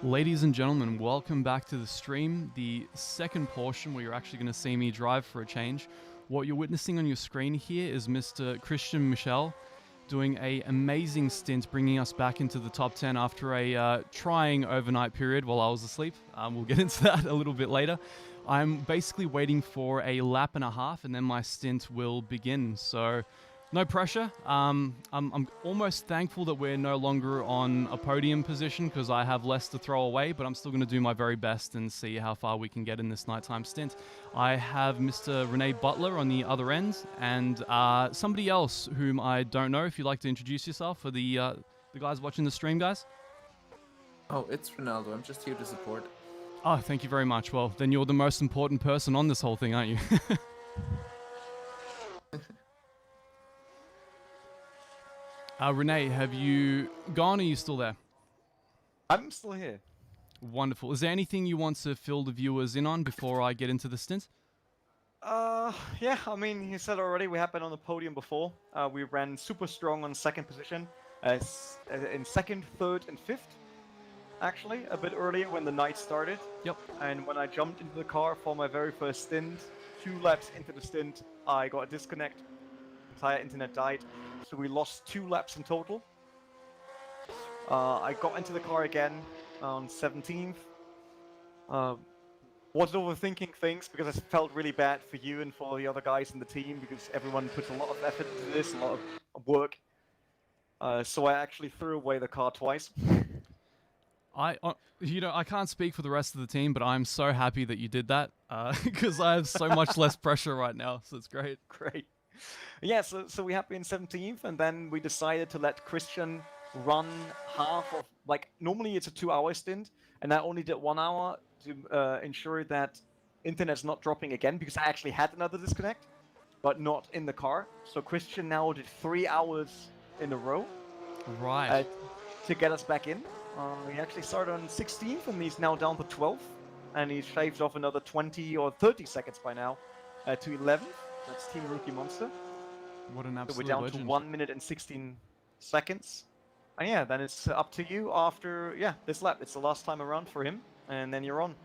Ladies and gentlemen, welcome back to the stream, the second portion where you're actually going to see me drive for a change. What you're witnessing on your screen here is Mr. Christian Michel doing an amazing stint, bringing us back into the top 10 after a trying overnight period while I was asleep. We'll get into that a little bit later. I'm basically waiting for a lap and a half and then my stint will begin. So no pressure. I'm almost thankful that we're no longer on a podium position because I have less to throw away, but I'm still going to do my very best and see how far we can get in this nighttime stint. I have Mr. Renee Butler on the other end and somebody else whom I don't know. If you'd like to introduce yourself for the guys watching the stream, guys. Oh, it's Ronaldo. I'm just here to support. Oh, thank you very much. Well, then you're the most important person on this whole thing, aren't you? Renee, have you gone or are you still there? I'm still here. Wonderful. Is there anything you want to fill the viewers in on before I get into the stint? Yeah, I mean, you said already we have been on the podium before. We ran super strong on second position, in second, third, and fifth, actually, a bit earlier when the night started. Yep. And when I jumped into the car for my very first stint, 2 laps into the stint, I got a disconnect. Entire internet died. So we lost 2 laps in total. I got into the car again on 17th. Wasn't overthinking things because I felt really bad for you and for the other guys in the team because everyone puts a lot of effort into this, a lot of work. So I actually threw away the car twice. I can't speak for the rest of the team, but I'm so happy that you did that because I have so much less pressure right now. So it's great. Great. Yeah, so we have been 17th, and then we decided to let Christian run half of, like, normally it's a 2-hour stint, and I only did 1 hour to ensure that internet's not dropping again, because I actually had another disconnect, but not in the car. So Christian now did 3 hours in a row. Right. To get us back in. He actually started on 16th, and he's now down to 12th, and he's shaved off another 20 or 30 seconds by now to 11th. That's Team Rookie Monster. What an absolute So we're down legend. to 1 minute and 16 seconds. And yeah, then it's up to you after, this lap. It's the last time around for him, and then you're on.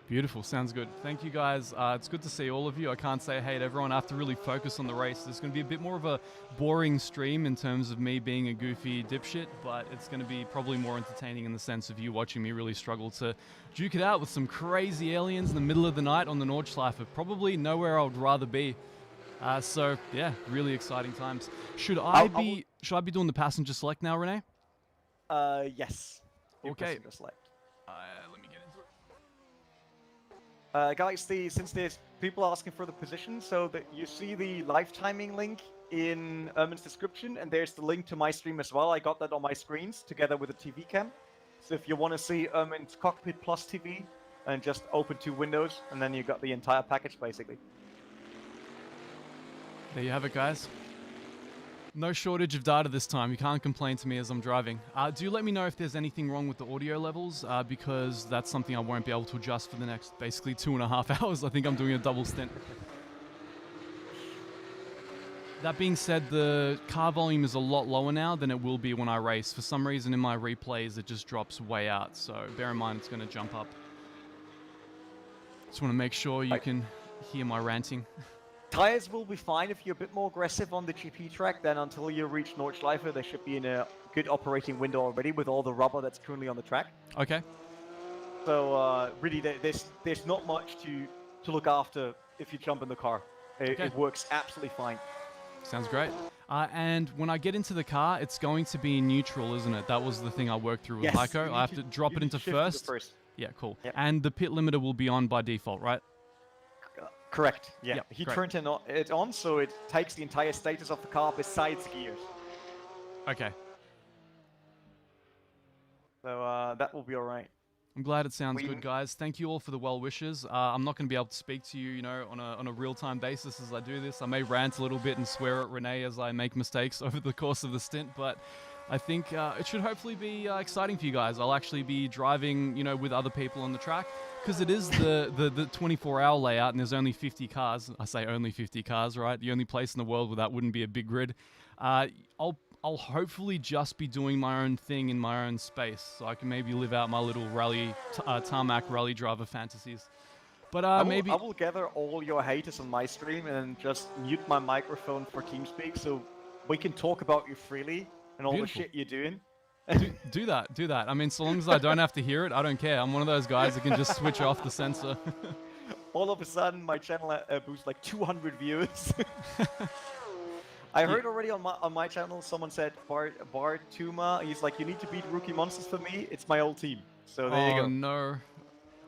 Beautiful. Sounds good. Thank you, guys. It's good to see all of you. I can't say hey to everyone. I have to really focus on the race. There's going to be a bit more of a boring stream in terms of me being a goofy dipshit, but it's going to be probably more entertaining in the sense of you watching me really struggle to duke it out with some crazy aliens in the middle of the night on the Nordschleife. Probably nowhere I would rather be. So yeah, really exciting times. Should I be doing the passenger select now, Renee? Yes. Okay. Select. Let me get into it. Guys, since there's people asking for the position, so that you see the live timing link in Ermin's description, and there's the link to my stream as well. I got that on my screens together with a TV cam. So if you want to see Ermin's Cockpit Plus TV, and just open 2 windows, and then you got the entire package basically. There you have it, guys. No shortage of data this time. You can't complain to me as I'm driving. Do let me know if there's anything wrong with the audio levels, because that's something I won't be able to adjust for the next basically 2.5 hours. I think I'm doing a double stint. That being said, the car volume is a lot lower now than it will be when I race. For some reason in my replays, it just drops way out. So bear in mind it's going to jump up. Just want to make sure you can hear my ranting. Tires will be fine if you're a bit more aggressive on the GP track. Then until you reach Nordschleife, they should be in a good operating window already with all the rubber that's currently on the track. Okay. So really, there's not much to look after if you jump in the car. It works absolutely fine. Sounds great. And when I get into the car, it's going to be neutral, isn't it? That was the thing I worked through with Heiko. I have to drop it into first. Yeah, cool. Yep. And the pit limiter will be on by default, right? Correct. Yeah. Yep, he great. turned it on, so it takes the entire status of the car besides gears. Okay. So that will be all right. I'm glad it sounds good, guys. Thank you all for the well wishes. I'm not going to be able to speak to you, on a real-time basis as I do this. I may rant a little bit and swear at Renee as I make mistakes over the course of the stint, but I think it should hopefully be exciting for you guys. I'll actually be driving, with other people on the track because it is the 24-hour layout and there's only 50 cars. I say only 50 cars, right? The only place in the world where that wouldn't be a big grid. I'll I'll hopefully just be doing my own thing in my own space, so I can maybe live out my little tarmac rally driver fantasies. But maybe I will gather all your haters on my stream and just mute my microphone for TeamSpeak so we can talk about you freely and all Beautiful. the shit you're doing. do that. I mean, so long as I don't have to hear it, I don't care. I'm one of those guys that can just switch off the sensor. All of a sudden, my channel boosts like 200 viewers. I heard already on my channel, someone said, Bart Tuma, he's like, you need to beat Rookie Monsters for me. It's my old team. So there you go. Oh no.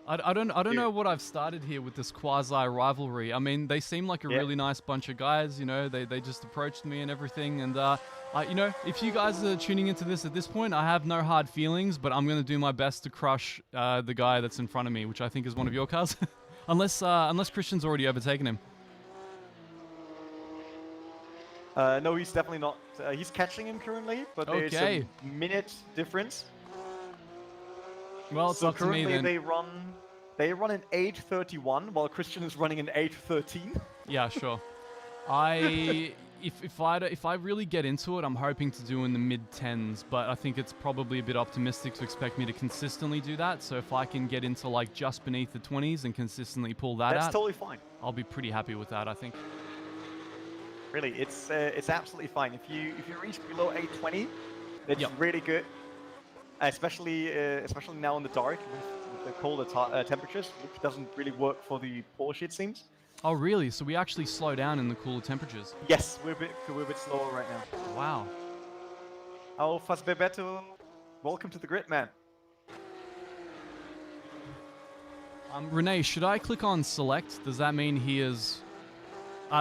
I don't know what I've started here with this quasi rivalry. I mean, they seem like a really nice bunch of guys. You know, they just approached me and everything. And you know, if you guys are tuning into this at this point, I have no hard feelings, but I'm gonna do my best to crush the guy that's in front of me, which I think is one of your cars, unless Christian's already overtaken him. No, he's definitely not. He's catching him currently, but there's a minute difference. Well, it's up to me then. Currently they run an 8:31 while Christian is running an 8:13. Yeah, sure. If I really get into it, I'm hoping to do in the mid-10s, but I think it's probably a bit optimistic to expect me to consistently do that. So if I can get into like just beneath the 20s and consistently pull that out, that's totally fine. I'll be pretty happy with that, I think. Really, it's absolutely fine. If you reach below 8:20, that's really good. Especially now in the dark with the colder temperatures, which doesn't really work for the Porsche, it seems. Oh really? So we actually slow down in the cooler temperatures? Yes, we're a bit slower right now. Wow. Oh, Fazbebeto, welcome to the grid, man. Renee, should I click on select? Does that mean he is...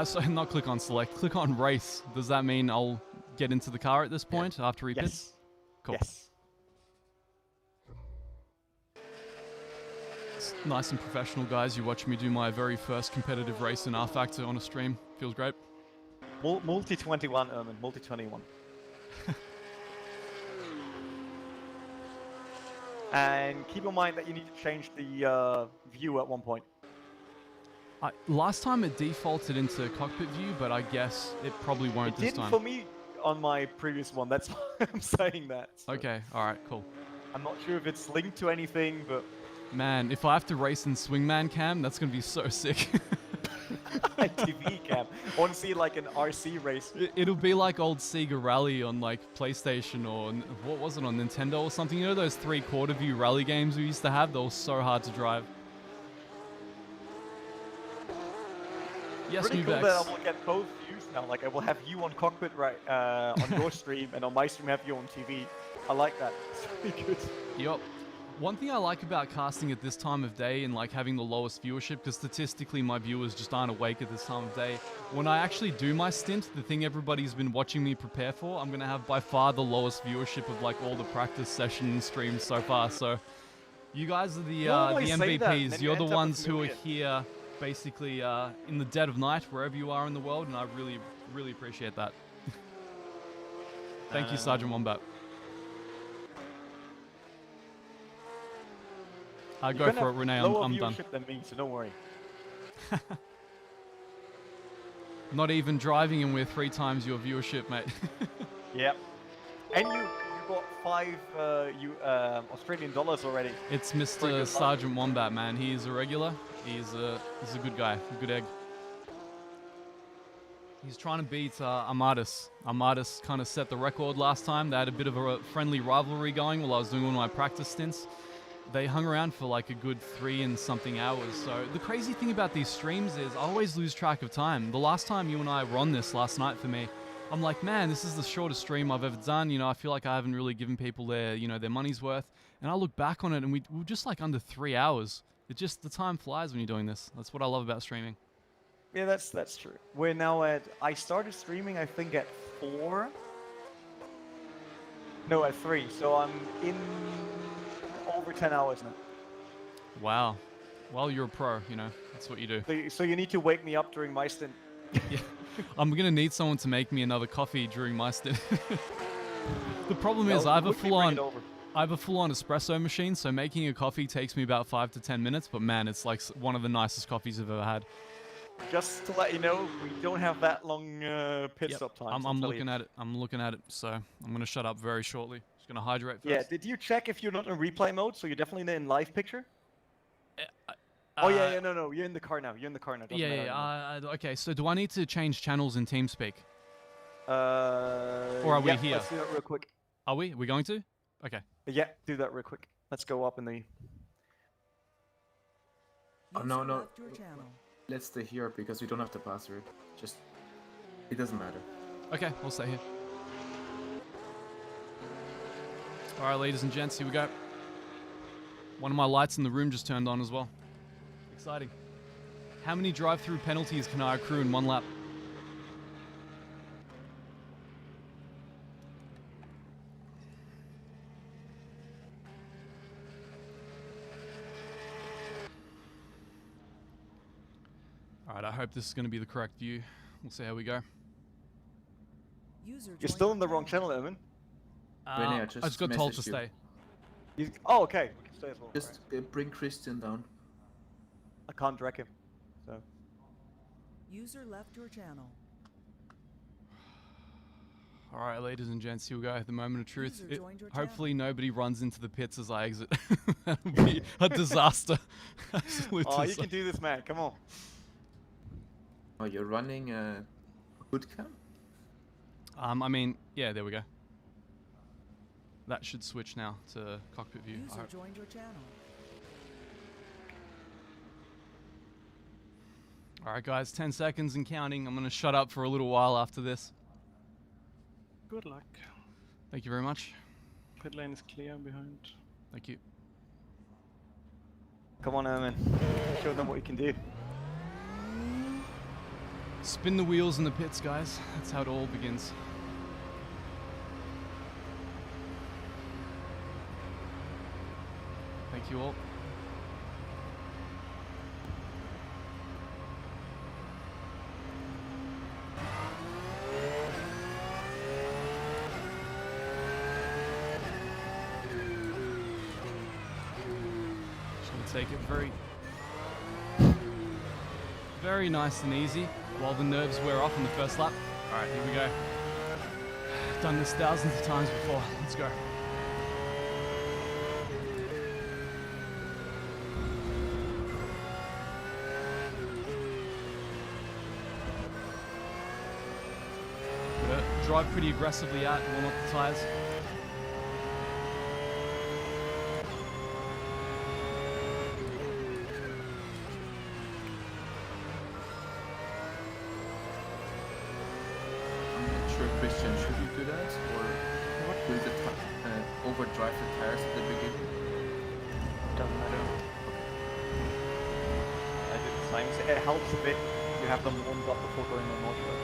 sorry, not click on select, click on race. Does that mean I'll get into the car at this point after he pits? Yes. Cool. Yes. It's nice and professional, guys. You watch me do my very first competitive race in R-Factor on a stream. Feels great. Multi-21, Ermin, multi-21. And keep in mind that you need to change the view at one point. Last time it defaulted into cockpit view, but I guess it probably won't this time. It didn't for me on my previous one. That's why I'm saying that. So. Okay, alright, cool. I'm not sure if it's linked to anything, but... Man, if I have to race in Swingman cam, that's going to be so sick. TV cam. I want to see like an RC race. It'll be like old Sega Rally on like PlayStation or what was it, on Nintendo or something. You know those 3/4 view rally games we used to have? They were so hard to drive. Yes, pretty cool Nubex. that I will get both views now. Like I will have you on cockpit on your stream, and on my stream have you on TV. I like that. It's really good. Yup. One thing I like about casting at this time of day and like having the lowest viewership, because statistically my viewers just aren't awake at this time of day, when I actually do my stint, the thing everybody's been watching me prepare for, I'm going to have by far the lowest viewership of like all the practice session streams so far. So you guys are the MVPs. You're the ones who are here basically in the dead of night, wherever you are in the world, and I really, really appreciate that. Thank you, Sergeant Wombat. Go for it, Renee. I'm done. Than me, so don't worry. Not even driving, and we're 3 times your viewership, mate. Yep. And you got 5 Australian dollars already. It's Mr. Sergeant Wombat, man. He's a regular. He's a good guy, a good egg. He's trying to beat Armadis. Armadis kind of set the record last time. They had a bit of a friendly rivalry going while I was doing one of my practice stints. They hung around for like a good 3 and something hours. So the crazy thing about these streams is I always lose track of time. The last time you and I were on this last night for me, I'm like, man, this is the shortest stream I've ever done. You know, I feel like I haven't really given people their money's worth. And I look back on it and we were just like under 3 hours. The time flies when you're doing this. That's what I love about streaming. Yeah, that's true. We're now I started streaming, I think, at 4. No, at 3. So I'm in over 10 hours now. Wow. Well, you're a pro, you know. That's what you do. So you need to wake me up during my stint. Yeah. I'm going to need someone to make me another coffee during my stint. The problem is I have a full-on espresso machine, so making a coffee takes me about 5 to 10 minutes, but man, it's like one of the nicest coffees I've ever had. Just to let you know, we don't have that long pit Yep, stop time. I'm looking at it. I'm looking at it. So I'm gonna shut up very shortly. Just gonna hydrate first. Yeah, did you check if you're not in replay mode? So you're definitely in live picture? Uh, Oh yeah, no, you're in the car now. You're in the car now. Doesn't matter anymore. Okay, so do I need to change channels in TeamSpeak? Or are we yeah, here? let's do that real quick. Are we? We're going to? Okay. Yeah, do that real quick. Let's go up in the. Oh, no, User no. left your channel. Let's stay here because we don't have the password. Just, it doesn't matter. Okay, we'll stay here. All right, ladies and gents, here we go. One of my lights in the room just turned on as well. Exciting. How many drive-through penalties can I accrue in one lap? All right, I hope this is going to be the correct view. We'll see how we go. User You're joined still your in the wrong channel. channel, Evan. Renee, I I just just got told to messaged you. stay. Oh, okay. We can stay as well. Just bring Christian down. I can't drag him. So. User left your channel. All right, ladies and gents, here we go. The moment of truth. User joined your Hopefully nobody runs into the pits as I exit. That would be a disaster. Absolute Oh, you disaster. can do this, man. Come on. Oh, you're running a boot camp? I mean, yeah, there we go. That should switch now to cockpit view. I User hope. joined your channel. All right, guys, 10 seconds and counting. I'm going to shut up for a little while after this. Good luck. Thank you very much. Pit lane is clear behind. Thank you. Come on, Evan. Show them what you can do. Spin the wheels in the pits, guys. That's how it all begins. Thank you all. Just gonna take it very nice and easy while the nerves wear off in the first lap. All right, here we go. Done this thousands of times before. Let's go. Gotta drive pretty aggressively out and warm up the tires. I'm not sure, Christian, should you do that? Or will the overdrive the tires at the beginning? Doesn't matter. I did the same. It helps a bit. You have them warmed up before going on motor.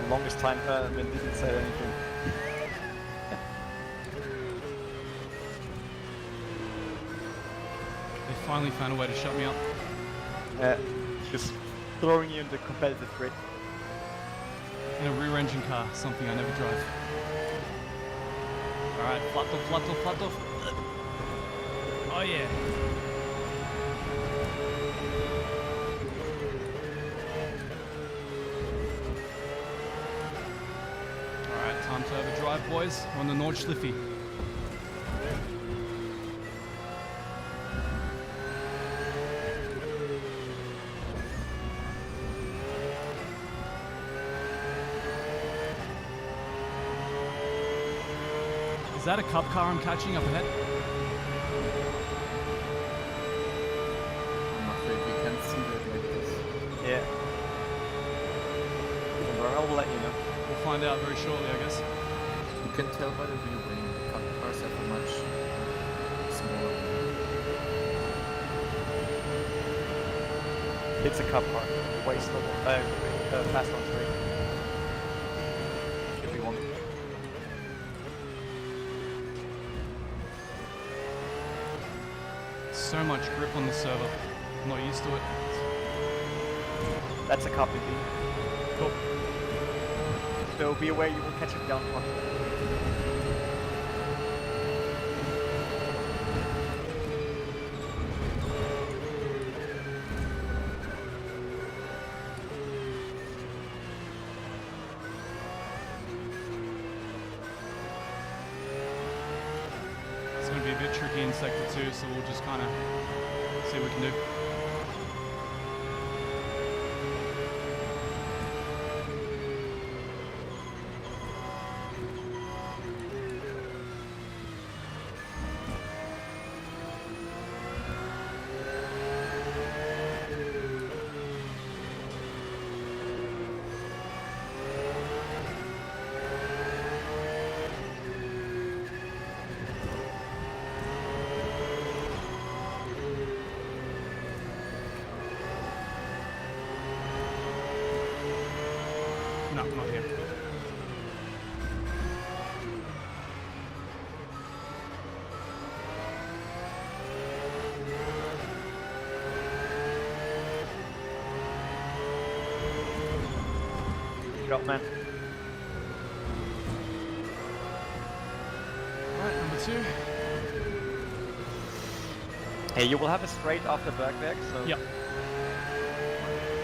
Longest time and didn't say anything. They finally found a way to shut me up. Just throwing you into competitive grid. In a rear engine car, something I never drive. Alright, flat off. Oh yeah. Alright, time to overdrive, boys, on the Nordschleife. Is that a cup car I'm catching up ahead? I'm afraid we can't see that like this. Yeah. I'll let you know. We'll find out very shortly, I guess. You can tell by the view when cup cars have a much smaller wheel. It's a cup car. Way slower. Fast on straight. If you want. so much grip on the server. I'm not used to it. That's a copy B. Cool. So be aware you will catch it down front. It's going to be a bit tricky in sector 2, so we'll just kind of see what we can do. No, not here. Drop man. Right, number 2. Hey, you will have a straight after Bergwerk, so Yep.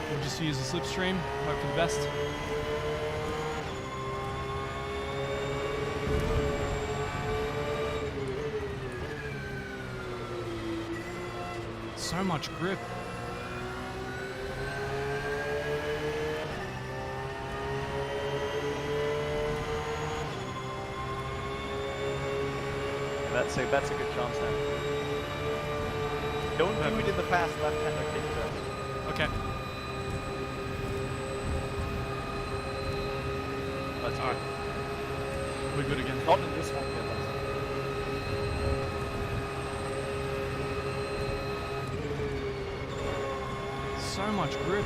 We'll just use the slipstream, hope for the best. So much grip. that's a good chance then. Don't do it in the fast left-hander kick though. Okay. That's Alright. We're good again. Not in this one, So much grip.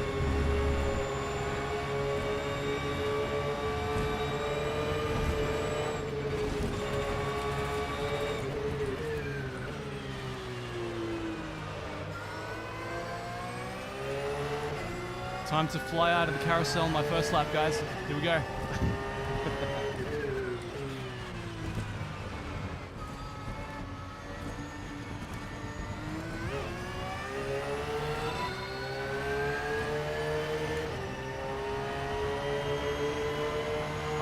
Time to fly out of the carousel on my first lap, guys. Here we go.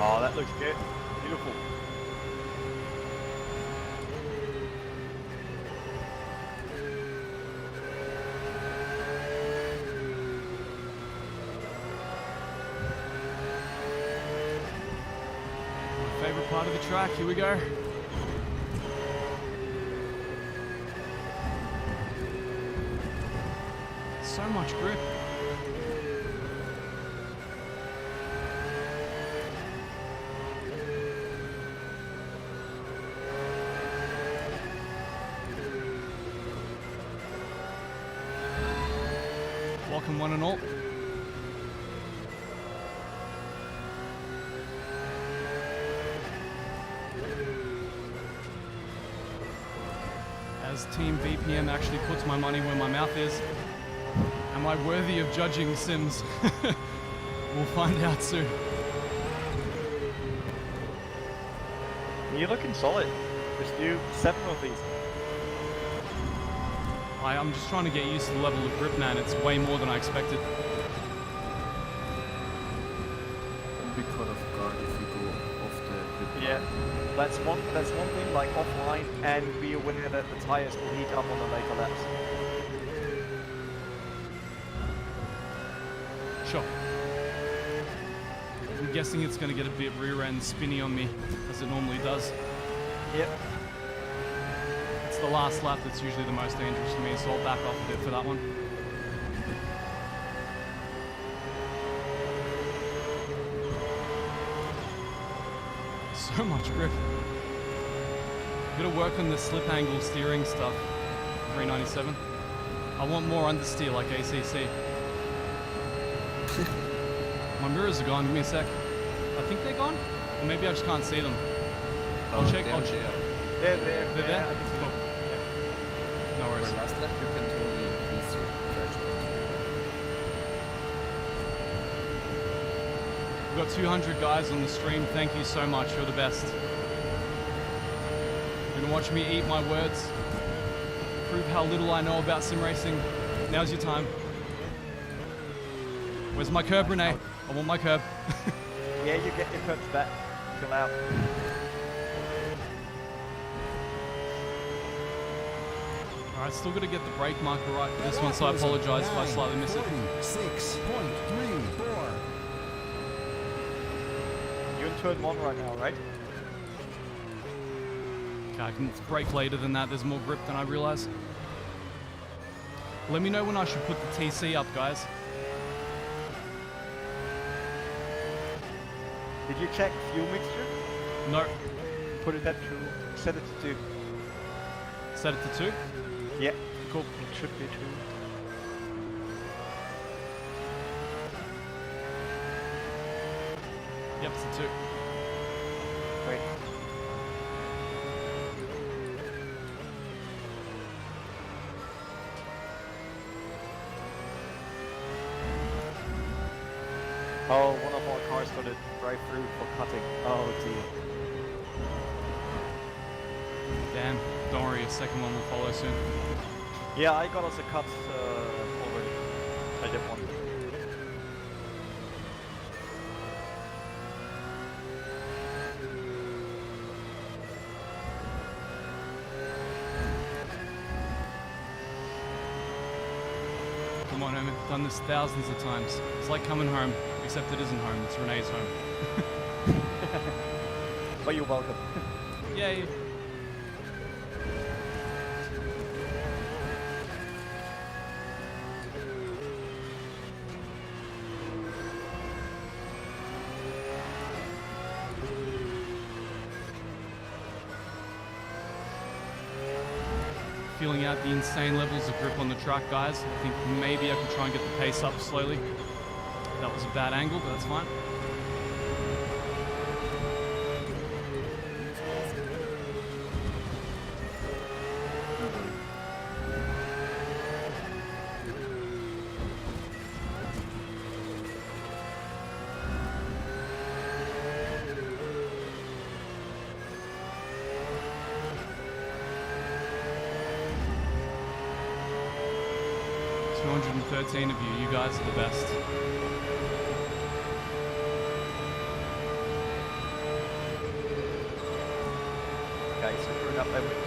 Oh, that looks good. Beautiful. My favorite part of the track. Here we go. So much grip. Welcome one and all. As Team VPM actually puts my money where my mouth is, am I worthy of judging Sims? We'll find out soon. You're looking solid. Just do 7 of these. I'm just trying to get used to the level of grip, man. It's way more than I expected. Don't be caught off guard if you go off the grip. Yeah, that's one thing, like offline, and be aware that the tires will heat up on the later laps. Sure. I'm guessing it's going to get a bit rear end spinny on me, as it normally does. Yep. It's the last lap that's usually the most dangerous for me, so I'll back off a bit for that one. So much grip. Gotta work on the slip angle steering stuff. 397. I want more understeer like ACC. My mirrors are gone. Give me a sec. I think they're gone, or maybe I just can't see them. I'll check. I'll check. They're They're there. I can see Cool. them. No For worries. last lap, you can totally increase your threshold. We've got 200 guys on the stream. Thank you so much. You're the best. You're gonna watch me eat my words. Prove how little I know about sim racing. Now's your time. Where's my curb, Renee? I want my curb. Yeah, you get your curbs back. Chill out. Alright, still gotta get the brake marker right for this one, so I apologize if I slightly miss it. 6.34. You're in turn 1 right now, right? Okay, I can brake later than that. There's more grip than I realize. Let me know when I should put the TC up, guys. Did you check fuel mixture? No. Put it at 2. Set it to 2. Set it to 2. Yeah. Cool. It should be 2. Yep, it's a 2. Great. Oh, one of our cars got a drive-through for cutting. Oh dear. Damn. Don't worry, a second one will follow soon. Yeah, I got us a cut already. I did one. Come on, I've done this thousands of times. It's like coming home, except it isn't home. It's Renee's home. But you're welcome. Yay. Feeling out the insane levels of grip on the track, guys. I think maybe I could try and get the pace up slowly. That was a bad angle, but that's fine. Of you. You guys are the best. Okay, so we're up there with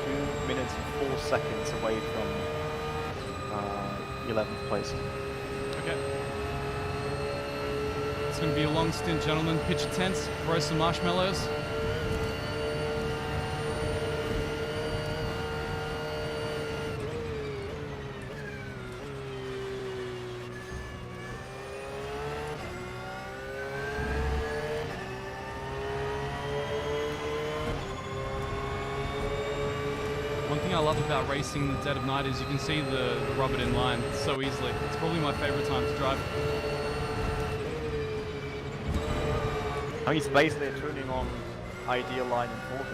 2 minutes and 4 seconds away from 11th place. Okay. It's going to be a long stint, gentlemen. Pitch your tents, throw some marshmallows. I love about racing in the dead of night is you can see the rubber in line so easily. It's probably my favorite time to drive. I mean, it's basically turning on ideal line in fourth.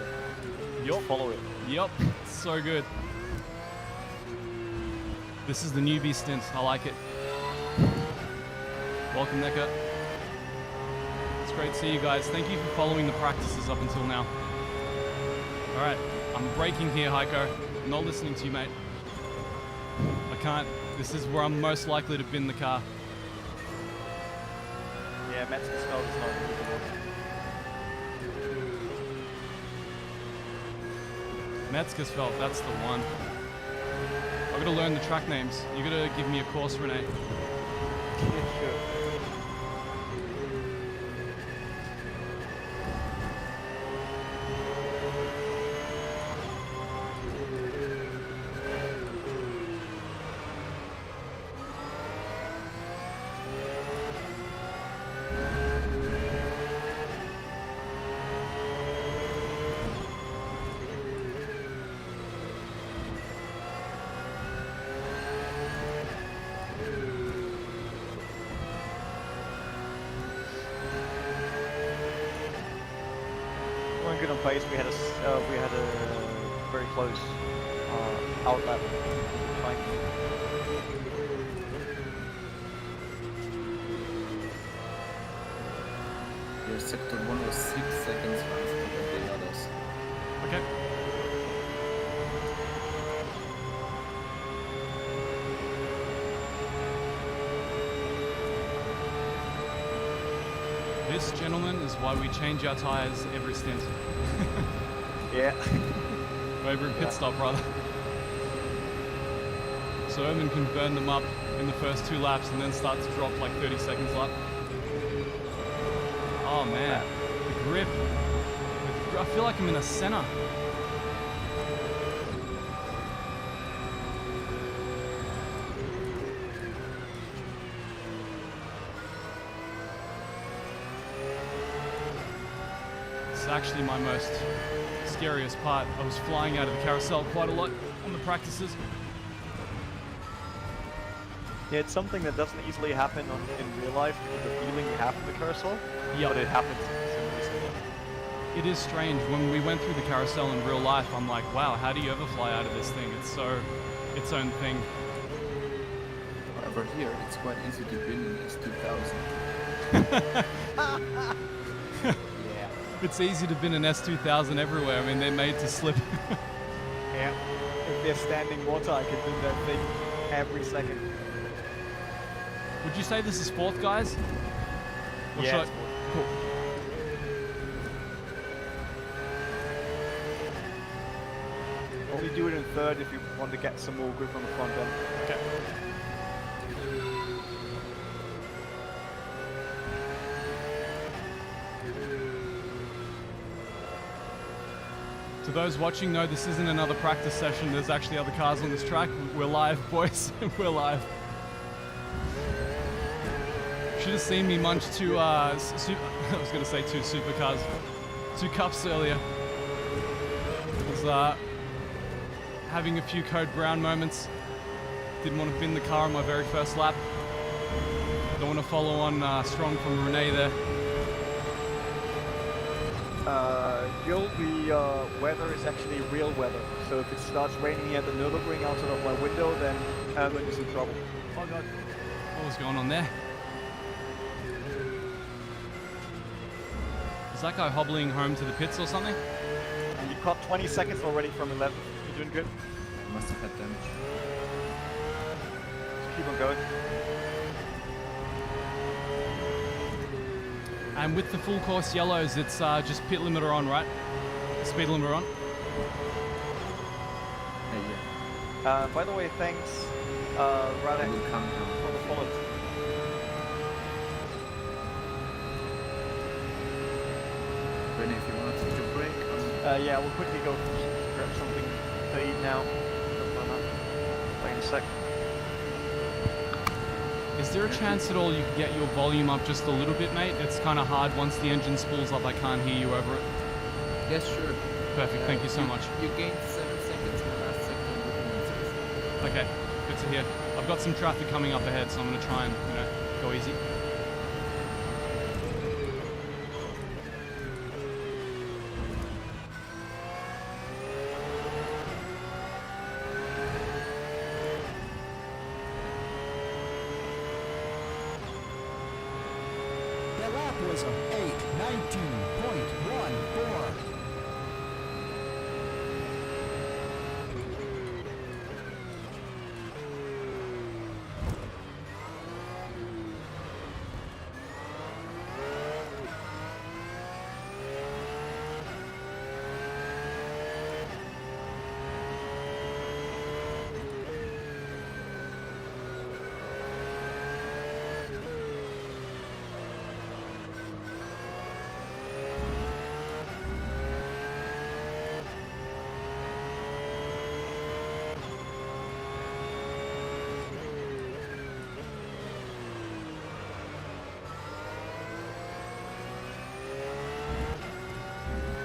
You'll follow it. Yup, so good. This is the newbie stint. I like it. Welcome, Necker. It's great to see you guys. Thank you for following the practices up until now. Alright, I'm braking here, Heiko. I'm not listening to you, mate. I can't. This is where I'm most likely to bin the car. Yeah, Metzger's fault is not really good. Metzgersfeld, that's the one. I've got to learn the track names. You got to give me a course, Renee. Yeah, sure. Good on pace. We had a very close outlet. Fine. Your sector 1 was 6 seconds faster than the others. Okay. This, gentlemen, is why we change our tires every stint. Yeah. Every pit stop, rather. So Erman can burn them up in the first 2 laps and then start to drop like 30 seconds lap. Oh man, the grip. I feel like I'm in a Senna. It's actually my most scariest part. I was flying out of the carousel quite a lot on the practices. Yeah, it's something that doesn't easily happen in real life, the feeling you have in the carousel, Yep. but it happens so easily. It is strange. When we went through the carousel in real life, I'm like, wow, how do you ever fly out of this thing? It's so its own thing. However, here it's quite easy to win in S2000. Yeah. It's easy to bin an S2000 everywhere. I mean, they're made to slip. Yeah. If there's standing water, I can do that thing every second. Would you say this is fourth, guys? Or should I- it's Cool. only do it in third if you want to get some more grip on the front end. Okay. To those watching, no, this isn't another practice session. There's actually other cars on this track. We're live, boys. We're live. Should have seen me munch two, I was going to say 2 supercars. 2 cups earlier. Was having a few Code Brown moments. Didn't want to bin the car on my very first lap. Don't want to follow on strong from Renee there. Gil, the weather is actually real weather. So if it starts raining at the Nürburgring outside of my window, then Erwin is in trouble. Oh god. What was going on there? Is that guy hobbling home to the pits or something? And you caught 20 seconds already from 11. You're doing good. Must have had damage. Just keep on going. And with the full course yellows, it's just pit limiter on, right? Speed limiter on. Yeah. By the way, thanks, Radek, I will come down. for the follow. Renee, if you want to take a break, Yeah, we'll quickly go grab something to eat now. Wait a sec. Is there a chance at all you can get your volume up just a little bit, mate? It's kind of hard once the engine spools up. I can't hear you over it. yes, sure. Perfect. Thank you so much. You gained 7 seconds in the last sector with 1 Okay. Good to hear. I've got some traffic coming up ahead, so I'm going to try and, go easy. The lap was 8:19.14.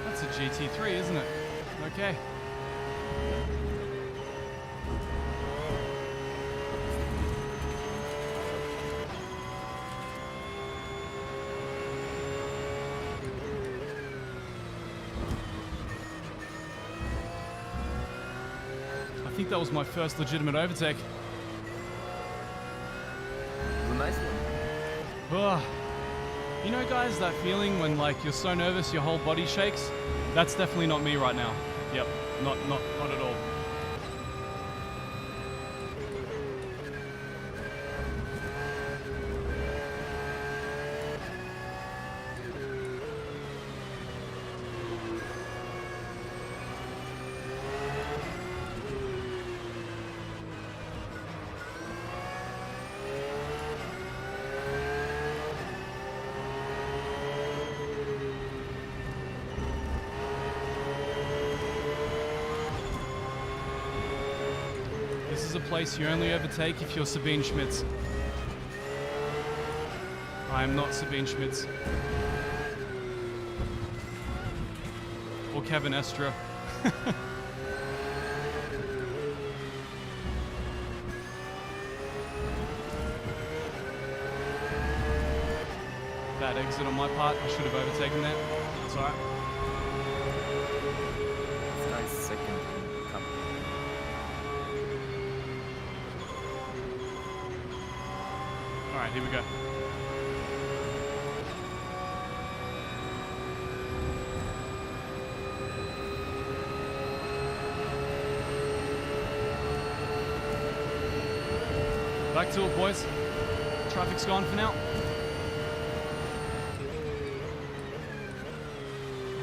That's a GT3, isn't it? Okay. think that was my first legitimate overtake. It was a nice one. Ugh. You know, guys, that feeling when like you're so nervous your whole body shakes? That's definitely not me right now. Yep, not at all. This is a place you only overtake if you're Sabine Schmitz. I am not Sabine Schmitz. Or Kevin Estra. Bad exit on my part. I should have overtaken that. It's alright. This guy's second in the cup. Alright, here we go. Back to it, boys. Traffic's gone for now.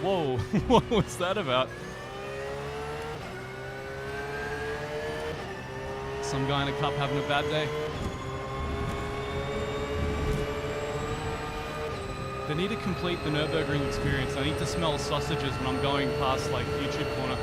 Whoa, what was that about? Some guy in a cup having a bad day. They need to complete the Nürburgring experience. I need to smell sausages when I'm going past like YouTube Corner.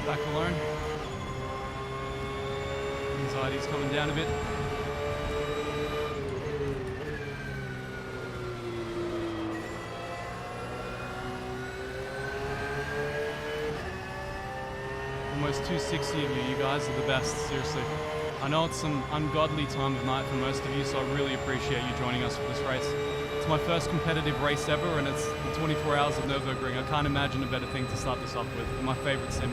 Back alone. Anxiety's coming down a bit. Almost 260 of you. You guys are the best, seriously. I know it's some ungodly time of night for most of you, so I really appreciate you joining us for this race. It's my first competitive race ever, and it's the 24 hours of Nürburgring. I can't imagine a better thing to start this off with. My favorite sim.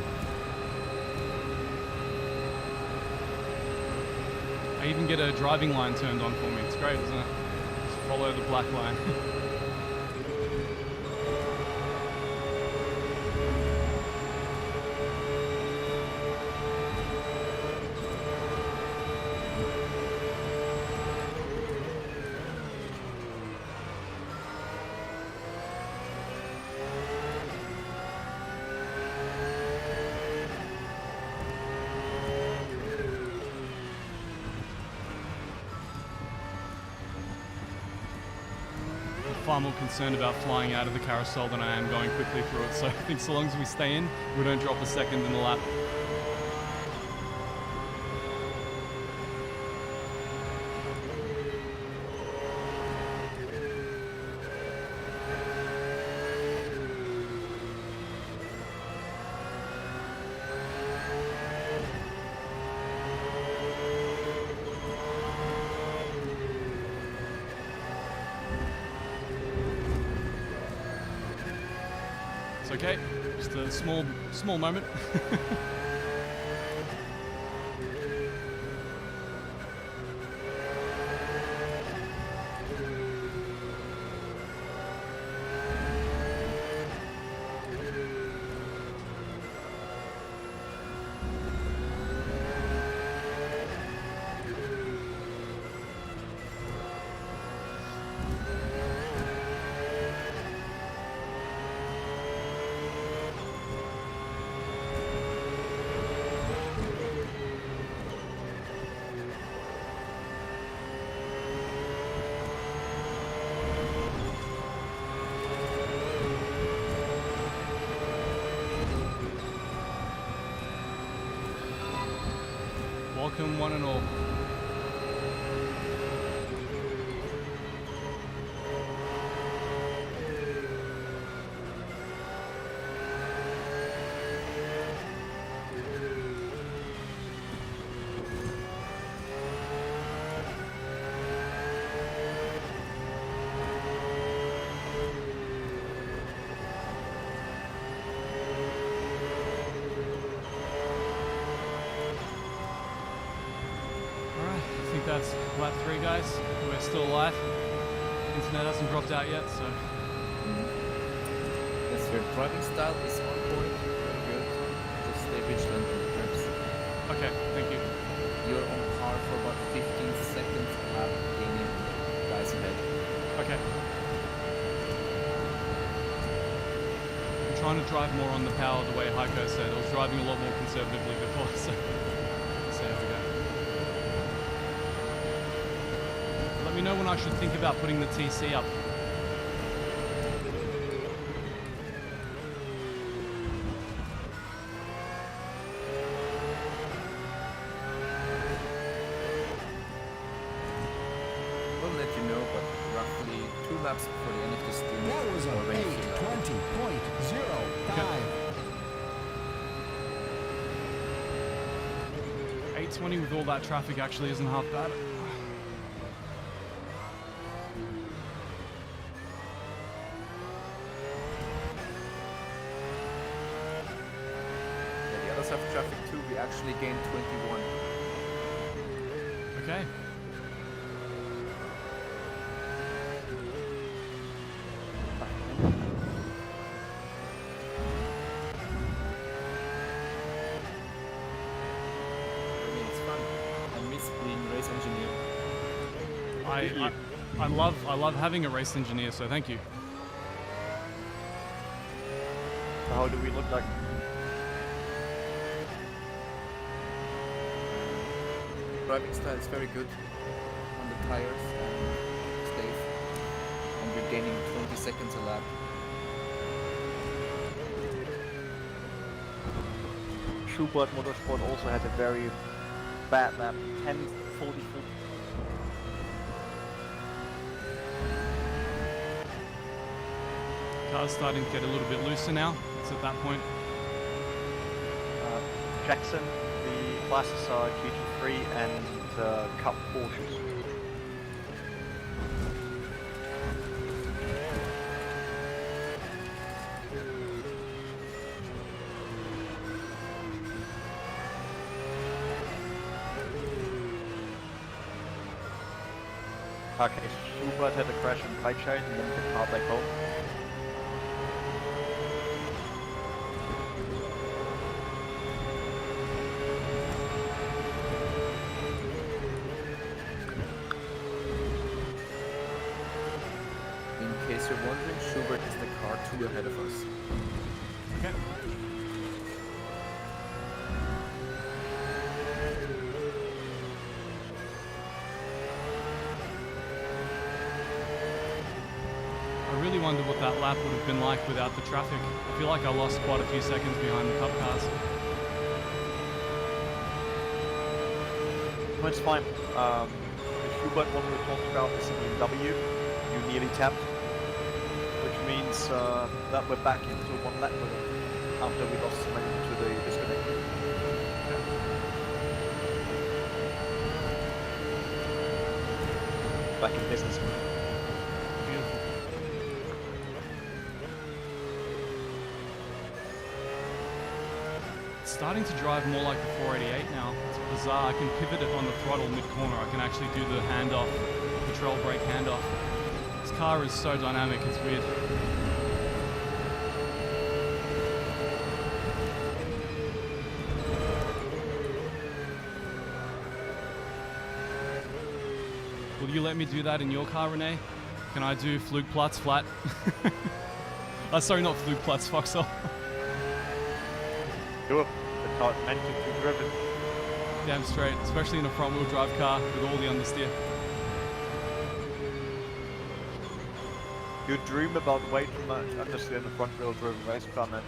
I even get a driving line turned on for me. It's great, isn't it? Just follow the black line. Far more concerned about flying out of the carousel than I am going quickly through it, so I think so long as we stay in, we don't drop a second in the lap. okay. Just a small moment. Welcome one and all. That's lap 3, guys. We're still alive. Internet hasn't dropped out yet, so. Yes, your driving style is on point. Very good. Just stay vigilant on the curves. Okay, thank you. You're on par for about 15 seconds lap, gaining guys ahead. Okay. I'm trying to drive more on the power the way Heiko said. I was driving a lot more conservatively before, so there we go. Let me know when I should think about putting the TC up. We'll let you know, but roughly 2 laps before the end of the stint. That was a or when you feel like. 8:20.05. 820 with all that traffic actually isn't half bad. Yeah, the others have traffic too. We actually gained 21. Okay. I mean, it's fun. I miss being race engineer. I love having a race engineer, so thank you. So how do we look like? Driving style is very good on the tires and safe. And you're gaining 20 seconds a lap. Schubert Motorsport also had a very bad lap, 10:44. Car's starting to get a little bit looser now. It's at that point. Jackson, the classes are GT3 and Cup Porsches. Okay, Schubert had a crash in kite chain and then the car back home. In case you're wondering, Schubert is the car 2 ahead of us. Okay. I really wonder what that lap would have been like without the traffic. I feel like I lost quite a few seconds behind the Cup cars. But it's fine. The Schubert one we talked about is in BMW. You nearly tapped, which means that we're back into 1 lap with it after we lost some to the disconnect. Back in business. Beautiful. starting to drive more like the 488 now. It's bizarre. I can pivot it on the throttle mid-corner. I can actually do the handoff, the trail brake handoff. This car is so dynamic, it's weird. Will you let me do that in your car, Renee? Can I do Flugplatz flat? Sorry, not Flugplatz, Foxhole. Do it. It's how it's meant to be driven. Damn straight, especially in a front-wheel drive car with all the understeer. You dream about way too much understeer in a front-wheel driven race car, man.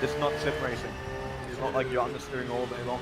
It's not sim racing. It's not like you're understeering all day long.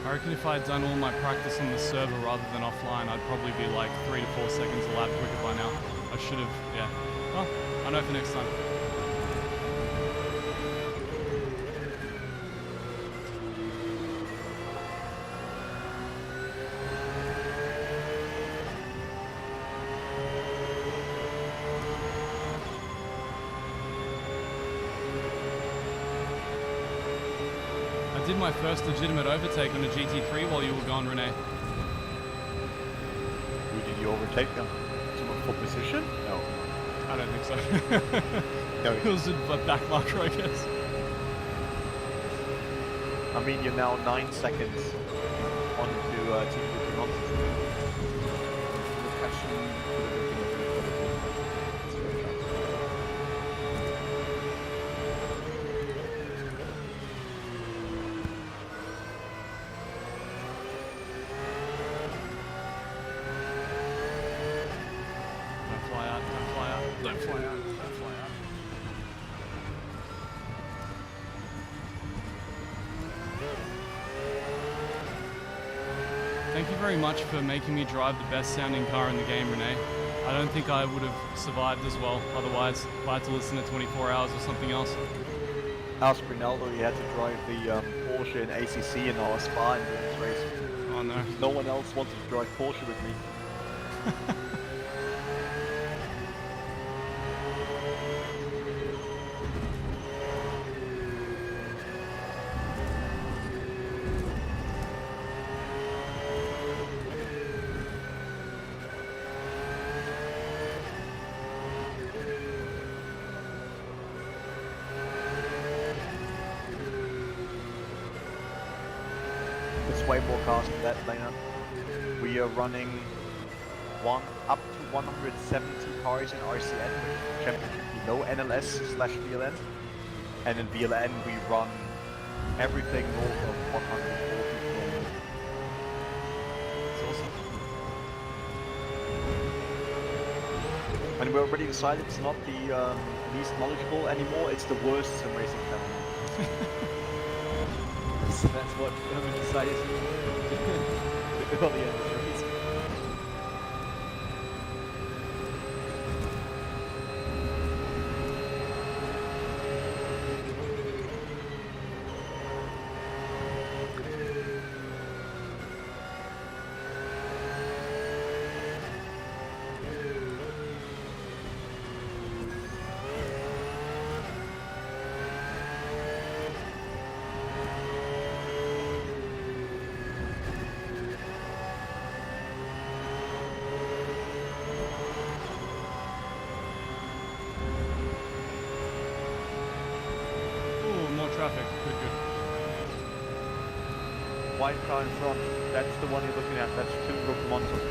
I reckon if I had done all my practice on the server rather than offline, I'd probably be like 3 to 4 seconds a lap quicker by now. I should have, yeah. Well, I know for next time. I did my first legitimate overtake on a GT3 while you were gone, Renee. Who did you overtake then? Someone for position? No. I don't think so. No. It was a back marker, I guess. I mean, you're now 9 seconds on to Team Lucky Monsters. Don't fly out, don't fly out. Thank you very much for making me drive the best sounding car in the game, Renee. I don't think I would have survived as well otherwise if I had to listen to 24 hours or something else. Ask Rinaldo, he had to drive the Porsche in ACC in our Spa endurance race. Oh no. No one else wanted to drive Porsche with me. It's way more cars than that, Lena. We are running up to 170 cars in RCN, which is championship below NLS/VLN. And in VLN we run everything north of 140 kilometers. It's awesome. And we already decided it's not the least knowledgeable anymore, it's the worst sim racing channel. So that's what we decided to do before the end of the race. Traffic, good. White car in front, that's the one you're looking at, that's Nürburgring Monster.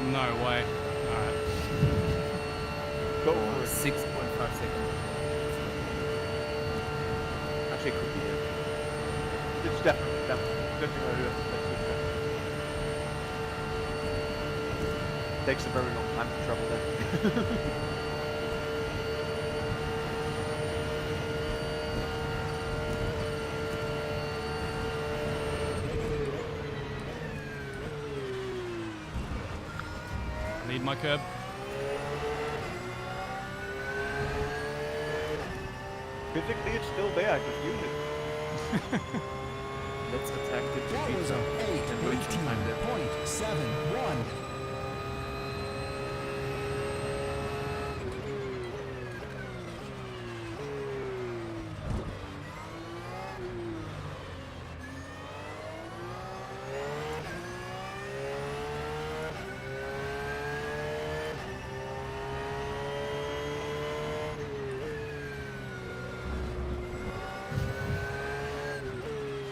No way. Alright. Go Or for it. 6.5 seconds. Actually, it could be there. It's definitely. Good to go here. Let's do that. takes a very long time to travel there. Need my curb. Physically, it's still there. I just use it. Let's attack the That was GP a track and reach on time there. 8:18.71.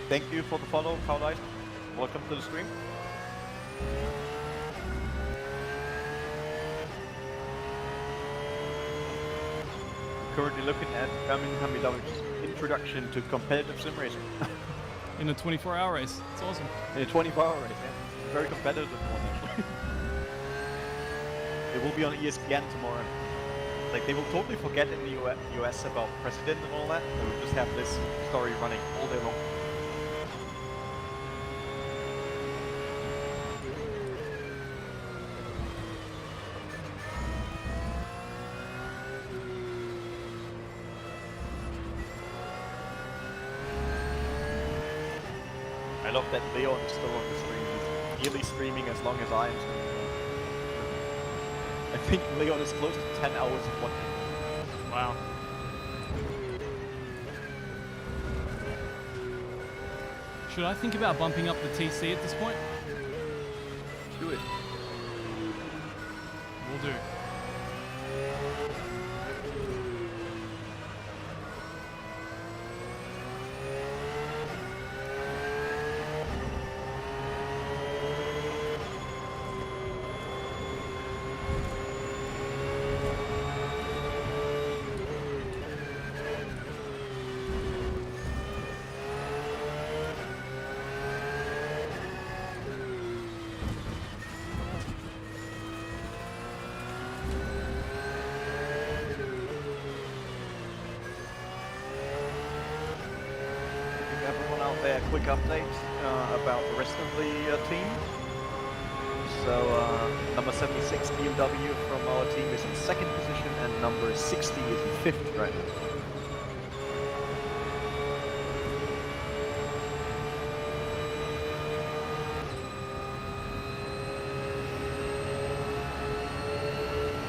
Thank you for the follow, Cowlight. Welcome to the stream. Currently looking at Birmingham Hamidovic's introduction to competitive sim racing. In a 24-hour race. It's awesome. In a 24-hour race, yeah. Very competitive one, actually. It will be on ESPN tomorrow. Like, they will totally forget in the US about president and all that. They will just have this story running all day long. I love that Leon is still on the stream. He's nearly streaming as long as I am streaming. I think Leon is close to 10 hours of watching. Wow. Should I think about bumping up the TC at this point? Do it. Will do. Everyone out there, quick update about the rest of the team. So number 76 BMW from our team is in second position and number 60 is in fifth right now.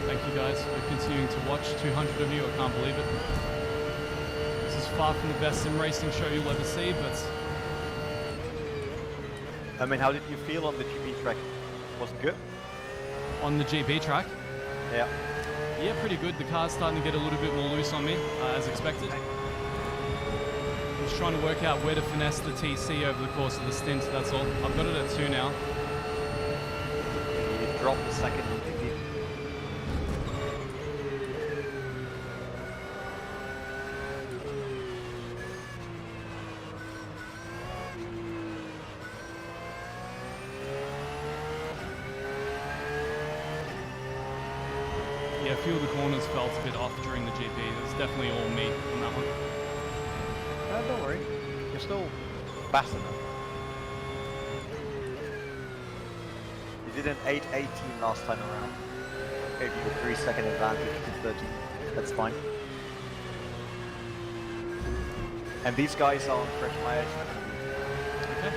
Thank you guys for continuing to watch. 200 of you, I can't believe it. This is far from the best sim racing show you'll ever see, but I mean, how did you feel on the GP track? Was it good? on the GP track, Yeah. yeah, pretty good. The car's starting to get a little bit more loose on me, as expected. Just trying to work out where to finesse the TC over the course of the stint, that's all. I've got it at 2 now. You dropped the second GP. Yeah, a few of the corners felt a bit off during the GP. It's definitely all me on that one. Don't worry. You're still fast enough. You did an 8:18 last time around. Gave you a 3-second advantage to 13. That's fine. And these guys are on fresh mileage. Okay.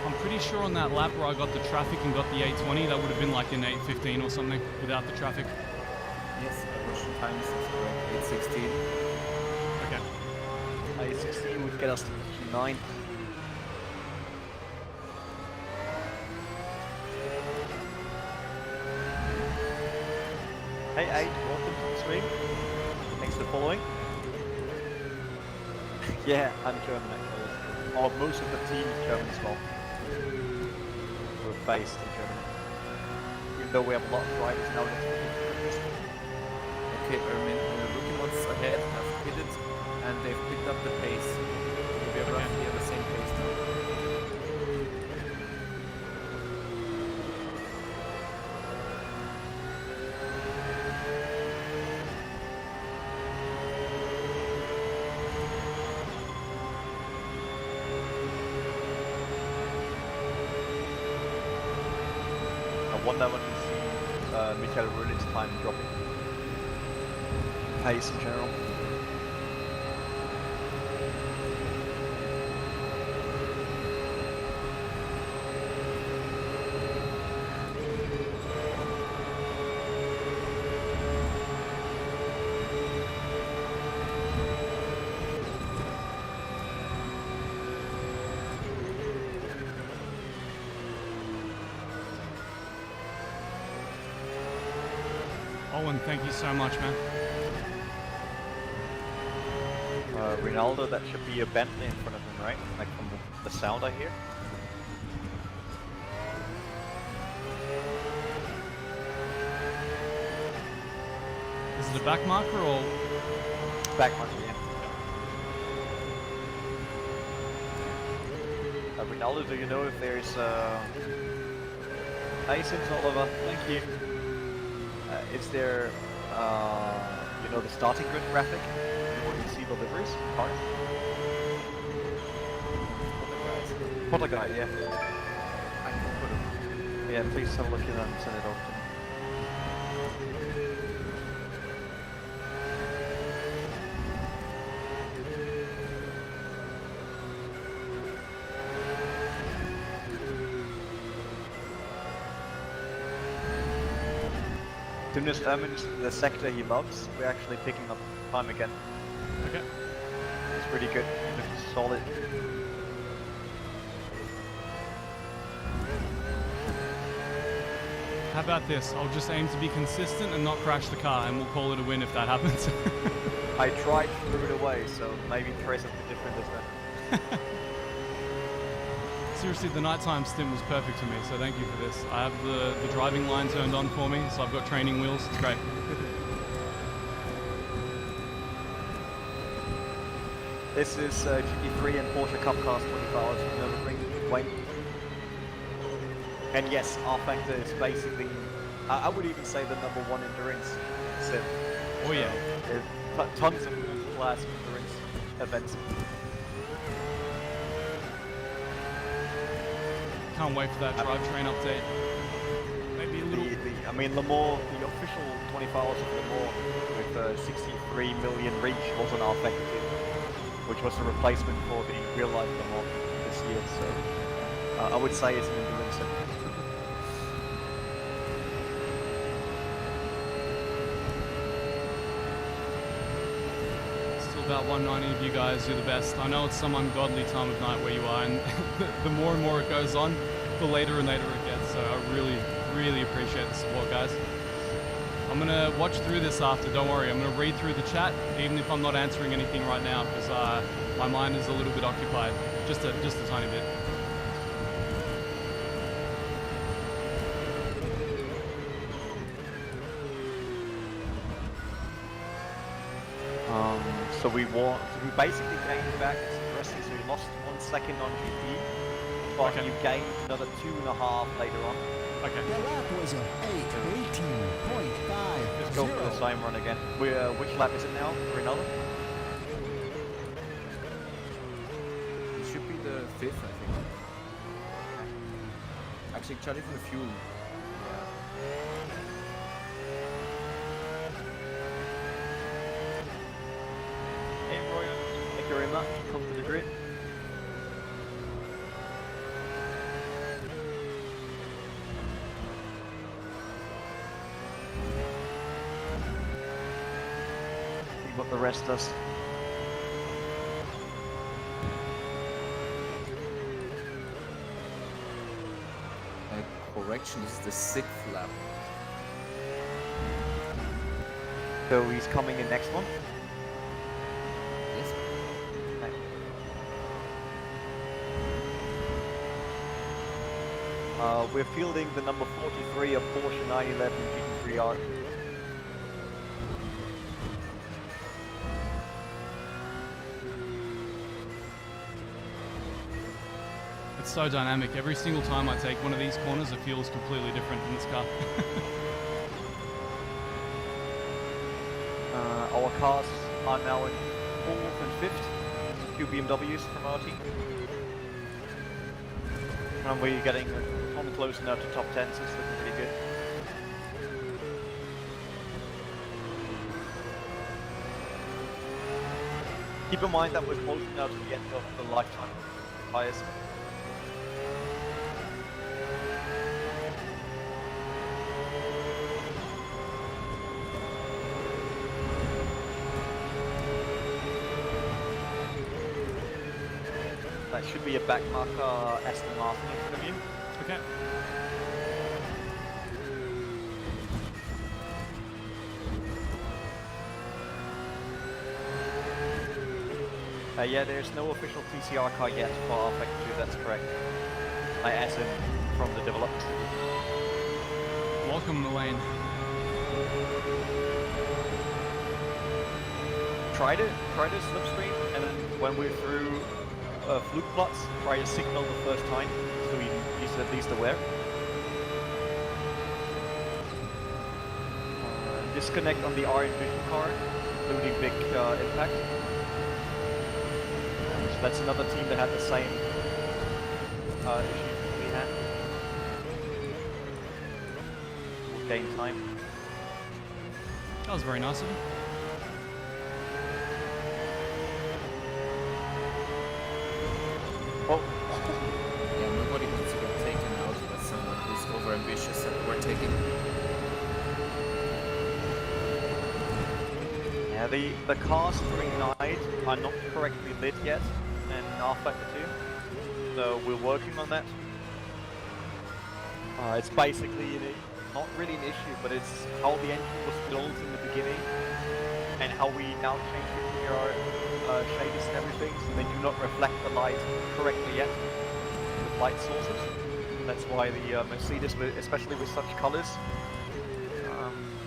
I'm pretty sure on that lap where I got the traffic and got the 820, that would have been like an 815 or something without the traffic. Yes, Russian times is correct. 8:16. Okay. 8:16 would get us to Q9. Hey 8, welcome to the stream. Thanks for following. Yeah, I'm German actually. Or most of the team is German as well. We're based in Germany. Even though we have a lot of drivers now in this. Okay, Ermin, looking what's ahead, have pitted, and they've picked up the pace. We are roughly at the same pace now. wonder when we see Michael Röhlig's time dropping. Pace in general. Owen, thank you so much, man. Ronaldo, that should be a Bentley in front of him, right? Like from the sound I hear. Is it a back marker or? Back marker, yeah. Ronaldo, do you know if there's Nice, Oliver, thank you. Is there, you know, the starting grid graphic where you see deliveries, cars? Potter guide, yeah. I can put it. Yeah, please have a look at that and send it off to me. Soon as Ermin's the sector he loves, we're actually picking up time again. Okay. It's pretty good. It's solid. How about this? I'll just aim to be consistent and not crash the car, and we'll call it a win if that happens. I tried to move it away, so maybe try something different this time. Seriously, the nighttime stint was perfect for me, so thank you for this. I have the driving line turned on for me, so I've got training wheels. It's great. This is GT3 and Porsche Cup Cars 24 hours from Nürburgring, Wayne. And yes, R-Factor is basically, I would even say the #1 endurance sim. Oh yeah. There's tons of class endurance events. Can't wait for that drivetrain update. Maybe a little. I mean, Le Mans, the official 24 hours of Le Mans with 63 million reach was an R-Factor, which was the replacement for the real life Le Mans this year. So I would say it's an endurance sim. About 190 of you guys, you're the best. I know it's some ungodly time of night where you are, and the more and more it goes on, the later and later it gets, so I really, really appreciate the support, guys. I'm going to watch through this after, don't worry. I'm going to read through the chat, even if I'm not answering anything right now, because my mind is a little bit occupied, just a tiny bit. So we basically gained back racing, so we lost 1 second on GP, but Okay. you gained another 2.5 later on. Okay. The lap was a 8:18.5. Let's go for the same run again. Which lap is it now? For another? It should be the 5th, I think. Actually, charging for the fuel. Hey Roy, thank you very much. Come to the grid. See what the rest does. Correction, this is the 6th lap. So he's coming in next one. Yes. We're fielding the number 43 of Porsche 911 GT3R. It's so dynamic. Every single time I take one of these corners, it feels completely different in this car. Our cars are now in 4th and 5th. 2 BMWs from our team. And we're getting on close now to top 10, so it's looking pretty good. Keep in mind that we're close now to the end of the lifetime of tires. That should be a back marker Aston Martin in front of you. Okay. Yeah, there's no official TCR car yet for R Factor 2, that's correct. As in from the development. Welcome, Elaine. Try to slipstream, and then when we're through fluke plots, try to signal the first time, so he's at least aware. Disconnect on the R Vision car, including big impact. So that's another team that had the same issues we had. We'll gain time. That was very nice of you. Oh, Yeah, nobody wants to get taken out by someone who's overambitious and we're taking. yeah, the cars during night are not correctly lit yet in R Factor 2, so we're working on that. It's basically not really an issue, but it's how the engine was built in the beginning and how we now change it to our shaders and everything, so they do not reflect the light correctly yet with light sources. That's why the Mercedes, especially with such colors,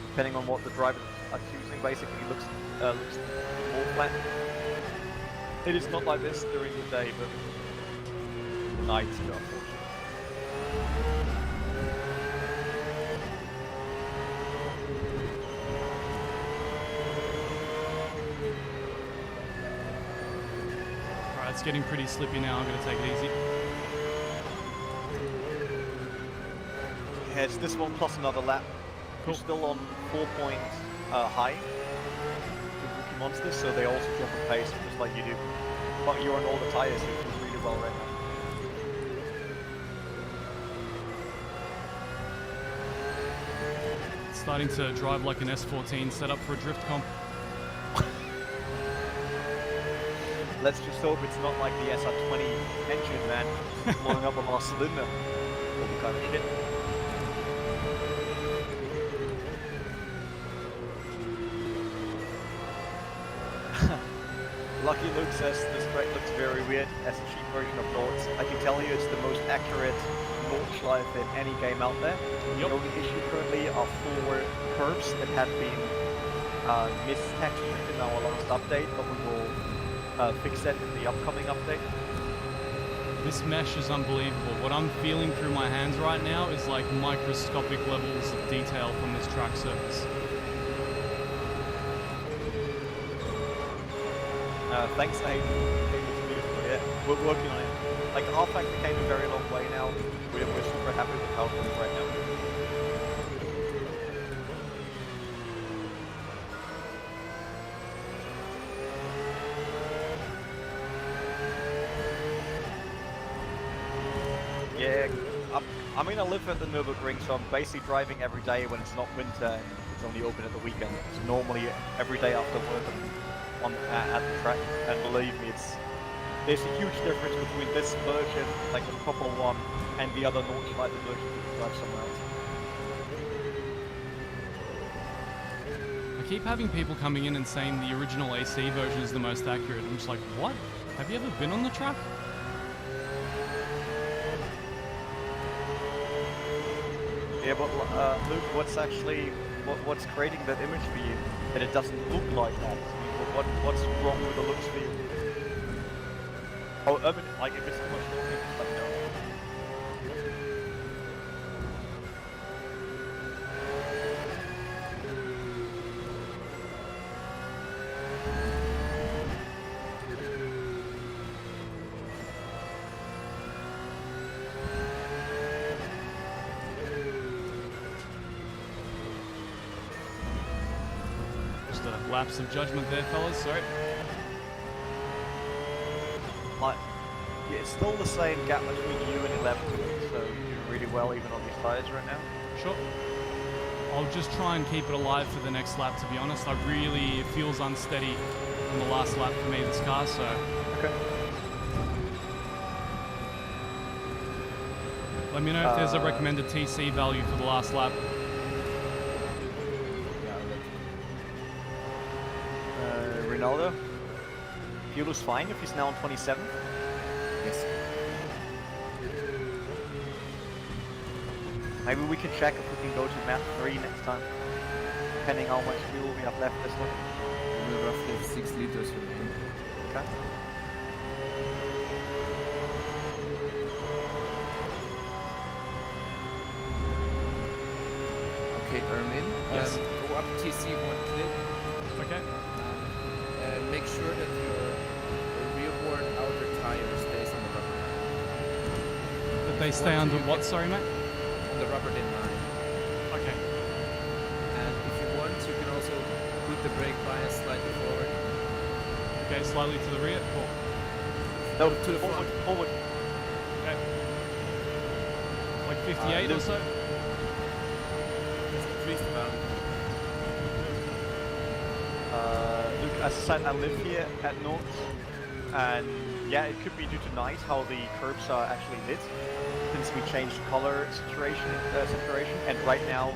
depending on what the drivers are choosing, basically looks more flat. It is not like this during the day, but the night, unfortunately. Alright, it's getting pretty slippy now. I'm going to take it easy. Yeah, it's this one plus another lap. Cool. You're still on 4 point high with Rookie Monsters, so they also drop a pace just like you do. But you're on all the tires, so you're doing really well right now. Starting to drive like an S14 set up for a drift comp. Let's just hope it's not like the SR20 engine, man, blowing up a last cylinder. All the kind of shit. Lucky Luke says this track looks very weird as a cheap version of Nords. I can tell you it's the most accurate Nordschleife in any game out there. Yep. The only issue currently are 4 curves that had been mistextured in our last update, but we will fix that in the upcoming update. This mesh is unbelievable. What I'm feeling through my hands right now is like microscopic levels of detail from this track surface. Thanks, Aiden. It's beautiful, yeah. We're working on it. Like, R Factor came a very long way now. We're super happy with how it looks right now. Yeah, I mean, I live at the Nürburgring, so I'm basically driving every day when it's not winter and it's only open at the weekend. So normally every day after work I'm at the track, and believe me, there's a huge difference between this version, like the proper one, and the other Nordschleife version you can drive somewhere else. I keep having people coming in and saying the original AC version is the most accurate. I'm just like, what? Have you ever been on the track? Yeah, but Luke, what's creating that image for you? That it doesn't look like that? What's wrong with the looks for you? Oh, I mean, like if it's too much talking, just let me know. Just a lapse of judgment there, fellas. Sorry. Yeah, it's still the same gap between you and 11, so you're doing really well even on these tires right now. Sure. I'll just try and keep it alive for the next lap, to be honest. It feels unsteady on the last lap for me, this car, so... Okay. Let me know if there's a recommended TC value for the last lap. Ronaldo, fuel is fine if he's now on 27th. Yes. Maybe we can check if we can go to map 3 next time, depending how much fuel we have left this one. We will roughly have 6 liters remaining. Okay. Okay, Ermin. Yes. Go up TC 1 clip. Okay. Make sure that your rearward outer tire stays on the rubber line. That they stay under what, sorry mate? On the rubber in line. Okay. And if you want, you can also put the brake bias slightly forward. Okay, slightly to the rear. Cool. No, to the forward, front. forward. Okay. Like 58 or so? Just increase the value. Look, as I said, I live here at North, and yeah, it could be due to night how the curbs are actually lit, since we changed color saturation, and right now,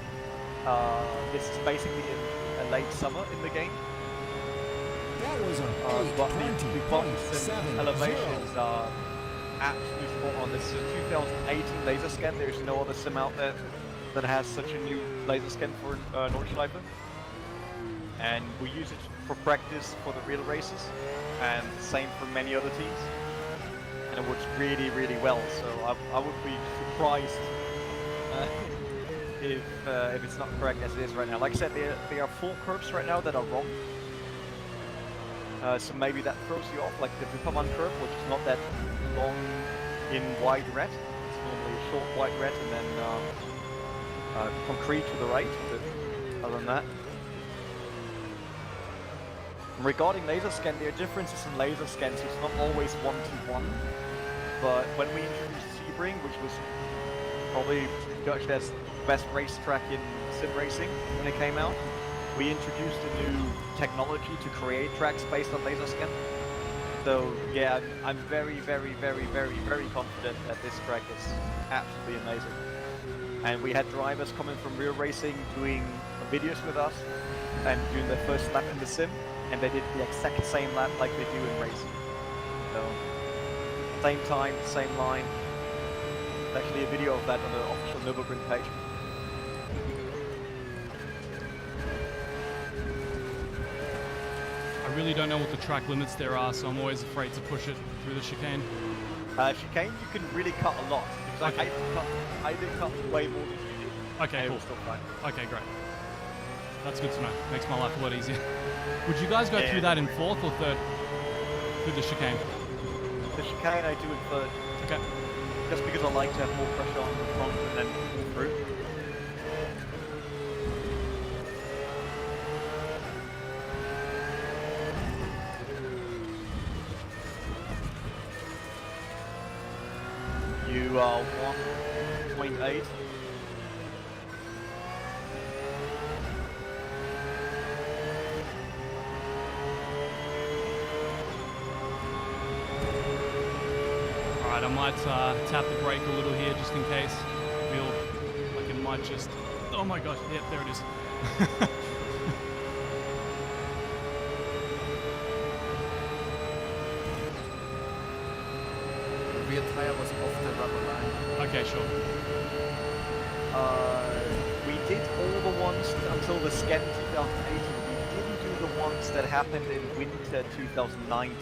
this is basically a late summer in the game. That was a But the bumps and elevations are absolutely spot on. This is a 2018 laser scan. There's no other sim out there that has such a new laser scan for Nordschleife. And we use it for practice for the real races, and same for many other teams. And it works really, really well. So I would be surprised if it's not correct as it is right now. Like I said, there are 4 curves right now that are wrong. So maybe that throws you off, like the Vipperman curve, which is not that long in wide red. It's normally a short wide red and then concrete to the right. But other than that. Regarding laser scan, there are differences in laser scans. It's not always 1-to-1. But when we introduced Sebring, which was probably judged as the best racetrack in sim racing when it came out, we introduced a new technology to create tracks based on laser scan. So yeah, I'm very, very, very, very, very confident that this track is absolutely amazing. And we had drivers coming from real racing doing videos with us and doing their first lap in the sim, and they did the exact same lap like they do in racing. So same time, same line. There's actually a video of that on the official Nürburgring page. I really don't know what the track limits there are, so I'm always afraid to push it through the chicane. Chicane, you can really cut a lot. Because Okay. I did cut way more than you did. Okay, And it cool. was still fine. Okay, great. That's good to know. Makes my life a lot easier. Would you guys go Yeah. through that in 4th or 3rd? Through the chicane? The chicane I do in third, Okay. just because I like to have more pressure on the front and then pull through. You are 1.8. Alright, I might tap the brake a little here just in case. I feel like it might just... Oh my god, yep, there it is. The rear tire was off the rubber line. Okay, sure. We did all the ones until the scan 2018. We didn't do the ones that happened in winter 2019.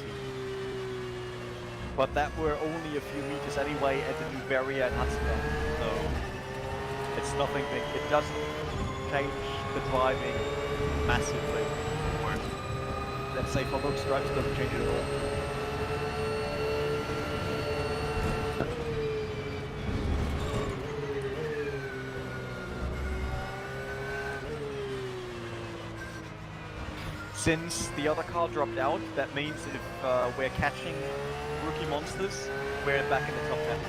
But that were only a few meters anyway at the new barrier in Hatzka. So it's nothing big. It doesn't change the driving massively. Or let's say for those stripes, it doesn't change it at all. Since the other car dropped out, that means if we're catching rookie monsters, we're back in the top 10.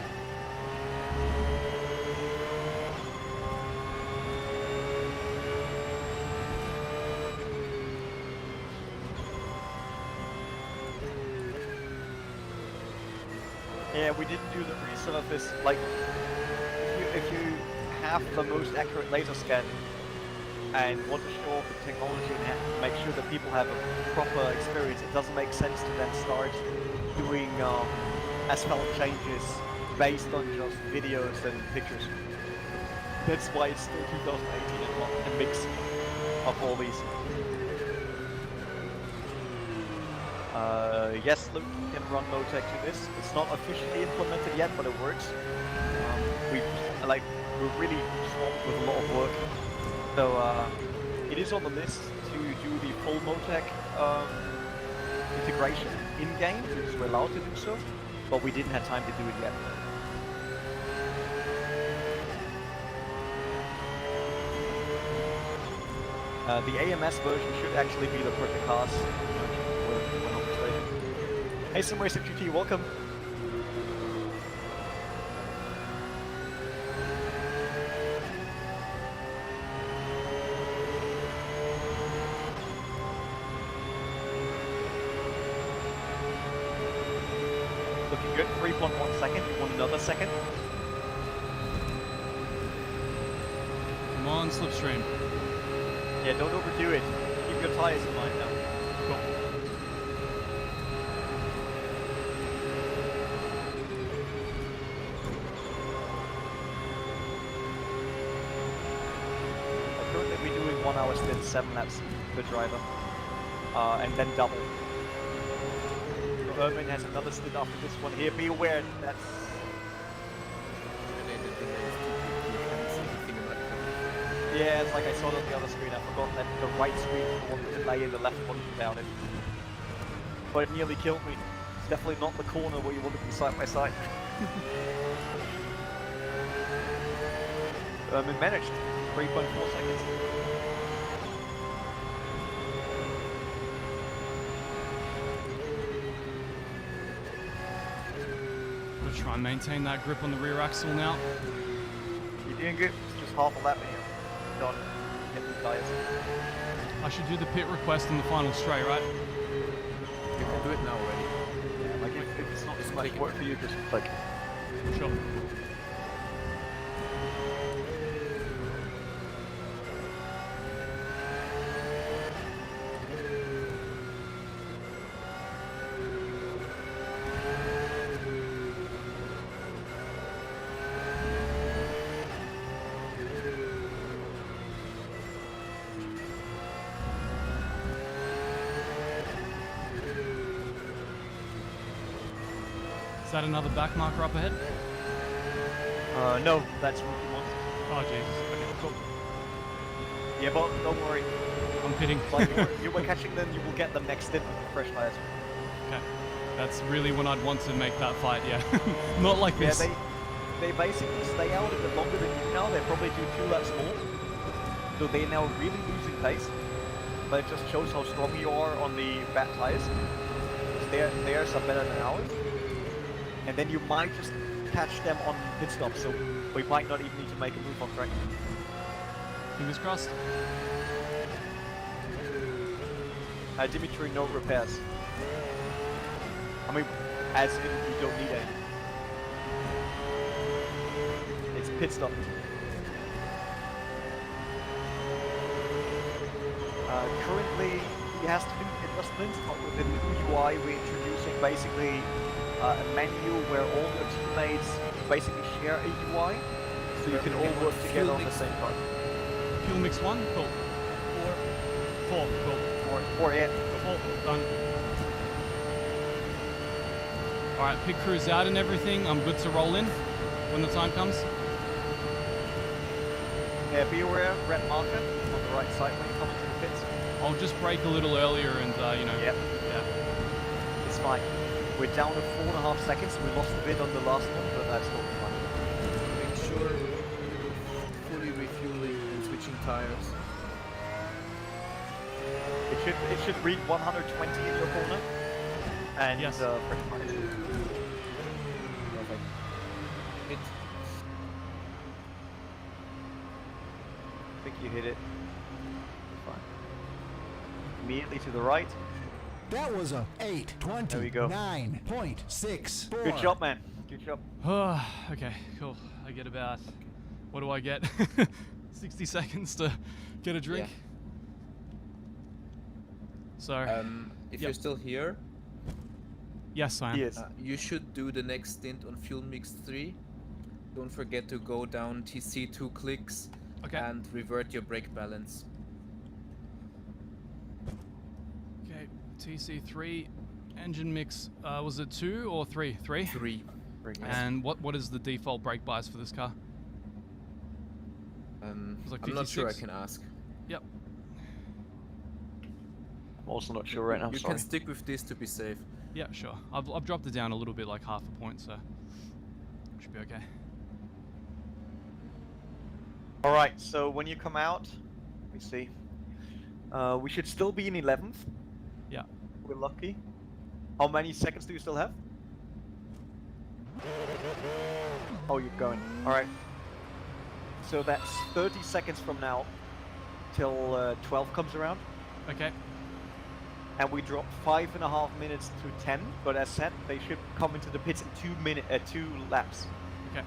Yeah, we didn't do the resurface. Like, if you have the most accurate laser scan and want to show off the technology and make sure that people have a proper experience, it doesn't make sense to then start doing asphalt changes based on just videos and pictures. That's why it's still 2018 and not a mix of all these. Yes, Luke can run Motec to this. It's not officially implemented yet, but it works. We're really swamped with a lot of work. So it is on the list to do the full Motec integration in-game, because we're allowed to do so, but we didn't have time to do it yet. The AMS version should actually be the perfect cars. We're not mistaken. Hey, Simracer GT, welcome. Looking good, 3.1 second. You want another second? Come on, Slipstream. Yeah, don't overdo it. Keep your tires in mind now. Cool. Currently we're doing 1 hour stint, 7 laps per driver. And then double. Irvin has another stint after this one here. Be aware that's... Yeah, it's like I saw it on the other screen. I forgot that the right screen wanted to delay and the left one without it. But it nearly killed me. It's definitely not the corner where you want to be side by side. It managed. 3.4 seconds. I'm gonna try and maintain that grip on the rear axle now. You're doing good. It's just half a lap in here. Done. Get the tires. I should do the pit request in the final straight, right? You can do it now already. Yeah, like if it's not too much work for you, just click. Sure. Is that another back marker up ahead? No, that's rookie monster. Oh Jesus. Okay, cool. Yeah, but don't worry. I'm pitting. Like you were catching them, you will get them next stint with fresh tires. Okay. That's really when I'd want to make that fight, yeah. Not like Yeah, this. they basically stay out a bit longer than you now. They probably do 2 laps more. So they're now really losing pace. But it just shows how strong you are on the bad tires. Theirs are better than ours. And then you might just catch them on pit stop, so we might not even need to make a move on track. Fingers crossed. Dimitri, no repairs. I mean, as in you don't need any. It's pit stop. Currently, he has to do adjustments, but with the new UI we're introducing basically a menu where all your teammates basically share a UI, so you can all work together on the same car. Fuel mix 1, cool. 4, cool. 4, yeah. 4, done. Alright, pit crew's out and everything. I'm good to roll in when the time comes. Yeah, be aware, red marker on the right side when you come into the pits. I'll just brake a little earlier and, you know. Yep. Yeah. It's fine. We're down to 4.5 seconds. We lost a bit on the last one, but that's totally fine. Make sure fully refueling and switching tires. It should read 120 in your corner. And Yes. press fire. Perfect. Hit. I think you hit it. Fine. Immediately to the right. That was a 8:20. There we go. 9.64. Good job, man. Good job. Okay, cool. I get about, what do I get? 60 seconds to get a drink. Yeah. So, If Yep. you're still here, yes, I am. Yes. you should do the next stint on Fuel Mix 3. Don't forget to go down TC 2 clicks Okay. and revert your brake balance. Okay, TC3, engine mix, was it 2 or 3? 3? 3. And what is the default brake bias for this car? It's like I'm not sure, I 56. can ask. Yep. I'm also not sure right now. You Sorry. can stick with this to be safe. Yeah, sure. I've dropped it down a little bit, like half a point, so should be okay. All right. So when you come out, let me see. We should still be in 11th. Yeah. We're lucky. How many seconds do you still have? Oh, you're going. All right. So that's 30 seconds from now till 12 comes around. Okay. And we drop 5.5 minutes to 10. But as said, they should come into the pits in 2 laps. Okay.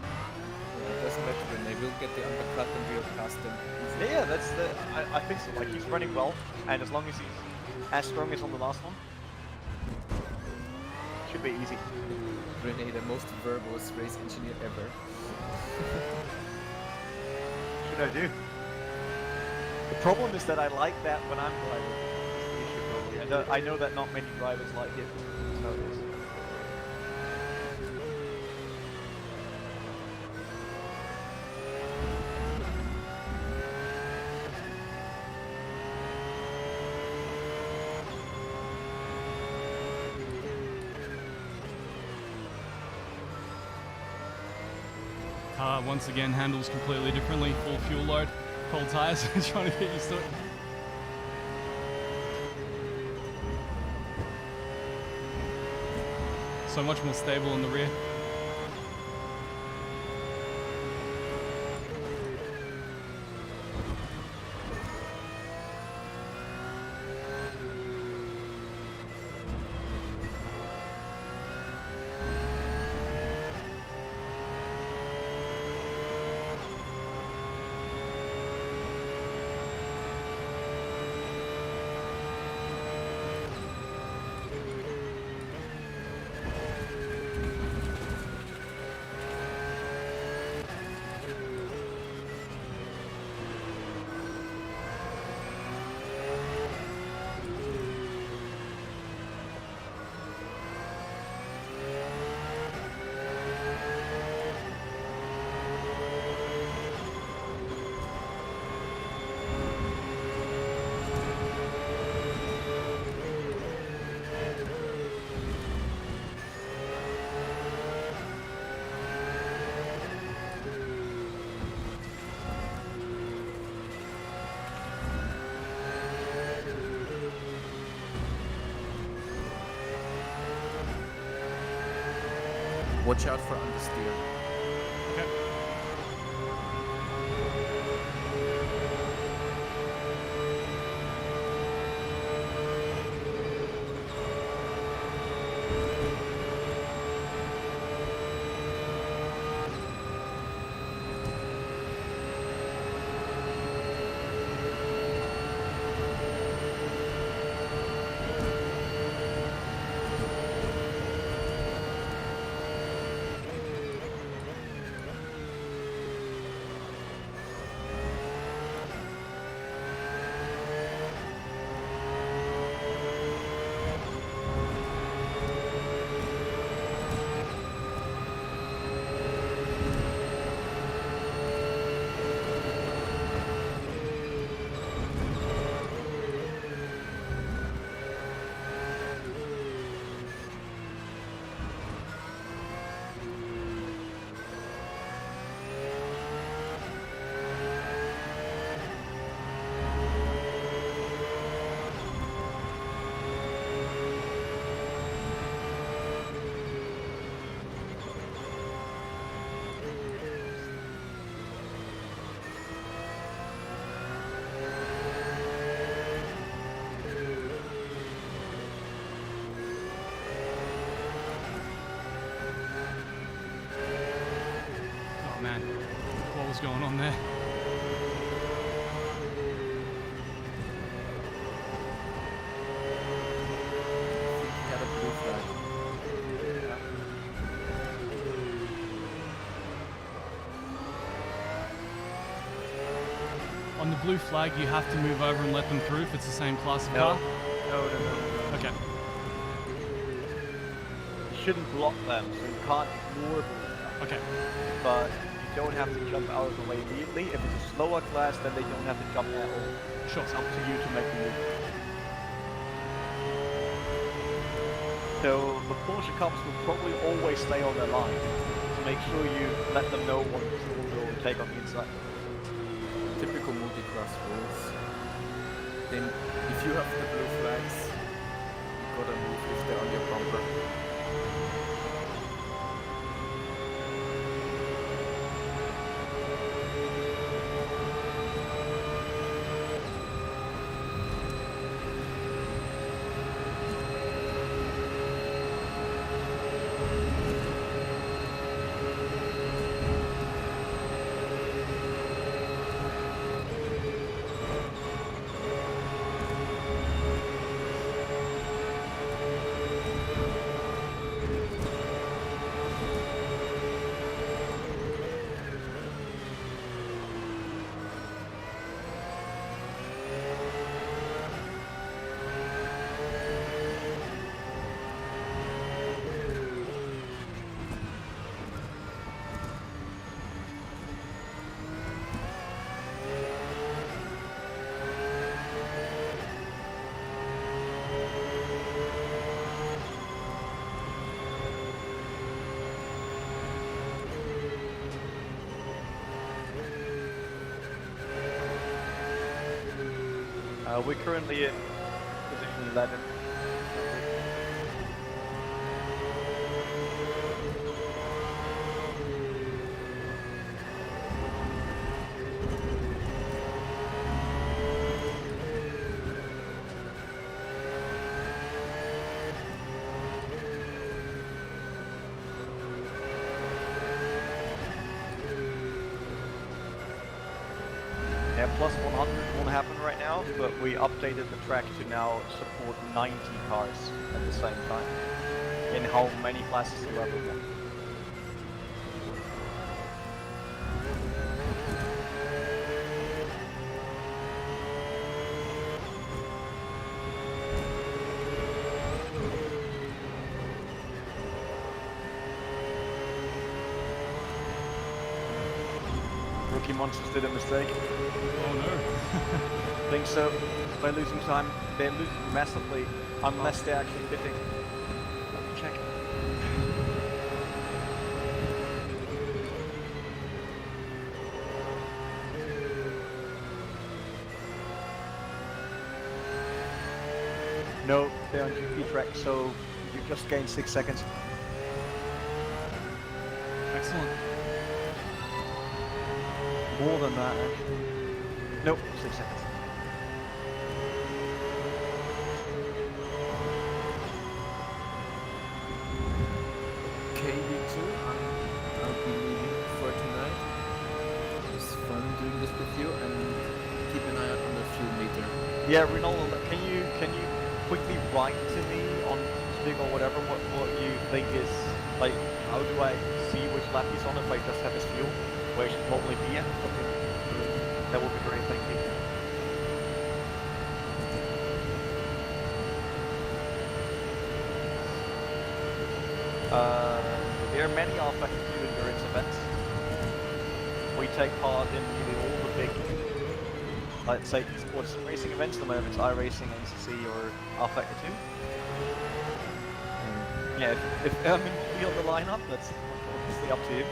It doesn't matter when they will get the undercut and we'll pass them. Yeah, that's the. I think so. Like he's running well, and as long as he's as strong as on the last one, should be easy. Rene, the most verbose race engineer ever. Should I do? The problem is that I like that when I'm driving. That's the issue probably. I know that not many drivers like it. So it is. Car once again handles completely differently, full fuel load, cold tires, trying to get used to it. So much more stable in the rear. Watch out for understeer. Okay. what was going on there. He had a blue flag. On the blue flag, you have to move over and let them through if it's the same class of car. No. Okay. You shouldn't block them, so you can't ignore them. Okay. But you don't have to jump out of the way immediately. If it's a slower class, then they don't have to jump at all. Sure. It's up to you to make the move. So the Porsche cops will probably always stay on their line. So make sure you let them know when you will take on the inside. Typical multi-class rules. Then, if you have the blue flags, you gotta move if they're on your bumper. We're currently in position 11. Yeah, plus 100 won't happen right now, but we updated the track to now support 90 cars at the same time, in how many classes you ever want. Rookie Monsters did a mistake. Oh no. I think so. By losing time, they're losing massively, unless they're actually pitting. Let me check. No, they're on GP track, so you just gained 6 seconds. Excellent. More than that, actually. Nope, 6 seconds. KV2, I'll be leaving for tonight. It was fun doing this with you, and keep an eye out on the fuel meter. Yeah, Rinaldo, can you quickly write to me on Speak or whatever what you think is, like, how do I see which lap he's on if I just have his fuel, where he should probably be at? Okay. That would be great, thank you. There are many Alpha 2 endurance events. We take part in nearly all the big, let's say, sports racing events, no matter if it's iRacing, ACC, or Alpha 2. Yeah, if Ermin will be on the lineup, that's obviously up to him.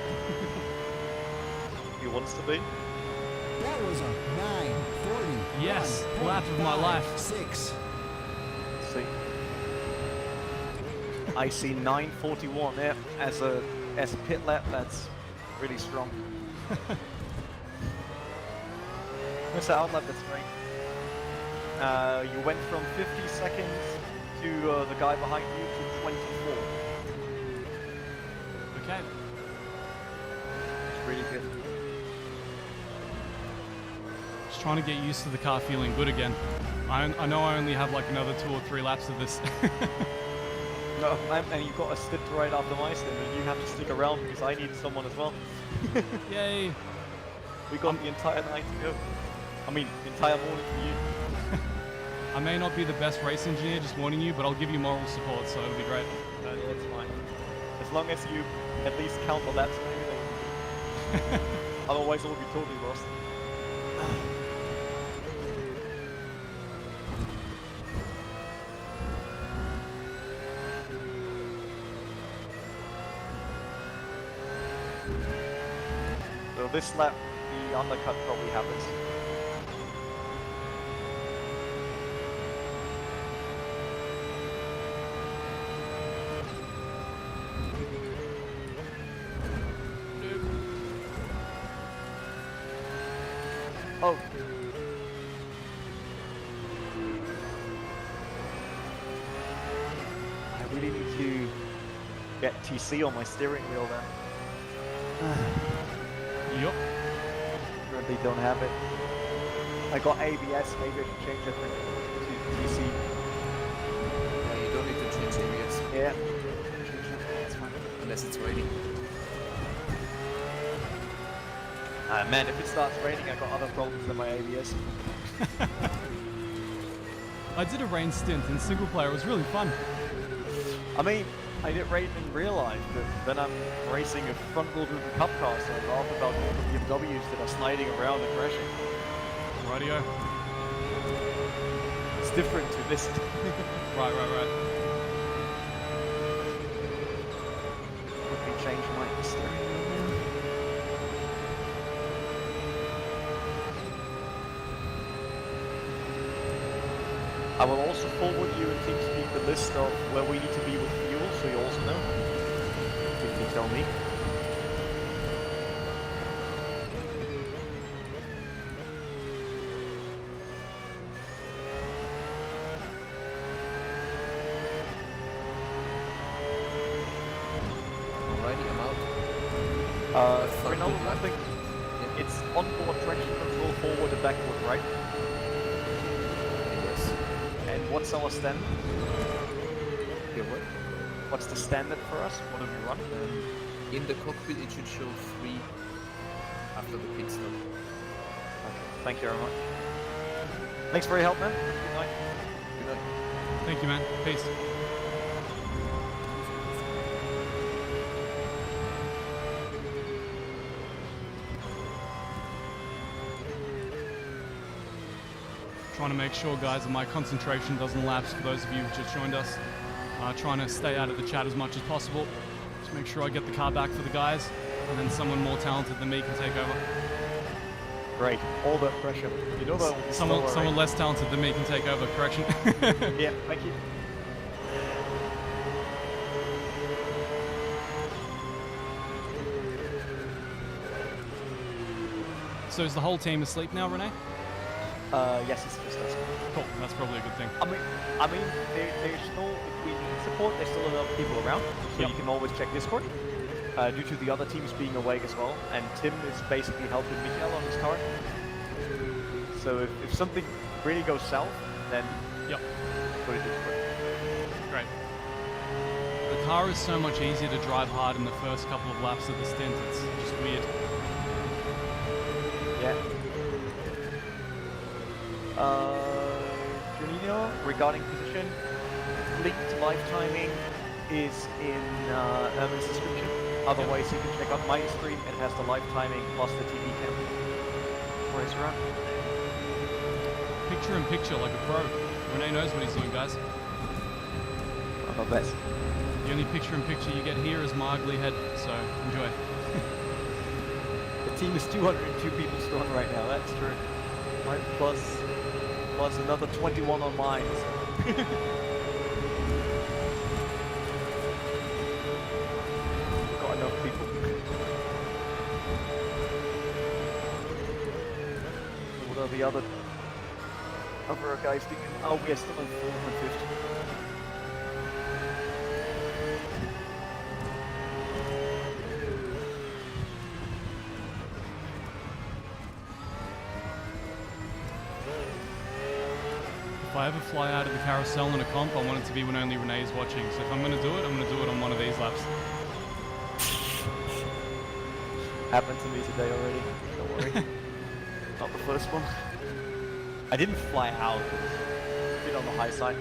If he wants to be. That was a 9:40. Yes, lap of my life. 6. Let's see. I see 9:41 there as a pit lap. That's really strong. That's the outlap. That's great. You went from 50 seconds to the guy behind you to 24. Okay. It's really good. Just trying to get used to the car feeling good again. I know I only have like another 2 or 3 laps of this. No, and you've got a stint right after my stint, and you have to stick around because I need someone as well. Yay! We got the entire night to go. I mean, the entire morning for you. I may not be the best race engineer, just warning you, but I'll give you moral support, so it'll be great. No, that's fine. As long as you at least count the laps, maybe. Otherwise, it will be totally lost. So this lap, the undercut probably happens. Oh. I really need to get TC on my steering wheel then. Yup. Currently don't have it. I got ABS, maybe I should change it to TC. Yeah, you don't need to change areas Yeah. unless it's raining. Man, if it starts raining, I got other problems than my ABS. I did a rain stint in single player. It was really fun. I mean, I didn't even realize that then I'm racing a front-wheel driven cup car, so I laugh about all the BMWs that are sliding around and crashing. Rightio. It's different to this. Right. Let me change my steering wheel now. I will also forward you in TeamSpeak the list of where we need to be with fuel, so you also know. You can tell me. Alrighty, I'm out. Renault, I think it's onboard traction control forward and backward, right? Yes. And what's our standard? Here, what? What's the standard for us? What do we run? In the cockpit, it should show 3 after the pit stop. Okay, thank you very much. Thanks for your help, man. Good night. Good night. Thank you, man. Peace. Trying to make sure, guys, that my concentration doesn't lapse for those of you who just joined us. Trying to stay out of the chat as much as possible. Just make sure I get the car back for the guys, and then someone more talented than me can take over. Great. All that pressure. You know that will be Someone slower, right? less talented than me can take over, correction. Yeah, thank you. So is the whole team asleep now, Renee? Yes, it's just us. Cool, that's probably a good thing. I mean, there's still, if we need support, there's still enough people around, so Yep. you can always check Discord. Due to the other teams being awake as well, and Tim is basically helping Michael on his car. So if something really goes south, then Yep. go to Discord. Great. The car is so much easier to drive hard in the first couple of laps of the stint. It's just weird. Yeah. Juninho, regarding position, linked live timing is in Ermin's description. Otherwise, you can check out my stream. It has the live timing plus the TV cam. Where's run? Picture in picture like a pro. Renee knows what he's doing, guys. Oh, best. The only picture in picture you get here is my ugly head, so enjoy. The team is 202 people strong right now. That's true. Right, plus another 21 on mine. So. Got enough people. What are the other guys doing? Oh, we're still in 450. I ever fly out of the carousel in a comp, I want it to be when only Renee is watching. So if I'm going to do it, I'm going to do it on one of these laps. Happened to me today already. Don't worry. Not the first one. I didn't fly out. It was a bit on the high side.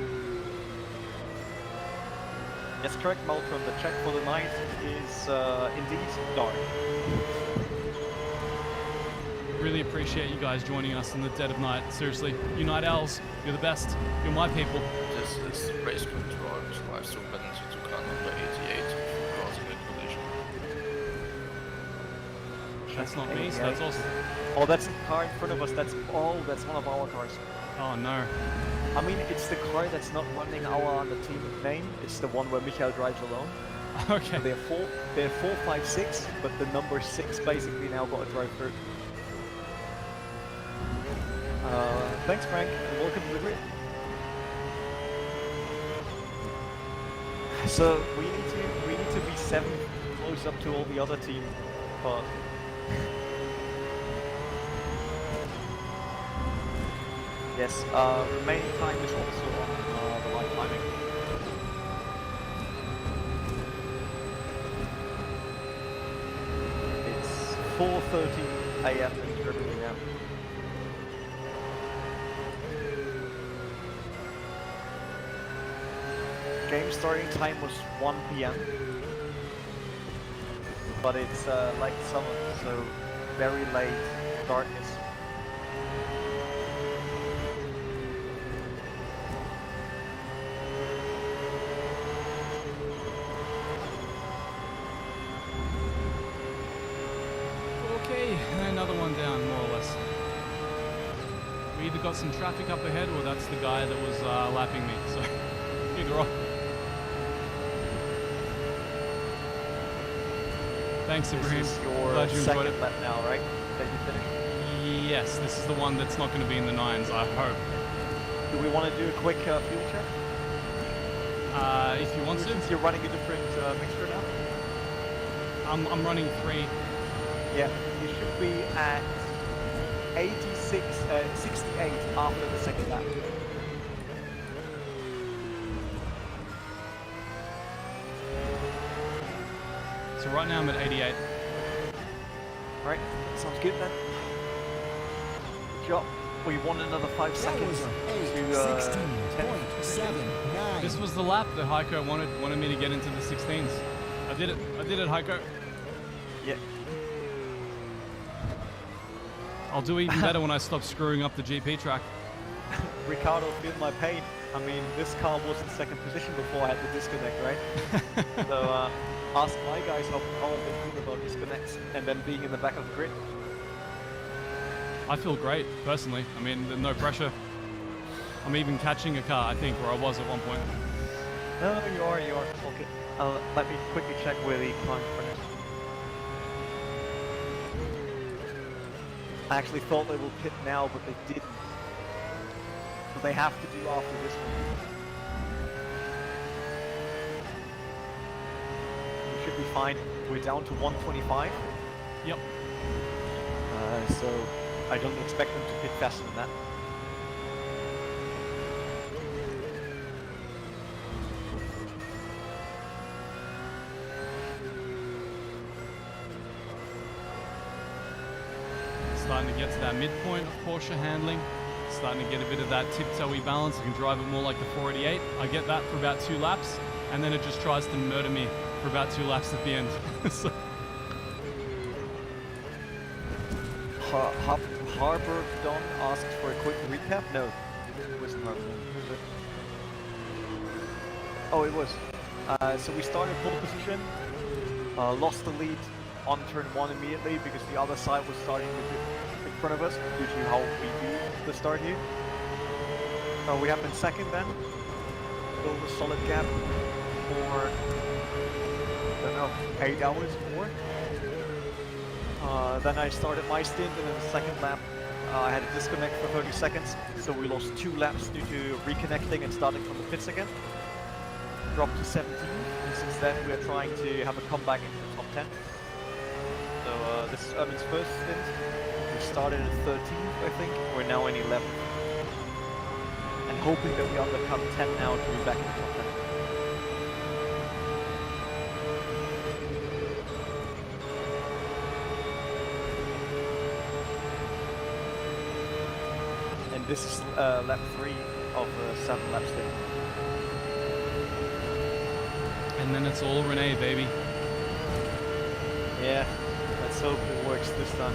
Yes, correct, Malcolm. The check for the night is indeed dark. Really appreciate you guys joining us in the dead of night. Seriously, you night owls, you're the best. You're my people. This is race control, live surveillance to car number 88 causing a collision. That's not me, so that's awesome. Oh, that's the car in front of us. That's one of our cars. Oh no. I mean, it's the car that's not running our on the team name. It's the one where Michael drives alone. Okay. So they're 4, 5, 6, but the number 6 basically now got to drive through. Thanks, Frank. And welcome to the grid. So we need to be 7 close up to all the other team, but yes, remaining time is also on the live timing. It's 4:30 a.m. in Nürburgring now. Game starting time was 1 p.m. But it's like summer, so very late darkness. Okay, another one down, more or less. We either got some traffic up ahead, or that's the guy that was lapping me, so either or. Thanks, Ibrahim. This is your Glad you enjoyed it. second lap now, right? That you finished? Yes, this is the one that's not going to be in the 9s, I hope. Do we want to do a quick fuel check? If you want to. Since you're running a different mixture now? I'm running 3. Yeah, you should be at 68 after the second lap. So right now I'm at 88. Alright, sounds good then. Good job. We won another 5 That seconds was a to 16.79. This was the lap that Heiko wanted me to get into the 16s. I did it, Heiko. Yeah. I'll do even better when I stop screwing up the GP track. Ricardo, feel my pain. I mean, this car was in second position before I had the disconnect, right? So, ask my guys how they feel about disconnects and then being in the back of the grid. I feel great, personally. I mean, no pressure. I'm even catching a car, I think, where I was at one point. No, you are. Okay. Let me quickly check where the car in front is. I actually thought they will pit now, but they didn't. So they have to do after this one. We should be fine. We're down to 125. Yep. So I don't expect them to pit faster than that. Starting to get to that midpoint of Porsche handling. Starting to get a bit of that tiptoey balance. I can drive it more like the 488. I get that for about 2 laps, and then it just tries to murder me for about 2 laps at the end. So. Harbour Don asked for a quick recap. No, it wasn't Harbour Don, was it? Oh, it was. So we started pole position, lost the lead on turn 1 immediately because the other side was starting in front of us due to how we do the start here. We happened second then, build a solid gap for, I don't know, 8 hours more. Then I started my stint, and in the second lap I had a disconnect for 30 seconds, so we lost 2 laps due to reconnecting and starting from the pits again. Dropped to 17, and since then we are trying to have a comeback into the top 10. So this is Ermin's first stint. We started at 13th, I think. We're now in 11th. And hoping that we undercut 10 now to be back in the top 10. And this is lap 3 of 7 lap stint. And then it's all Renee, baby. Yeah, let's hope it works this time.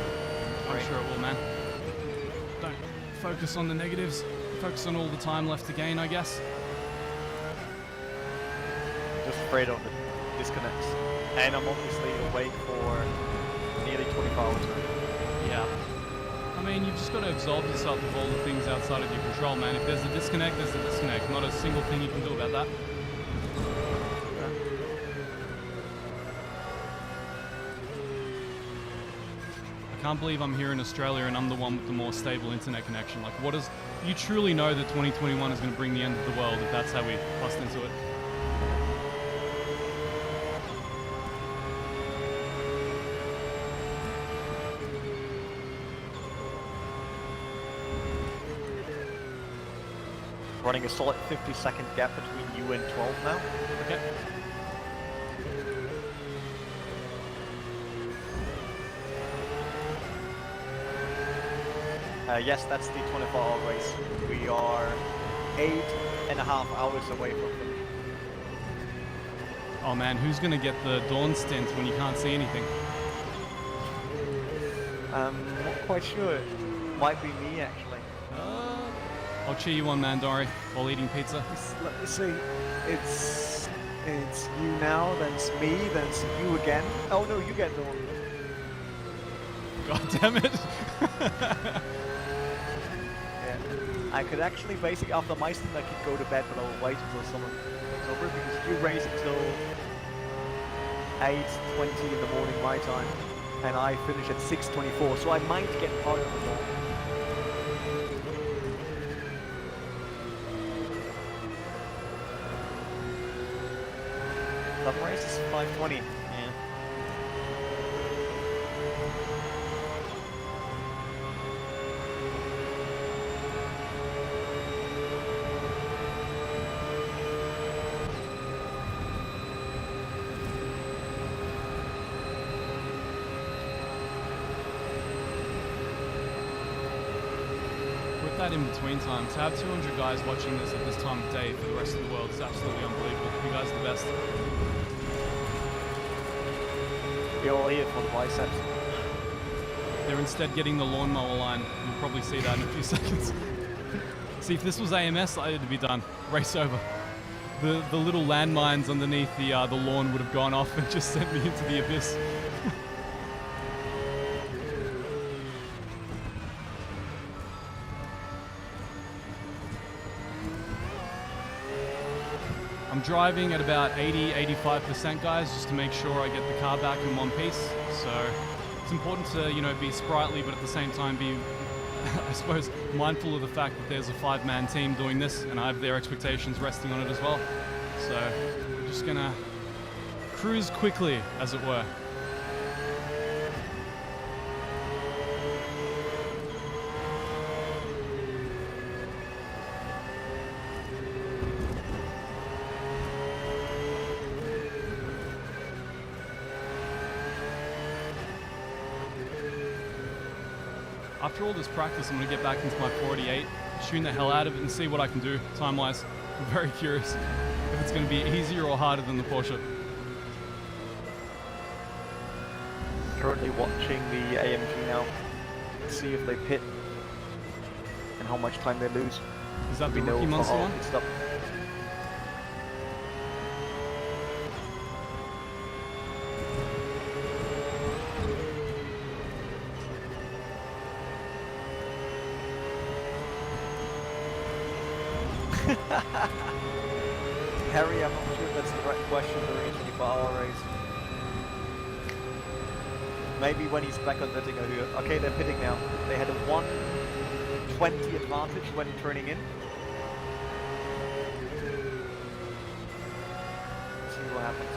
I'm sure it will, man. Don't focus on the negatives. Focus on all the time left to gain, I guess. Just afraid of the disconnects. And I'm obviously awake for nearly 24 hours now. Yeah. I mean, you've just got to absolve yourself of all the things outside of your control, man. If there's a disconnect, there's a disconnect. Not a single thing you can do about that. I can't believe I'm here in Australia and I'm the one with the more stable internet connection. Like, what is... You truly know that 2021 is going to bring the end of the world if that's how we bust into it. Running a solid 50-second gap between you and 12 now. Okay. Yes, that's the 24-hour race. We are 8.5 hours away from finish. Oh man, who's going to get the dawn stint when you can't see anything? Not quite sure. Might be me, actually. I'll cheer you on, man, don't worry, while eating pizza. Let me see. It's you now, then it's me, then it's you again. Oh no, you get the one. God damn it. Yeah. I could actually basically, after my stint, I could go to bed, but I'll wait until someone comes over, because you race until 8:20 in the morning my time, and I finish at 6:24, so I might get part of the morning. That race is 5:20. Yeah. With that in between time, to have 200 guys watching this at this time of day for the rest of the world is absolutely unbelievable. You guys are the best. You're all here for the biceps. They're instead getting the lawnmower line. You'll probably see that in a few seconds. See, if this was AMS, it'd be done. Race over. The little landmines underneath the lawn would have gone off and just sent me into the abyss. I'm driving at about 80-85%, guys, just to make sure I get the car back in one piece. So it's important to, you know, be sprightly, but at the same time be, I suppose, mindful of the fact that there's a 5-man team doing this, and I have their expectations resting on it as well. So I'm just gonna cruise quickly, as it were. After all this practice, I'm going to get back into my 488, tune the hell out of it and see what I can do time-wise. I'm very curious if it's going to be easier or harder than the Porsche. Currently watching the AMG now. See if they pit and how much time they lose. Is that the We know Rookie for Monster all one? pit stop. Harry, I'm not sure if that's the right question during a 24-hour race. Maybe when he's back on letting go here. Okay, they're pitting now. They had a 1:20 advantage when turning in. Let's see what happens.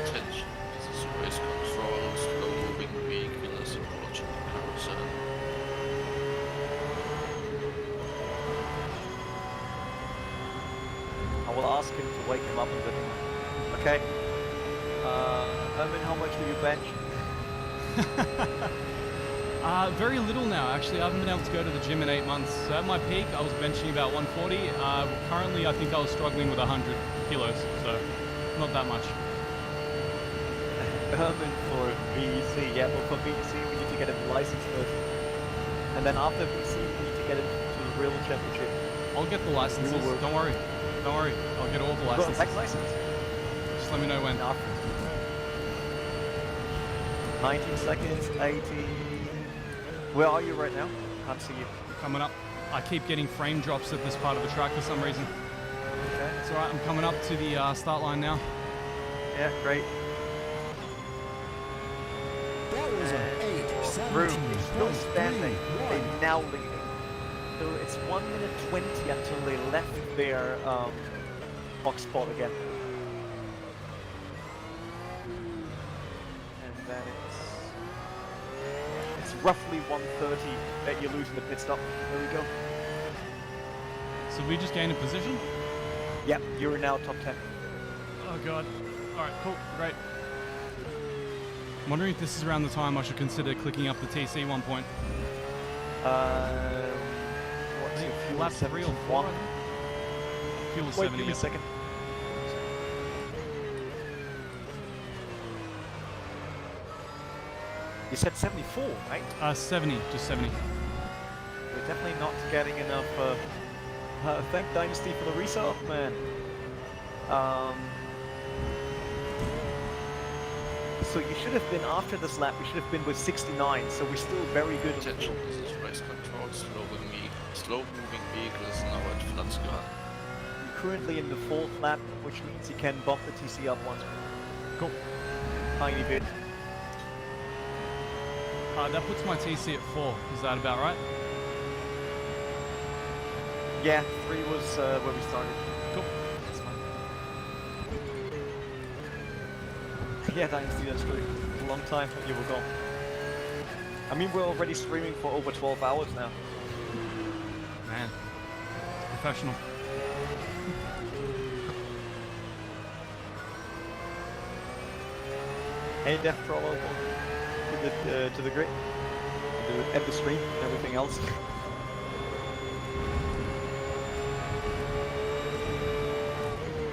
Attention, this is race control. ask him to wake him up and then, okay. Herman, how much do you bench? Very little now, actually. I haven't been able to go to the gym in 8 months. So at my peak, I was benching about 140. Currently, I think I was struggling with 100 kilos, so not that much. Herman for VEC, yeah, but for VEC we need to get a license first. And then after VEC we need to get into the real championship. I'll get the licenses. Don't worry. Don't worry. I'll get all the Well, licenses. next license. Just let me know when. 19 seconds, 80. Where are you right now? Can't see you. Coming up. I keep getting frame drops at this part of the track for some reason. Okay. It's alright, I'm coming up to the start line now. Yeah, great. That was an 8, 17, Room still point standing. 3, They 1. now leading. So it's 1 minute 20 until they left their box spot again. And then it's roughly 1:30 that you're losing the pit stop. There we go. So we just gained a position? Yep, you're now top 10. Oh god. Alright, cool, great. I'm wondering if this is around the time I should consider clicking up the TC 1 point. What's your fuel? Lap 3 or 4? 71? Fuel Wait, 70. give me a yeah. second. You said 74, right? 70, just 70. We're definitely not getting enough. Thank Dynasty for the resub, man. So you should have been after this lap. You should have been with 69. So we're still very good. Attention, this is race control. Slow moving vehicles now at Flatzgehörn. You're currently in the 4th lap, which means you can bump the TC up once. Cool. Tiny bit. That puts my TC at 4. Is that about right? Yeah, 3 was where we started. Cool. That's fine. Yeah, Dynasty, that's true. A long time you were gone. I mean, we're already streaming for over 12 hours now. Man. Professional. Any death troll to the grid, at the stream, and everything else.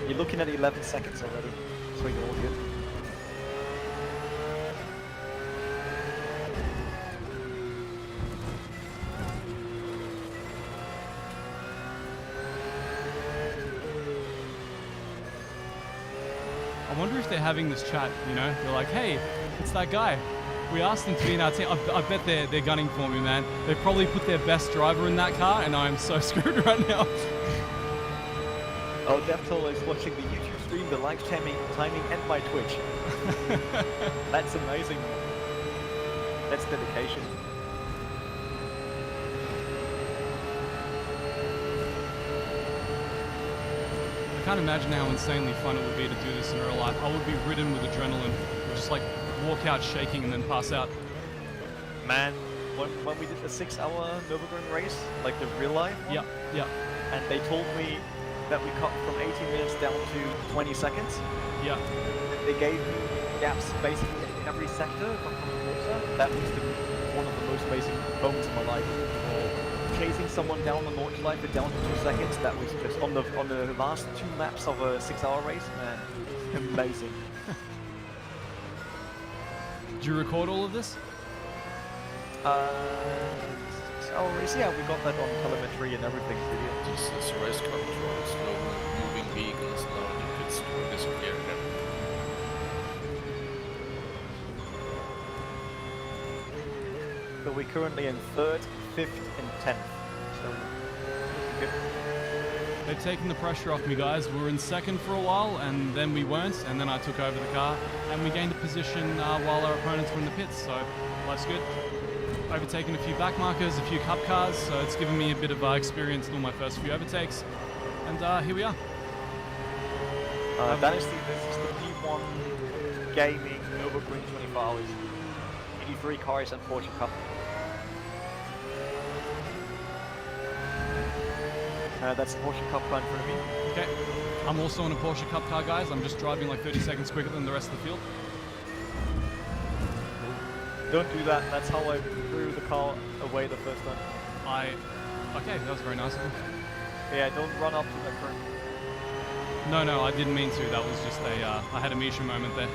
You're looking at 11 seconds already, so you're all good. I wonder if they're having this chat, you know? They're like, hey, it's that guy. We asked them to be in our team. I bet they're gunning for me, man. They probably put their best driver in that car, and I am so screwed right now. Oh, Deptol is watching the YouTube stream, the live timing, and by Twitch. That's amazing. That's dedication. I can't imagine how insanely fun it would be to do this in real life. I would be ridden with adrenaline. Just like walk out shaking and then pass out. Man, when we did the 6-hour Nürburgring race, like the real life one, Yeah, yeah, and they told me that we cut from 18 minutes down to 20 seconds. yeah. They gave me gaps basically in every sector from Forza. That was one of the most amazing moments of my life. Chasing someone down the Nordschleife down to 2 seconds, that was just on the last 2 laps of a 6-hour race, man, amazing. Do you record all of this? 6-hour race, yeah, we got that on telemetry and everything. This is race control. Slow moving vehicles now in the pits will disappear again. So we're currently in 3rd, 5th, and 10th. So looking good. They've taken the pressure off me, guys. We were in 2nd for a while, and then we weren't, and then I took over the car, and we gained a position while our opponents were in the pits, so life's good. Overtaken a few back markers, a few cup cars, so it's given me a bit of experience in all my first few overtakes. And here we are. Dynasty, this is the P1 Gaming Nürburgring 24 hours. 83 cars and Porsche Cup. That's the Porsche Cup car in front of me. Okay. I'm also in a Porsche Cup car, guys. I'm just driving like 30 seconds quicker than the rest of the field. Don't do that. That's how I threw the car away the first time. Okay, that was very nice of him. Yeah, don't run up to the current. No, I didn't mean to. That was just I had a Misha moment there.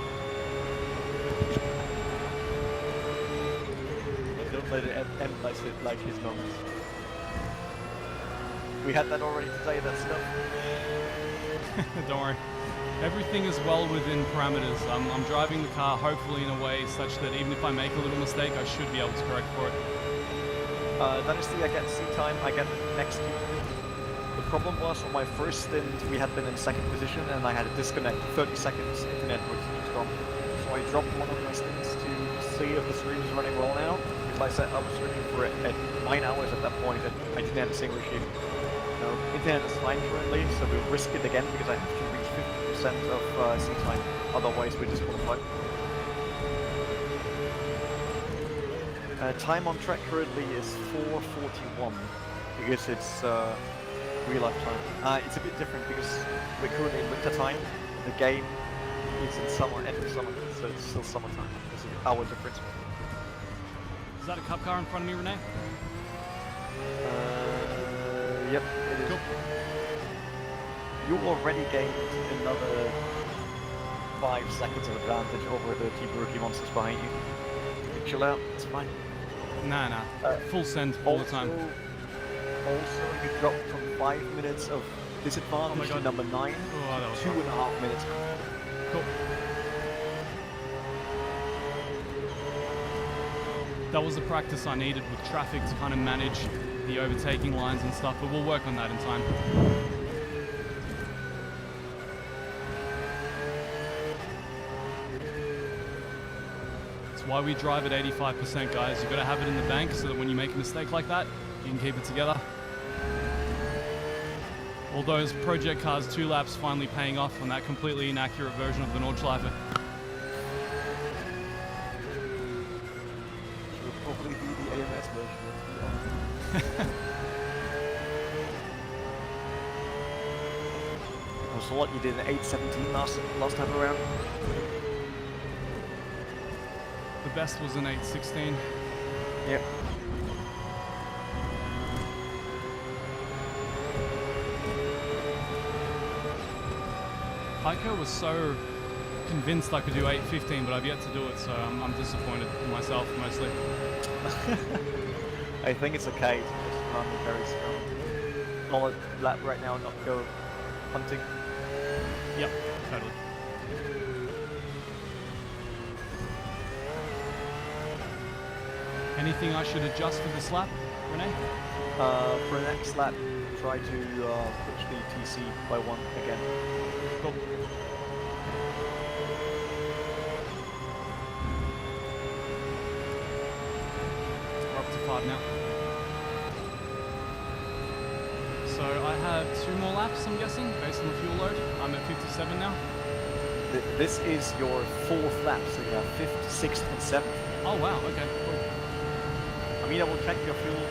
Don't let it end like his moments. We had that already today, that stuff. Don't worry. Everything is well within parameters. I'm driving the car hopefully in a way such that even if I make a little mistake, I should be able to correct for it. Honestly, I get seat time, I get next to. The problem was on my first stint, we had been in second position and I had a disconnect, 30 seconds internet was gone. So I dropped one of my stints to see if the stream is running well now. Because I said I was streaming for it at 9 hours at that point and I didn't have a single issue. No, internet is fine currently, so we'll risk it again because I have to reach 50% of seat time. Otherwise, we're disqualified. Time on track currently is 4:41 because it's real life time. It's a bit different because we're currently in winter time. The game is in summer, end of summer, so it's still summertime. There's an hour difference. Is that a cup car in front of me, Renee? Yep, it is. Cool. You already gained another 5 seconds of advantage over the Team Rookie monsters behind you. Chill out, it's fine. Nah. Full send all the time. Also, you dropped from 5 minutes of disadvantage to number 9 Oh, that was to 2.5 minutes. Cool. That was the practice I needed with traffic to kind of manage the overtaking lines and stuff, but we'll work on that in time. It's why we drive at 85%, guys. You've got to have it in the bank so that when you make a mistake like that, you can keep it together. All those project cars 2 laps finally paying off on that completely inaccurate version of the Nordschleife. Will probably be the AMS version. So what, you did an 8:17 last time around? The best was an 8:16. Yep. Heiko was so convinced I could do 8:15, but I've yet to do it, so I'm disappointed in myself mostly. I think it's okay to just run very strong. Solid lap right now, not go hunting. Yep, totally. Anything I should adjust for this lap, Renee? For the next lap, try to push the TC by 1 again. Cool. We're up to 5 now. So I have 2 more laps, I'm guessing, based on the fuel load. I'm at 57 now. This is your 4th lap, so you have 5th, 6th, and 7th. Oh wow, okay, cool. I mean, I will check your fuel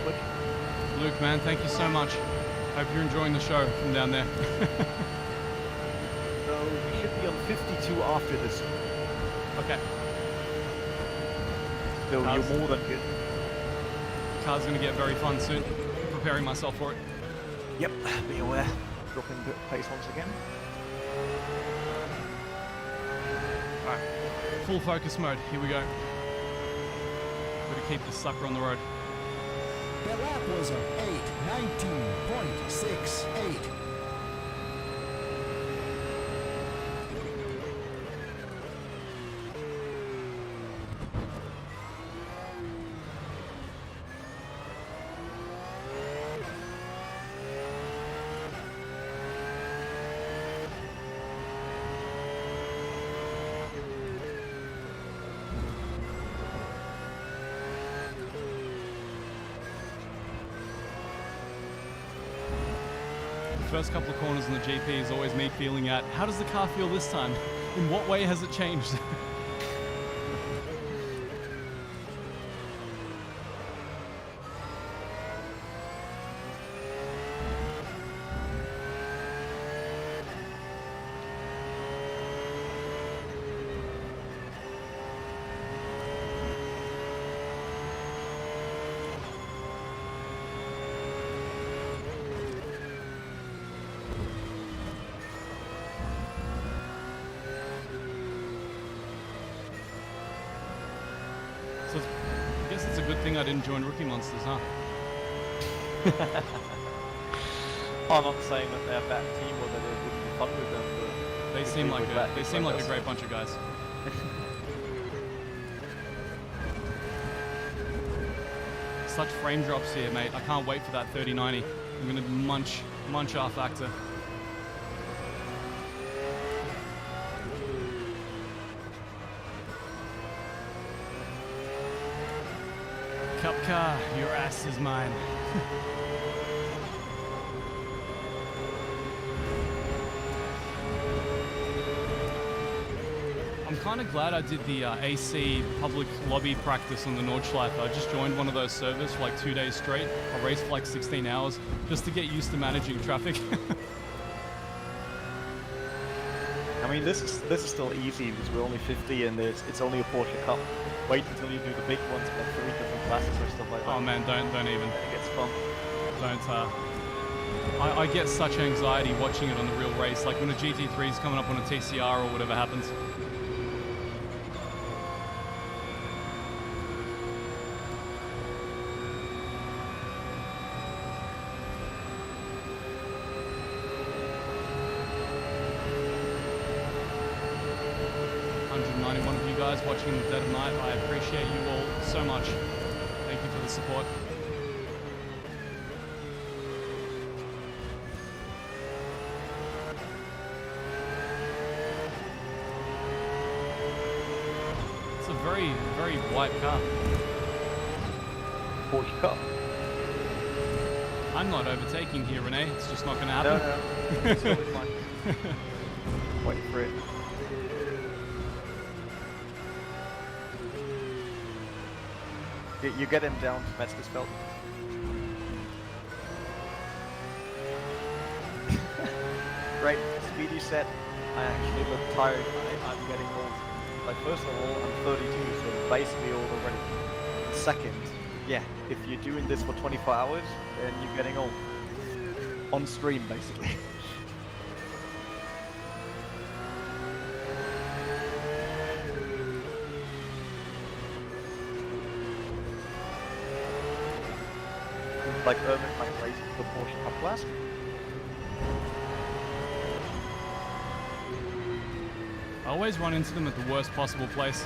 quick. Luke, man, thank you so much. Hope you're enjoying the show from down there. So we should be on 52 after this. Okay, So you're more than good. car's gonna get very fun soon. Preparing myself for it. Yep, be aware. Dropping the pace once again. Alright, full focus mode, here we go. Gotta keep this sucker on the road. The lap was a 8:19.68. First couple of corners in the GP is always me feeling out, how does the car feel this time? In what way has it changed? thing I didn't join Rookie Monsters, huh? I'm not saying that they're a bad team or that it wouldn't be fun with them, but They if seem like would let they me seem join like a us. great bunch of guys. Such frame drops here, mate. I can't wait for that 3090. I'm gonna munch R factor. Cup car, your ass is mine. I'm kind of glad I did the AC public lobby practice on the Nordschleife. I just joined one of those servers for like 2 days straight. I raced for like 16 hours just to get used to managing traffic. I mean, this is still easy because we're only 50 and it's only a Porsche Cup. Wait until you do the big ones, like 3 different classes or stuff like that. Oh man, don't even. Then it gets fun. Don't. I get such anxiety watching it on the real race, like when a GT3 is coming up on a TCR or whatever happens. One of you guys watching in the dead of night. I appreciate you all so much. Thank you for the support. It's a very, very white car. Porsche Cup. I'm not overtaking here, Renee. It's just not going to No, happen. no. It's totally fine. Wait for it. You get him down to Heusinkveld. Right, speedy set. I actually look tired. I'm getting old. Like, first of all, I'm 32, so basically old already. Second, yeah, if you're doing this for 24 hours, then you're getting old. On stream, basically. Like urban like racing the Porsche Cup class. I always run into them at the worst possible place.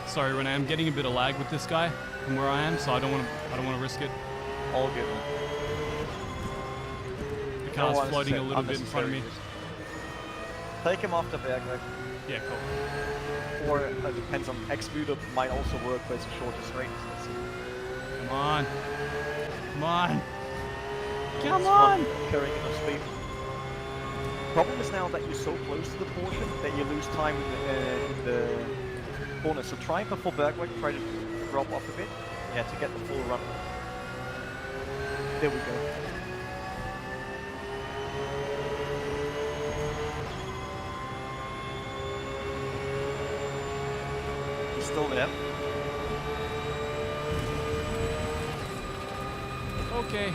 Sorry, Renee, I'm getting a bit of lag with this guy from where I am, so I don't want to risk it. All good. The car's floating a little bit in front of me. Take him off the Bergweg. Yeah, cool. Or it depends on X-Buder might also work, but it's a shorter straight. Come on. Come on. Come It's on. fun carrying enough speed. Problem is now that you're so close to the Porsche that you lose time in the corner. So try before Bergweg, try to drop off a bit. Yeah, to get the full run. There we go. He's still there. Okay.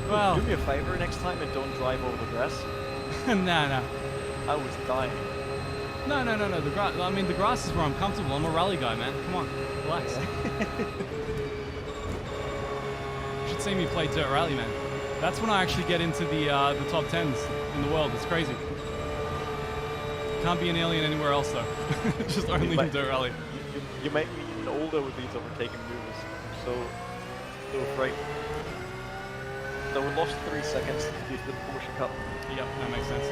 Well, Do me a favor next time and don't drive over the grass. no. I was dying. No. The grass. I mean, the grass is where I'm comfortable. I'm a rally guy, man. Come on, relax. You should see me play dirt rally, man. That's when I actually get into the top 10s in the world. It's crazy. Can't be an alien anywhere else though. Just only in dirt rally. You make me even older with these overtaking maneuvers. I'm so afraid. So we lost 3 seconds due to the Porsche Cup. Yep, that makes sense.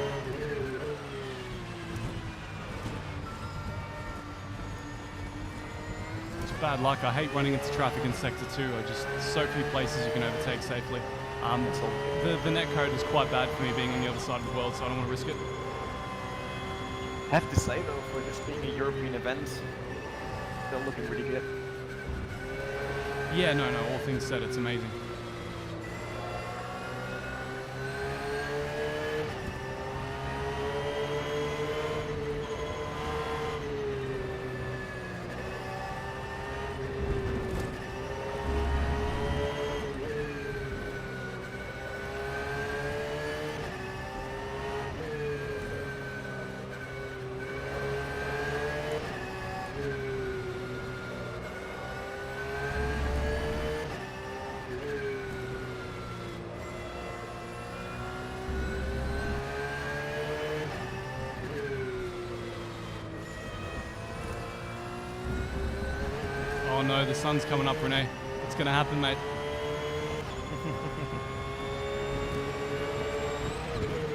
It's bad luck. I hate running into traffic in Sector 2. I just so few places you can overtake safely. The net code is quite bad for me being on the other side of the world, so I don't want to risk it. I have to say though, for this being a European event, they're looking pretty good. Yeah, no, all things said, it's amazing. Oh no, the sun's coming up, Renee. It's gonna happen, mate.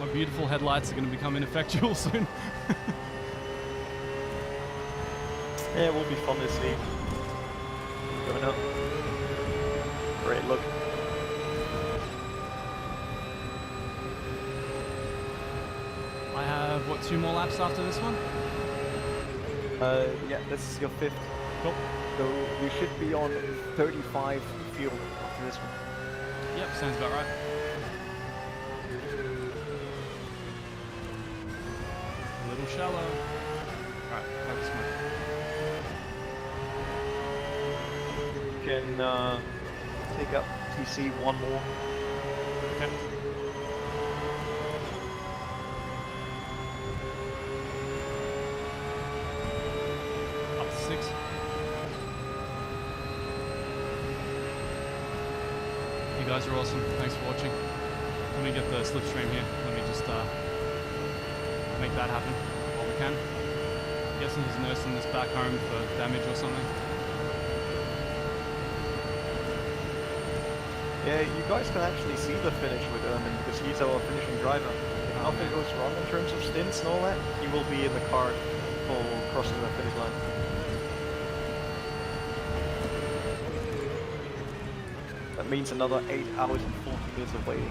My beautiful headlights are gonna become ineffectual soon. Yeah, it will be fun to see. Going up. Great look. I have, what, 2 more laps after this one? Yeah, this is your 5th. Cool. So we should be on 35 fuel after this one. Yep, sounds about right. A little shallow. Alright, focus mode. You can take up TC one more. Okay. Up to 6. You guys are awesome. Thanks for watching. Let me get the slipstream here. Let me just make that happen while we can. I'm guessing he's nursing this back home for damage or something. Yeah, you guys can actually see the finish with Ermin because he's our finishing driver. If nothing goes wrong in terms of stints and all that, he will be in the car for crossing the finish line. That means another 8 hours and 40 minutes of waiting.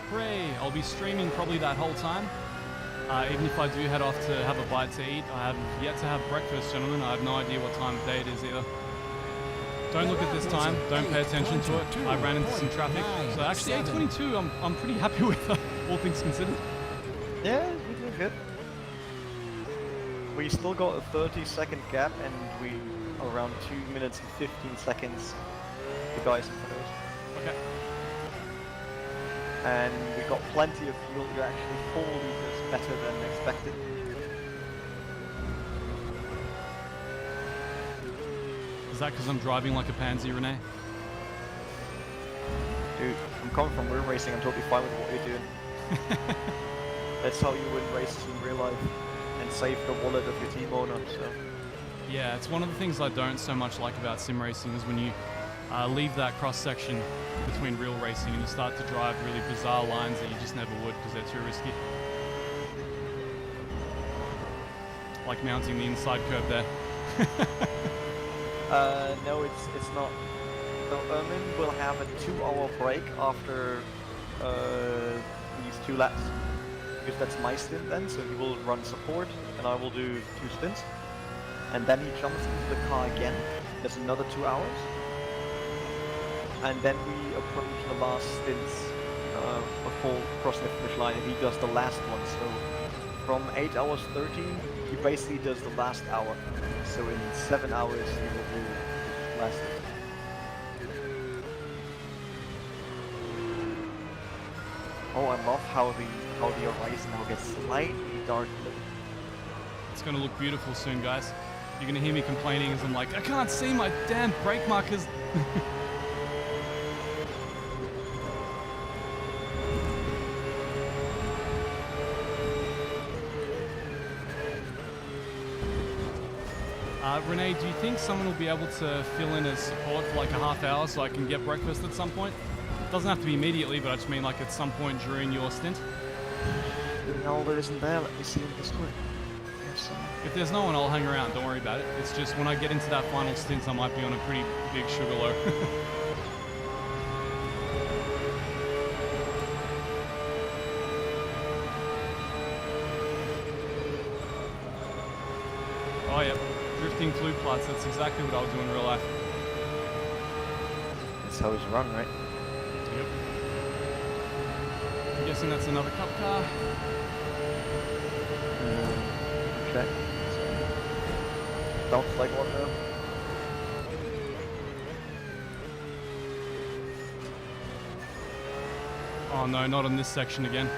Hooray! I'll be streaming probably that whole time. Even if I do head off to have a bite to eat, I have yet to have breakfast, gentlemen. I have no idea what time of day it is either. Don't look at this time. Don't pay attention to it. I ran into some traffic. So actually 8:22, I'm pretty happy with all things considered. Yeah, we're doing good. We still got a 30-second gap and we are around 2 minutes and 15 seconds the guys in front of us. Okay. And we got plenty of fuel. You're actually 4 liters better than expected. Is that because I'm driving like a pansy, Renee? Dude, I'm coming from real racing. I'm totally fine with what you're doing. That's how you win races in real life and save the wallet of your team owner. So Yeah, it's one of the things I don't so much like about sim racing is when you leave that cross section between real racing and you start to drive really bizarre lines that you just never would because they're too risky. Like mounting the inside curve there. no, it's not. So Ermin will have a 2-hour break after these 2 laps. Because that's my stint then, so he will run support and I will do 2 stints. And then he jumps into the car again. There's another 2 hours. And then we approach the last stints before crossing the finish line and he does the last one. So from 8 hours 13, he basically does the last hour. So in 7 hours he will do the last stint. Oh, I love how the horizon now gets slightly darker. It's going to look beautiful soon, guys. You're going to hear me complaining as I'm like, I can't see my damn brake markers. Renee, do you think someone will be able to fill in as support for like a half hour so I can get breakfast at some point? Doesn't have to be immediately, but I just mean like at some point during your stint. No, there isn't there. Let me see in Discord. Yes, If there's no one, I'll hang around. Don't worry about it. It's just when I get into that final stint, I might be on a pretty big sugar low. Oh yeah, drifting flute plots. That's exactly what I'll do in real life. That's how it's run, right? Yep. I'm guessing that's another cup car. Check. Sounds like one though. Oh no, not on this section again.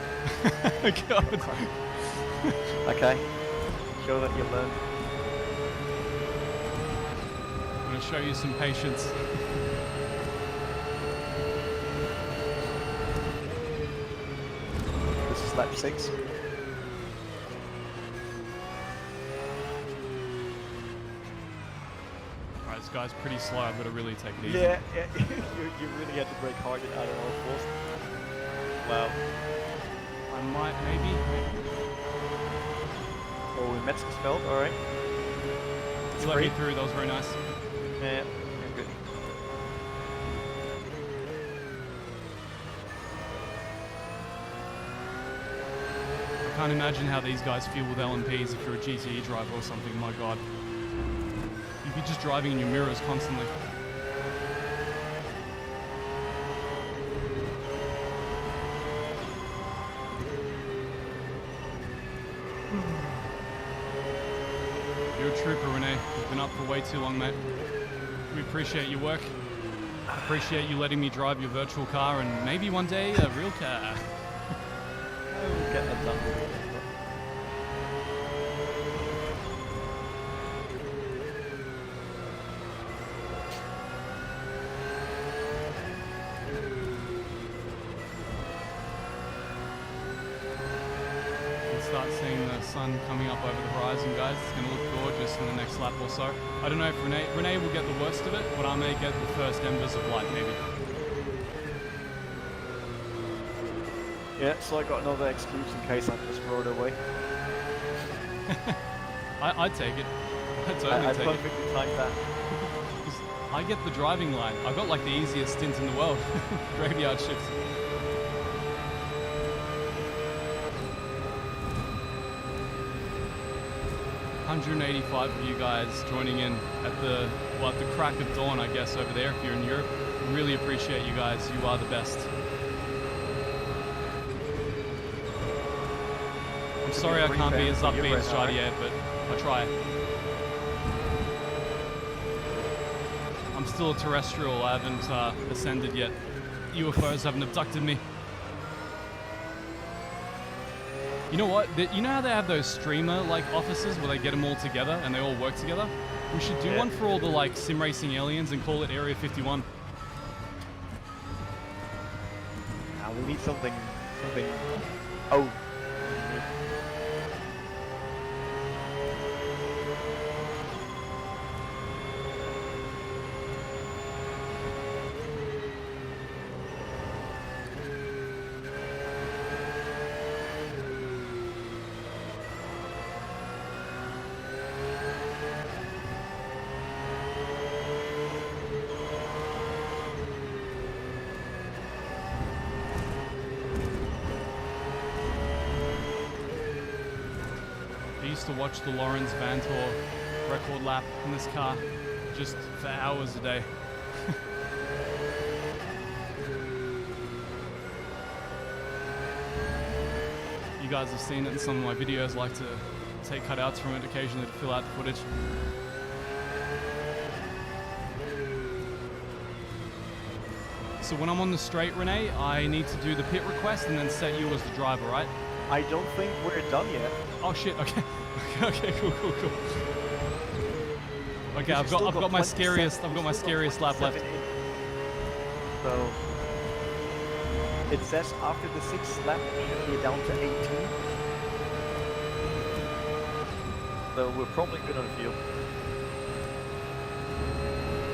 God. Okay. Show that you learned. I'm gonna show you some patience. This is lap 6. Alright, Alright, this guy's pretty slow. I've got to really take it easy. Yeah, you really had to brake hard and out of all force. Wow. I might, maybe. Oh, we met Heusinkveld, alright. You let me through, that was very nice. Yeah, good. I can't imagine how these guys feel with LMPs if you're a GTE driver or something, my god. You'd be just driving in your mirrors constantly. You're a trooper, Renee. You've been up for way too long, mate. We appreciate your work. Appreciate you letting me drive your virtual car and maybe one day a real car. We'll get that done. Start seeing the sun coming up over the horizon, guys. It's going to look gorgeous in the next lap or so. I don't know if Renee will get the worst of it, but I may get the first embers of light, maybe. Yeah, so I got another excuse in case I just rode away. I'd take it. I'd totally I take it. perfectly timed that. I get the driving line. I've got like the easiest stint in the world. Graveyard shifts. $185 of you guys joining in at the crack of dawn, I guess, over there if you're in Europe. Really appreciate you guys. You are the best. I'm sorry I can't be as upbeat as Jardier, but I try. I'm still a terrestrial. I haven't ascended yet. UFOs haven't abducted me. You know what? You know how they have those streamer like offices where they get them all together and they all work together? We should do one for all the like sim racing aliens and call it Area 51. We need something. Oh. I used to watch the Lawrence Vantor record lap in this car just for hours a day. You guys have seen it in some of my videos. I like to take cutouts from it occasionally to fill out the footage. So when I'm on the straight, Renee, I need to do the pit request and then set you as the driver, right? I don't think we're done yet. Oh shit, okay. Okay, cool. Okay, I've got my scariest lap left. So it says after the 6th lap you're down to 18. So we're probably good on fuel.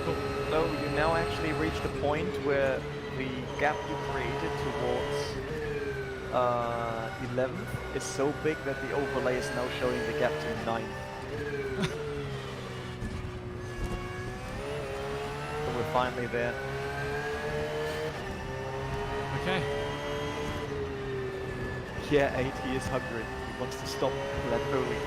Cool. So you now actually reach the point where the gap you created towards 11th is so big that the overlay is now showing the gap to 9th. So we're finally there. Okay. Yeah, 80 is hungry. He wants to stop that early.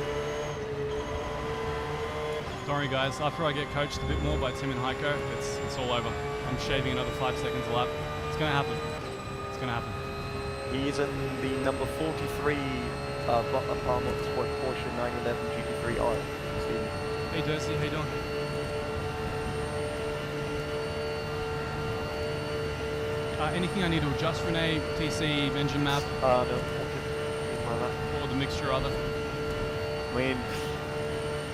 Don't worry guys, after I get coached a bit more by Tim and Heiko, it's all over. I'm shaving another 5 seconds a lap. It's gonna happen. It's gonna happen. He's in the number 43 Motorsport Porsche 911 GT3R. Hey Dursey, how you doing? Anything I need to adjust, Renee? TC, engine map? No. Okay. Or the mixture rather? I mean,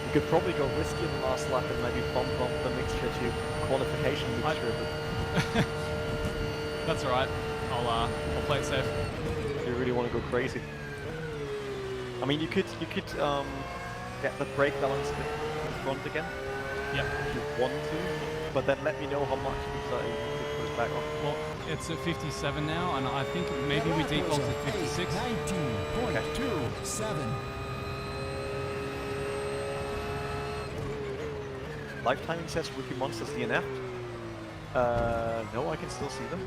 you could probably go risky in the last lap and maybe bump up the mixture to qualification mixture, but that's alright. I'll play it safe. if you really want to go crazy. I mean, you could get the brake balance in front again. Yep. if you want to, but then let me know how much because I need to put it back on. Well, it's at 57 now, and I think maybe The we lap default was to a 56. 19.27. Live timing says Wiki Monsters DNF. No, I can still see them.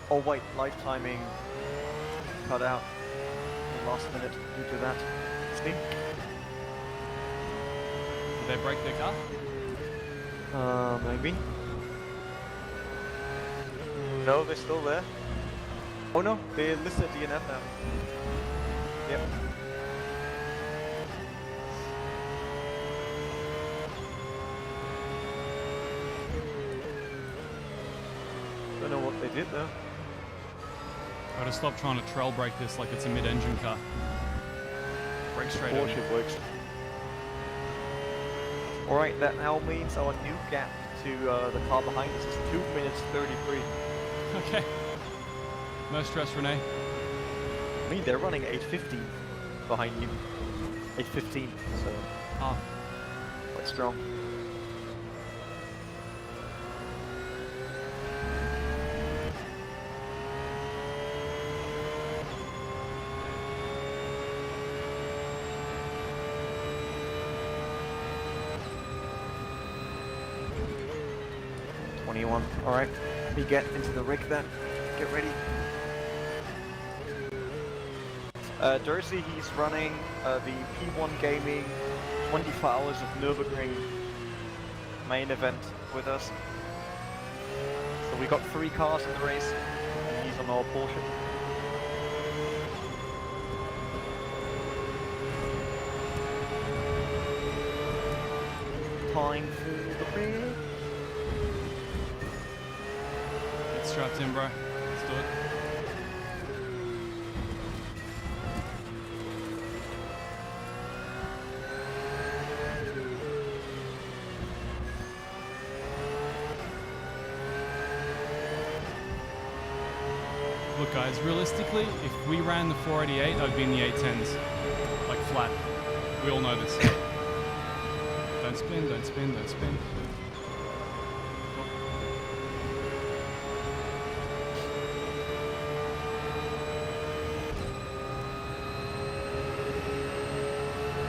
Oh wait, live timing cut out in the last minute due to that. Stink. Did they break their car? Maybe. No, they're still there. Oh no, they're listed DNF now. Yep. Don't know what they did though. I would have stopped trying to trail brake this like it's a mid-engine car. Brake straight over. Porsche works. Alright, that now means our new gap to the car behind us is 2 minutes 33. Okay. No stress, Renee. I mean, they're running 8:15 behind you. 8:15, so Ah, quite strong. Alright, let me get into the rig then. Get ready. Jersey, he's running the P1 Gaming 24 Hours of Nürburgring main event with us. So we got 3 cars in the race, and he's on our Porsche. Time for the rig. get strapped in, bro. Let's do it. Look guys, realistically, if we ran the 488, I'd be in the 810s. Like flat. We all know this. Don't spin, don't spin, don't spin.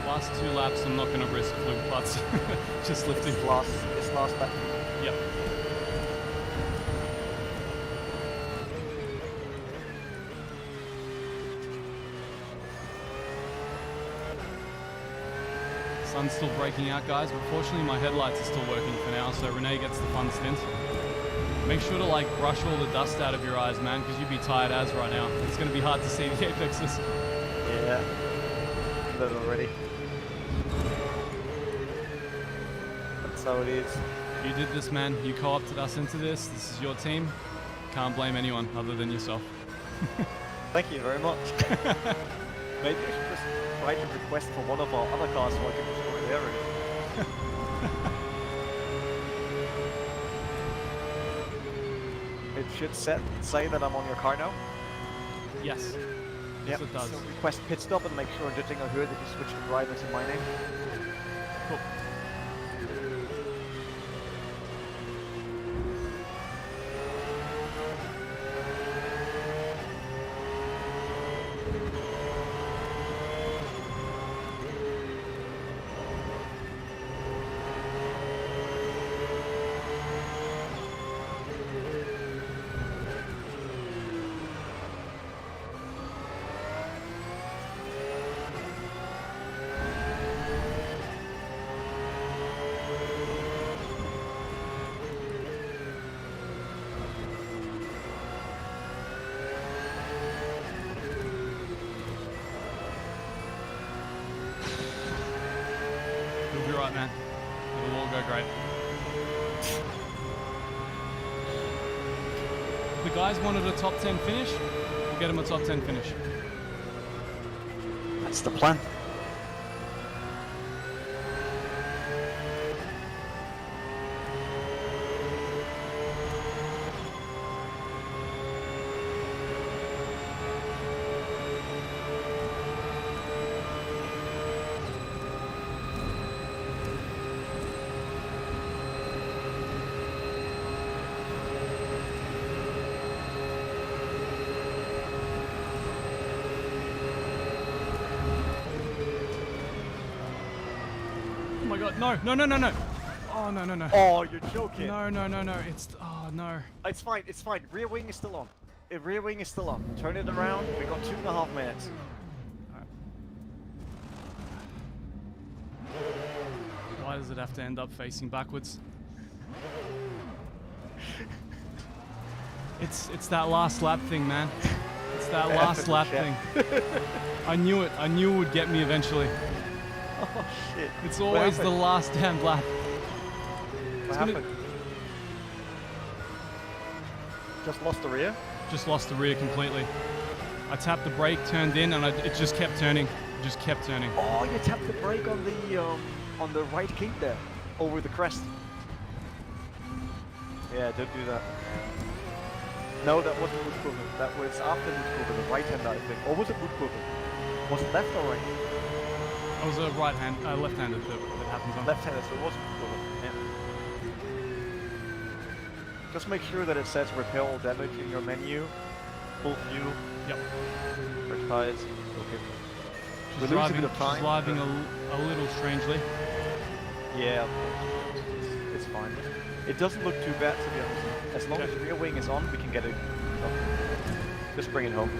Last 2 laps, I'm not going to risk fluke putts. Just lifting. This last lap. Yep. Sun's still breaking out, guys, but fortunately my headlights are still working for now, so Renee gets the fun stint. Make sure to like brush all the dust out of your eyes, man, because you'd be tired as right now. It's going to be hard to see the apexes. Yeah. A little already. That's how it is. You did this, man. You co-opted us into this. This is your team. Can't blame anyone other than yourself. Thank you very much. Maybe I should just write a request for one of our other cars so I can destroy their rig. It should say that I'm on your car now. Yes. Yep. Yes, it does. So request pit stop and make sure judging I heard that you switched the driver to my name. Cool. You'll be right, man. It'll all go great. The guys wanted a top 10 finish. We'll get them a top 10 finish. That's the plan. No, no, no, no, no. Oh, no, no, no. Oh, you're joking. No, no, no, no. It's, oh, no. It's fine, it's fine. Rear wing is still on. Rear wing is still on. Turn it around. We got 2.5 minutes. Why does it have to end up facing backwards? It's that last lap thing, man. It's that last lap thing. I knew it. I knew it would get me eventually. Oh shit. It's always the last damn lap. What happened? Just lost the rear? Just lost the rear completely. I tapped the brake, turned in, and it just kept turning. It just kept turning. Oh, you tapped the brake on the right kink there, over the crest. Yeah, don't do that. No, that wasn't Nürburgring. That was after Nürburgring, the right hand, I think. Or was it Nürburgring? Was it left or right? I was a left-handed that happens on. Left-handed, so it wasn't Nürburgring. Yeah. Just make sure that it says repair all damage in your menu. Full view. Yep. Fresh tires. Okay. She's driving a little strangely. Yeah, it's fine. It doesn't look too bad, to be honest. As long as the rear wing is on, we can get it. Just bring it home.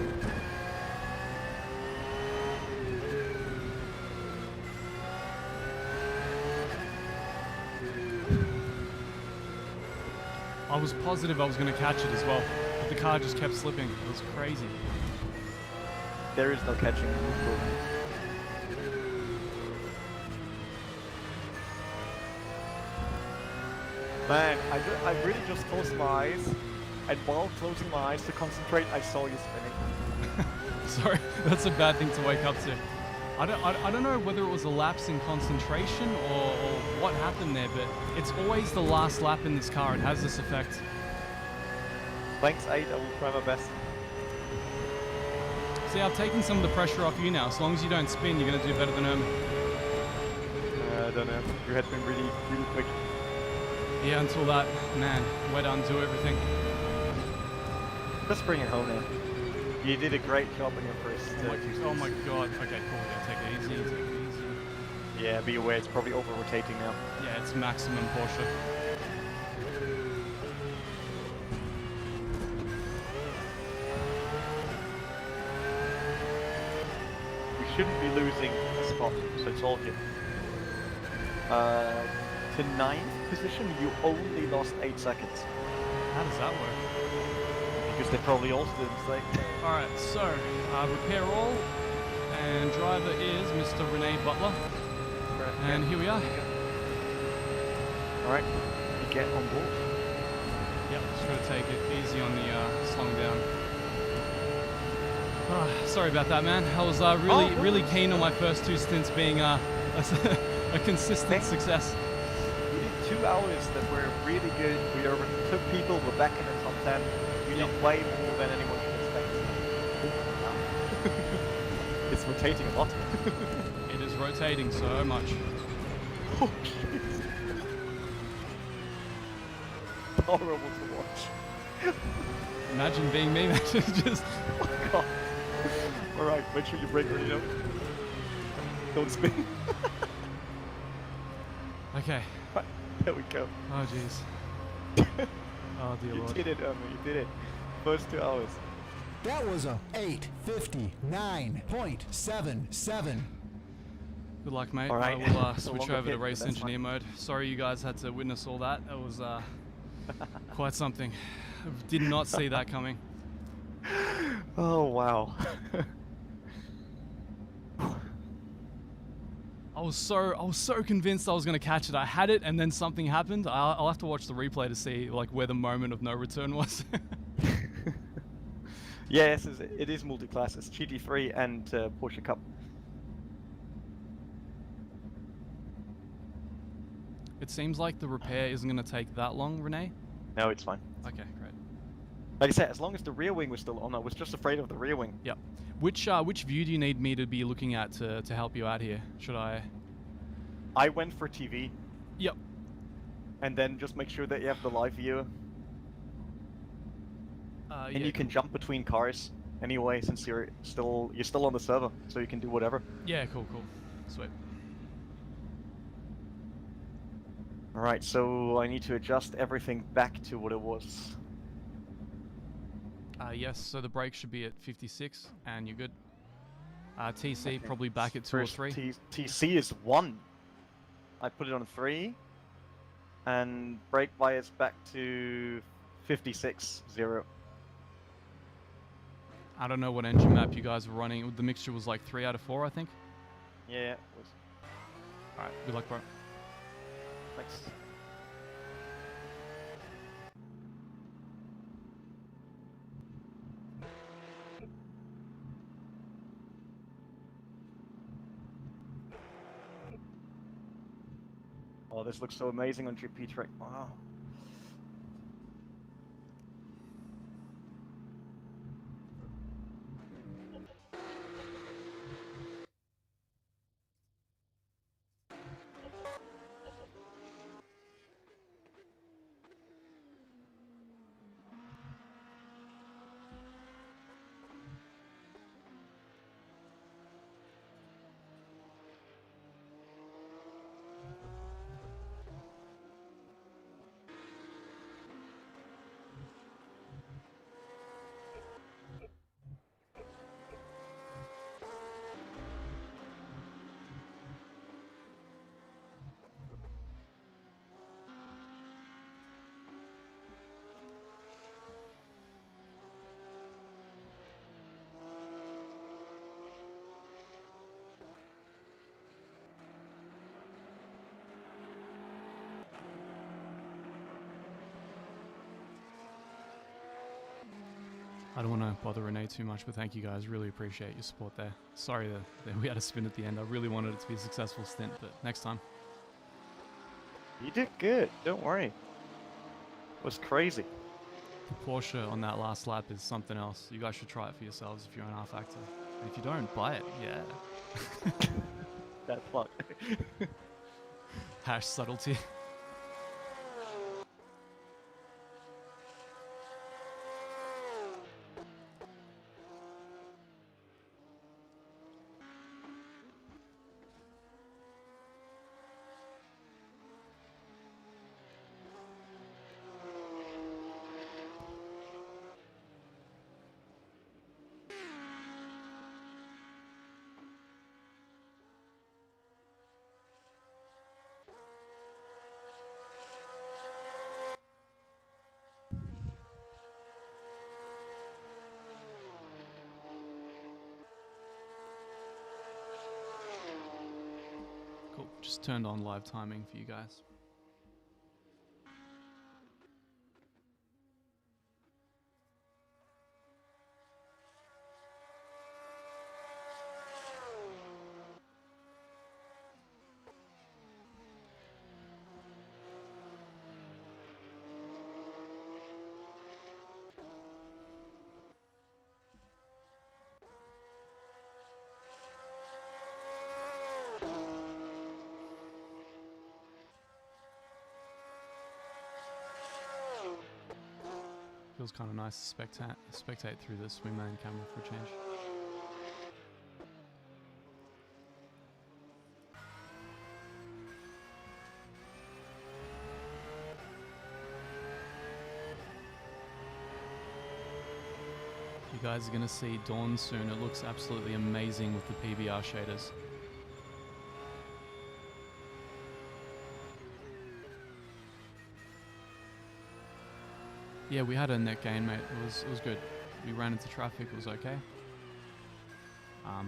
I was positive I was going to catch it as well, but the car just kept slipping. It was crazy. There is no catching the Nürburgring. Man, I really just closed my eyes, and while closing my eyes to concentrate, I saw you spinning. Sorry, that's a bad thing to wake up to. I don't know whether it was a lapse in concentration or what happened there, but it's always the last lap in this car. It has this effect. Thanks, 8. I will try my best. See, I've taken some of the pressure off you now. As long as you don't spin, you're going to do better than Ermin. I don't know. Your head's been really, really quick. Yeah, until that, man, way to undo everything. Just bring it home now. You did a great job in your first Oh my god. Okay, cool. Yeah, take it easy, take it easy. Yeah, be aware, it's probably over-rotating now. Yeah, it's maximum Porsche. We shouldn't be losing a spot, so it's all good. To 9th position, you only lost 8 seconds. How does that work? Because they probably all did the same. Alright, so, repair all, and driver is Mr. Rene Butler. Right, And here we are. Alright, you get on board. Yep, just try to take it easy on the slowing down. Sorry about that, man. I was really keen on my first 2 stints being a consistent success. We did 2 hours that were really good. We overtook people, we're back in the top 10. You did way more than anyone could expect. It's rotating a lot. It is rotating so much. Oh, jeez. Horrible to watch. Imagine being me, man. Just... Oh, God. Alright, make sure you brake early up. Don't spin. Okay. Right, there we go. Oh, jeez. Oh, dear You Lord. did it, Irma, you did it. First 2 hours. That was a 8:59.77. Good luck, mate. All right. I will It's a switch longer over to hit, but race that's engineer mode. Sorry you guys had to witness all that. That was quite something. I did not see that coming. Oh, wow. I was so convinced I was going to catch it. I had it, and then something happened. I'll have to watch the replay to see like where the moment of no return was. Yes, it is multi-class. It's GT3 and Porsche Cup. It seems like the repair isn't going to take that long, Renee. No, it's fine. Okay, great. Like I said, as long as the rear wing was still on, I was just afraid of the rear wing. Yep. Which view do you need me to be looking at to help you out here? Should I? I went for TV. Yep. And then just make sure that you have the live view. And yeah, you can jump between cars anyway, since you're still on the server, so you can do whatever. Yeah, cool. Sweet. Alright, so I need to adjust everything back to what it was. Yes, so the brake should be at 56, and you're good. TC Okay. probably back at 2 or First 3. TC is 1. I put it on 3. And brake bias back to 56, 0. I don't know what engine map you guys were running. The mixture was like 3 out of 4, I think. Yeah, it was. Alright, good luck, bro. Thanks. Oh, this looks so amazing on GP track. Wow. I don't want to bother Renee too much, but thank you guys. Really appreciate your support there. Sorry that we had a spin at the end. I really wanted it to be a successful stint, but next time. You did good. Don't worry. It was crazy. The Porsche on that last lap is something else. You guys should try it for yourselves if you're an R-Factor. And if you don't, buy it. Yeah. That fuck. Hash subtlety. Cool. Just turned on live timing for you guys. Feels kind of nice to spectate through the swingman camera for a change. You guys are going to see Dawn soon. It looks absolutely amazing with the PBR shaders. Yeah, we had a net gain, mate. It was good. We ran into traffic. It was okay.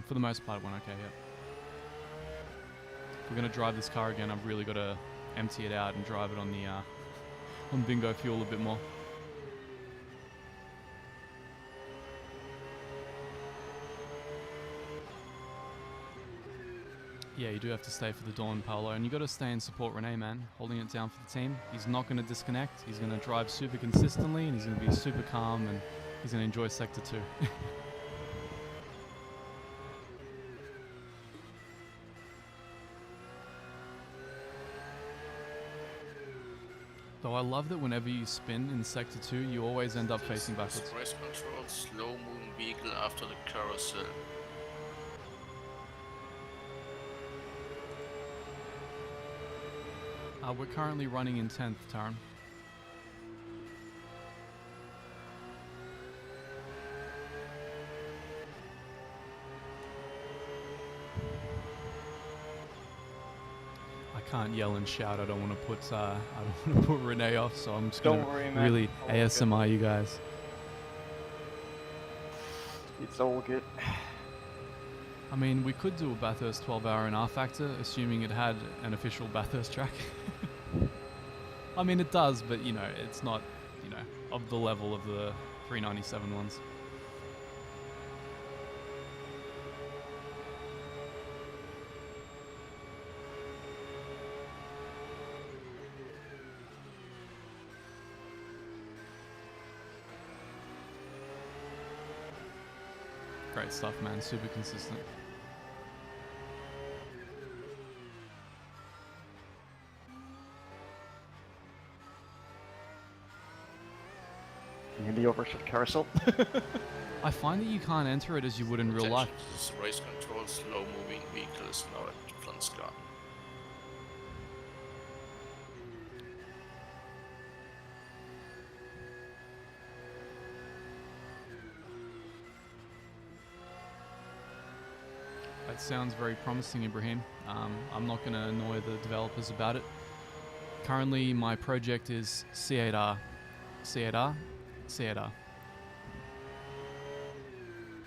For the most part, it went okay. Yeah. If we're gonna drive this car again, I've really got to empty it out and drive it on the on bingo fuel a bit more. Yeah, you do have to stay for the Dawn, Paolo, and you got to stay and support Renee, man. Holding it down for the team. He's not going to disconnect. He's going to drive super consistently, and he's going to be super calm, and he's going to enjoy Sector 2. Though I love that whenever you spin in Sector 2, you always end up facing backwards. Race control, slow moving vehicle after the carousel. We're currently running in 10th, Taran. I can't yell and shout. I don't want to put Renee off, so I'm just Don't gonna worry, man. really All good. ASMR you guys. It's all good. I mean, we could do a Bathurst 12-hour in R Factor, assuming it had an official Bathurst track. I mean, it does, but you know, it's not, you know, of the level of the 397 ones. Great stuff, man. Super consistent. Nearly overshot carousel. I find that you can't enter it as you would in real life. Attention to this race control, slow moving vehicles now at the front scar. That sounds very promising, Ibrahim. I'm not going to annoy the developers about it. Currently, my project is C8R. C8R? C8R.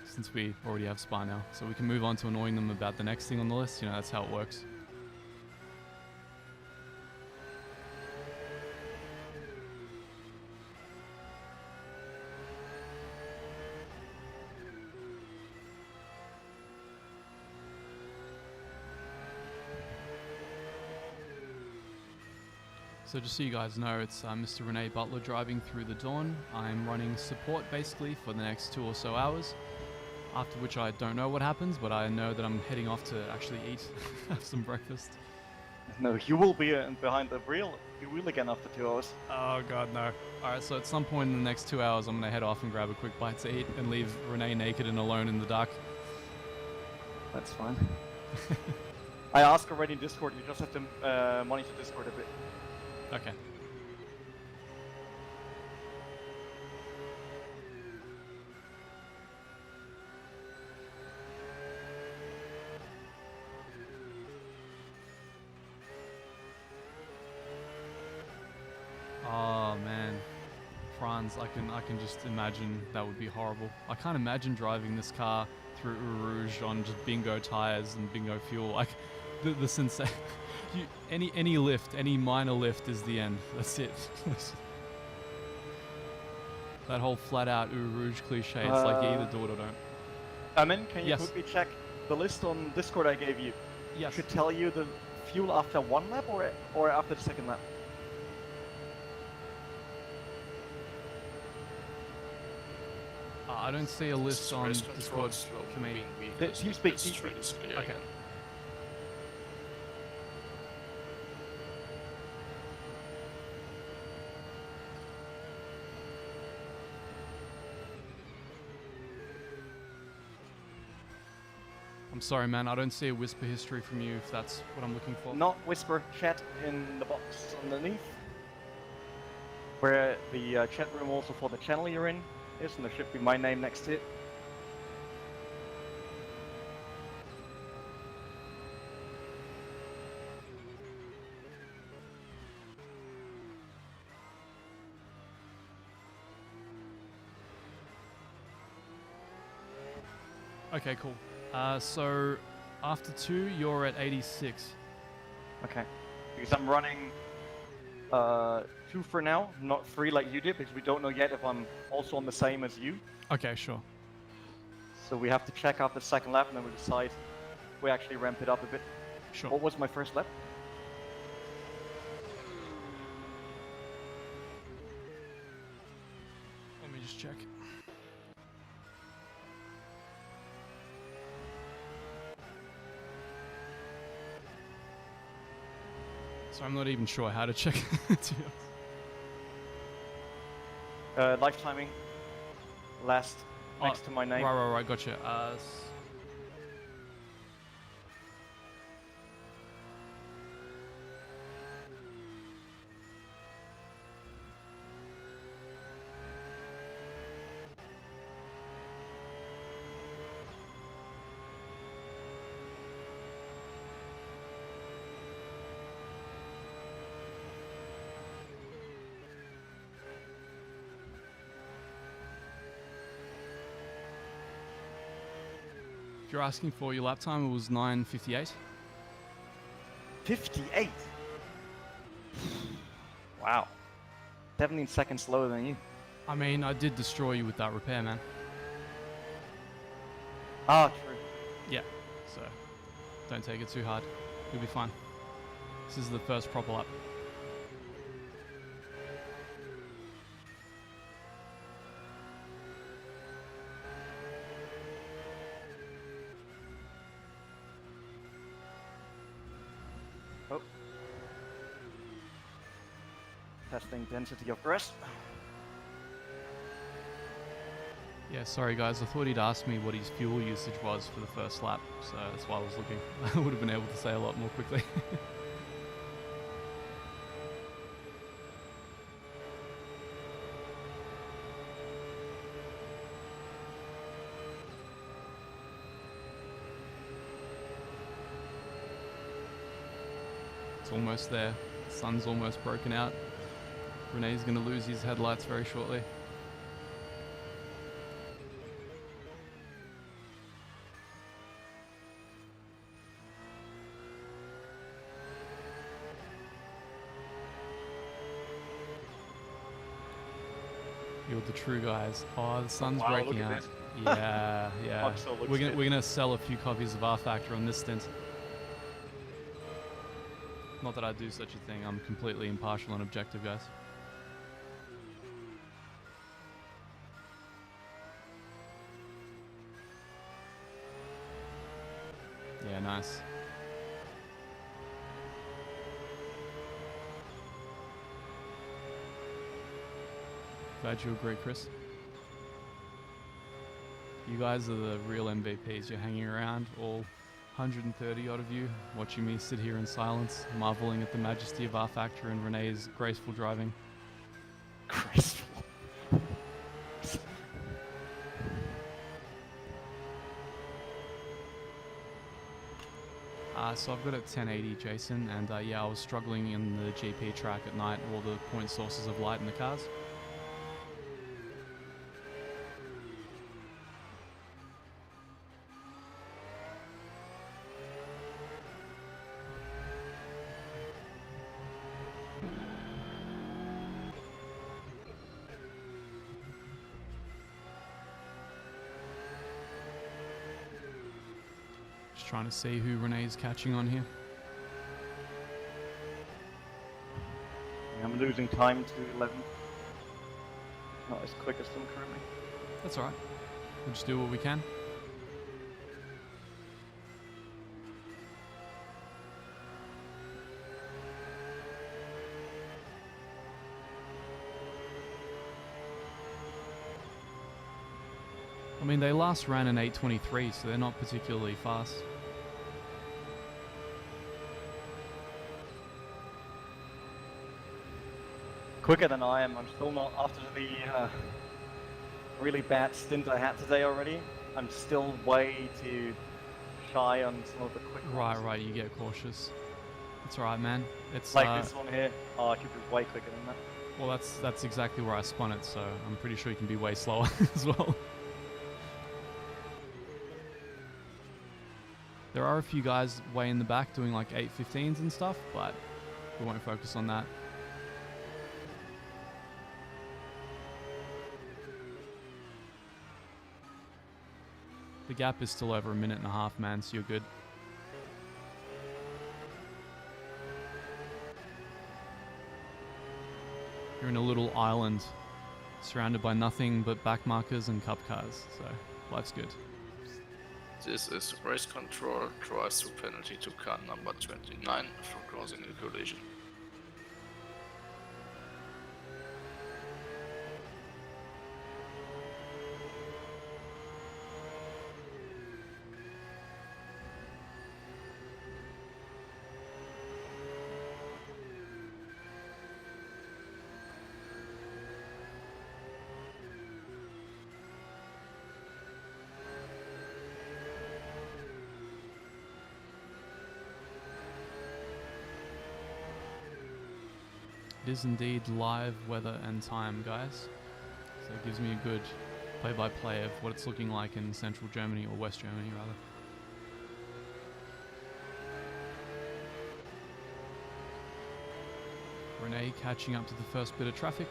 Since we already have Spa now. So we can move on to annoying them about the next thing on the list. You know, that's how it works. So just so you guys know, it's Mr. Renee Butler driving through the dawn. I'm running support basically for the next 2 or so hours, after which I don't know what happens, but I know that I'm heading off to actually eat, have some breakfast. No, you will be behind the wheel again after 2 hours. Oh god, no. Alright, so at some point in the next 2 hours, I'm gonna head off and grab a quick bite to eat and leave Renee naked and alone in the dark. That's fine. I asked already in Discord, you just have to monitor Discord a bit. Okay. Oh man, Franz, I can just imagine that would be horrible. I can't imagine driving this car through Rouge on just bingo tires and bingo fuel. Like the sensation. Any lift, any minor lift is the end. That's it. That whole flat out Rouge cliche. It's like you either do it or don't. Amin, can you Yes. quickly check the list on Discord I gave you? Yes. Should tell you the fuel after 1 lap or after the second lap? I don't see a list on Race control, Discord slow for me. moving vehicles. You speak, This you straight is clear Okay. again. I'm sorry, man. I don't see a whisper history from you if that's what I'm looking for. Not whisper, chat in the box underneath. Where the chat room also for the channel you're in is, and there should be my name next to it. Okay, cool. So after 2, you're at 86. Okay. Because I'm running 2 for now, not 3 like you did, because we don't know yet if I'm also on the same as you. Okay, sure. So we have to check after the second lap and then we decide if we actually ramp it up a bit. Sure. What was my first lap? Let me just check. So I'm not even sure how to check it. To be honest. Life timing. Last, next to my name. Right, gotcha. If you're asking for your lap time, it was 9:58. 58. Wow. 17 seconds slower than you. I mean, I did destroy you with that repair, man. Ah, true. Yeah, so don't take it too hard. You'll be fine. This is the first proper lap. Oh. Testing density of grass. Yeah, sorry guys, I thought he'd asked me what his fuel usage was for the first lap, so that's why I was looking. I would have been able to say a lot more quickly. It's almost there. The sun's almost broken out. Renee's going to lose his headlights very shortly. You're the true guys. Oh, the sun's Wow, breaking look at out. this. Yeah, yeah. Oxo looks We're good. gonna sell a few copies of R Factor on this stint. Not that I do such a thing. I'm completely impartial and objective, guys. Yeah, nice. Glad you agree, Chris. You guys are the real MVPs. You're hanging around, all 130 odd of you, watching me sit here in silence, marveling at the majesty of R Factor and Renee's graceful driving. Graceful. So I've got a 1080 Jason, and yeah, I was struggling in the GP track at night, all the point sources of light in the cars. Just trying to see who Renee's catching on here. I'm losing time to 11. Not as quick as them currently. That's alright. We'll just do what we can. I mean, they last ran an 8:23, so they're not particularly fast. Quicker than I am. I'm still not, after the really bad stint I had today already, I'm still way too shy on some of the quick ones. Right, you get cautious. It's alright, man. It's Like this one here. Oh, I could be way quicker than that. well, that's exactly where I spun it, so I'm pretty sure you can be way slower as well. There are a few guys way in the back doing like 8:15s and stuff, but we won't focus on that. The gap is still over a minute and a half, man, so you're good. You're in a little island surrounded by nothing but back markers and cup cars, so life's good. This is race control, drives through penalty to car number 29 for causing a collision. It is indeed live weather and time, guys. So it gives me a good play-by-play of what it's looking like in central Germany, or West Germany rather. Renee catching up to the first bit of traffic.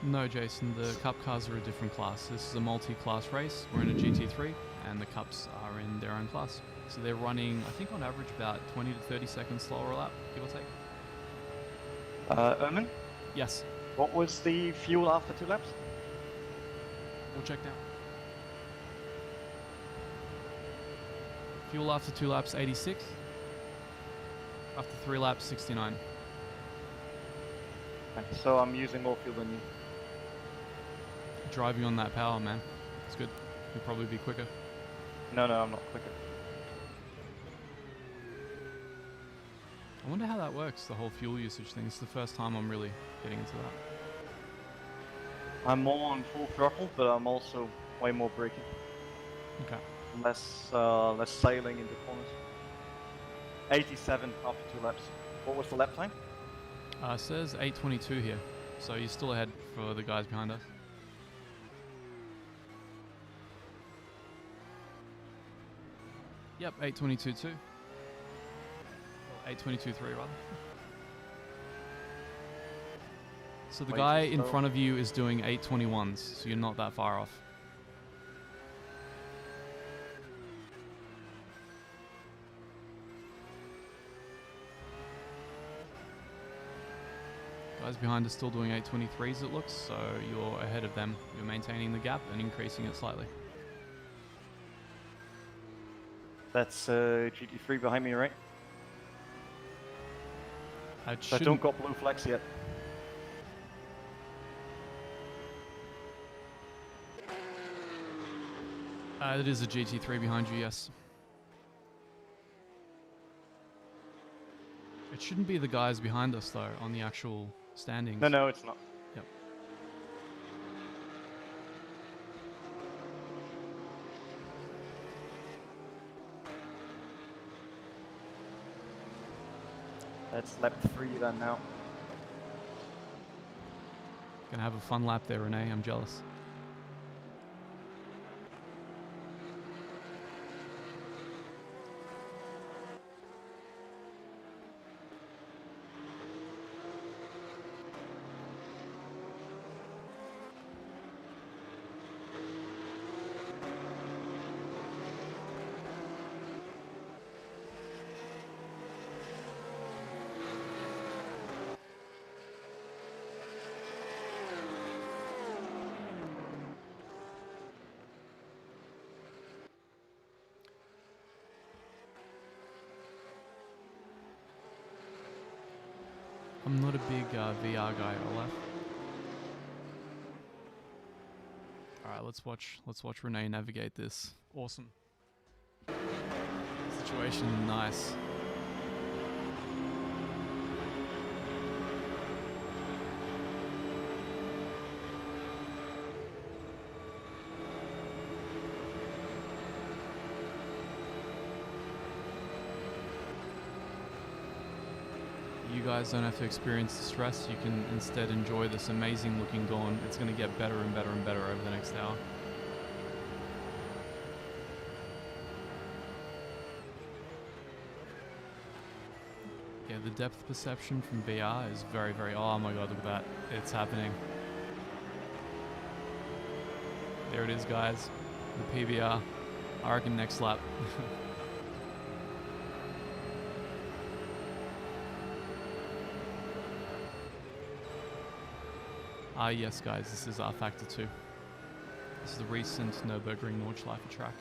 No, Jason, the Cup cars are a different class. This is a multi-class race. We're in a GT3, and the Cups are in their own class. So they're running, I think on average, about 20 to 30 seconds slower a lap, give or take. Ermin, Yes, what was the fuel after 2 laps? we'll check now. Fuel after 2 laps, 86. After 3 laps, 69. Okay, so I'm using more fuel than you. Driving on that power, man. It's good. You'll probably be quicker. No, I'm not quicker. I wonder how that works, the whole fuel usage thing. It's the first time I'm really getting into that. I'm more on full throttle, but I'm also way more braking. Okay. Less sailing into corners. 87 after 2 laps. What was the lap time? It says 8:22 here, so you're still ahead for the guys behind us. Yep, 8:22.2. 8:22.3 rather. So the Way guy too in slow. front of you is doing 8:21s, so you're not that far off. Guys behind are still doing 8:23s it looks, so you're ahead of them. You're maintaining the gap and increasing it slightly. That's GT3 behind me, right? It I shouldn't, don't got blue flags yet. it is a GT3 behind you, yes. It shouldn't be the guys behind us though, on the actual standings. No, it's not. Yep. That's lap 3 then now. Gonna have a fun lap there, Renee. I'm jealous. I'm not a big VR guy, Olaf. Alright, let's watch Renee navigate this. Awesome. Situation nice. You guys don't have to experience the stress, you can instead enjoy this amazing looking dawn. It's going to get better and better and better over the next hour. Yeah, the depth perception from VR is very, very... Oh my god, look at that. It's happening. There it is, guys. The PBR. I reckon next lap. Yes guys, this is R Factor 2. This is the recent Nürburgring Nordschleife track.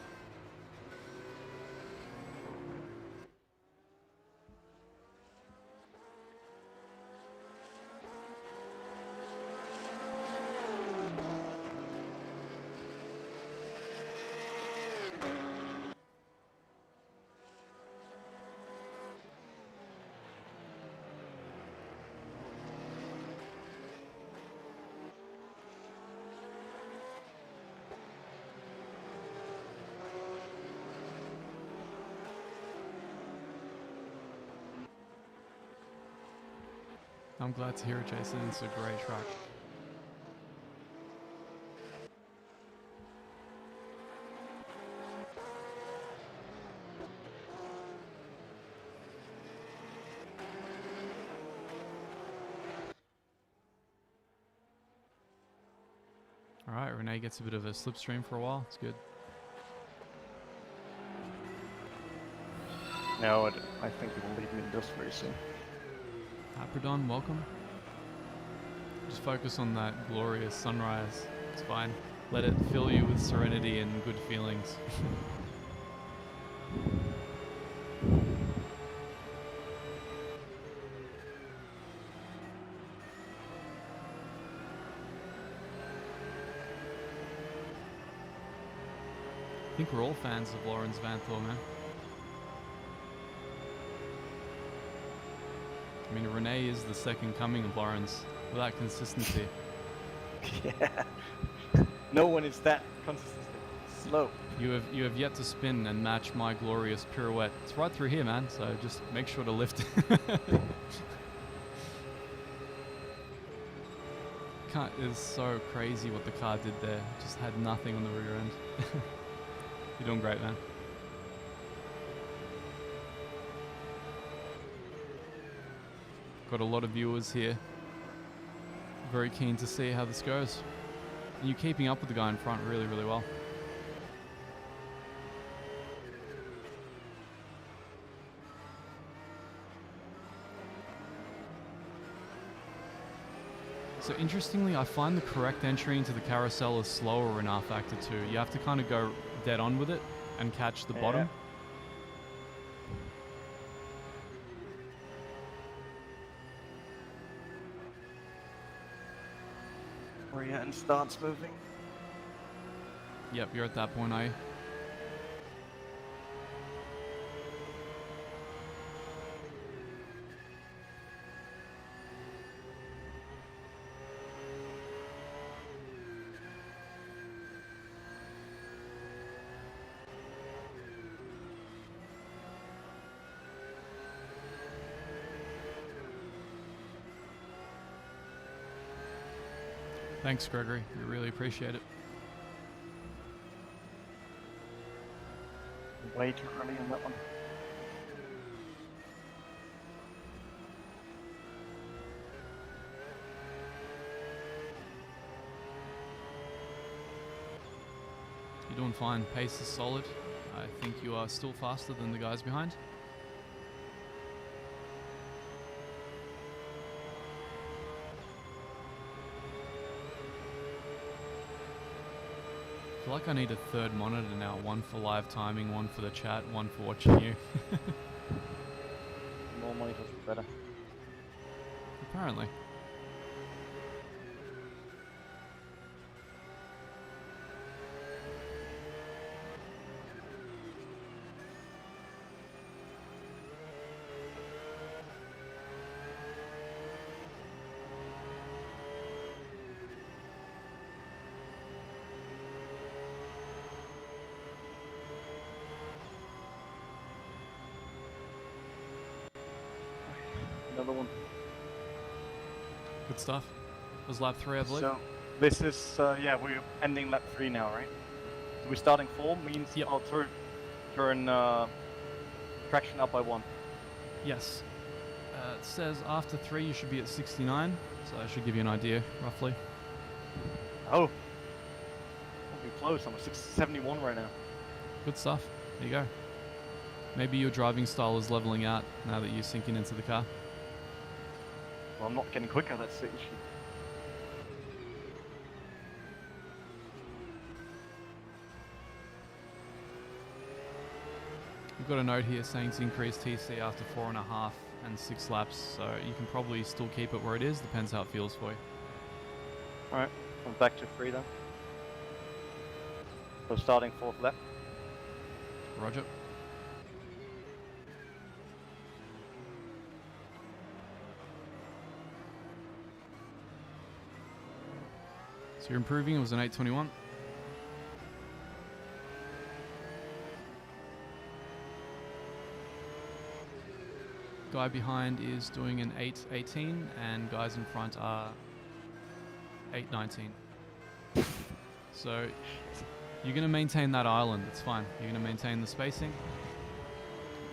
I'm glad to hear it, Jason. It's a great track. All right, Renee gets a bit of a slipstream for a while. It's good. No, I think he will leave me in dust very soon. Aprodon, welcome. Just focus on that glorious sunrise. It's fine. Let it fill you with serenity and good feelings. I think we're all fans of Lawrence Van Thor, man. I mean, Renee is the second coming of Lawrence with that consistency. Yeah. No one is that consistent. Slow. You have yet to spin and match my glorious pirouette. It's right through here, man, so just make sure to lift. It's so crazy what the car did there. Just had nothing on the rear end. You're doing great, man. Got a lot of viewers here. Very keen to see how this goes. And you're keeping up with the guy in front really, really well. So interestingly, I find the correct entry into the carousel is slower in R Factor 2. You have to kind of go dead on with it and catch the bottom. Where you at and starts moving. Yep, you're at that point, are you? Thanks, Gregory. We really appreciate it. Way too early on that one. You're doing fine. Pace is solid. I think you are still faster than the guys behind. I feel like I need a third monitor now. One for live timing, one for the chat, one for watching you. More monitors is better. Apparently. Another one. Good stuff. Was lap 3, I believe. So this is yeah, we're ending lap 3 now, right? So we're starting 4 means Yep. I'll turn traction up by 1. Yes. It says after 3 you should be at 69, so I should give you an idea, roughly. Oh, we'll be close. I'm at 71 right now. Good stuff. There you go. Maybe your driving style is leveling out now that you're sinking into the car. Well, I'm not getting quicker. That's the issue. We've got a note here saying to increase TC after 4.5 and 6 laps, so you can probably still keep it where it is. Depends how it feels for you. Alright, I'm back to 3 then. So starting 4th lap. Roger. So you're improving. It was an 8:21. Guy behind is doing an 8:18, and guys in front are 8:19. So you're going to maintain that island. It's fine. You're going to maintain the spacing.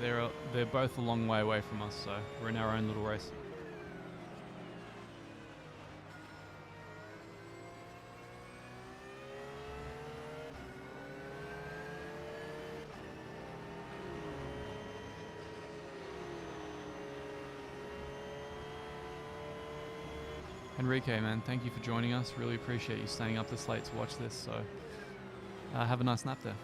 They're both a long way away from us, so we're in our own little race. Enrique, man, thank you for joining us. Really appreciate you staying up this late to watch this. So have a nice nap there.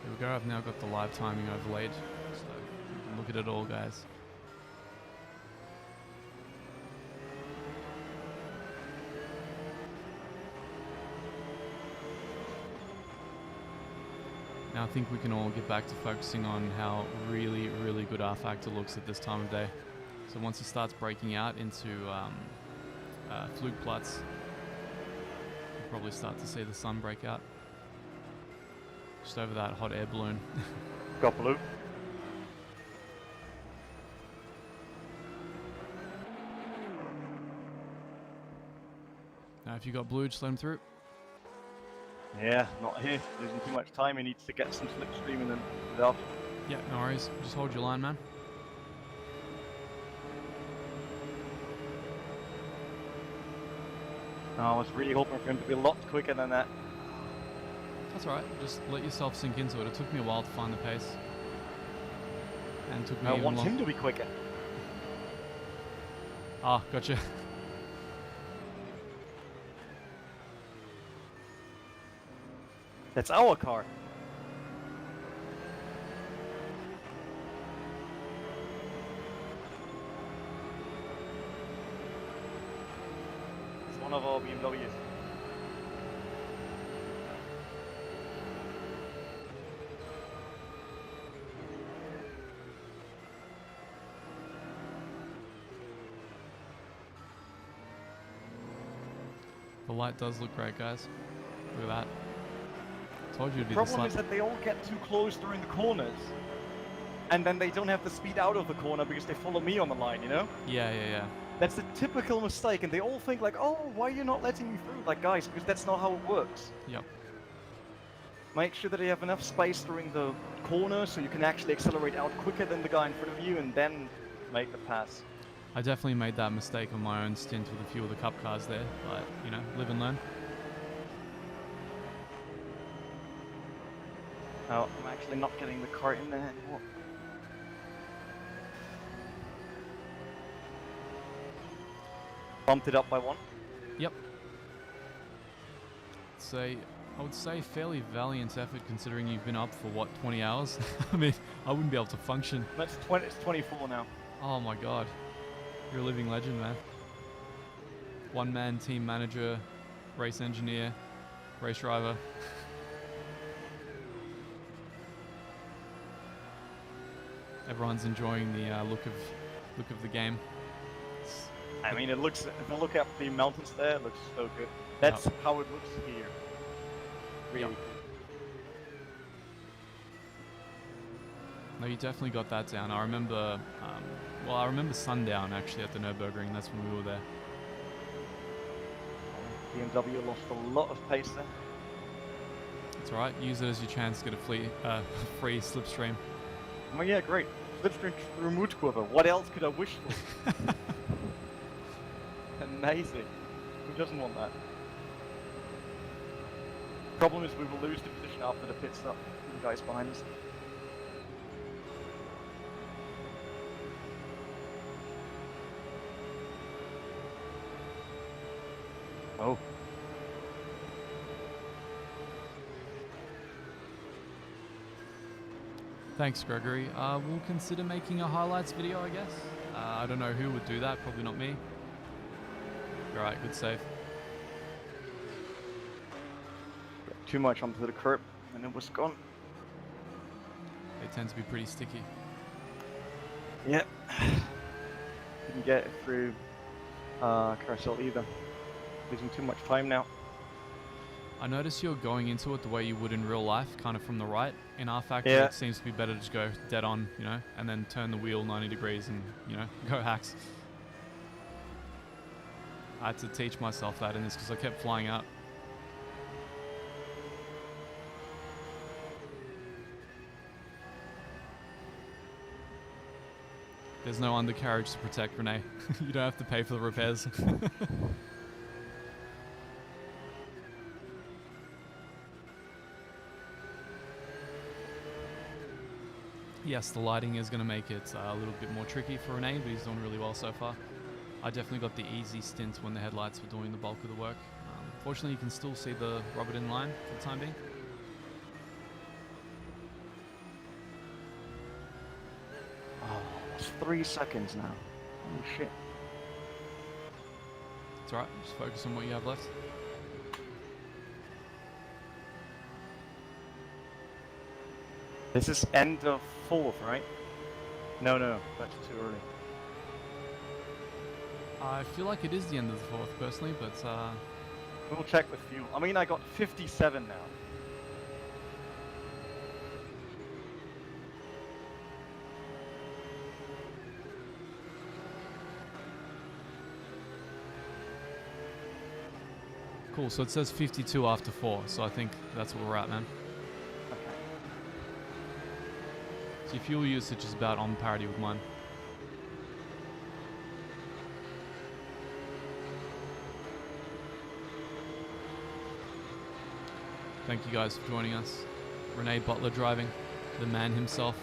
Here we go, I've now got the live timing overlaid, so you can look at it all, guys. Now I think we can all get back to focusing on how really, really good our factor looks at this time of day. So once he starts breaking out into Flugplatz, you'll probably start to see the sun break out. Just over that hot air balloon. Got blue. Now if you got blue, just let him through. Yeah, not here. Losing too much time. He needs to get some slipstream and then put it off. Yeah, no worries. Just hold your line, man. I was really hoping for him to be a lot quicker than that. That's alright, just let yourself sink into it. It took me a while to find the pace. And it took me I even want long- him to be quicker. Ah, gotcha. That's our car. It's one of our BMWs. The light does look great, guys. Look at that. Told you it'd The be the problem is slap. that they all get too close during the corners. And then they don't have the speed out of the corner because they follow me on the line, you know? Yeah. That's a typical mistake, and they all think like, oh, why are you not letting me through? Like, guys, because that's not how it works. Yep. Make sure that you have enough space during the corner so you can actually accelerate out quicker than the guy in front of you and then make the pass. I definitely made that mistake on my own stint with a few of the cup cars there, but, you know, live and learn. Oh, I'm actually not getting the cart in there anymore. Bumped it up by one. Yep. I would say fairly valiant effort considering you've been up for, what, 20 hours? I mean, I wouldn't be able to function. That's 20, it's 24 now. Oh my god. You're a living legend, man. One-man team manager, race engineer, race driver. Everyone's enjoying the look of the game. I mean, it looks, if I look up the mountains there, it looks so good. That's how it looks here. Really. Yep. No, you definitely got that down. I remember, I remember sundown actually at the Nürburgring. That's when we were there. BMW lost a lot of pace there. It's alright. Use it as your chance to get a free slipstream. Oh yeah, great. Slipstream through Mutkurve. What else could I wish for? Amazing. Who doesn't want that? Problem is we will lose the position after the pit stop. The guys behind us. Oh. Thanks, Gregory. We'll consider making a highlights video, I guess. I don't know who would do that. Probably not me. All right, good save. Too much onto the curb, and it was gone. They tend to be pretty sticky. Yep. Didn't get it through carousel either. Losing too much time now. I notice you're going into it the way you would in real life, kind of from the right. In our factory, Yeah. it seems to be better to just go dead on, you know, and then turn the wheel 90 degrees and, you know, go hacks. I had to teach myself that in this because I kept flying out. There's no undercarriage to protect, Renee. You don't have to pay for the repairs. Yes, the lighting is going to make it a little bit more tricky for Renee, but he's doing really well so far. I definitely got the easy stint when the headlights were doing the bulk of the work. Fortunately, you can still see the Robert in line for the time being. Oh, it's 3 seconds now. Holy shit. It's alright, just focus on what you have left. This is end of 4th, right? No, that's too early. I feel like it is the end of the 4th, personally, but We'll check with fuel. I mean, I got 57 now. cool. So it says 52 after 4, so I think that's where we're at, man. Okay. So your fuel usage is about on parity with mine. Thank you guys for joining us. Renee Butler driving, the man himself,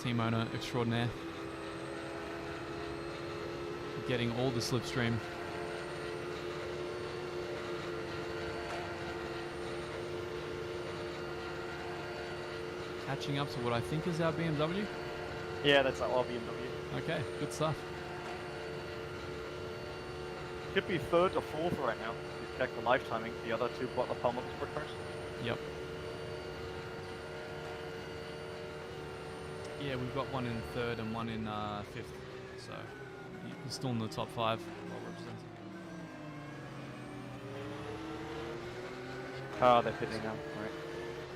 team owner extraordinaire. Getting all the slipstream. Catching up to what I think is our BMW. Yeah, that's our BMW. Okay, good stuff. Could be 3rd or 4th right now. You check the live timing. The other two Butler Palmer sport cars. Yep. Yeah, we've got one in 3rd and one in 5th. So you're still in the top 5. Well represented. Ah, they're pitting now. Right.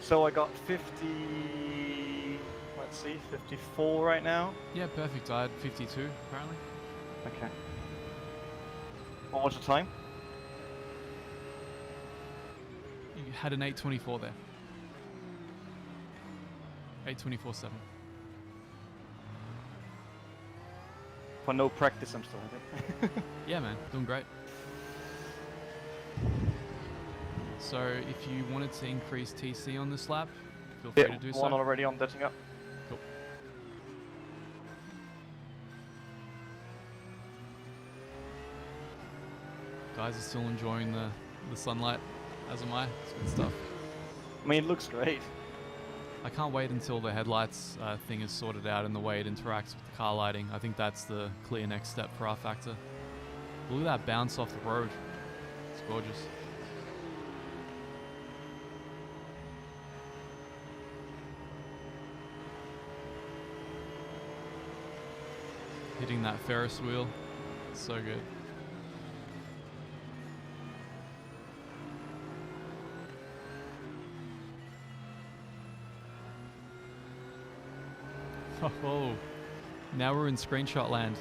So I got 50. Let's see, 54 right now. Yeah, perfect. I had 52 apparently. Okay. What was the time? You had an 8:24 there. 8:24.7. For no practice, I'm still at it. Yeah, man, doing great. So if you wanted to increase TC on this lap, feel free to do one so. already on setting up. Cool. Guys are still enjoying the sunlight, as am I. It's good stuff. I mean, it looks great. I can't wait until the headlights thing is sorted out and the way it interacts with the car lighting. I think that's the clear next step for our factor. Look at that bounce off the road. It's gorgeous. Hitting that Ferris wheel. It's so good. Oh, now we're in screenshot land.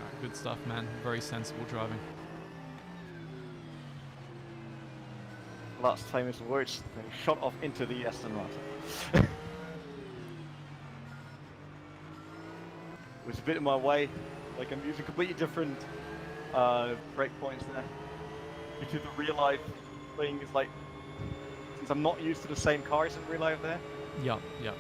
Alright, good stuff, man. Very sensible driving. Last famous words. They shot off into the Aston Martin. It was a bit in my way. Like I'm using completely different breakpoints there. Due to the real life thing is like, since I'm not used to the same cars in real life there. Yep, yep.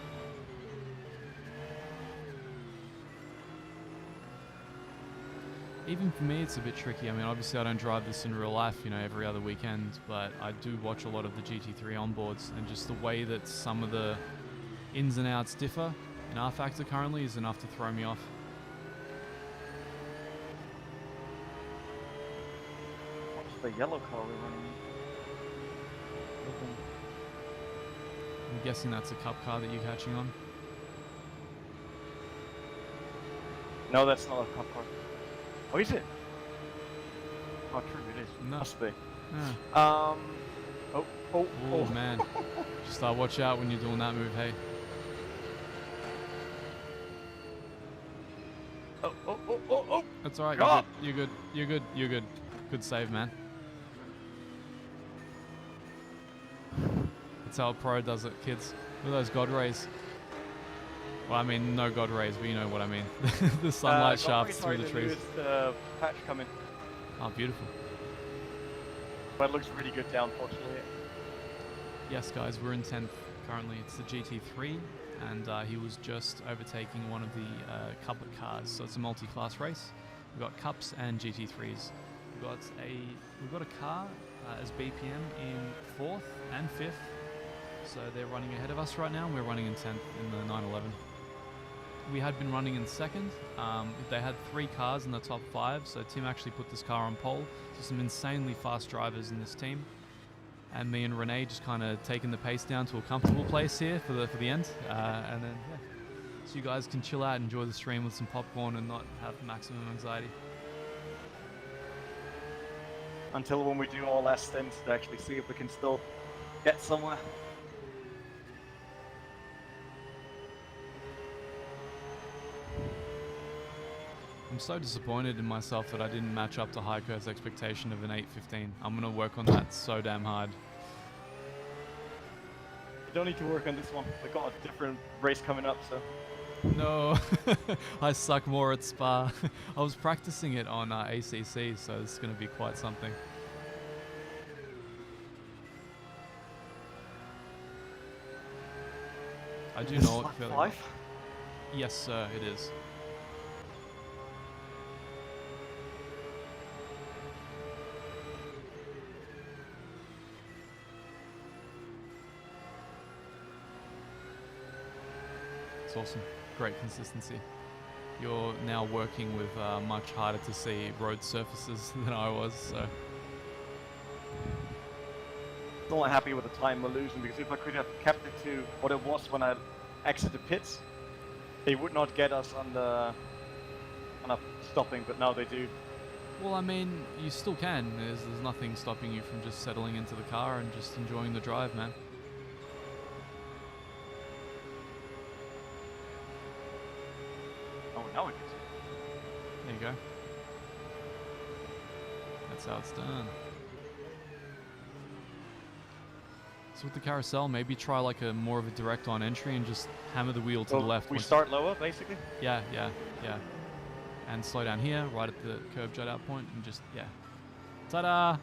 even for me, it's a bit tricky. I mean, obviously, I don't drive this in real life, you know, every other weekend, but I do watch a lot of the GT3 onboards, and just the way that some of the ins and outs differ in R Factor currently is enough to throw me off. What's the yellow car we're running? I'm guessing that's a cup car that you're catching on. No, that's not a cup car. Oh, is it? Oh, true, it is. No. Must be. Yeah. Oh, Man. Just watch out when you're doing that move, hey. Oh. That's alright, God. you're good. You're good. You're good. Good save, man. That's how a pro does it, kids. Look at those God rays. Well, I mean, no God rays, but you know what I mean. The sunlight shafts through the trees. Newest, patch coming, Oh, beautiful. but it looks really good down, fortunately. Yes, guys, we're in 10th currently. It's the GT3, and he was just overtaking one of the couplet cars. So it's a multi-class race. We've got cups and GT3s. We've got a car as BPM in 4th and 5th. So they're running ahead of us right now, and we're running in 10th in the 911. We had been running in 2nd. They had 3 cars in the top 5, so Tim actually put this car on pole. So some insanely fast drivers in this team. And me and Renee just kind of taking the pace down to a comfortable place here for the end. And then, yeah. So you guys can chill out, enjoy the stream with some popcorn and not have maximum anxiety. Until when we do our last stints to actually see if we can still get somewhere. I'm so disappointed in myself that I didn't match up to Heiko's expectation of an 8:15. I'm going to work on that so damn hard. You don't need to work on this one. We've got a different race coming up, so. No, I suck more at Spa. I was practicing it on ACC, so this is going to be quite something. I do know it fairly well. 5? Yes, sir, it is. It's awesome. Great consistency. You're now working with much harder to see road surfaces than I was, so. Still not happy with the time we're losing, because if I could have kept it to what it was when I exited pits, they would not get us on the stopping, but now they do. Well, I mean, you still can. There's nothing stopping you from just settling into the car and just enjoying the drive, man. Oh, now it is. There you go. That's how it's done. So with the carousel, maybe try like a more of a direct on entry and just hammer the wheel to the left. We once- start lower, basically? Yeah. And slow down here, right at the curb jut out point, and just, yeah. Ta-da!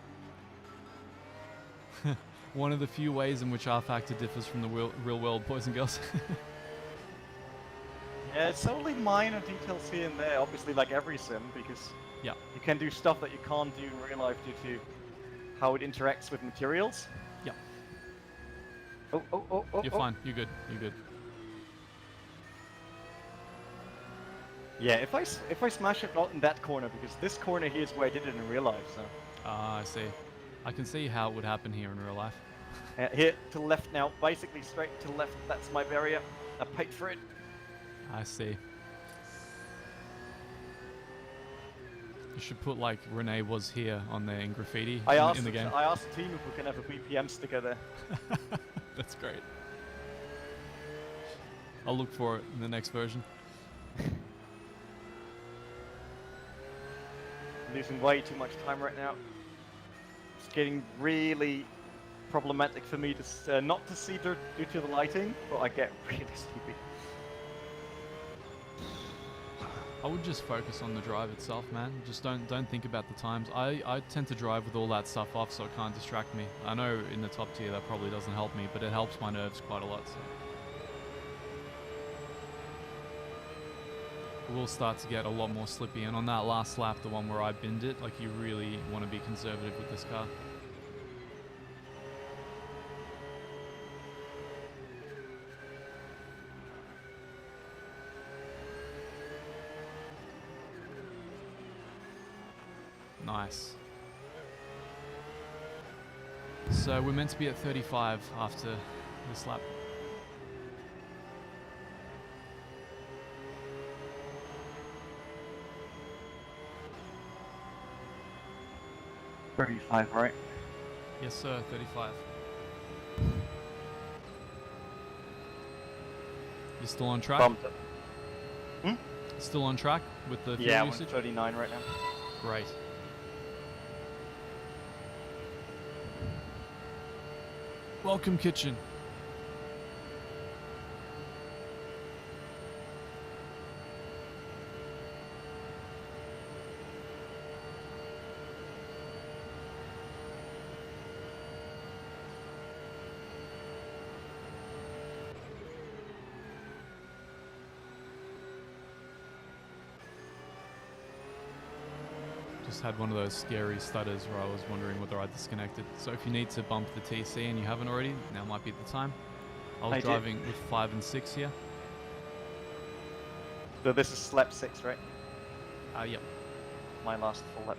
One of the few ways in which R Factor differs from the real world, boys and girls. Yeah, it's only minor details here and there, obviously like every sim, because Yeah. you can do stuff that you can't do in real life due to how it interacts with materials. Yeah. Oh. You're fine. You're good. You're good. Yeah, if I smash it not in that corner, because this corner here is where I did it in real life, so. I see. I can see how it would happen here in real life. Here to the left now, basically straight to the left, that's my barrier. I paid for it. I see. You should put like Renee was here on there in graffiti in the game. I asked the team if we can have a BPM sticker there. That's great. I'll look for it in the next version. Losing way too much time right now. It's getting really problematic for me to not to see due to the lighting, but I get really sleepy. I would just focus on the drive itself, man. Just don't think about the times. I tend to drive with all that stuff off so it can't distract me. I know in the top tier that probably doesn't help me, but it helps my nerves quite a lot. So. will start to get a lot more slippy. And on that last lap, the one where I binned it, like you really want to be conservative with this car. Nice. So we're meant to be at 35 after this lap. Right? Yes, sir, 35. You still on track? Bumped it. Still on track with the fuel Yeah, I'm usage? 39 right now. Great. Welcome, kitchen. Just had one of those scary stutters where I was wondering whether I disconnected. So if you need to bump the TC and you haven't already, now might be the time. I was driving with 5 and 6 here. So this is lap 6, right? Yep. My last full lap.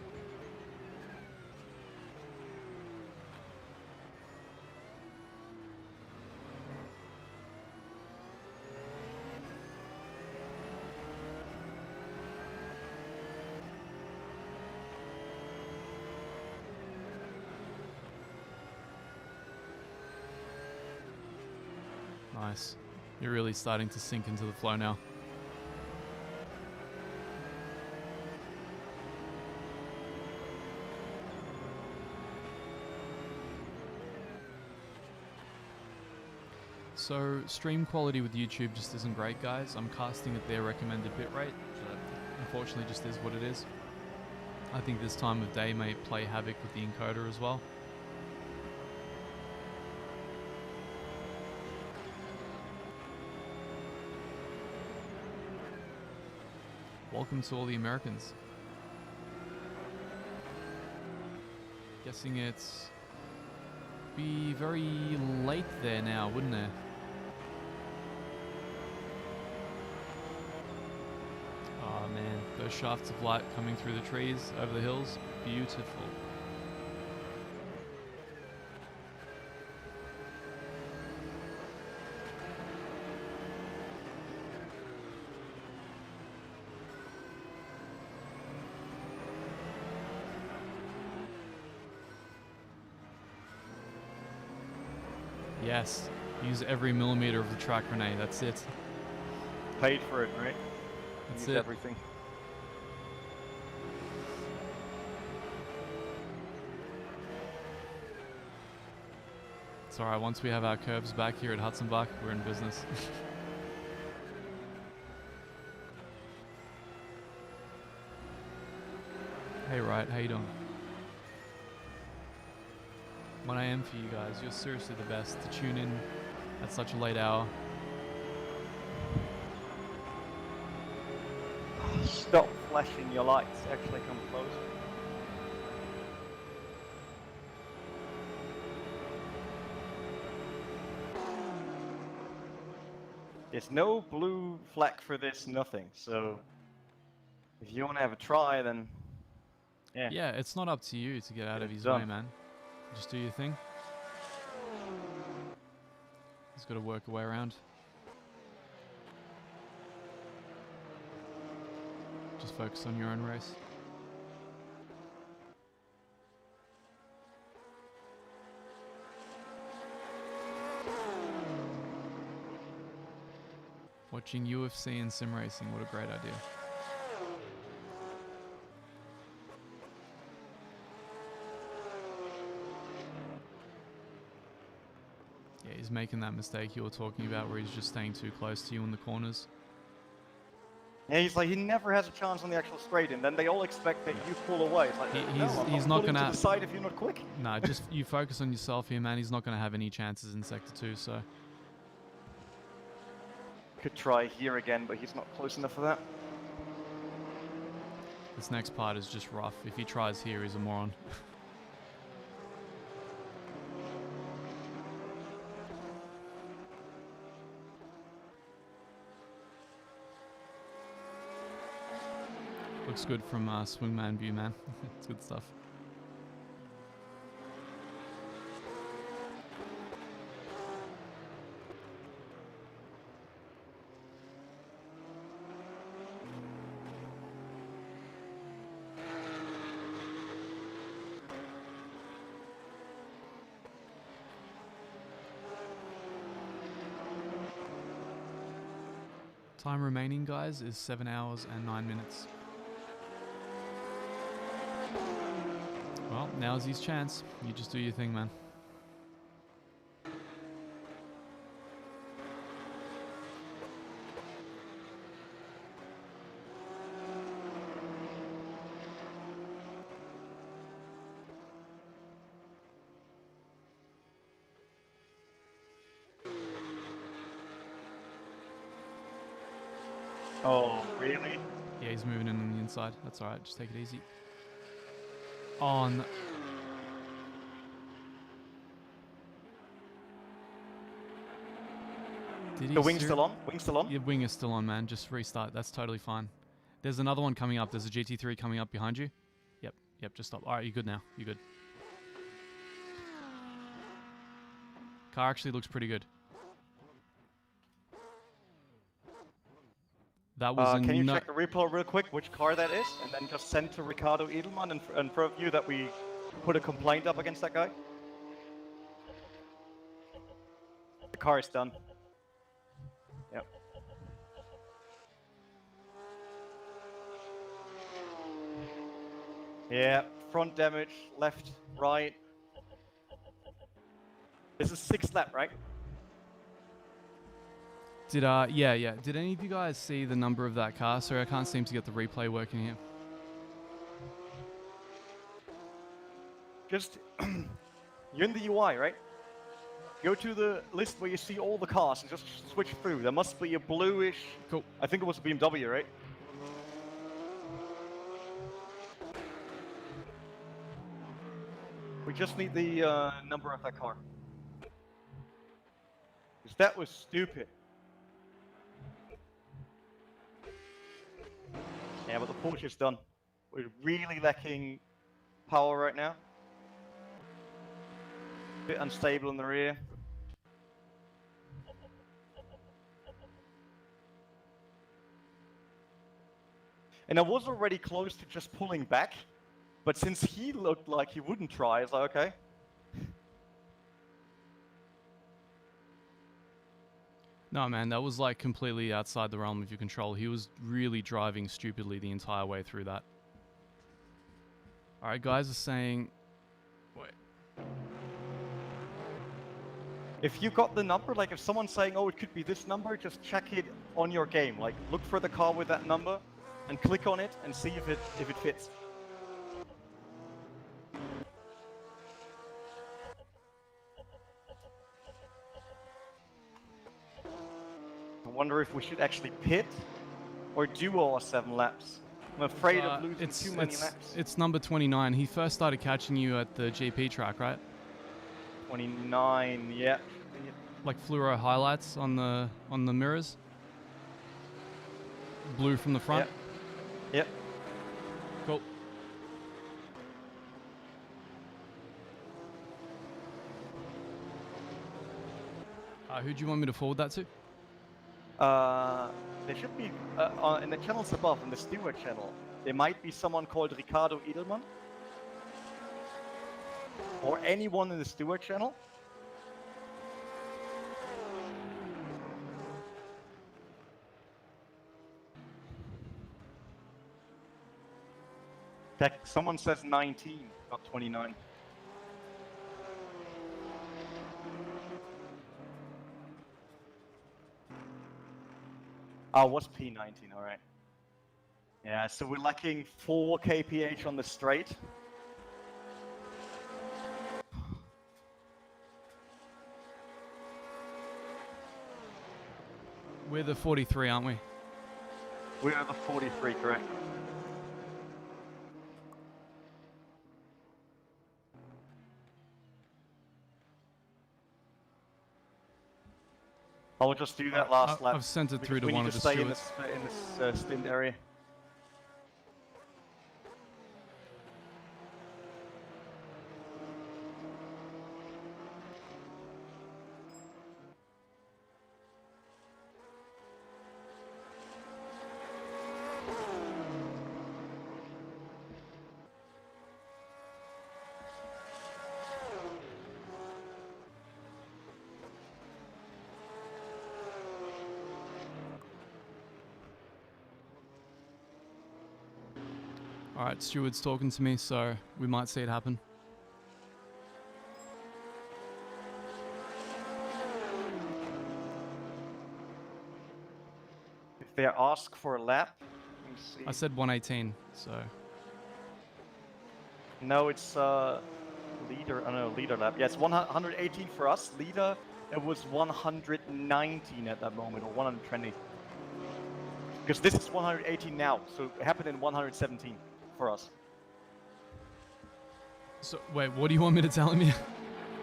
Nice. You're really starting to sink into the flow now. So stream quality with YouTube just isn't great, guys. I'm casting at their recommended bitrate, so unfortunately just is what it is. I think this time of day may play havoc with the encoder as well. Welcome to all the Americans. Guessing it's be very late there now, wouldn't it? Oh man, those shafts of light coming through the trees over the hills, beautiful. Yes, use every millimeter of the track, Renee, that's it. Paid for it, right? That's Use it. everything. It's alright, once we have our curbs back here at Hudson-Bach, we're in business. Hey, Wright, how you doing? 1 AM for you guys. You're seriously the best to tune in at such a late hour. Stop flashing your lights. Actually come close. There's no blue flag for this, nothing. So if you want to have a try, then yeah. Yeah, it's not up to you to get out of his done. way, man. Just do your thing. He's got to work a way around. Just focus on your own race. Watching UFC and sim racing, what a great idea. Yeah, he's making that mistake you were talking about where he's just staying too close to you in the corners. Yeah, he's like, he never has a chance on the actual straight, and then they all expect that you pull away. It's like, He's not going gonna to decide if you're not quick. Nah, just you focus on yourself here, man. He's not gonna have any chances in Sector 2, so Could try here again, but he's not close enough for that. This next part is just rough. If he tries here, he's a moron. Looks good from swingman view, man. It's good stuff. Time remaining, guys, is 7 hours and 9 minutes. Well, now's his chance. You just do your thing, man. Oh, really? Yeah, he's moving in on the inside. That's alright, just take it easy. On. Did he The wing's still on. Wing's still on. Your wing is still on, man. Just restart. That's totally fine. There's another one coming up. There's a GT3 coming up behind you. Yep, just stop. Alright, you're good now. You're good. Car actually looks pretty good. That was Can you check the replay real quick which car that is, and then just send to Ricardo Edelman in front of you that we put a complaint up against that guy? The car is done. Yep. Yeah, front damage, left, right. This is 6th lap, right? Did yeah. Did any of you guys see the number of that car? Sorry, I can't seem to get the replay working here. Just you're in the UI, right? Go to the list where you see all the cars and just switch through. There must be a bluish. Cool. I think it was a BMW, right? We just need the number of that car. 'Cause that was stupid. Yeah, but the Porsche is done. We're really lacking power right now. Bit unstable in the rear. And I was already close to just pulling back, but since he looked like he wouldn't try, I was like, okay. No, man, that was like completely outside the realm of your control. He was really driving stupidly the entire way through that. Alright, guys are saying... Wait. If you got the number, like if someone's saying, oh, it could be this number, just check it on your game. Like, look for the car with that number and click on it and see if it fits. I wonder if we should actually pit or do our 7 laps. I'm afraid of losing too many laps. It's number 29. He first started catching you at the GP track, right? 29, yeah. Like fluoro highlights on the mirrors. Blue from the front. Yep. Cool. Who do you want me to forward that to? There should be, in the channels above, in the steward channel, there might be someone called Ricardo Edelman. Or anyone in the steward channel. Someone says 19, not 29. Oh, what's P19? All right. Yeah, so we're lacking 4 kph on the straight. We're the 43, aren't we? We are the 43, correct. I'll just do that last lap. I've sent it because through to we one need of the stay stewards. in this stint area. All right, steward's talking to me, so we might see it happen. If they ask for a lap, let me see. I said 118, so No, it's leader. Oh no, leader lap. Yeah, it's 118 for us. Leader, it was 119 at that moment, or 120. Because this is 118 now, so it happened in 117 for us. so wait, what do you want me to tell him?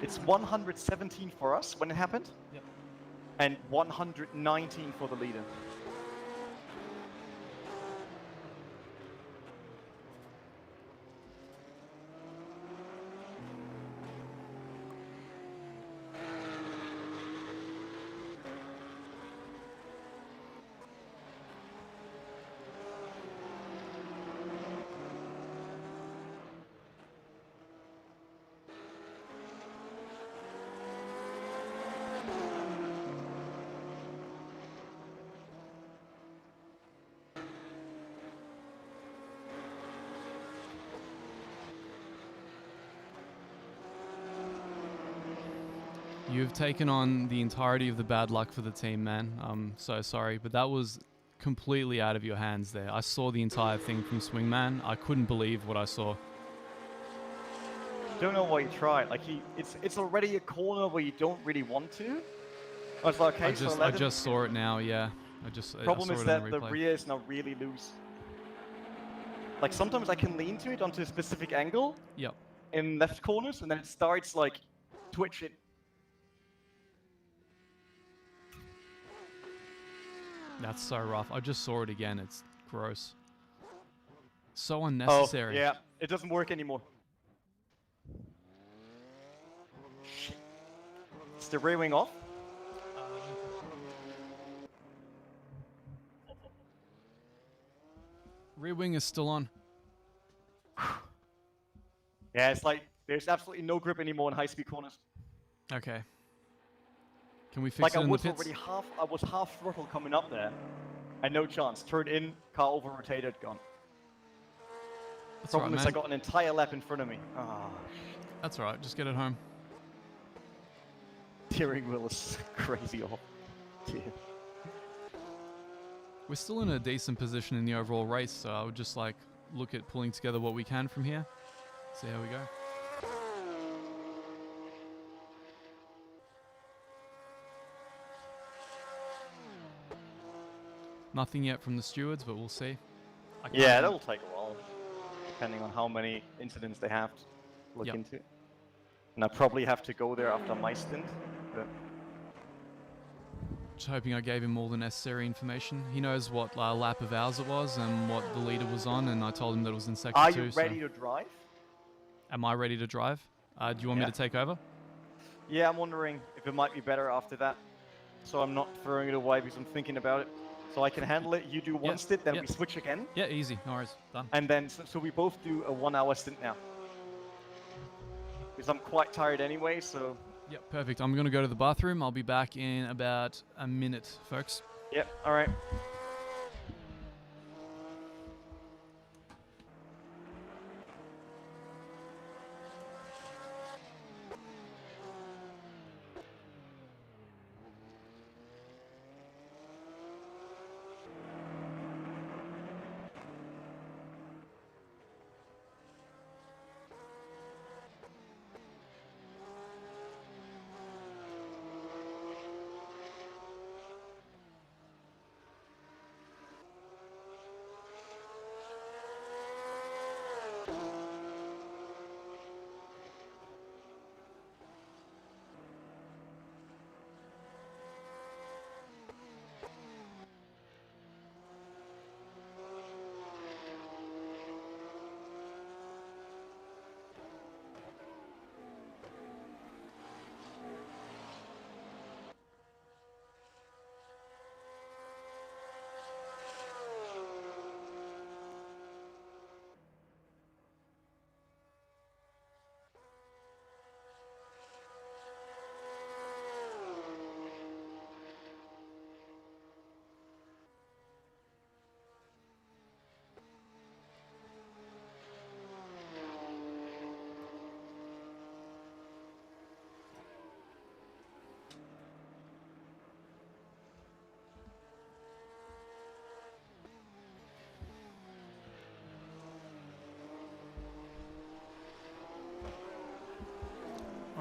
It's 117 for us when it happened. Yep. And 119 for the leader. You've taken on the entirety of the bad luck for the team, man. I'm so sorry, but that was completely out of your hands there. I saw the entire thing from Swingman. I couldn't believe what I saw. Don't know why you tried. Like it's already a corner where you don't really want to. I was like, okay, I just saw it now, yeah. I saw Problem it is on that the the replay. rear is now really loose. Like sometimes I can lean to it onto a specific angle Yep. in left corners, and then it starts like twitching. That's so rough. I just saw it again. It's gross. So Oh, unnecessary. yeah, it doesn't work anymore. Shit. Is the rear wing off? Rear wing is still on. Yeah, it's like there's absolutely no grip anymore in high-speed corners. Okay. Can we fix Like it I in the was pits? already I was half throttle coming up there, and no chance. Turned in, car over-rotated, gone. That's all Problem right, is man. I got an entire lap in front of me. Ah, That's alright. Just get it home. steering wheel is crazy off. Dear. We're still in a decent position in the overall race, so I would just like look at pulling together what we can from here. See how we go. Nothing yet from the stewards, but we'll see. I can't Yeah, even- that'll take a while, depending on how many incidents they have to look Yep. into. And I probably have to go there after my stint. But Just hoping I gave him all the necessary information. He knows what lap of ours it was and what the leader was on, and I told him that it was in sector are 2. you ready to drive? Am I ready to drive? Do you want me Yeah. to take over? Yeah, I'm wondering if it might be better after that. So I'm not throwing it away because I'm thinking about it. So I can handle it. You do one Yeah, stint, then yeah. we switch again. Yeah, easy. No worries. Done. And then, so we both do a 1 hour stint now. Because I'm quite tired anyway, so Yep, perfect. I'm going to go to the bathroom. I'll be back in about a minute, folks. yep, alright.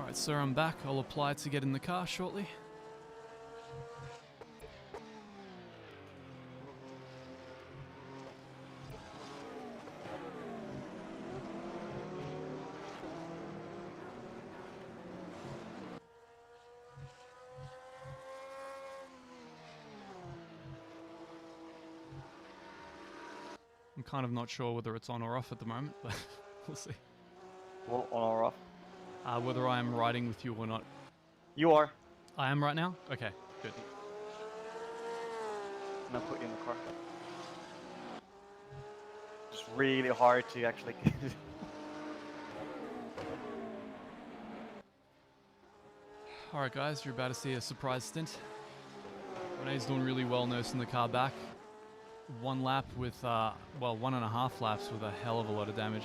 Alright, sir, I'm back. I'll apply to get in the car shortly. I'm kind of not sure whether it's on or off at the moment, but we'll see. Well, on or off? Whether I am riding with you or not. You are. I am right now? Okay, good. And I'll put you in the car. It's really hard to actually. Alright guys, you're about to see a surprise stint. Renee's doing really well nursing the car back. One lap with, well, 1.5 laps with a hell of a lot of damage.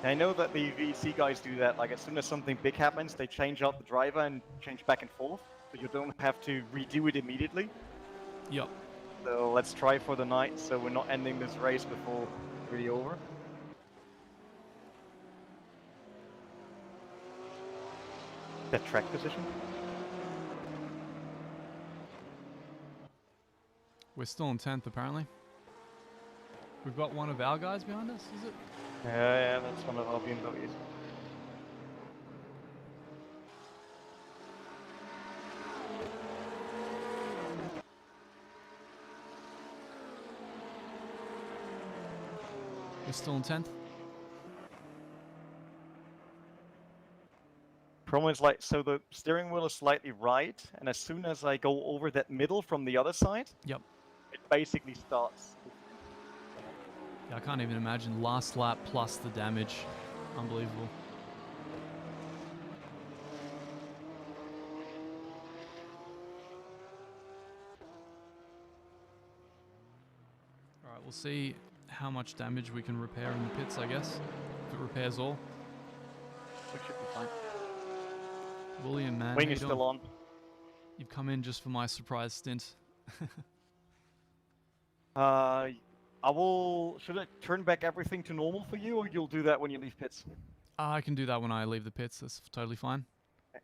I know that the VC guys do that. Like, as soon as something big happens, they change out the driver and change back and forth. So you don't have to redo it immediately. Yup. So let's try for the night, so we're not ending this race before it's really over. That track position? We're still in 10th apparently. We've got one of our guys behind us, is it? Yeah, that's one of our BMWs. We're still in 10th? Problem is, like, so the steering wheel is slightly right, and as soon as I go over that middle from the other side, Yep. it basically starts. Yeah, I can't even imagine. Last lap plus the damage. Unbelievable. Alright, we'll see how much damage we can repair in the pits, I guess. If it repairs all. We should be fine. William, man. Wing how you is doing? still on. You've come in just for my surprise stint. I will. Should I turn back everything to normal for you, or you'll do that when you leave pits? I can do that when I leave the pits. That's totally fine. Okay.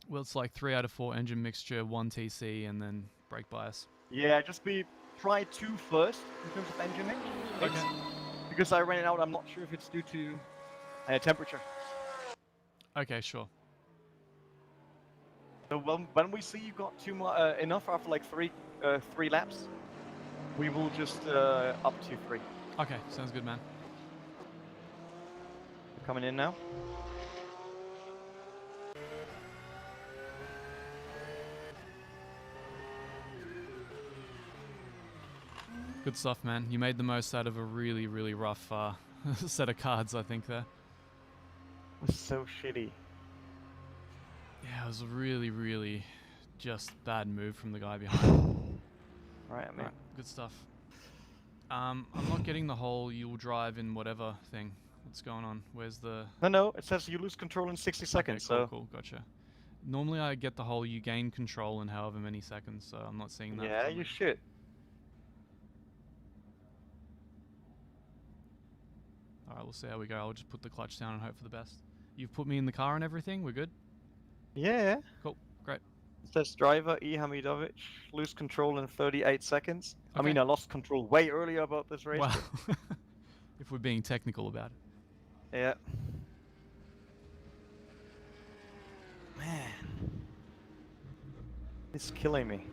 Well, it's like 3 out of 4 engine mixture, 1 TC, and then brake bias. Yeah, try 2 first in terms of engine mix. Okay. Because I ran it out, I'm not sure if it's due to temperature. Okay, sure. So when we see you got enough after like three laps, we will just up to 3. Okay, sounds good, man. Coming in now. Good stuff, man. You made the most out of a really, really rough set of cards, I think, there. It was so shitty. Yeah, it was a really, really just bad move from the guy behind. Right, man. Alright, good stuff. I'm not getting the whole you'll drive in whatever thing. What's going on? Where's the... No, it says you lose control in 60 seconds, okay, cool, so... cool, gotcha. Normally I get the whole you gain control in however many seconds, so I'm not seeing that. Yeah, from you it. should. Alright, we'll see how we go. I'll just put the clutch down and hope for the best. You've put me in the car and everything? We're good? Yeah. Cool, great. It says driver E. Hamidovic, lose control in 38 seconds. I Okay. mean, I lost control way earlier about this race. Wow. If we're being technical about it. Yeah. Man. It's killing me.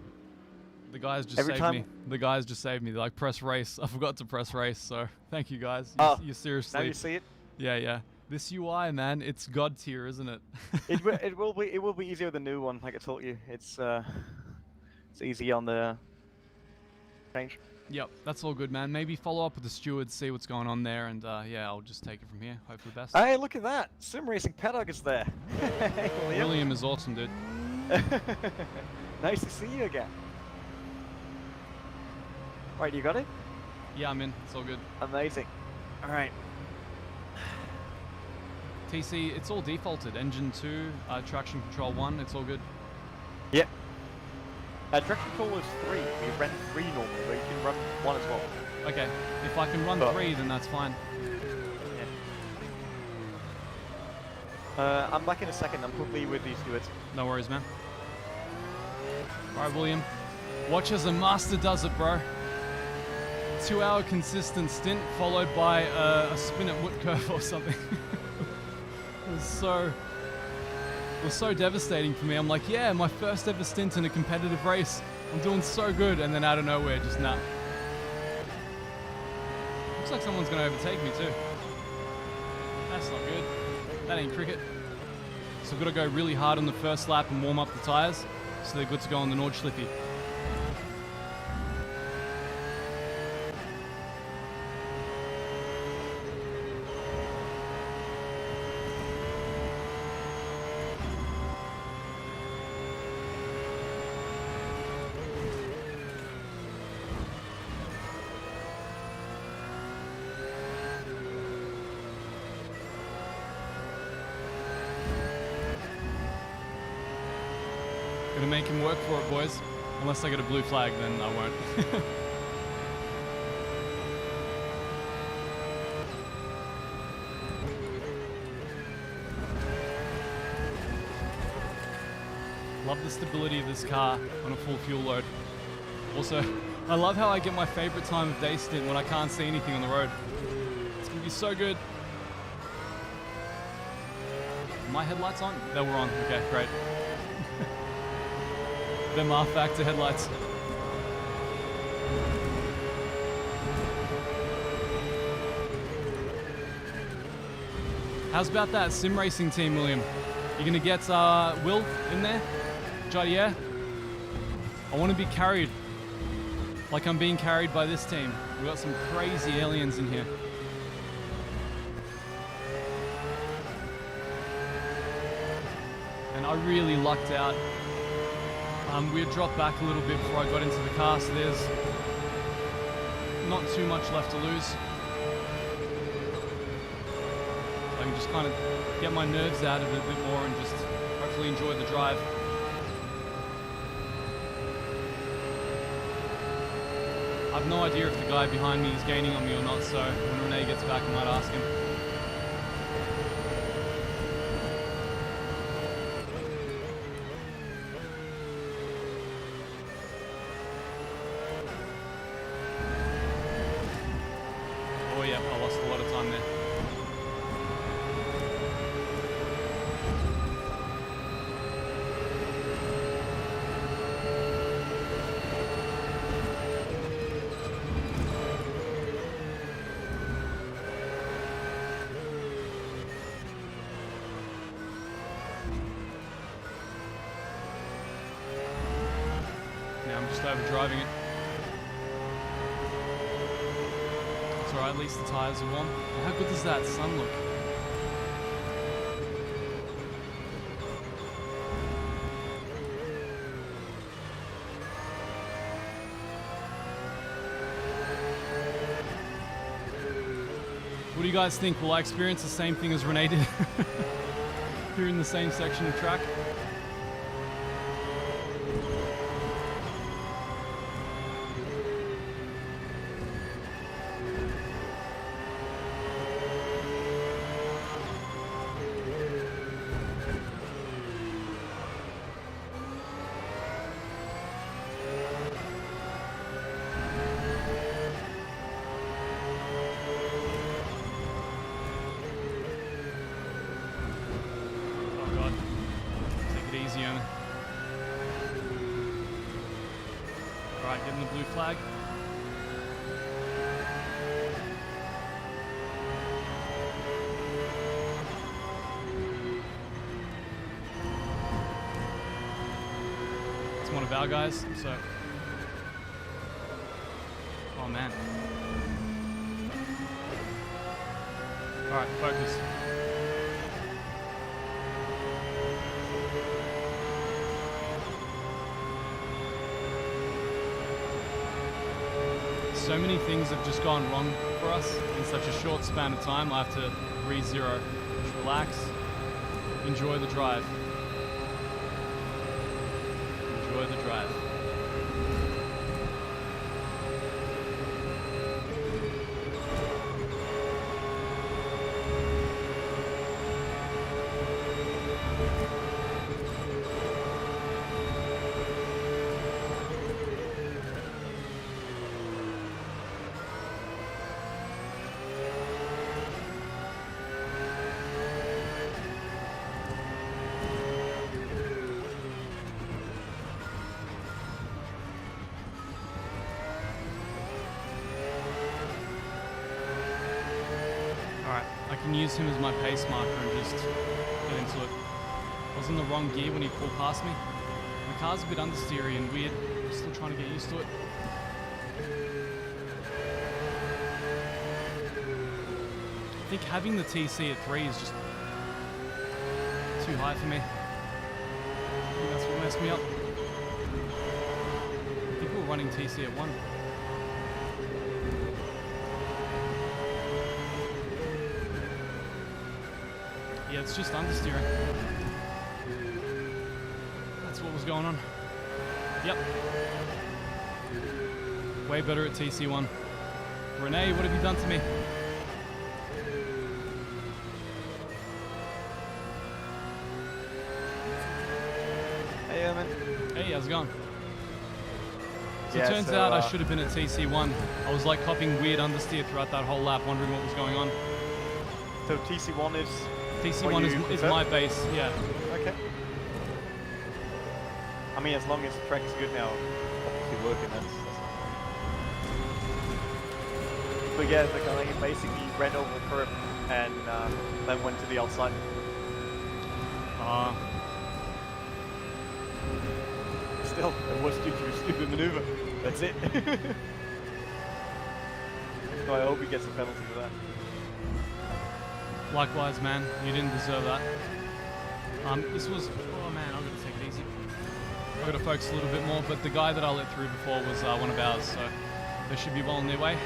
The guys just Every saved time- me. The guys just saved me. They're like, press race. I forgot to press race, so thank you guys. You, Oh, you Now seriously. you see it. Yeah. This UI, man, it's god tier, isn't it? It will be easier with the new one, like I told you. It's easy on the change. Yep, that's all good, man. Maybe follow up with the steward, see what's going on there, and yeah, I'll just take it from here. Hope for the best. Hey, look at that! Sim Racing Paddock is there. Hey, William. William is awesome, dude. Nice to see you again. Right, you got it? Yeah, I'm in. It's all good. Amazing. All right. TC, it's all defaulted. Engine 2, traction control 1, it's all good. Yep. Traction control is 3. We ran 3 normally, but you can run 1 as well. Okay, if I can run But- 3, then that's fine. I'm back in a second. I'm quickly with these dudes. No worries, man. All right, William. Watch as a master does it, bro. 2-hour consistent stint followed by a spin at wood curve or something. It was so devastating for me. I'm like, yeah, my first ever stint in a competitive race. I'm doing so good, and then out of nowhere, just nah. Looks like someone's gonna overtake me too. That's not good. That ain't cricket. So I've got to go really hard on the first lap and warm up the tires, so they're good to go on the Nordschleife. Gonna make him work for it, boys. Unless I get a blue flag, then I won't. Love the stability of this car on a full fuel load. Also, I love how I get my favorite time of day stint when I can't see anything on the road. It's gonna be so good. Are my headlights on? They were on. Okay, great. Them off factor headlights. How's about that sim racing team, William? You gonna get Will in there? Jadier? I want to be carried like I'm being carried by this team. We've got some crazy aliens in here. And I really lucked out. We had dropped back a little bit before I got into the car, so there's not too much left to lose. I can just kind of get my nerves out of it a bit more and just hopefully enjoy the drive. I have no idea if the guy behind me is gaining on me or not, so when Renee gets back I might ask him. Oh yeah, I lost a lot of time there. Now I'm just over driving it. It's alright, at least the tyres are warm. How good does that sun look? What do you guys think? Will I experience the same thing as Renee did? Here in the same section of track? Alright, getting the blue flag. It's one of our guys, so... Oh man. Alright, focus. So many things have just gone wrong for us in such a short span of time. I have to re-zero. Just relax. Enjoy the drive. Enjoy the drive. Alright, I can use him as my pace marker and just get into it. I was in the wrong gear when he pulled past me. My car's a bit understeery and weird. I'm still trying to get used to it. I think having the TC at 3 is just too high for me. I think that's what messed me up. People were running TC at 1. Yeah, it's just understeering. That's what was going on. Yep. Way better at TC1. Renee, what have you done to me? Hey, man. Hey, how's it going? So Yeah, it turns so, out I should have been at TC1. I was like copying weird understeer throughout that whole lap, wondering what was going on. So TC1 is... TC1 What is you my prefer? base, yeah. Okay. I mean, as long as the track is good now, obviously working, that's But yeah, the guy basically ran over a curb and then went to the outside. Still, it was due to a stupid maneuver. That's it. So I hope he gets a penalty for that. Likewise, man, you didn't deserve that. This was, oh man, I'm gonna take it easy. I've got to focus a little bit more, but the guy that I let through before was one of ours, so they should be well on their way.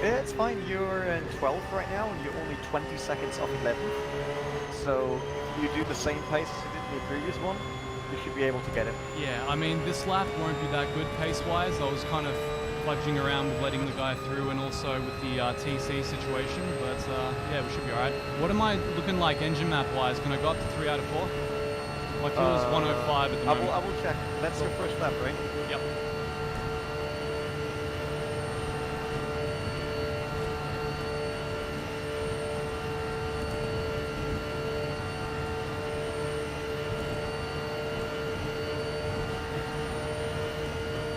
Yeah, it's fine. You're in 12th right now, and you're only 20 seconds off 11th. So if you do the same pace as you did in the previous one, you should be able to get it. Yeah, I mean, this lap won't be that good pace-wise. I was kind of fudging around with letting the guy through and also with the TC situation, but yeah, we should be alright. What am I looking like engine map-wise? Can I go up to 3 out of 4? My fuel is 105 at the moment. I will check. That's your first lap, right? Yep.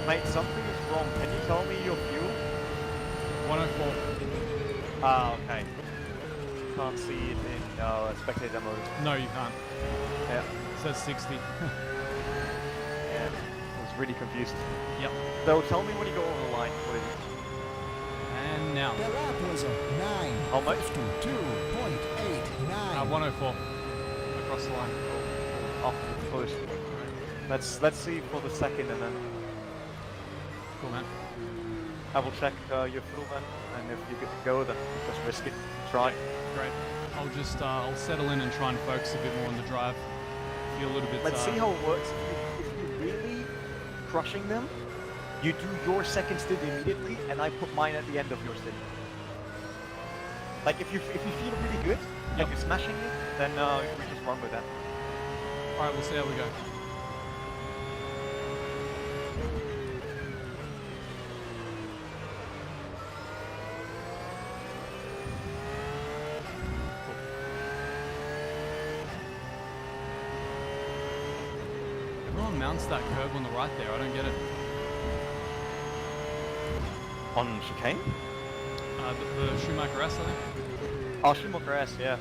Mate, something is wrong. Can you tell me your fuel? 104. Ah, okay. Can't see it in spectator mode. No, you can't. Yeah. It says 60. Yeah. I was really confused. Yep. So tell me when you go over the line, what it is. And now. The lap was a How much? 9:52.89. 104. Across the line. Off the first. Let's see for the second and then Cool, man. I will check your fuel then, and if you get to go, then just risk it. Try. Great. I'll just I'll settle in and try and focus a bit more on the drive. Feel a little bit. Let's see how it works. If you're really crushing them, you do your second stint immediately, and I put mine at the end of your stint. Like if you feel really good, like you're smashing it, then we just run with that. All right, we'll see how we go. Everyone mounts that curve on the right there. I don't get it. On chicane? The Schumacher S, I think. Oh, Schumacher S, yeah.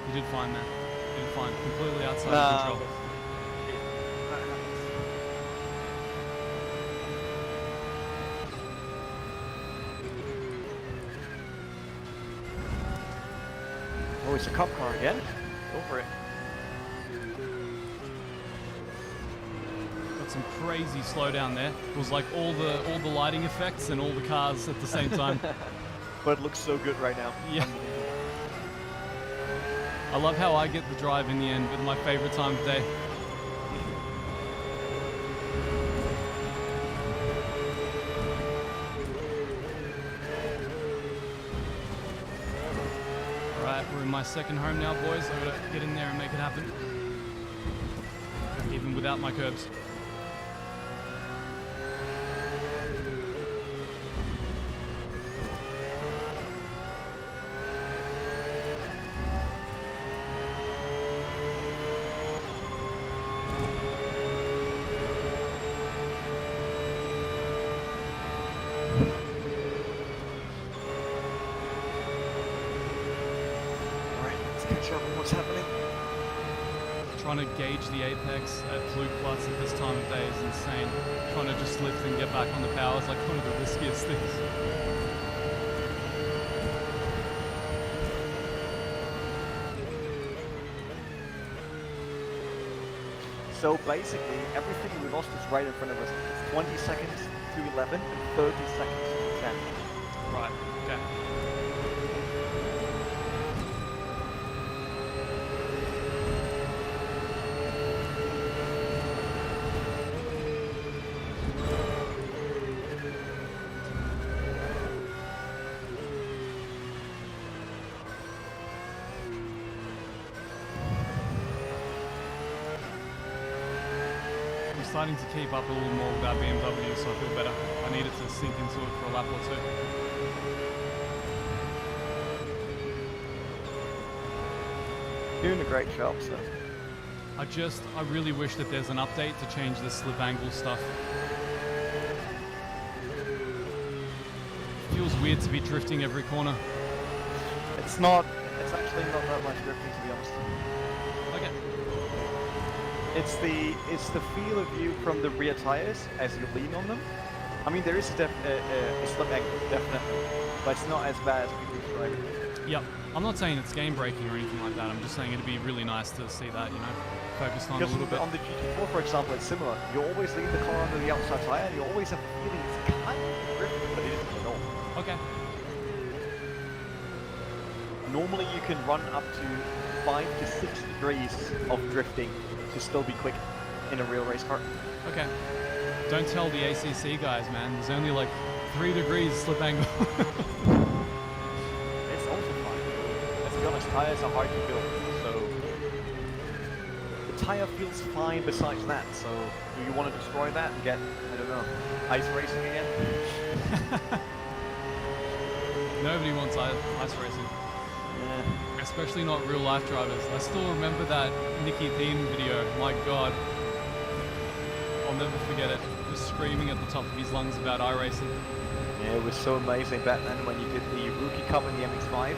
You did fine, man. You did fine. Completely outside of control. Oh, it's a cop car again? Go for it. Got some crazy slowdown there. It was like all the lighting effects and all the cars at the same time. But it looks so good right now. Yeah. I love how I get the drive in the end with my favorite time of day. Alright, we're in my second home now, boys. I gotta get in there and make it happen. Even without my curbs. trouble. What's happening? Trying to gauge the apex at Flugplatz at this time of day is insane. Trying to just lift and get back on the power is like one of the riskiest things. So basically, everything we lost is right in front of us. It's 20 seconds to 11 and 30 seconds to 10. Right, okay. Starting to keep up a little more with that BMW, so I feel better. I needed to sink into it for a lap or two. Doing a great job, so. I really wish that there's an update to change the slip angle stuff. Feels weird to be drifting every corner. It's actually not that much drifting, to be honest. Okay. It's the feel of you from the rear tires as you lean on them. I mean, there is a slip angle, definitely, but it's not as bad as people describe it. Yep. I'm not saying it's game breaking or anything like that. I'm just saying it'd be really nice to see that, you know, focused on a little bit. On the GT4, for example, it's similar. You always lean the car under the outside tire, and you always have the feeling it's kind of drifting, but it isn't at all. Okay. Normally, you can run up to 5 to 6 degrees of drifting to still be quick in a real race car. Okay. Don't tell the ACC guys, man. There's only like 3 degrees slip angle. It's also fine. Let's be honest, tires are hard to build, so the tire feels fine besides that. So do you want to destroy that and get, I don't know, ice racing again? Nobody wants ice racing. Yeah. Especially not real life drivers. I still remember that Nicky Thien video. My God. I'll never forget it. Just screaming at the top of his lungs about iRacing. Yeah, it was so amazing back then when you did the Rookie Cup in the MX-5,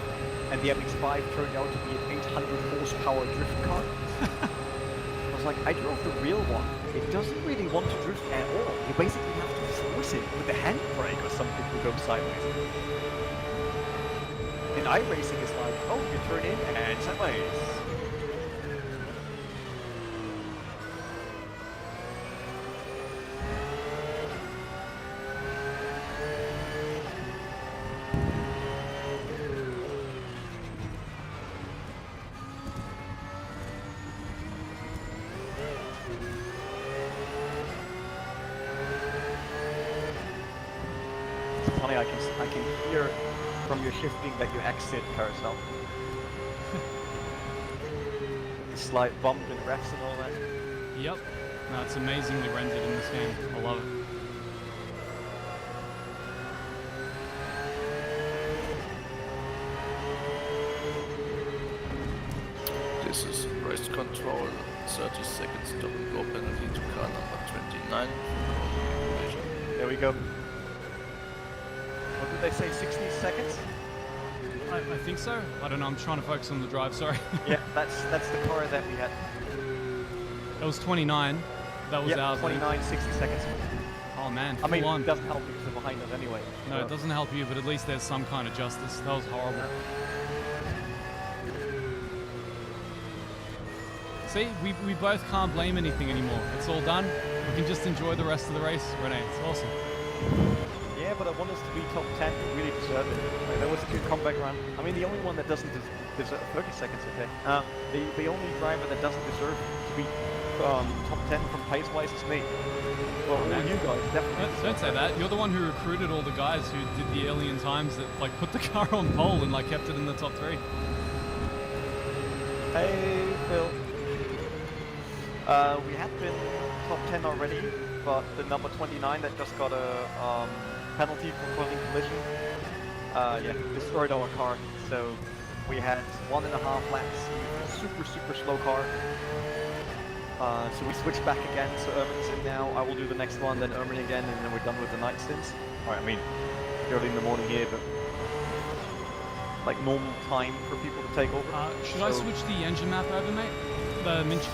and the MX-5 turned out to be an 800 horsepower drift car. I was like, I drove the real one. It doesn't really want to drift at all. You basically have to force it with the handbrake or something to go sideways. And iRacing is like, oh, you turn in and sideways. It's funny, I can hear from your shifting that you exit carousel. The slight bump and rest and all that. Yep. No, it's amazingly rendered in this game. I love it. This is race control, 30 seconds double go penalty to car number 29. There we go. What did they say, 60 seconds? I think so. I don't know. I'm trying to focus on the drive. Sorry. Yeah, that's the car that we had. It was 29. That was Yeah, ours. 29, 60 seconds. Oh man, I mean, full on. it doesn't help because they're behind us anyway. No, so. it doesn't help you, but at least there's some kind of justice. That was horrible. See, we both can't blame anything anymore. It's all done. We can just enjoy the rest of the race, Renee. It's awesome. Yeah, but I want us to be top 10. We really deserve it. Like, that was a good comeback run. I mean, the only one that doesn't deserve 30 seconds, okay. The only driver that doesn't deserve to be top 10 from pace-wise is me. Well, all you guys definitely. Don't say that. You're the one who recruited all the guys who did the alien times that like put the car on pole and like kept it in the top 3. Hey, Phil. We had been top 10 already, but the number 29 that just got a penalty for causing collision, yeah, destroyed our car. So we had 1.5 laps with a super slow car. So we switched back again, so Ermin's in now. I will do the next one, then Ermin again, and then we're done with the night stints. Alright, I mean, early in the morning here, but like normal time for people to take over. Should I So- switch the engine map over, mate? The mixture?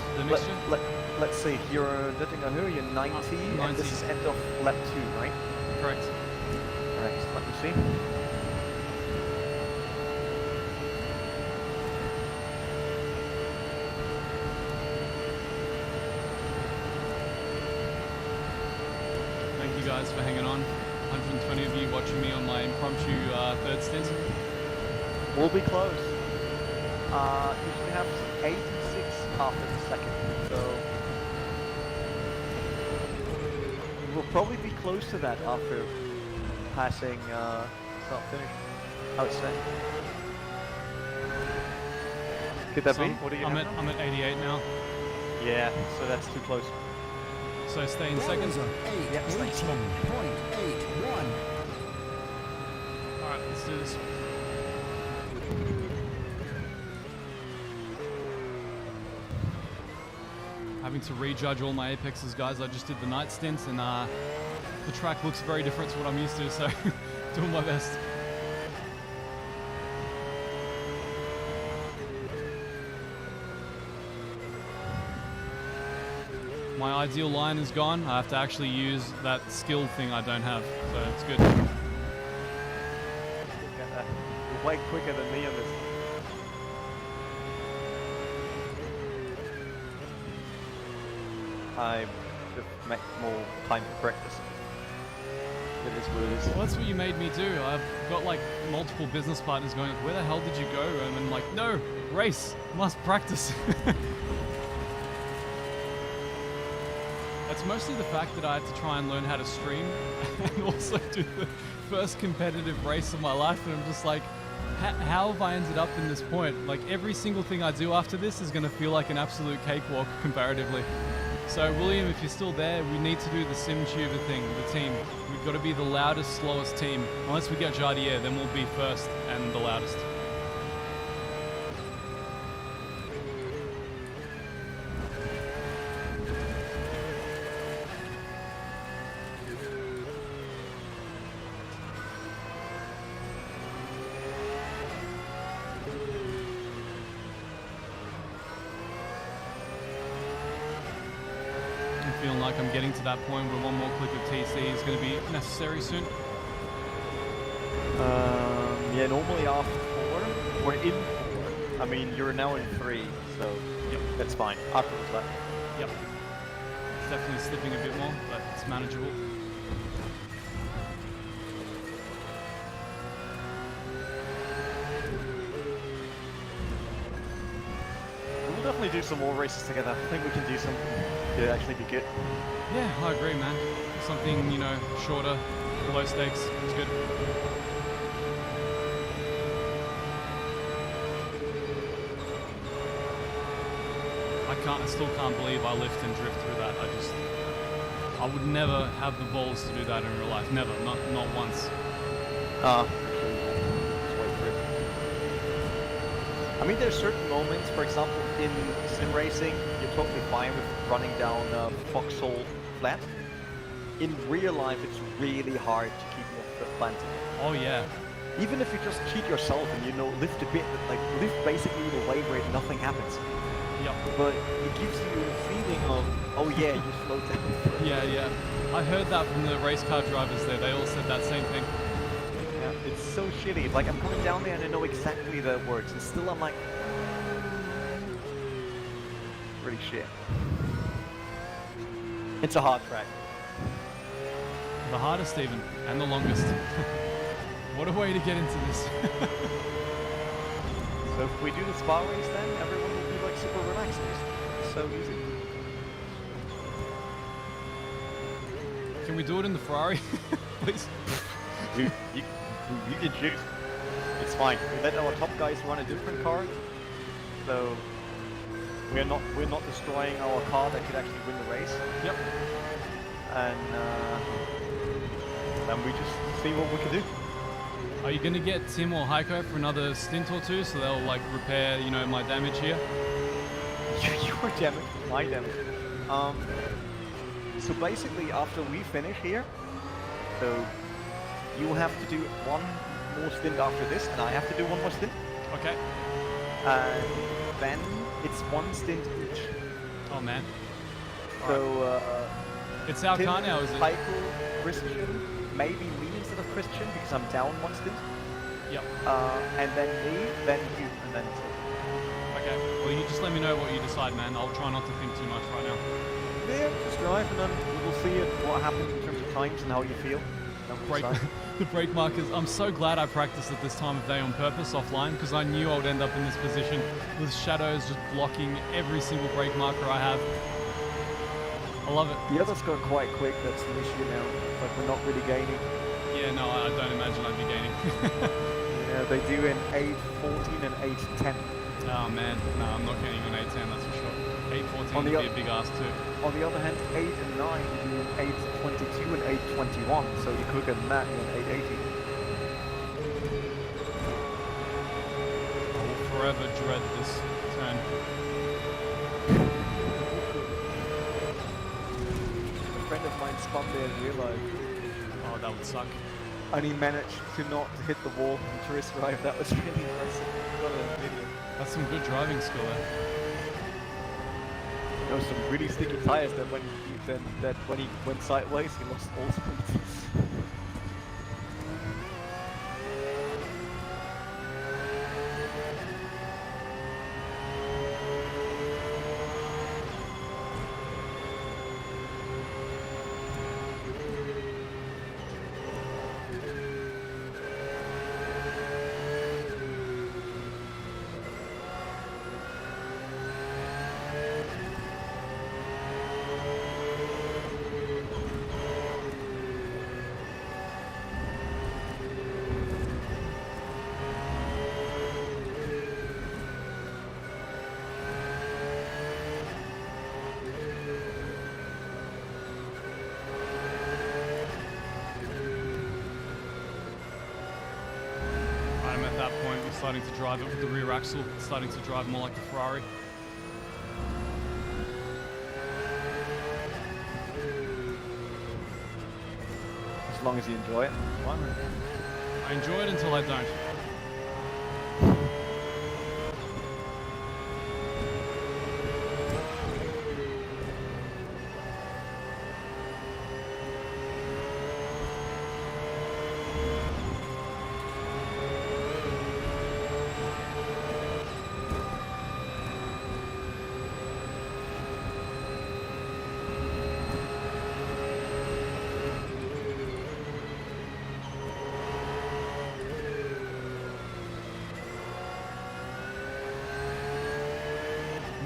Let's see, you're you're 90, and 90. this is end of lap 2, right? Correct. Alright, let me see. Thank you guys for hanging on. 120 of you watching me on my impromptu third stint. We'll be close. You should have 86 after the second, so we'll probably be close to that after passing start finish. I would say. Could that So be? What are you I'm at? at 88 now. Yeah, so that's too close. So stay in That second. was a Yep, stay 18.81. Alright, let's do this. Having to rejudge all my apexes, guys. I just did the night stints, and the track looks very different to what I'm used to, so doing my best. My ideal line is gone. I have to actually use that skill thing I don't have, so it's good. Look at that. You're way quicker than me on this. I just make more time to practice. It is what it is. Well, that's what you made me do. I've got like multiple business partners going, where the hell did you go? And I'm like, no, race, must practice. It's mostly the fact that I had to try and learn how to stream and also do the first competitive race of my life. And I'm just like, how have I ended up in this point? Like every single thing I do after this is going to feel like an absolute cakewalk comparatively. So William, if you're still there, we need to do the sim tuber thing, the team. We've got to be the loudest, slowest team. Unless we get Jardier, then we'll be first and the loudest. I'm feeling like I'm getting to that point where one more click of TC is going to be necessary soon. Yeah, normally after 4, we're in 4. I mean, you're now in 3, so Yep. that's fine. Afterwards, that. Yep. It's definitely slipping a bit more, but it's manageable. We'll definitely do some more races together. I think we can do something to actually be good. Yeah, I agree, man. Something, you know, shorter, low stakes. It's good. I still can't believe I lift and drift through that. I would never have the balls to do that in real life. Never, not once. Just wait for it. I mean, there's certain moments, for example, in sim racing, you're totally fine with running down Foxhole flat. In real life, it's really hard to keep your foot planted. Oh yeah. Even if you just cheat yourself and, you know, lift a bit, like lift basically in a way where nothing happens. Yep. But it gives you a feeling of, oh yeah, you slowed down. Yeah. I heard that from the race car drivers there. They all said that same thing. Yeah, it's so shitty. Like, I'm coming down there and I know exactly the words, and still I'm like, really shit. It's a hard track. The hardest even, and the longest. What a way to get into this. So if we do the spa race, then everyone will be like super relaxed. It's so easy. Can we do it in the Ferrari, please? You can choose. It's fine. We let our top guys run a different car, so we're not destroying our car that could actually win the race. Yep. And then we just see what we can do. Are you gonna get Tim or Heiko for another stint or two, so they'll like repair, you know, my damage here? Your damage, my damage. So basically, after we finish here, so you have to do one more stint after this, and I have to do one more stint. Okay. And then it's one stint each. Oh man. So, It's our Tim, car now, is it? Michael, Christian, maybe me instead of Christian because I'm down one stint. Yep. And then me, then you, and then Tim. Okay. Well, you just let me know what you decide, man. I'll try not to think too much right now. Yeah, just drive and then we'll see what happens in terms of times and how you feel. Then we'll Brake, decide. the brake markers. I'm so glad I practiced at this time of day on purpose offline because I knew I would end up in this position with shadows just blocking every single brake marker I have. I love it. The others go quite quick, that's the issue now. Like, we're not really gaining. Yeah, no, I don't imagine I'd be gaining. Yeah, they do in 8:14 and 8:10. Oh man, no, I'm not gaining on 810, that's for sure. 814 On would the be a big ask too. On the other hand, 8 and 9 do in 8:22 and 8:21, so you could get that in 8:80. I will forever dread this turn. A friend of mine spun there and realized, Oh, that would suck. and he managed to not hit the wall on tourist drive. That was really impressive. Got a video. That's some good driving skill there. There was some really sticky tires that when he went sideways, he lost all speed. I'm at that point, we're starting to drive it with the rear axle, starting to drive more like a Ferrari. As long as you enjoy it. Why not? I enjoy it until I don't.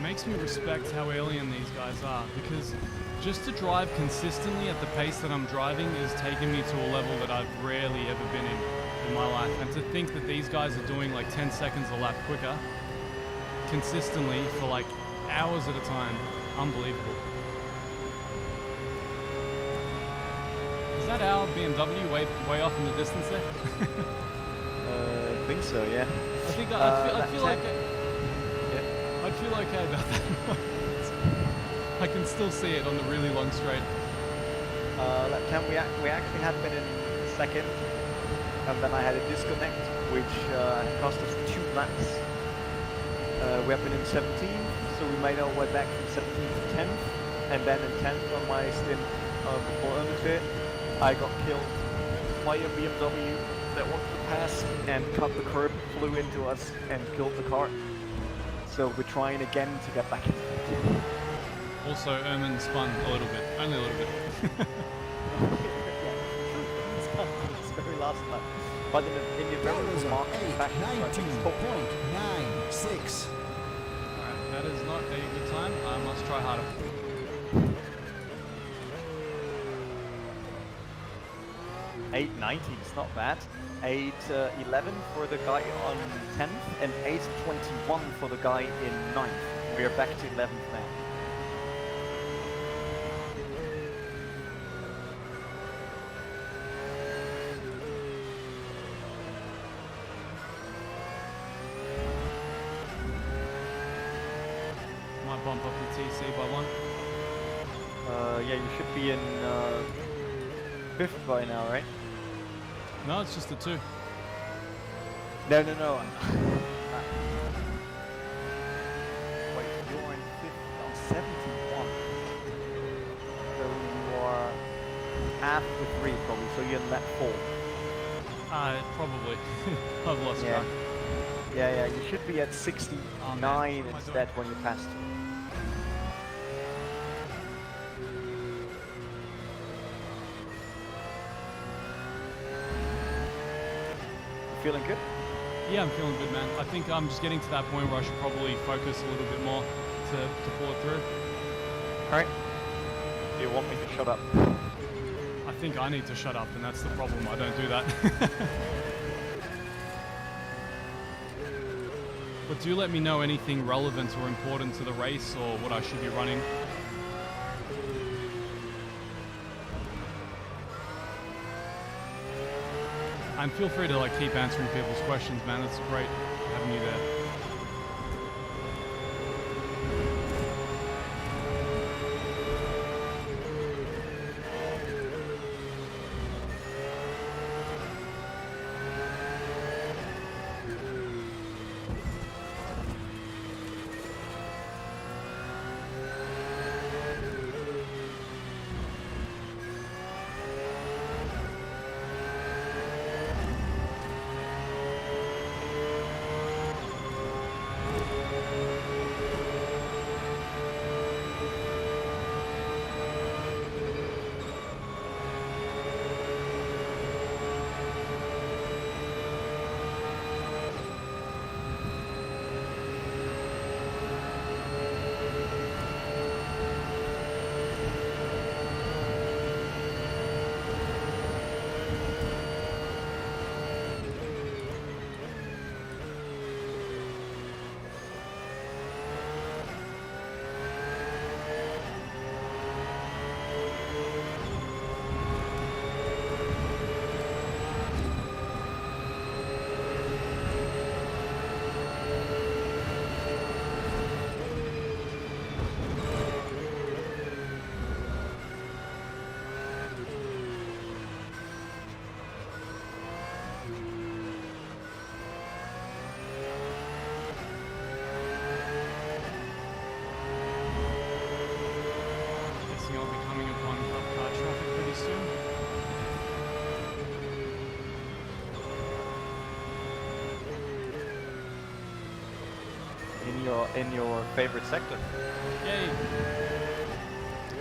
Makes me respect how alien these guys are, because just to drive consistently at the pace that I'm driving is taking me to a level that I've rarely ever been in my life. And to think that these guys are doing like 10 seconds a lap quicker consistently for like hours at a time, unbelievable. Is that our BMW way off in the distance there? I think so, yeah. I think I feel like I'd feel okay about that. I can still see it on the really long straight. Lap 10 we actually had been in second, and then I had a disconnect, which cost us 2 laps. We have been in 17th, so we made our way back from 17th to 10th, and then in 10th on my stint before Ernest, I got killed by a BMW that wanted to pass and cut the curb, flew into us, and killed the car. So we're trying again to get back in. Also, Erman spun a little bit, only a little bit. It's very last lap. But in the very remarkable fashion, so I think it's top 19.96. Alright, that is not a good time. I must try harder. .890, it's not bad. 8:11 for the guy on 10th and 8:21 for the guy in 9th. We are back to 11th now. Might bump up the TC by 1. Yeah, you should be in 5th by now, right? No, it's just a 2. No. Wait, you're on 71. So you are half the 3 probably, so you're in lap 4. Probably. I've lost Yeah. track. Yeah, you should be at 69 instead when you passed. Feeling good? Yeah, I'm feeling good, man. I think I'm just getting to that point where I should probably focus a little bit more to pull it through. Alright. Do you want me to shut up? I think I need to shut up, and that's the problem. I don't do that. But do let me know anything relevant or important to the race or what I should be running. And feel free to keep answering people's questions, man. It's great having you there. In your favorite sector. Yay!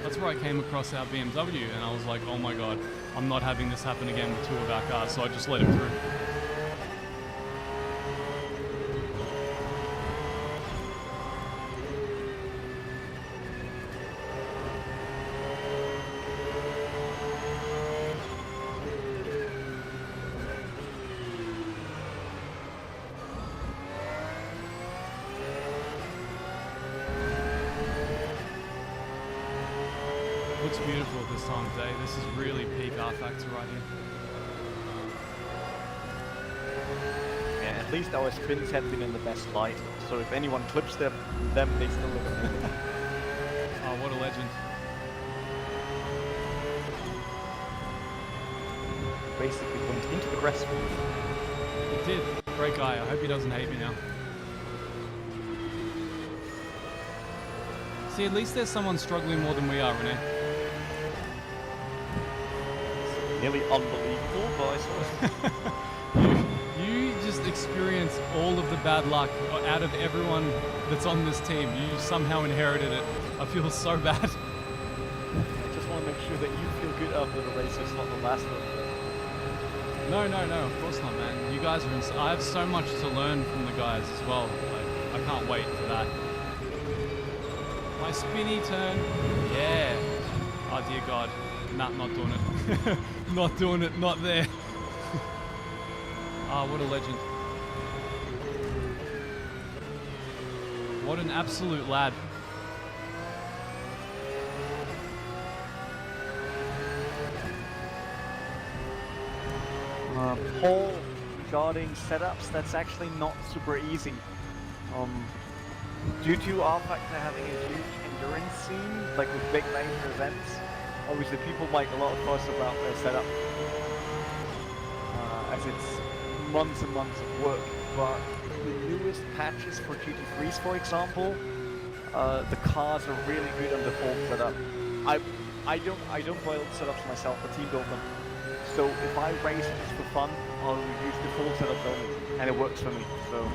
That's where I came across our BMW, and I was like, oh my god, I'm not having this happen again with 2 of our cars, so I just let him through. Looks beautiful at this time of day. This is really peak R factor right here. Yeah, at least our spins have been in the best light, so if anyone clips them they still look amazing. Oh, what a legend. Basically went into the grass field. He did. Great guy. I hope he doesn't hate me now. See, at least there's someone struggling more than we are, Renee. Nearly unbelievable, but I saw You just experience all of the bad luck out of everyone that's on this team. You somehow inherited it. I feel so bad. I just want to make sure that you feel good after the race, it's not the last one. No, of course not, man. You guys are I have so much to learn from the guys as well. I can't wait for that. My spinny turn. Yeah. Oh, dear God. Nah, not doing it. Not doing it. Not there. Ah, what a legend. What an absolute lad. Paul, regarding setups, that's actually not super easy. Due to R Factor having a huge endurance scene, like with big major events, obviously people make a lot of fuss about their setup, as it's months and months of work. But the newest patches for GT3s, for example, the cars are really good on default setup. I don't build setups myself. The team built them. So if I race just for fun, I'll use default setups only, and it works for me. So.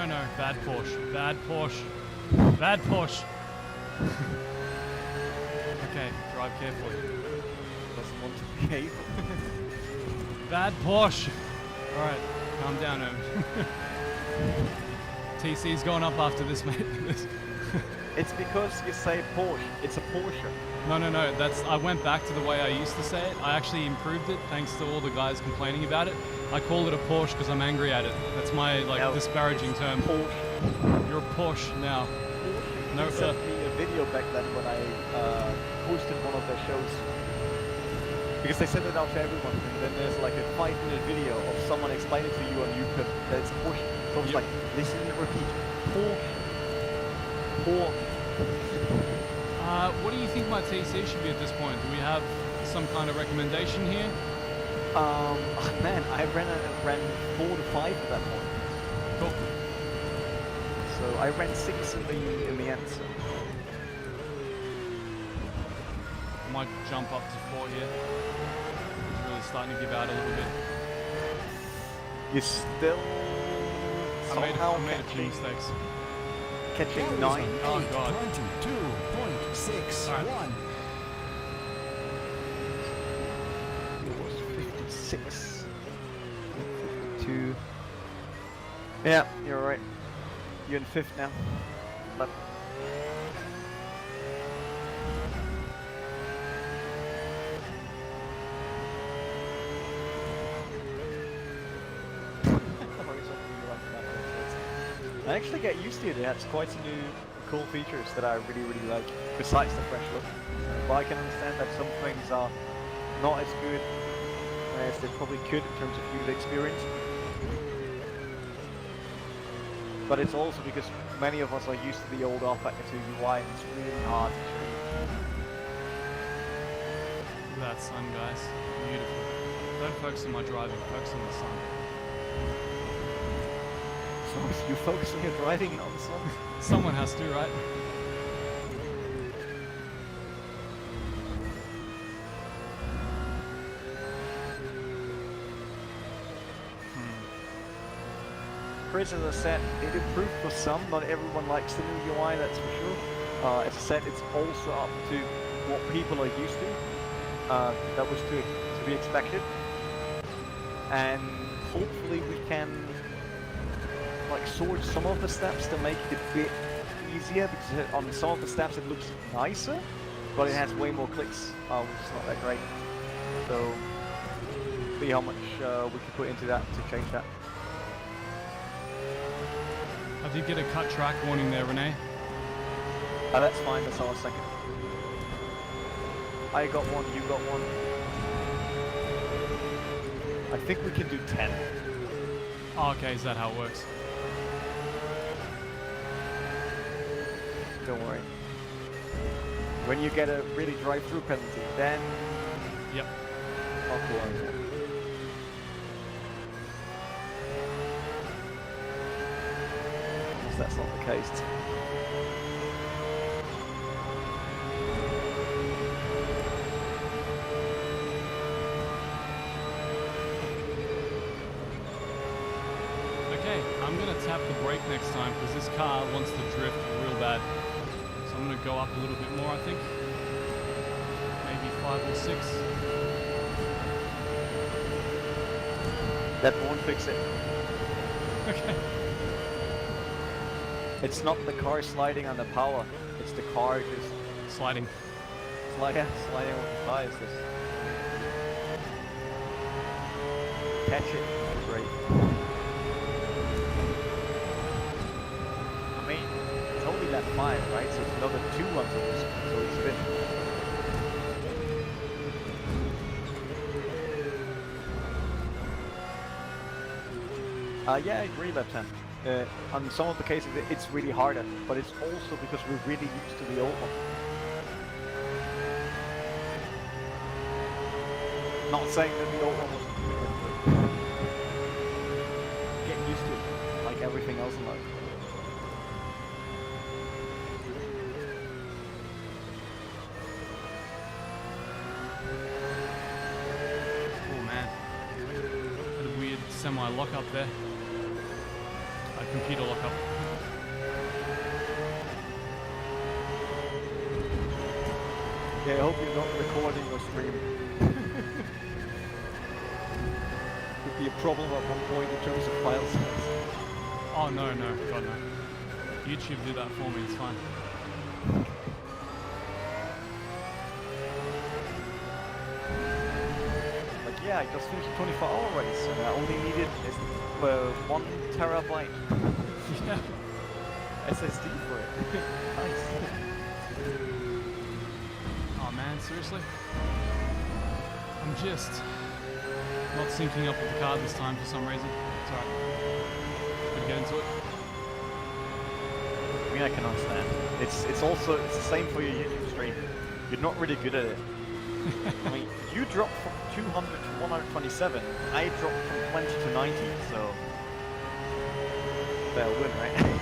No. Bad Porsche. Bad Porsche. Bad Porsche. Okay, drive carefully. Doesn't want to behave. Bad Porsche. Alright, calm down, Owen. TC's going up after this, mate. It's because you say Porsche. It's a Porsche. No. That's. I went back to the way I used to say it. I actually improved it thanks to all the guys complaining about it. I call it a Porsche because I'm angry at it. That's my disparaging term. Porsche. You're a Porsche now. No, You sir. sent me a video back then when I hosted one of their shows. Because they sent it out to everyone, and then there's like a 5-minute video of someone explaining to you on YouTube that it's a Porsche. So I was like, listen and repeat. Porsche. What do you think my TC should be at this point? Do we have some kind of recommendation here? Man, I ran 4 to 5 at that point. Cool. So I ran 6 in the end. So. Might jump up to 4 here. It's really starting to give out a little bit. You're still I made somehow a few mistakes. catching 9. Oh god. 22.61. It was 56. 52. Yeah, you're right. You're in 5th now. But I actually get used to it. It has quite some new cool features that I really like, besides the fresh look. But I can understand that some things are not as good as they probably could in terms of user experience. But it's also because many of us are used to the old R-Factor 2 UI and it's really hard to change. Look at that sun, guys. Beautiful. Don't focus on my driving, focus on the sun. So you focus on your driving on the sun? Someone has to, right? Chris, as I said, it improved for some. Not everyone likes the new UI, that's for sure. As I said, it's also up to what people are used to. That was to be expected. And hopefully we can sort some of the steps to make it a bit easier, because on some of the steps it looks nicer, but it has way more clicks, which is not that great. So, see how much we can put into that to change that. I did get a cut track warning there, Renee. That's fine, that's our second. I got one, you got one. I think we can do 10. Oh, okay, is that how it works? Don't worry. When you get a really drive-through penalty, then Yep. I'll call on you. Unless that's not the case. next time because this car wants to drift real bad. So I'm going to go up a little bit more, I think. Maybe 5 or 6. That won't fix it. Okay. It's not the car sliding on the power. It's the car just Sliding. sliding with the tires. Catch it. Great. I mean, it's only lap 5, right? So it's another 2 runs of this, so it's a bit. Yeah, I agree, lap 10. On some of the cases, it's really harder, but it's also because we're really used to the old one. Not saying that the old one was getting used to it, like everything else in life. Oh man. Had a weird semi-lock up there. A computer lock up. Yeah, I hope you're not recording or streaming. Could be a problem at one point in terms of file size. Oh no, God no. YouTube did that for me, it's fine. Like, yeah, I just finished a 24-hour race and I only needed 1 terabyte Yeah. SSD for it. Nice. Oh man, seriously? I'm just not syncing up with the car this time for some reason. It's alright. Gonna get into it. I mean, I can understand. It's the same for your YouTube stream. You're not really good at it. I mean, you dropped from 200 to 127. I dropped from 20 to 90, so they'll win, right?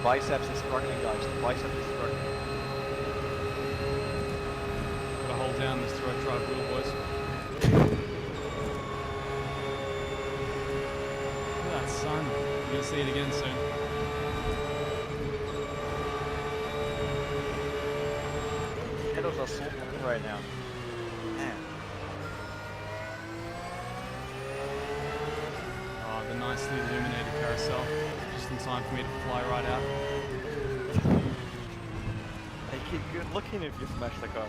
Biceps is struggling, guys. The biceps is struggling. Gotta hold down this throat drive wheel, boys. Look at that sun. You're gonna see it again soon. Shadows are so long right now. Man. Oh, the nicely illuminated carousel. Just in time for me to fly right out. Hey, keep good looking if you smash the car.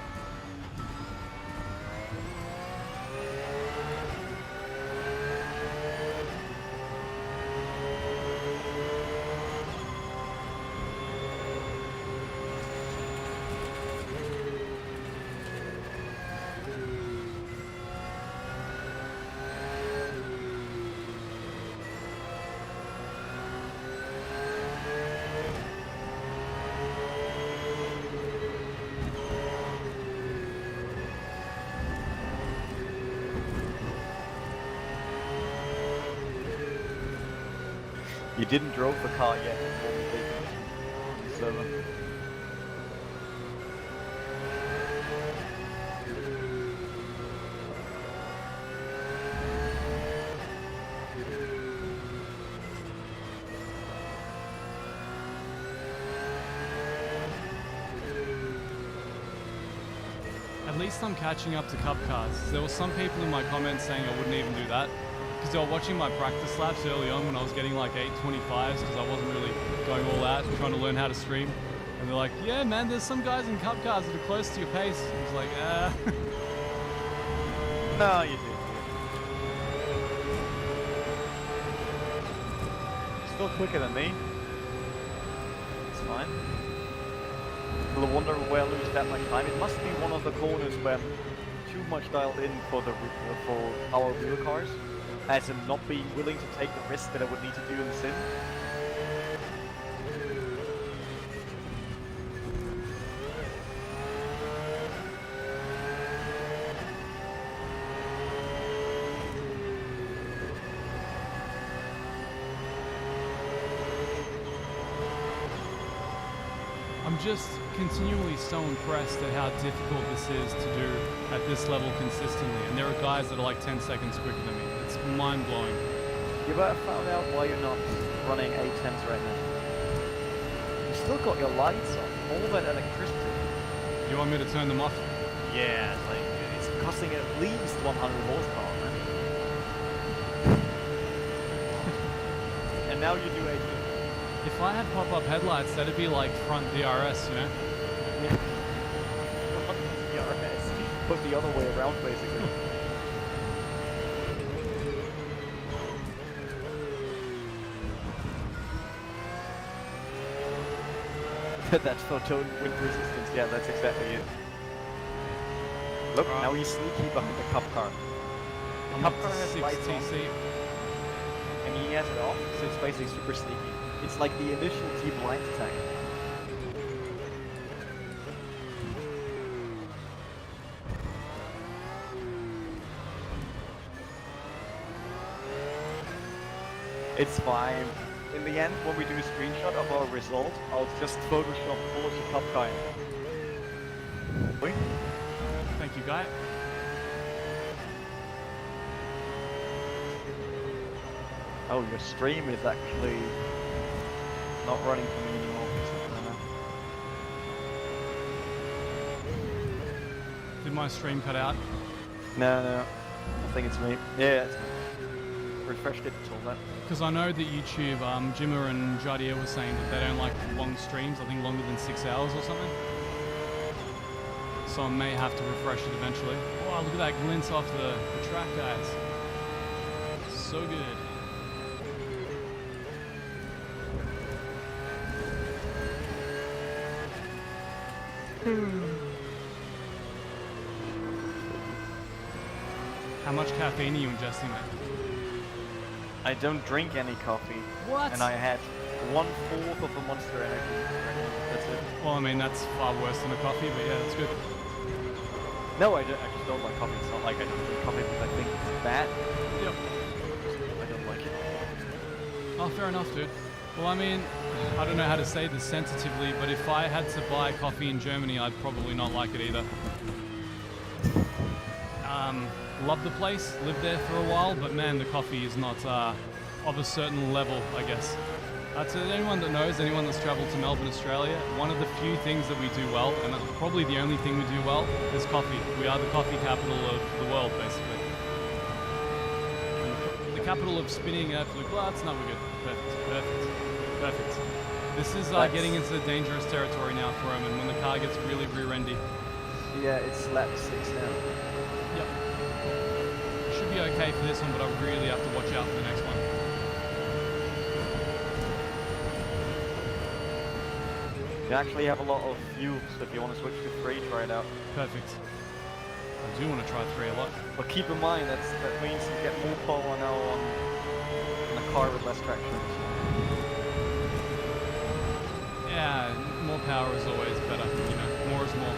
You didn't drove the car yet before we take it to the server. At least I'm catching up to cup cars. There were some people in my comments saying I wouldn't even do that. Because they were watching my practice laps early on when I was getting like 825s because I wasn't really going all out and trying to learn how to stream. And they're like, yeah man, there's some guys in cup cars that are close to your pace. I was like, No, you did. Still quicker than me. It's fine. You'll wonder where I lose that much time. It must be one of the corners where I'm too much dialed in for our real cars, as in not being willing to take the risk that I would need to do in the sim. just continually so impressed at how difficult this is to do at this level consistently. And there are guys that are like 10 seconds quicker than me. It's mind-blowing. You better found out why you're not running A10s right now. You still got your lights on, all that electricity. You want me to turn them off? Yeah, like it's costing at least 100 horsepower, man. And now you do A10. If I had pop-up headlights, that'd be like front DRS, you know? DRS. Put the other way around, basically. That's for total wind resistance. Yeah, that's exactly it. Look, now he's sneaky behind the cup car. I'm Cup up car to has 6 lights on, TC. and he has it off, so it's basically super sneaky. It's like the initial team light attack. It's fine. In the end, when we do a screenshot of our result, I'll just Photoshop Porsche Cup car. Wait. Thank you, guy. Oh, your stream is actually not running for me anymore. Did my stream cut out? No. I think it's me. Yeah, it's me. Refreshed it till that. Because I know that YouTube, Jimmer and Jadier were saying that they don't like long streams, I think longer than 6 hours or something. So I may have to refresh it eventually. Wow, look at that glint off the track, guys. So good. How much caffeine are you ingesting, mate? I don't drink any coffee. What? And I had 1/4 of a Monster Energy right now. That's it. Well, I mean, that's far worse than a coffee, but yeah, that's good. No, I just don't like coffee. It's not like I don't drink coffee because I think it's bad. Yep. I don't like it. Oh, fair enough, dude. Well, I mean, I don't know how to say this sensitively, but if I had to buy coffee in Germany, I'd probably not like it either. Love the place, lived there for a while, but man, the coffee is not of a certain level, I guess. To anyone that knows, anyone that's traveled to Melbourne, Australia, one of the few things that we do well, and probably the only thing we do well, is coffee. We are the coffee capital of the world, basically. And the capital of spinning absolute glass. No, we're good. Perfect. This is getting into dangerous territory now for him, and when the car gets really rear-endy. Yeah, it's lap 6 now. Yep. Should be okay for this one, but I really have to watch out for the next one. You actually have a lot of fuel, so if you want to switch to 3, try it out. Perfect. I do want to try 3 a lot. But keep in mind, that means you get more power now on a car with less traction. Yeah, more power is always better. You know, more is more.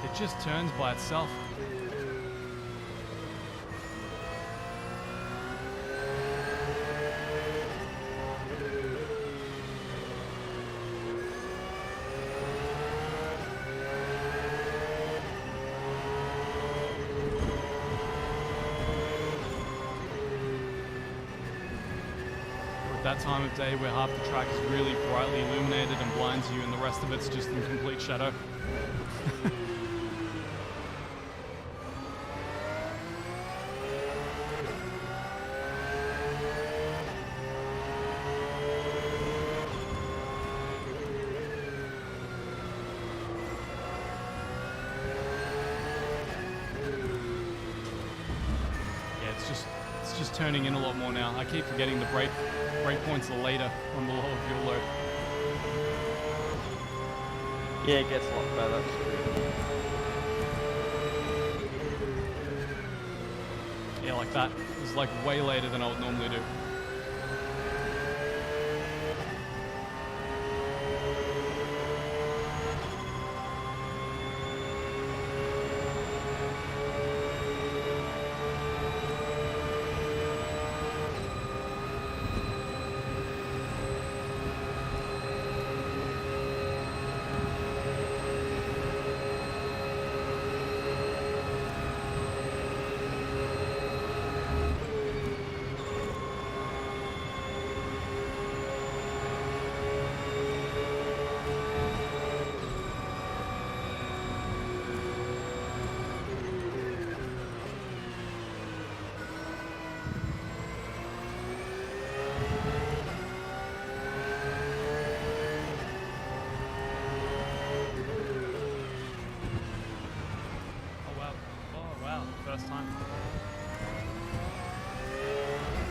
It just turns by itself. At that time of day where half the track is really brightly illuminated and blinds you and the rest of it's just in complete shadow. It's just turning in a lot more now. I keep forgetting the brake points are later on the lower fuel load. Yeah, it gets a lot better. Yeah, like that. It was like way later than I would normally do. First time.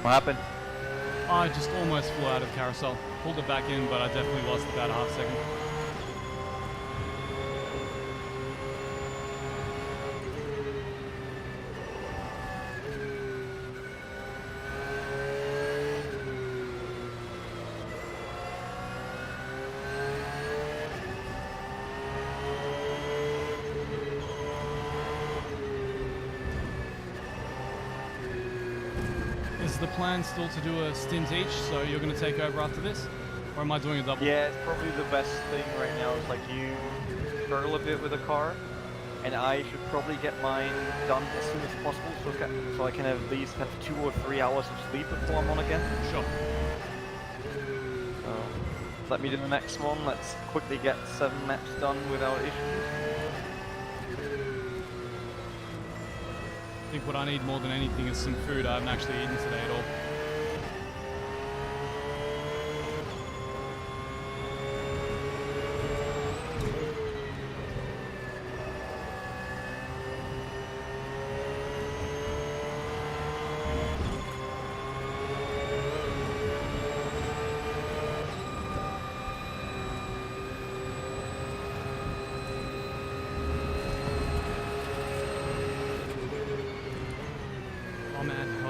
What happened? I just almost flew out of the carousel. Pulled it back in, but I definitely lost about a half second. Is the plan still to do a stint each, so you're going to take over after this? Or am I doing a double? Yeah, it's probably the best thing right now is like you struggle a bit with the car, and I should probably get mine done as soon as possible so I can at least have 2 or 3 hours of sleep before I'm on again. Sure. So let me do the next one. Let's quickly get 7 maps done without issues. I think what I need more than anything is some food. I haven't actually eaten today at all.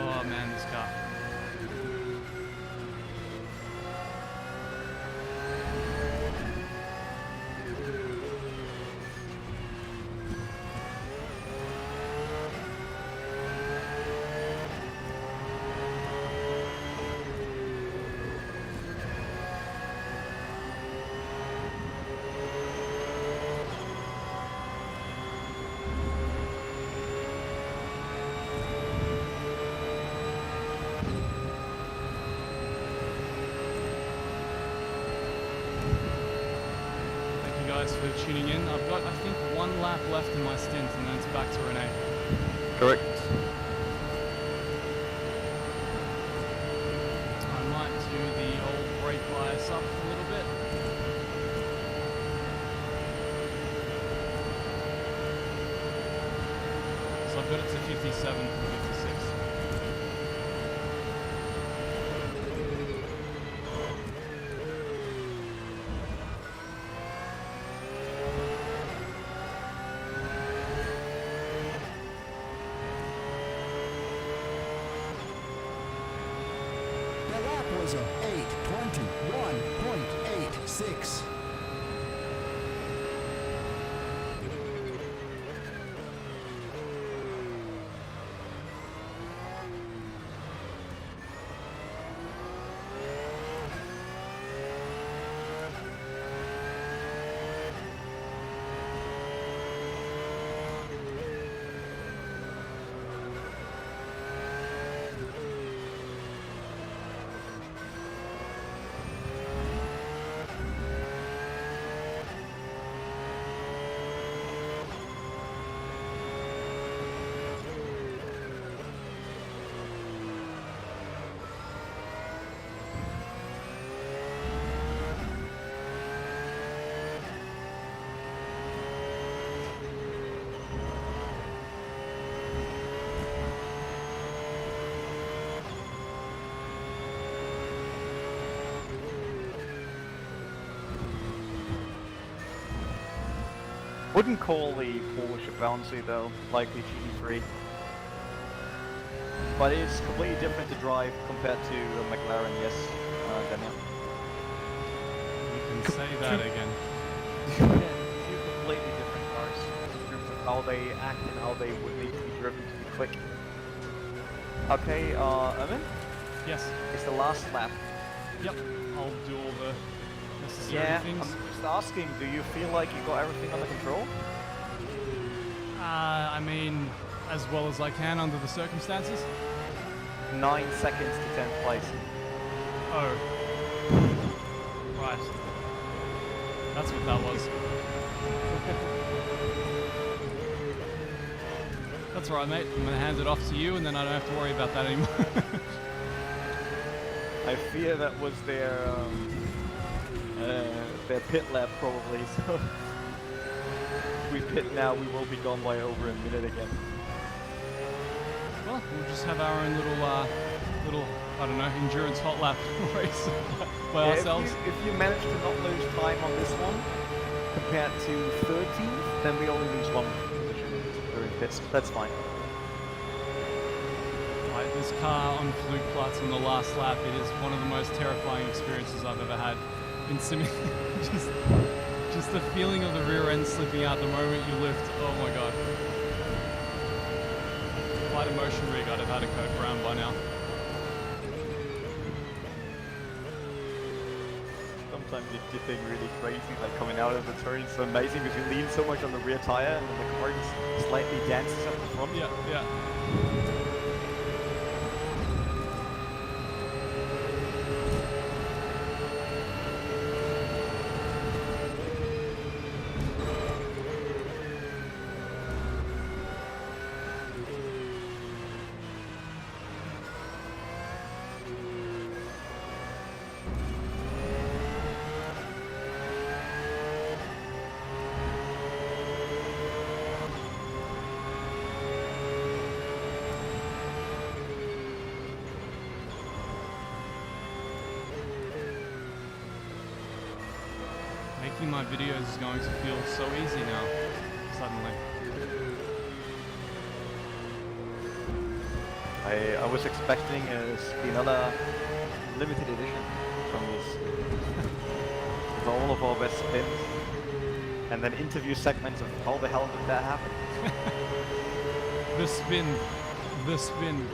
Oh man, this car. Guys for tuning in. I've got, I think, 1 lap left in my stint and then it's back to Renee. Correct. I might do the old brake bias up a little bit. So I've got it to 57 from 56. The lap was a 8:21.86. Wouldn't call the Porsche bouncy though, like the GT3. But it's completely different to drive compared to a McLaren, yes, Daniel. You can say that again. Two completely different cars in terms of how they act and how they would need to be driven to be quick. Okay, Emin, Yes. it's the last lap. Yep. I'll do all the necessary Yeah, things. I'm just asking, do you feel like you got everything under control? I mean, as well as I can under the circumstances. 9 seconds to 10th place. Oh. Right. That's what that was. That's alright, mate. I'm gonna hand it off to you, and then I don't have to worry about that anymore. I fear that was their pit lap probably, so if we pit now we will be gone by over a minute again. Well, we'll just have our own little, I don't know, endurance hot lap race by Yeah, ourselves. If you manage to not lose time on this one compared to 13th, then we only lose one position during pits. That's fine. Like this car on Flugplatz on the last lap, it is one of the most terrifying experiences I've ever had in simming. just the feeling of the rear end slipping out the moment you lift. Oh my god. Quite a motion rig I'd have had a Coke Brown by now. Sometimes you do things really crazy, like coming out of the turn. It's so amazing because you lean so much on the rear tire and then the car just slightly dances at the front. Yeah, yeah. Making my videos is going to feel so easy now, suddenly. I was expecting another limited edition from this. With all of our best spins. And then interview segments of how the hell did that happen? The spin. The spin.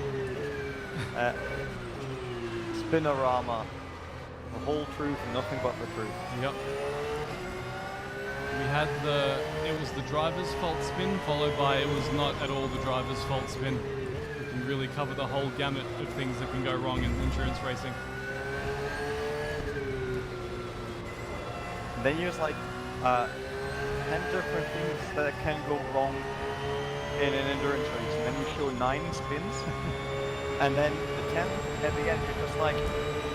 Spinorama. The whole truth and nothing but the truth. Yep. We had it was the driver's fault spin, followed by it was not at all the driver's fault spin. We can really cover the whole gamut of things that can go wrong in endurance racing. And then use like 10 different things that can go wrong in an endurance race. And then you show 9 spins. And then the 10th at the end, you're just like,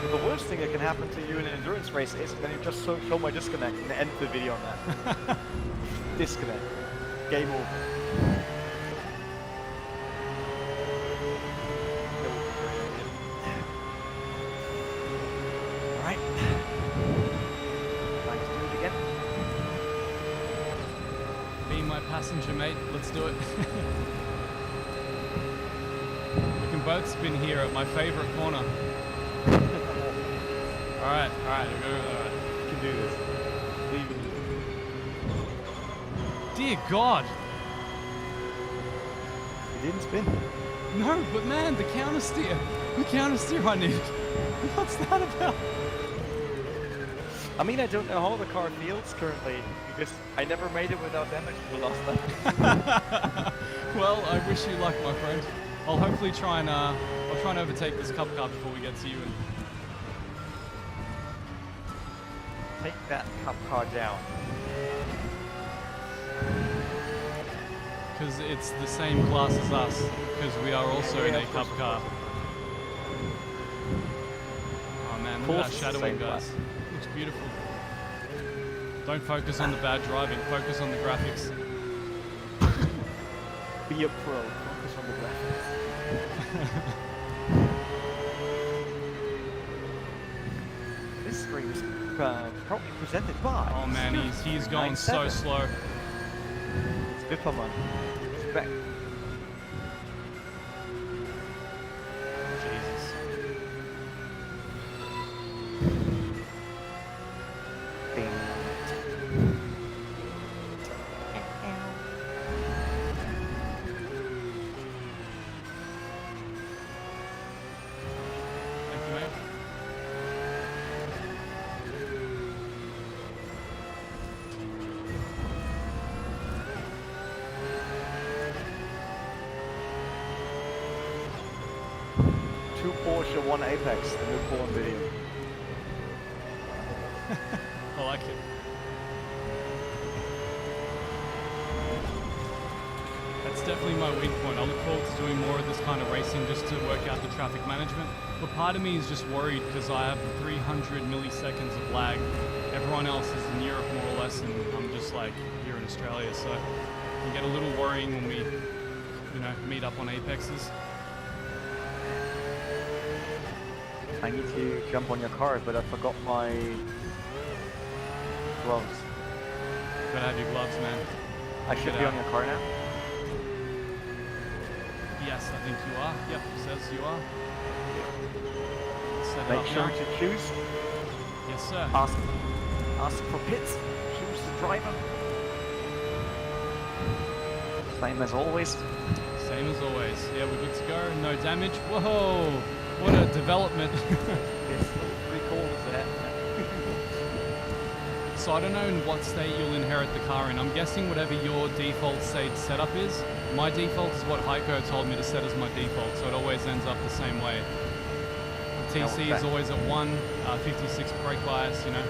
the worst thing that can happen to you in an endurance race is then you just show my disconnect and end the video on that. Disconnect. Game over. Alright. Time to do it again. Be my passenger, mate. Let's do it. We can both spin here at my favorite corner. Alright, alright. You can do this. Believe in you. Dear God! You didn't spin. No, but man, the counter steer. The counter steer I need. What's that about? I mean, I don't know how the car feels currently, because I never made it without damage the last time. Well, I wish you luck, my friend. I'll hopefully try and overtake this cup car before we get to you. And Take that cup car down. because it's the same class as us, because we are also in a cup car. Oh man, look at that shadowing, guys. Looks beautiful. Don't focus on the bad driving, focus on the graphics. Be a pro. Focus on the graphics. This stream is probably presented by. Oh man, he's going so 97. slow. It's Vipperman. Respect. 2 Porsche, 1 Apex, the new porn video. I like it. That's definitely my weak point. I look forward to doing more of this kind of racing just to work out the traffic management. But part of me is just worried because I have 300 milliseconds of lag. Everyone else is in Europe more or less, and I'm just like here in Australia. So it can get a little worrying when we, you know, meet up on Apexes. I need to jump on your car, but I forgot my gloves. Gotta have your gloves, man. I should be on your car now. Yes, I think you are. Yep, says you are. Set it Make up sure now. to choose. Yes, sir. Ask for pits. Choose the driver. Same as always. Same as always. Yeah, we're good to go. No damage. Whoa! What a development. Yes, 3 corners there. So I don't know in what state you'll inherit the car in. I'm guessing whatever your default state setup is. My default is what Heiko told me to set as my default, so it always ends up the same way. The TC is always at 1, 56 brake bias, you know.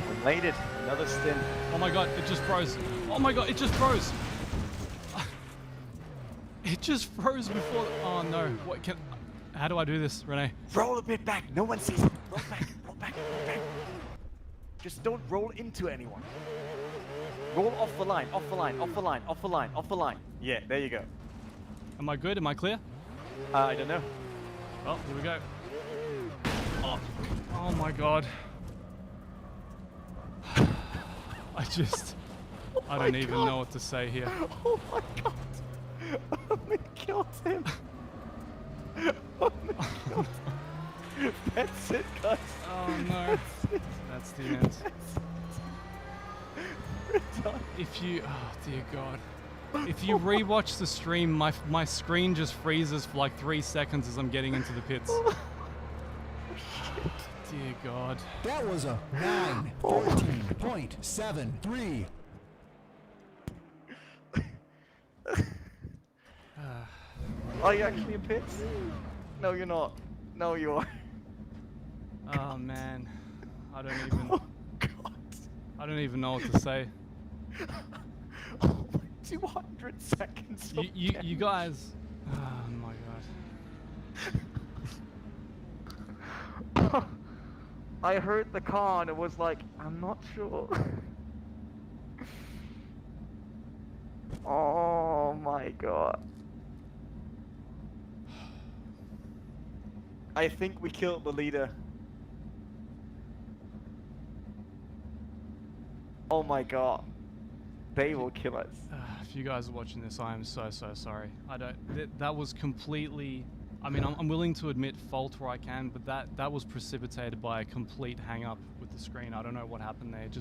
We made it. Another stint. Oh my god, it just froze. Oh my god, it just froze. It just froze before. Oh no. What can? How do I do this, Renee? Roll a bit back. No one sees it. Roll back. Roll back. Roll back. Just don't roll into anyone. Roll off the line. Off the line. Off the line. Off the line. Off the line. Yeah, there you go. Am I good? Am I clear? I don't know. Well, here we go. Oh my god. I don't even know what to say here. Oh my god. Oh my god, him. Oh my god. That's it, guys. Oh no. That's the end. If you, oh dear god. If you rewatch the stream, my screen just freezes for like 3 seconds as I'm getting into the pits. Dear god. That was a 9:14.73. Are you actually in pits? No, you're not. No, you are. Oh man. I don't even Oh god. I don't even know what to say. Oh my 200 seconds. of You guys. Oh my god. I heard the car and it was like, I'm not sure. Oh my god. I think we killed the leader. Oh my god. They will kill us. If you guys are watching this, I am so sorry. I don't. That was completely. I mean, I'm willing to admit fault where I can, but that was precipitated by a complete hang up with the screen. I don't know what happened there. It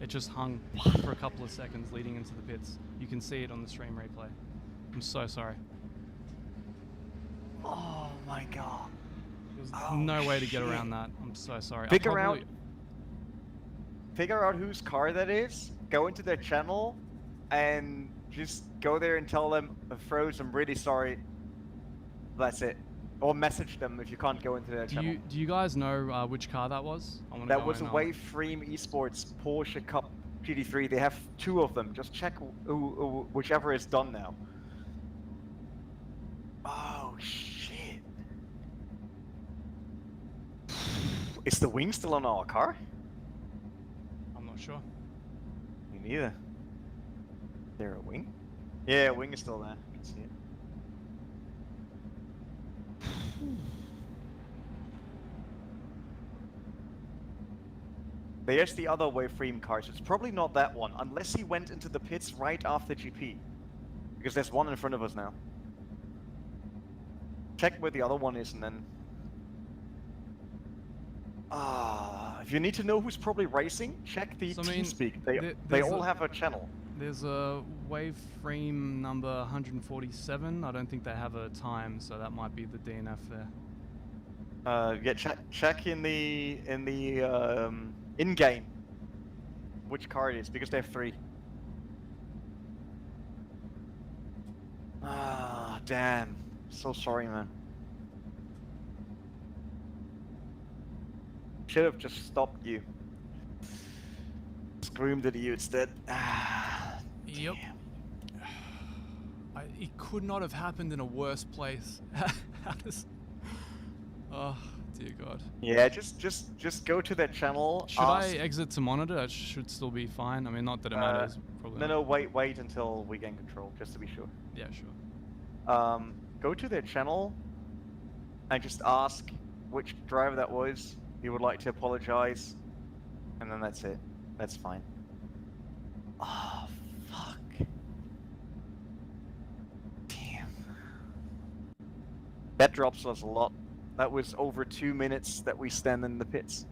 just hung for a couple of seconds leading into the pits. You can see it on the stream replay. I'm so sorry. Oh my god. There's Oh, no way to get shit. around that. I'm so sorry. Figure out whose car that is, go into their channel, and just go there and tell them, Froze, I'm really sorry. That's it. Or message them if you can't go into their channel. Do you guys know which car that was? I wanna That go was a and, Waveframe Esports Porsche Cup GT3. They have 2 of them. Just check whichever is done now. Oh shit. Is the wing still on our car? I'm not sure. Me neither. Is there a wing? Yeah, wing is still there. I can see it. There's the other Waveframe car, so it's probably not that one, unless he went into the pits right after GP. Because there's one in front of us now. Check where the other one is and then... if you need to know who's probably racing, check the So, I mean, TeamSpeak. They there's all a- have a channel. There's a Waveframe number 147. I don't think they have a time, so that might be the DNF there. Yeah, check in the in game which car it is because they have 3. Ah, damn. So sorry, man. Should have just stopped you. Screamed at you instead. Ah, Yep. damn. It could not have happened in a worse place. How does... Oh, dear God. Yeah, just go to that channel. Should I ask- exit to monitor? It should still be fine. I mean, not that it matters. Probably No, not. no, wait until we gain control, just to be sure. Yeah, sure. Go to their channel and just ask which driver that was. You would like to apologize, and then that's it. That's fine. Oh, fuck. Damn. That drops us a lot. That was over 2 minutes that we stand in the pits.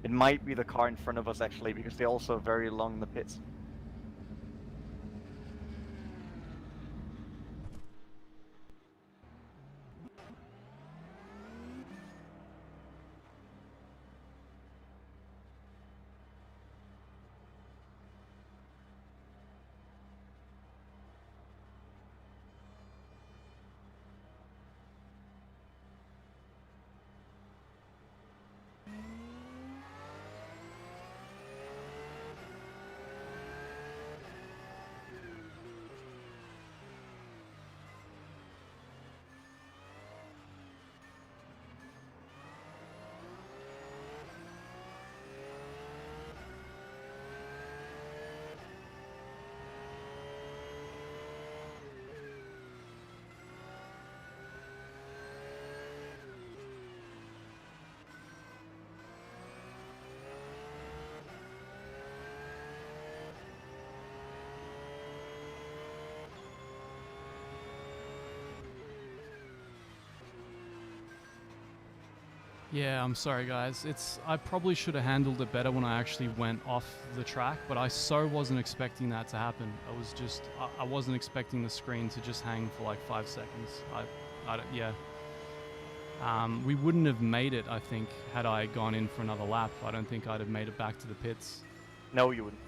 It might be the car in front of us actually, because they're also very long in the pits. Yeah, I'm sorry, guys. I probably should have handled it better when I actually went off the track, but I so wasn't expecting that to happen. I wasn't expecting the screen to just hang for like 5 seconds. Yeah. We wouldn't have made it, I think, had I gone in for another lap. I don't think I'd have made it back to the pits. No, you wouldn't.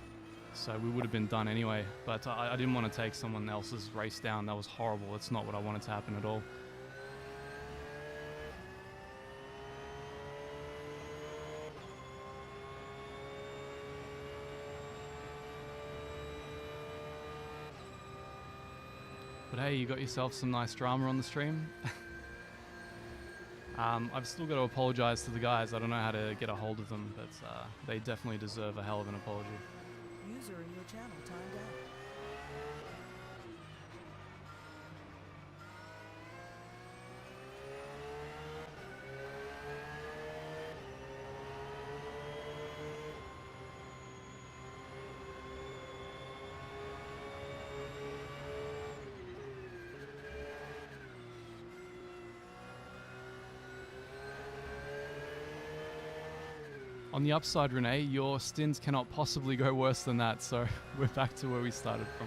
So we would have been done anyway. But I didn't want to take someone else's race down. That was horrible. It's not what I wanted to happen at all. But hey, you got yourself some nice drama on the stream. I've still got to apologize to the guys. I don't know how to get a hold of them, but they definitely deserve a hell of an apology. User in your channel timed out. On the upside, Renee, your stints cannot possibly go worse than that, so we're back to where we started from.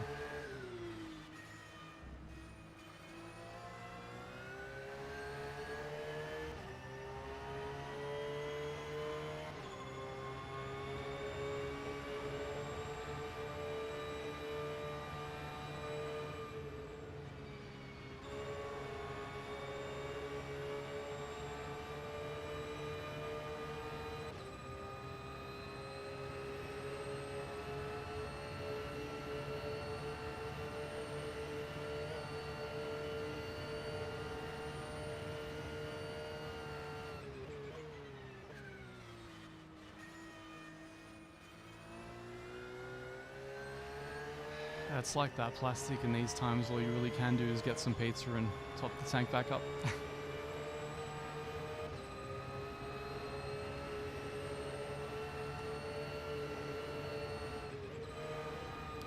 Yeah, it's like that plastic in these times. All you really can do is get some pizza and top the tank back up.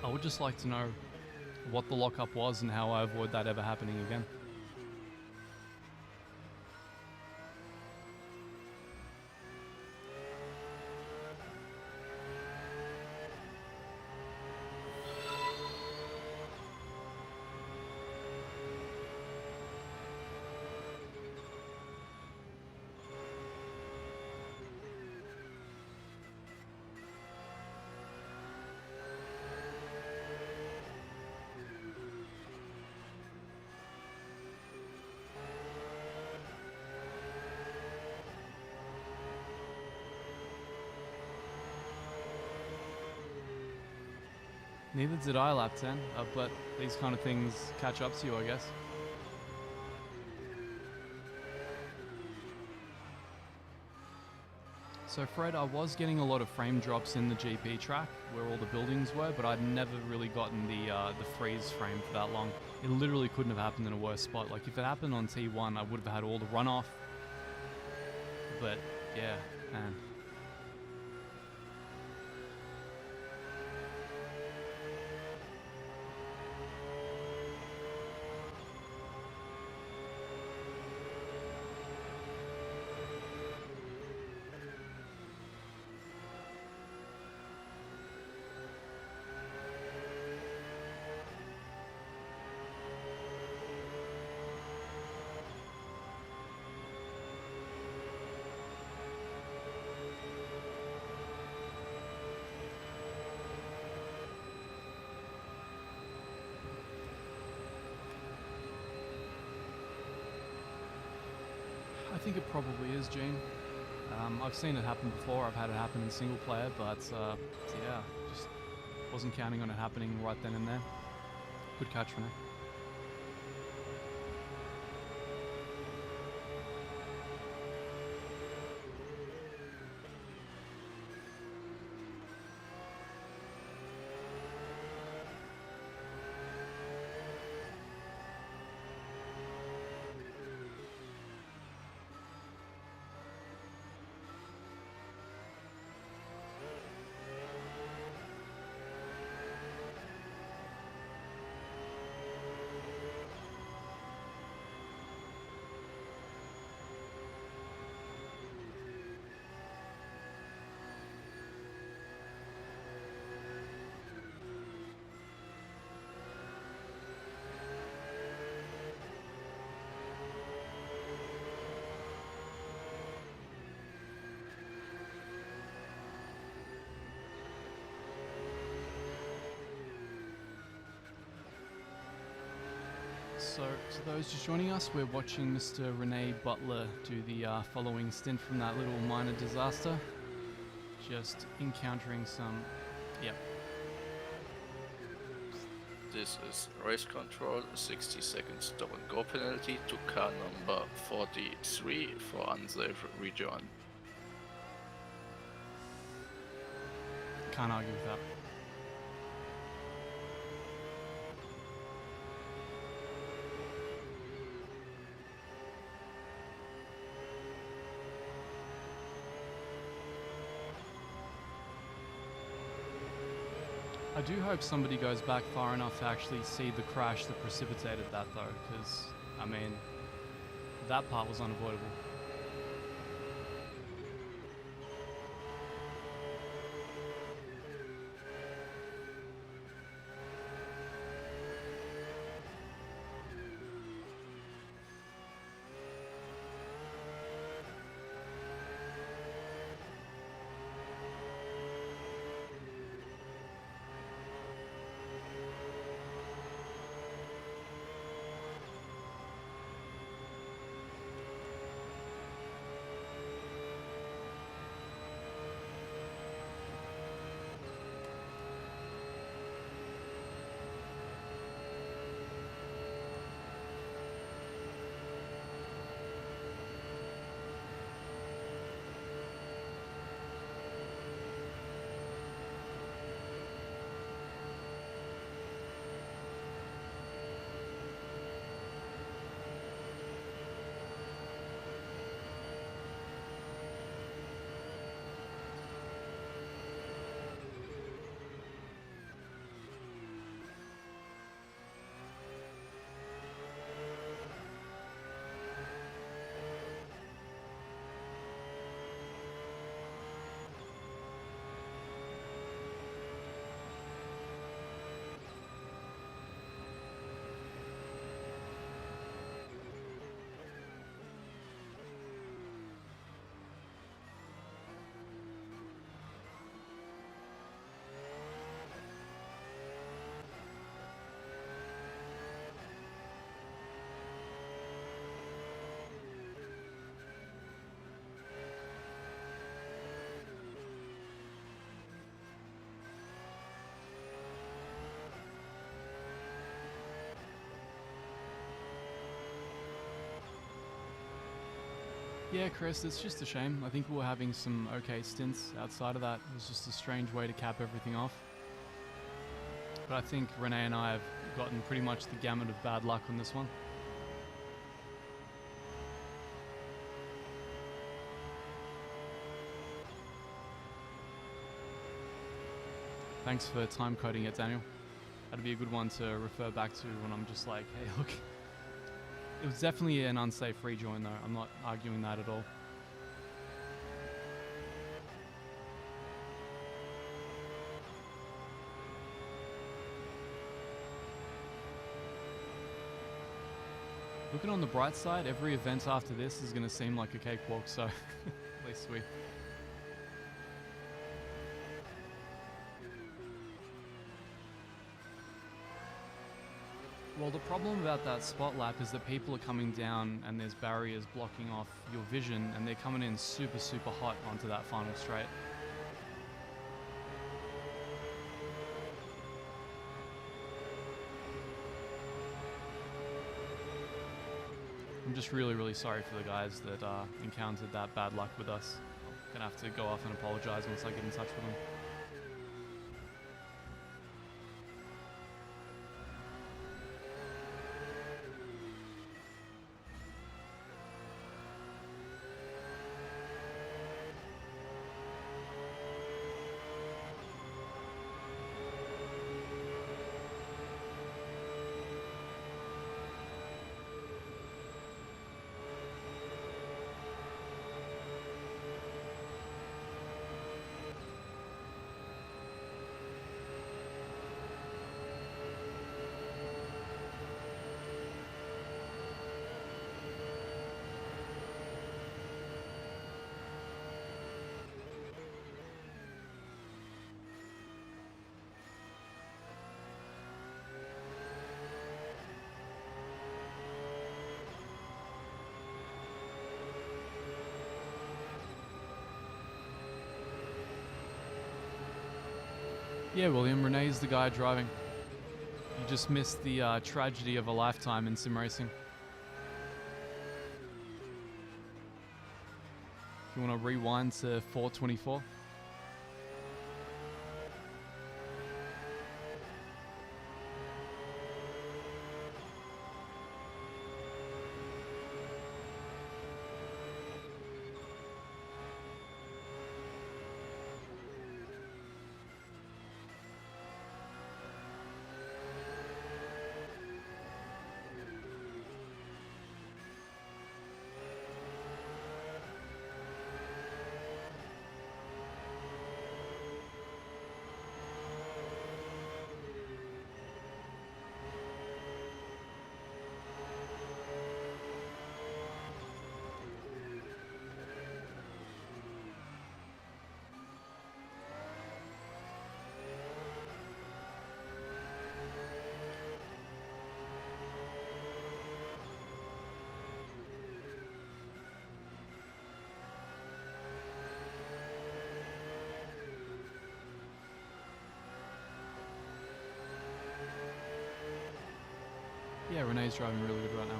I would just like to know what the lockup was and how I avoid that ever happening again. Neither did I lap 10, but these kind of things catch up to you, I guess. So Fred, I was getting a lot of frame drops in the GP track where all the buildings were, but I'd never really gotten the freeze frame for that long. It literally couldn't have happened in a worse spot. Like if it happened on T1, I would have had all the runoff. But yeah, man. I think it probably is, Gene. I've seen it happen before. I've had it happen in single player, but yeah, just wasn't counting on it happening right then and there. Good catch, Renee. So, to those just joining us, we're watching Mr. Rene Butler do the following stint from that little minor disaster. Just encountering some, yep. This is race control, 60 seconds stop and go penalty to car number 43 for unsafe rejoin. Can't argue with that. I do hope somebody goes back far enough to actually see the crash that precipitated that though, because, I mean, that part was unavoidable. Yeah, Chris, it's just a shame. I think we were having some okay stints outside of that. It was just a strange way to cap everything off. But I think Renee and I have gotten pretty much the gamut of bad luck on this one. Thanks for time coding it, Daniel. That'd be a good one to refer back to when I'm just like, hey, look. It was definitely an unsafe rejoin though. I'm not arguing that at all. Looking on the bright side, every event after this is going to seem like a cakewalk, so at least we... Well, the problem about that spot lap is that people are coming down and there's barriers blocking off your vision and they're coming in super, super hot onto that final straight. I'm just really, really sorry for the guys that encountered that bad luck with us. I'm gonna have to go off and apologize once I get in touch with them. Yeah, William, Renee's the guy driving. You just missed the tragedy of a lifetime in sim racing. If you want to rewind to 424. Yeah, Renee's driving really good right now.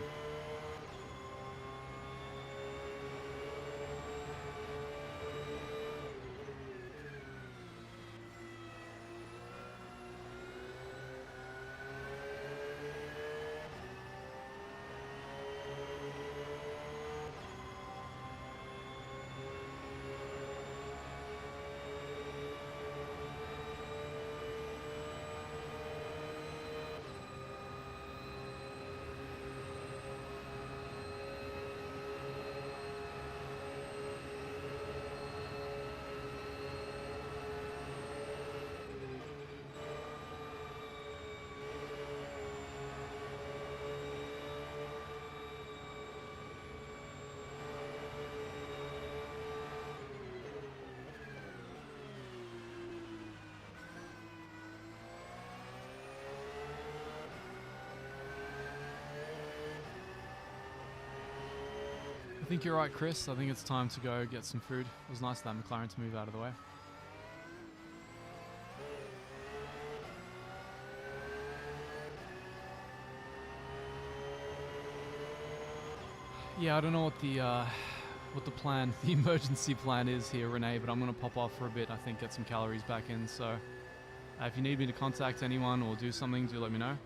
I think you're right, Chris. I think it's time to go get some food. It was nice of that McLaren to move out of the way. Yeah, I don't know what the what the plan, the emergency plan is here, Renee, but I'm going to pop off for a bit. I think get some calories back in. So if you need me to contact anyone or do something, do let me know.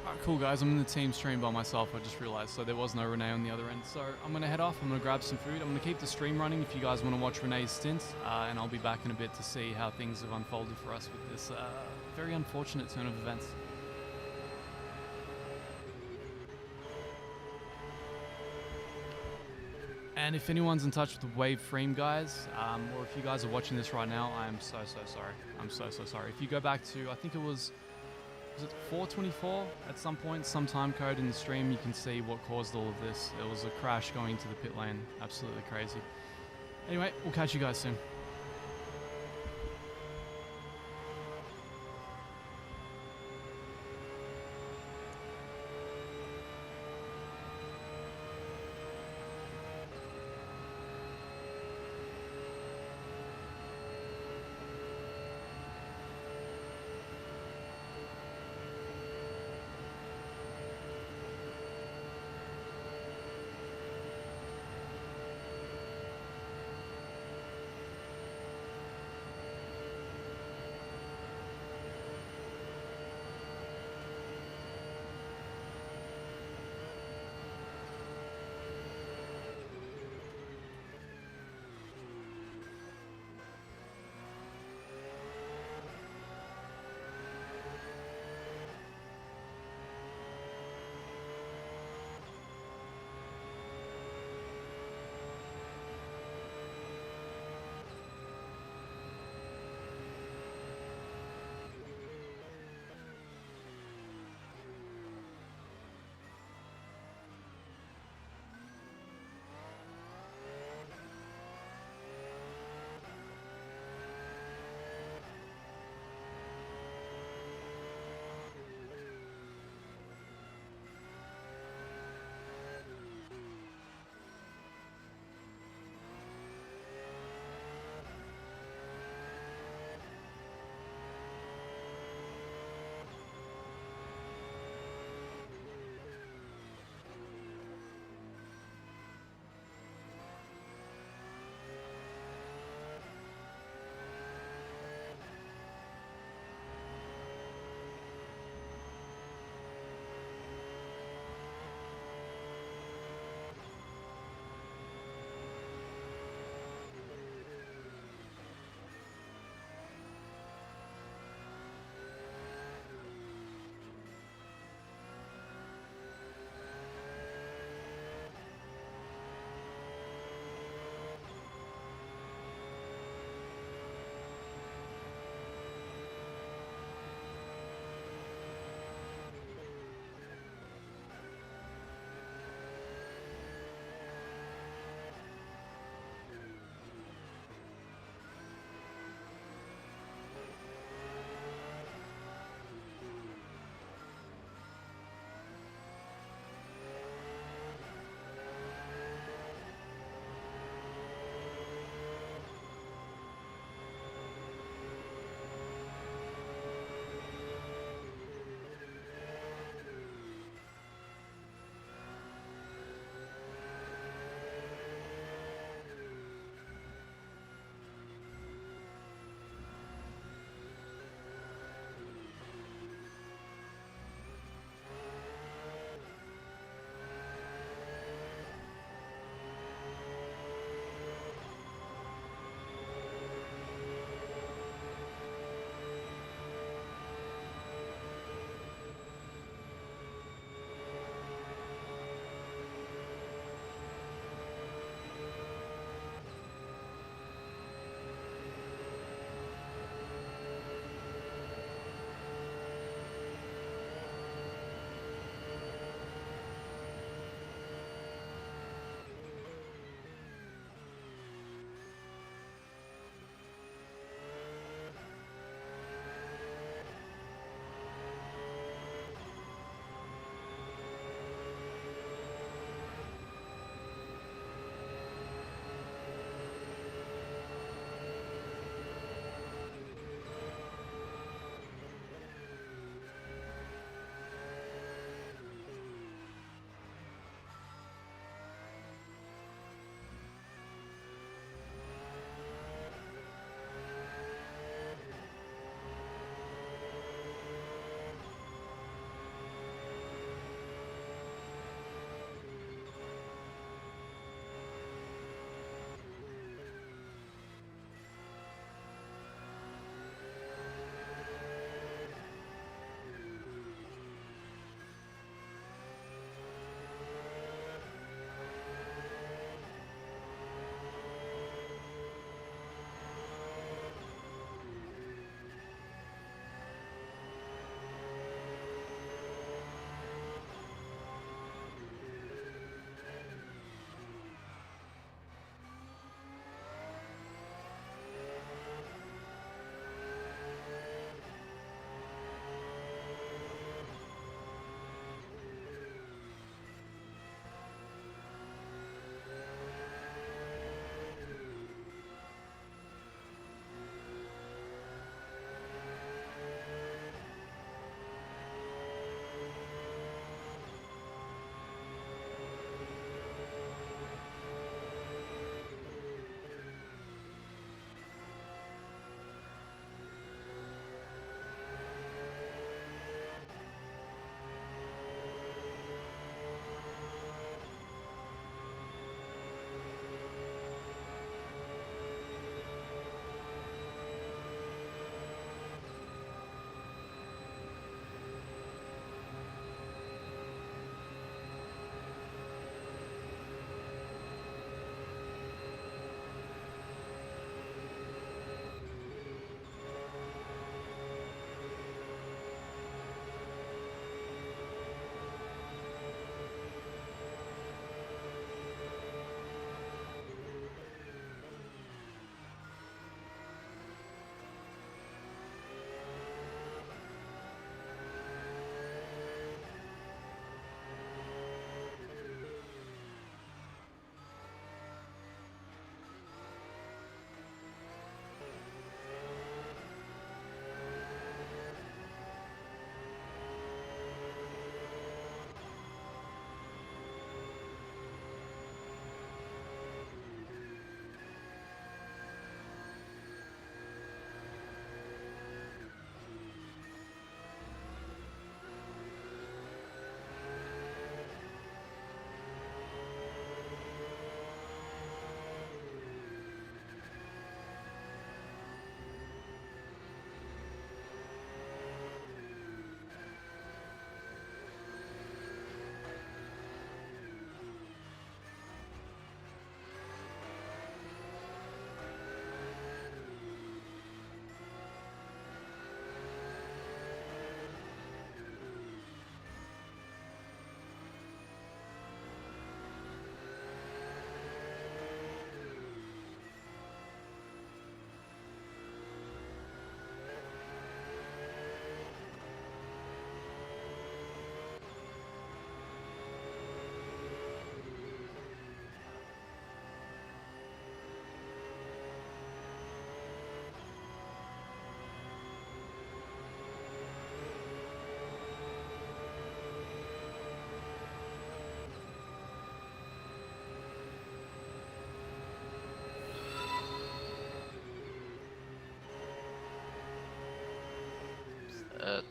Alright, cool guys, I'm in the team stream by myself, I just realized, so there was no Renee on the other end. So I'm gonna head off, I'm gonna grab some food, I'm gonna keep the stream running if you guys wanna watch Renee's stint, and I'll be back in a bit to see how things have unfolded for us with this very unfortunate turn of events. And if anyone's in touch with the Wave Frame guys, or if you guys are watching this right now, I am so sorry. I'm so sorry. If you go back to, I think it was it 424 at some point, some time code in the stream, you can see what caused all of this. It was a crash going to the pit lane. Absolutely crazy. Anyway, we'll catch you guys soon.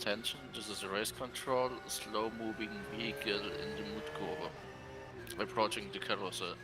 Attention, this is a race control, slow moving vehicle in the Mutkurve. Approaching the carousel.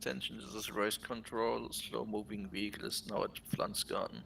Attention, this is race control, slow moving vehicle is now at Pflanzgarten.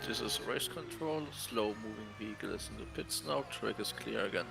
This is race control, slow moving vehicle is in the pits now, track is clear again.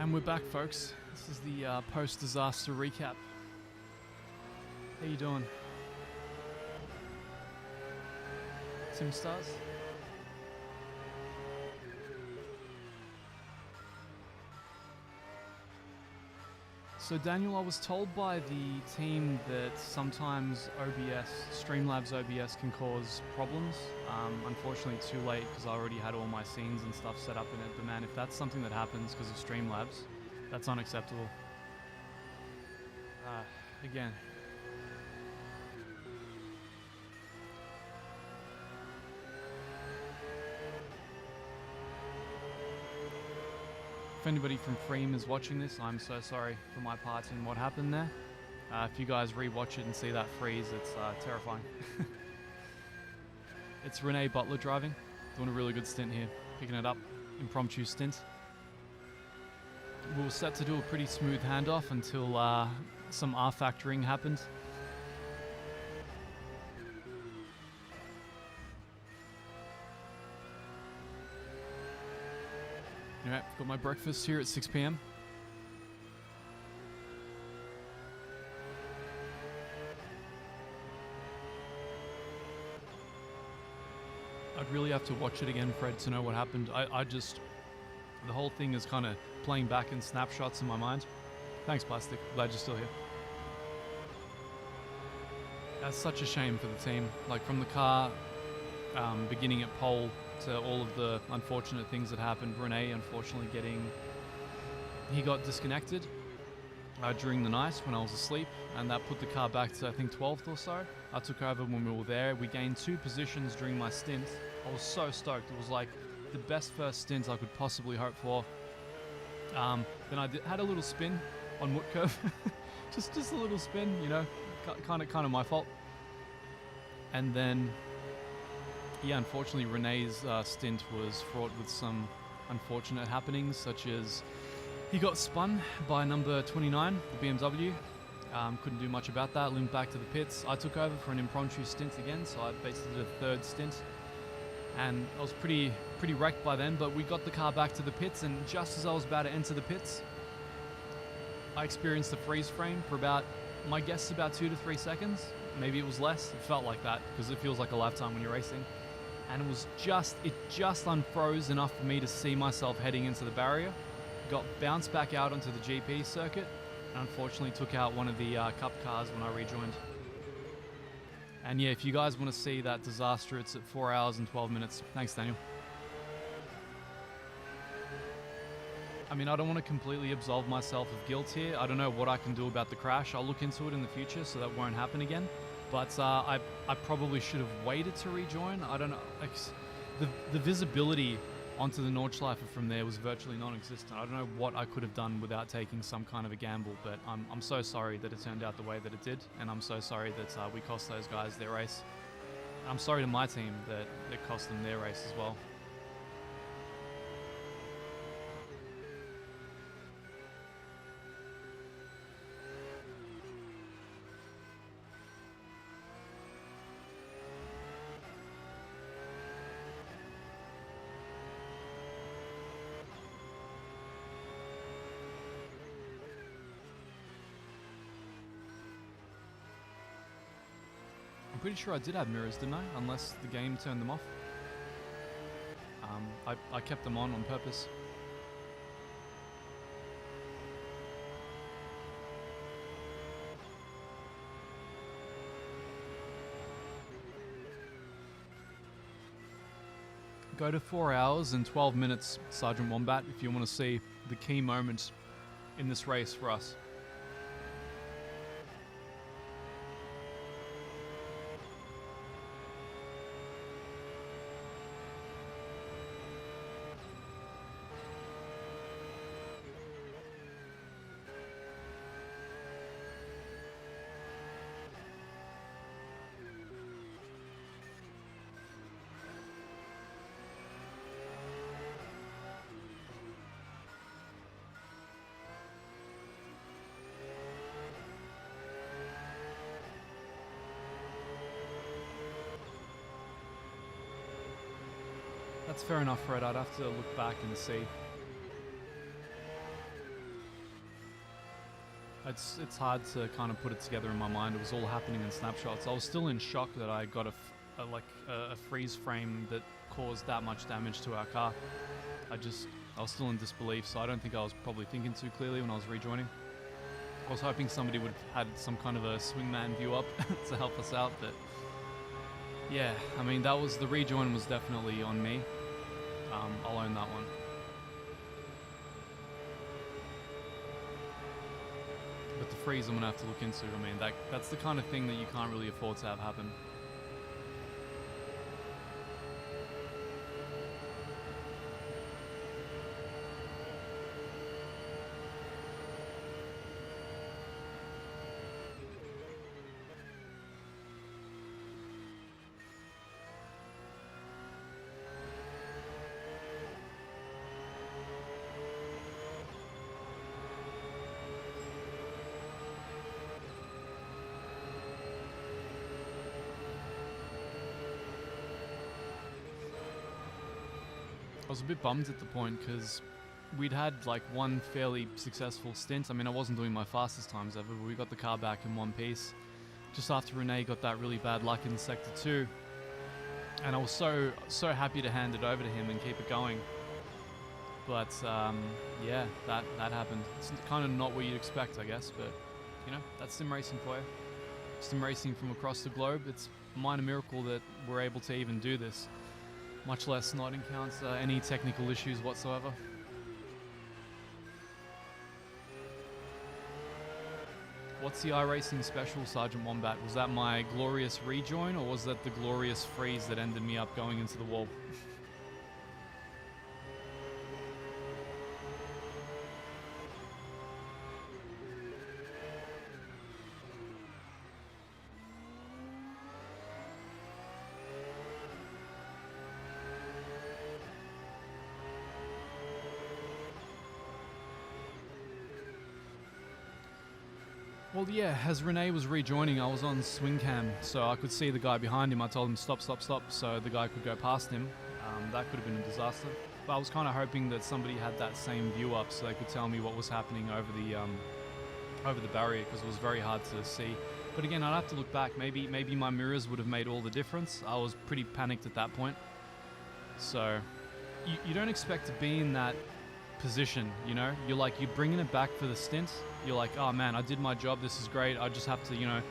And we're back, folks. This is the post-disaster recap. How you doing? Sim Stars? So Daniel, I was told by the team that sometimes OBS, Streamlabs OBS can cause problems. Unfortunately too late because I already had all my scenes and stuff set up in it. But man, if that's something that happens because of Streamlabs, that's unacceptable. Again. If anybody from Freem is watching this, I'm so sorry for my part in what happened there. If you guys rewatch it and see that freeze, it's terrifying. It's Renee Butler driving, doing a really good stint here, picking it up, impromptu stint. We were set to do a pretty smooth handoff until some R-factoring happened. Alright, got my breakfast here at 6 p.m. I'd really have to watch it again, Fred, to know what happened. I just... The whole thing is kind of playing back in snapshots in my mind. Thanks, Plastic. Glad you're still here. That's such a shame for the team. Like, from the car, beginning at pole, to all of the unfortunate things that happened. Renee, unfortunately, he got disconnected during the night when I was asleep, and that put the car back to, I think, 12th or so. I took over when we were there. We gained 2 positions during my stint. I was so stoked. It was like the best first stint I could possibly hope for. Then I had a little spin on Wood Curve. just a little spin, you know, kind of my fault. And then, yeah, unfortunately, Renee's stint was fraught with some unfortunate happenings, such as he got spun by number 29, the BMW. Couldn't do much about that, limped back to the pits. I took over for an impromptu stint again, so I basically did a 3rd stint. And I was pretty wrecked by then, but we got the car back to the pits, and just as I was about to enter the pits, I experienced a freeze frame for about, my guess is about 2 to 3 seconds. Maybe it was less. It felt like that, because it feels like a lifetime when you're racing. And it just unfroze enough for me to see myself heading into the barrier. Got bounced back out onto the GP circuit, and unfortunately took out one of the Cup cars when I rejoined. And yeah, if you guys want to see that disaster, it's at 4 hours and 12 minutes. Thanks, Daniel. I mean, I don't want to completely absolve myself of guilt here. I don't know what I can do about the crash. I'll look into it in the future so that won't happen again. But I probably should have waited to rejoin. I don't know. Like, the visibility onto the Nordschleife from there was virtually non-existent. I don't know what I could have done without taking some kind of a gamble, but I'm so sorry that it turned out the way that it did, and I'm so sorry that we cost those guys their race. I'm sorry to my team that it cost them their race as well. I'm pretty sure I did have mirrors, didn't I? Unless the game turned them off. I kept them on purpose. Go to 4 hours and 12 minutes, Sergeant Wombat, if you want to see the key moment in this race for us. That's fair enough, Fred. I'd have to look back and see. It's hard to kind of put it together in my mind. It was all happening in snapshots. I was still in shock that I got a freeze frame that caused that much damage to our car. I was still in disbelief, so I don't think I was probably thinking too clearly when I was rejoining. I was hoping somebody would have had some kind of a swingman view up to help us out, but yeah, I mean, the rejoin was definitely on me. I'll own that one. But the freeze I'm gonna have to look into. I mean, that's the kind of thing that you can't really afford to have happen. I was a bit bummed at the point because we'd had like one fairly successful stint. I mean, I wasn't doing my fastest times ever, but we got the car back in one piece just after Rene got that really bad luck in Sector 2. And I was so happy to hand it over to him and keep it going. But yeah, that happened. It's kind of not what you'd expect, I guess, but you know, that's sim racing for you. Sim racing from across the globe. It's a minor miracle that we're able to even do this, much less not encounter any technical issues whatsoever. What's the iRacing special, Sergeant Wombat? Was that my glorious rejoin, or was that the glorious freeze that ended me up going into the wall? Well, yeah, as Rene was rejoining, I was on swing cam, so I could see the guy behind him. I told him stop, stop, stop, so the guy could go past him. That could have been a disaster. But I was kind of hoping that somebody had that same view up so they could tell me what was happening over the barrier, because it was very hard to see. But again, I'd have to look back. Maybe my mirrors would have made all the difference. I was pretty panicked at that point. So you don't expect to be in that position, you know? You're bringing it back for the stint. You're like, oh man, I did my job, this is great. I just have to, you know,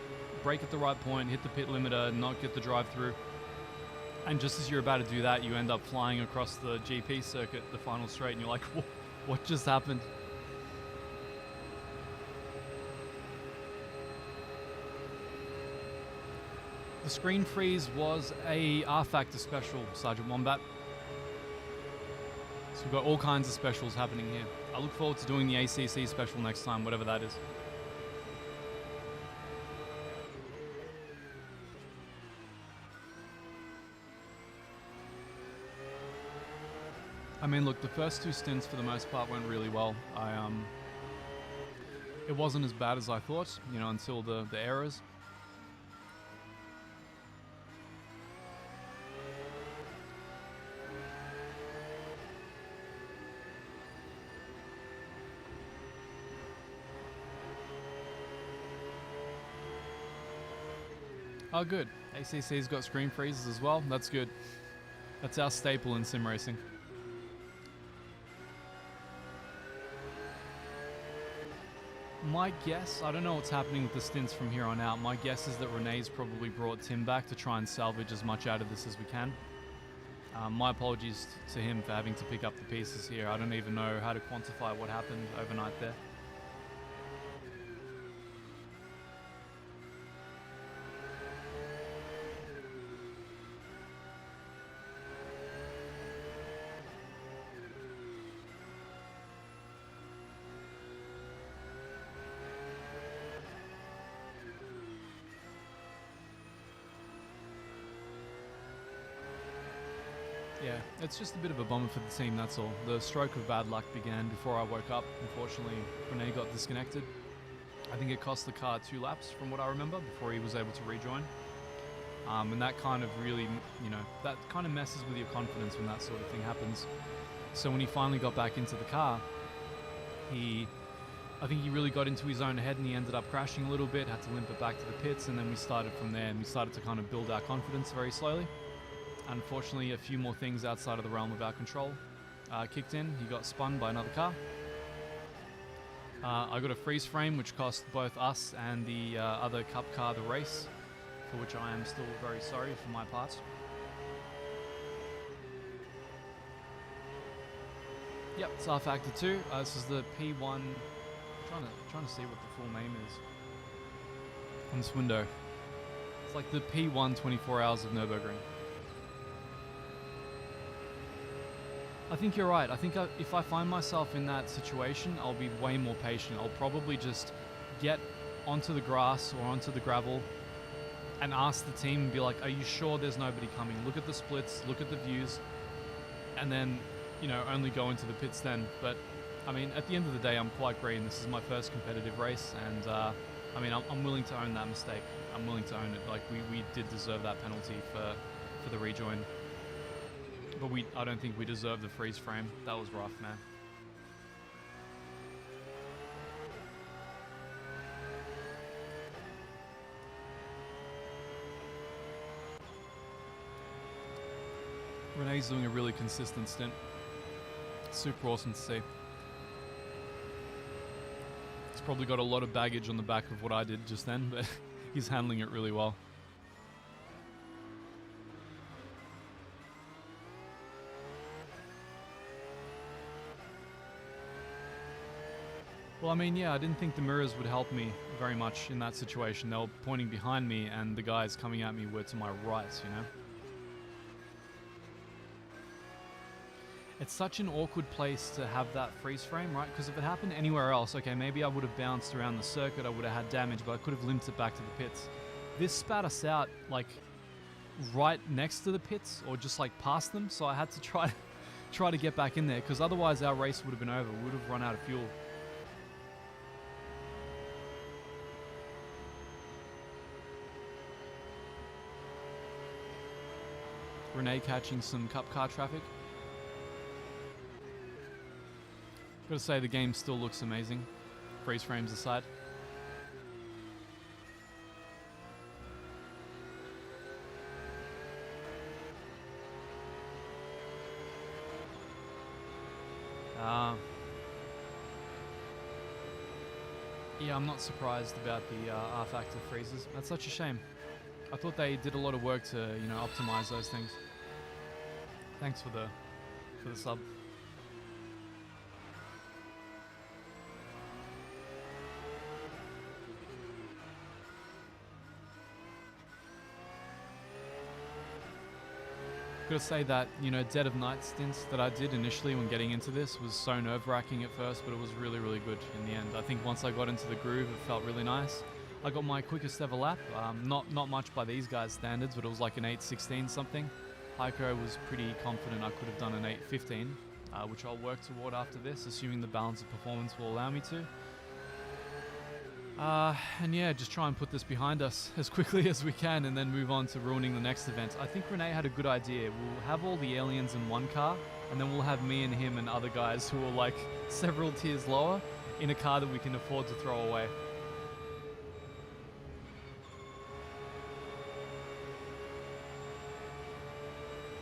brake at the right point, hit the pit limiter, not get the drive through. And just as you're about to do that, you end up flying across the GP circuit, the final straight, and you're like, what just happened? The screen freeze was a R-Factor special, Sergeant Wombat. So we've got all kinds of specials happening here. I look forward to doing the ACC special next time, whatever that is. I mean, look, the first two stints for the most part went really well. It wasn't as bad as I thought, you know, until the errors. Oh, good. ACC's got screen freezes as well. That's good. That's our staple in sim racing. My guess, I don't know what's happening with the stints from here on out. My guess is that Rene's probably brought Tim back to try and salvage as much out of this as we can. My apologies to him for having to pick up the pieces here. I don't even know how to quantify what happened overnight there. Yeah, it's just a bit of a bummer for the team, that's all. The stroke of bad luck began before I woke up. Unfortunately, Rene got disconnected. I think it cost the car 2 laps from what I remember before he was able to rejoin. And that kind of really, you know, that kind of messes with your confidence when that sort of thing happens. So when he finally got back into the car, he I think he really got into his own head and he ended up crashing a little bit, had to limp it back to the pits, and then we started from there and we started to kind of build our confidence very slowly. Unfortunately, a few more things outside of the realm of our control kicked in. He got spun by another car. I got a freeze frame, which cost both us and the other cup car the race, for which I am still very sorry for my part. Yep, it's R Factor 2. This is the P1. Trying to see what the full name is on this window. It's like the P1 24 Hours of Nürburgring. I think you're right. I think if I find myself in that situation, I'll be way more patient. I'll probably just get onto the grass or onto the gravel and ask the team and be like, are you sure there's nobody coming? Look at the splits, look at the views, and then, you know, only go into the pits then. But I mean, at the end of the day, I'm quite green. This is my first competitive race, and I mean, I'm willing to own that mistake. I'm willing to own it. Like, we did deserve that penalty for the rejoin. But I don't think we deserve the freeze frame. That was rough, man. Renee's doing a really consistent stint. Super awesome to see. He's probably got a lot of baggage on the back of what I did just then, but he's handling it really well. Well, I mean, yeah, I didn't think the mirrors would help me very much in that situation. They were pointing behind me and the guys coming at me were to my right, you know? It's such an awkward place to have that freeze frame, right? Because if it happened anywhere else, okay, maybe I would have bounced around the circuit, I would have had damage, but I could have limped it back to the pits. This spat us out, like, right next to the pits, or just, like, past them, so I had to try to get back in there, because otherwise our race would have been over. We would have run out of fuel. Renee catching some cup car traffic. Gotta say, the game still looks amazing, freeze frames aside. Yeah, I'm not surprised about the R factor freezes. That's such a shame. I thought they did a lot of work to, you know, optimize those things. Thanks for the sub. Gotta say that, you know, dead of night stints that I did initially when getting into this was so nerve-wracking at first, but it was really, really good in the end. I think once I got into the groove, it felt really nice. I got my quickest ever lap, not much by these guys' standards, but it was like an 8:16 something. Heiko was pretty confident I could have done an 8:15, which I'll work toward after this, assuming the balance of performance will allow me to. And yeah, just try and put this behind us as quickly as we can and then move on to ruining the next event. I think Renee had a good idea. We'll have all the aliens in one car, and then we'll have me and him and other guys who are like several tiers lower in a car that we can afford to throw away.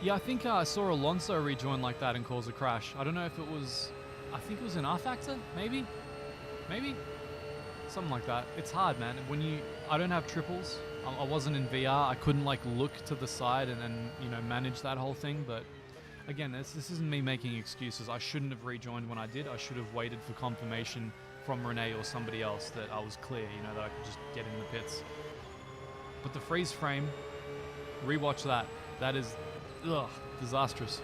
Yeah, I think I saw Alonso rejoin like that and cause a crash. I don't know if it was... I think it was an R factor, maybe? Maybe? Something like that. It's hard, man. I don't have triples. I wasn't in VR. I couldn't like look to the side and you know, manage that whole thing. But again, this isn't me making excuses. I shouldn't have rejoined when I did. I should have waited for confirmation from Renee or somebody else that I was clear, you know, that I could just get in the pits. But the freeze frame, rewatch that. That is, ugh, disastrous.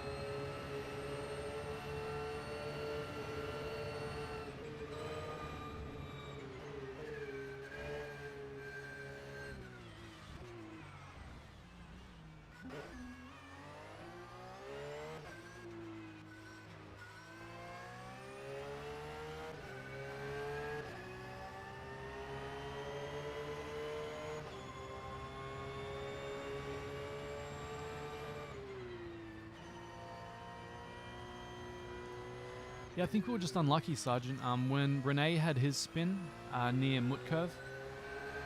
Yeah, I think we were just unlucky, Sergeant. When Rene had his spin near Mut Curve,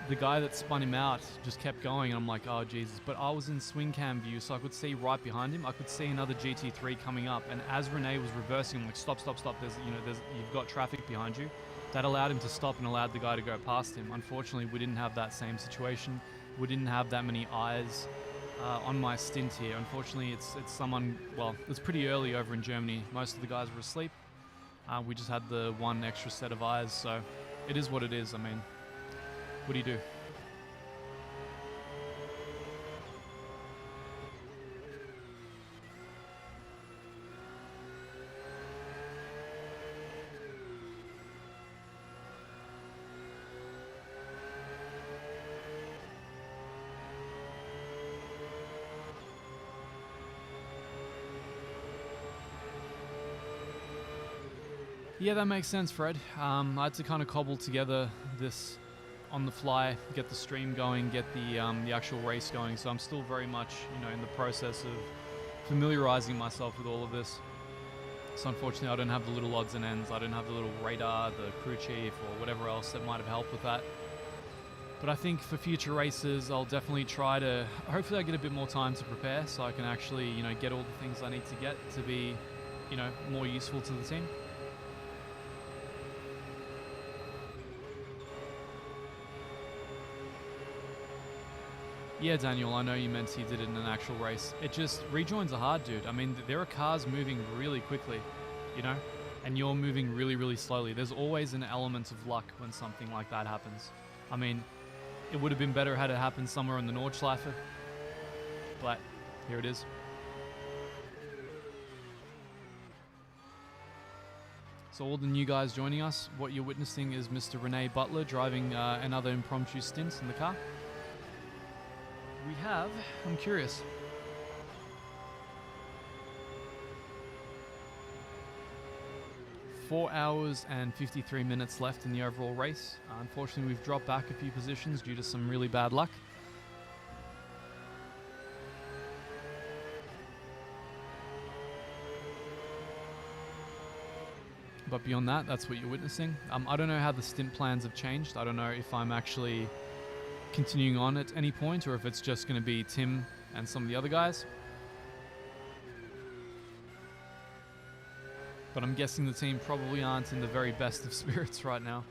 the guy that spun him out just kept going, and I'm like, oh Jesus. But I was in swing cam view, so I could see right behind him. I could see another GT3 coming up, and as Rene was reversing, I'm like, stop, stop, stop. You've got traffic behind you. That allowed him to stop and allowed the guy to go past him. Unfortunately, we didn't have that same situation. We didn't have that many eyes on my stint here. Unfortunately, it's someone. Well, it's pretty early over in Germany. Most of the guys were asleep. We just had the one extra set of eyes, so it is what it is. I mean, what do you do? Yeah, that makes sense, Fred. I had to kind of cobble together this on the fly, get the stream going, get the actual race going. So I'm still very much, in the process of familiarizing myself with all of this. So unfortunately, I don't have the little odds and ends. I don't have the little radar, the crew chief, or whatever else that might have helped with that. But I think for future races, I'll definitely try to. Hopefully, I get a bit more time to prepare, so I can actually, get all the things I need to get to be, more useful to the team. Yeah, Daniel, I know you meant he did it in an actual race. It just, rejoins are hard, dude. I mean, there are cars moving really quickly, and you're moving really, really slowly. There's always an element of luck when something like that happens. I mean, it would have been better had it happened somewhere in the Nordschleife, but here it is. So all the new guys joining us, what you're witnessing is Mr. Rene Butler driving another impromptu stint in the car. We have, I'm curious. Four hours and 53 minutes left in the overall race. Unfortunately, we've dropped back a few positions due to some really bad luck. But beyond that, that's what you're witnessing. I don't know how the stint plans have changed. I don't know if I'm actually continuing on at any point, or if it's just going to be Tim and some of the other guys. But I'm guessing the team probably aren't in the very best of spirits right now.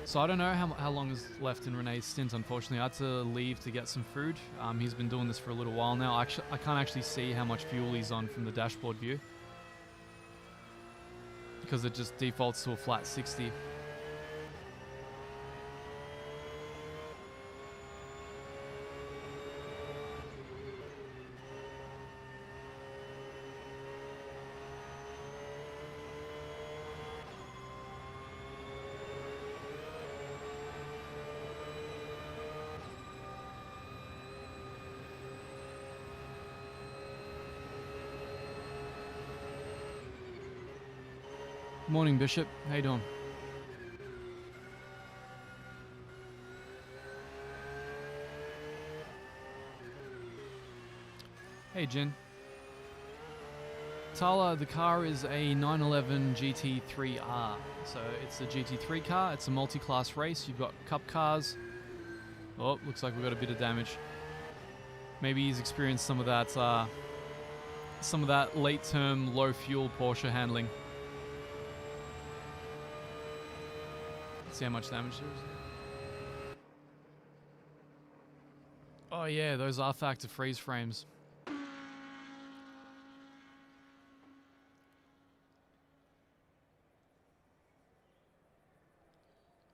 So I don't know how long is left in Rene's stint, unfortunately. I had to leave to get some food. He's been doing this for a little while now. I can't actually see how much fuel he's on from the dashboard view, because it just defaults to a flat 60. Morning, Bishop. How you doing? Hey, Jin. Tala, the car is a 911 GT3R. So it's a GT3 car. It's a multi-class race. You've got cup cars. Oh, looks like we've got a bit of damage. Maybe he's experienced some of that late-term, low-fuel Porsche handling. See how much damage there is. Oh yeah, those are factor freeze frames.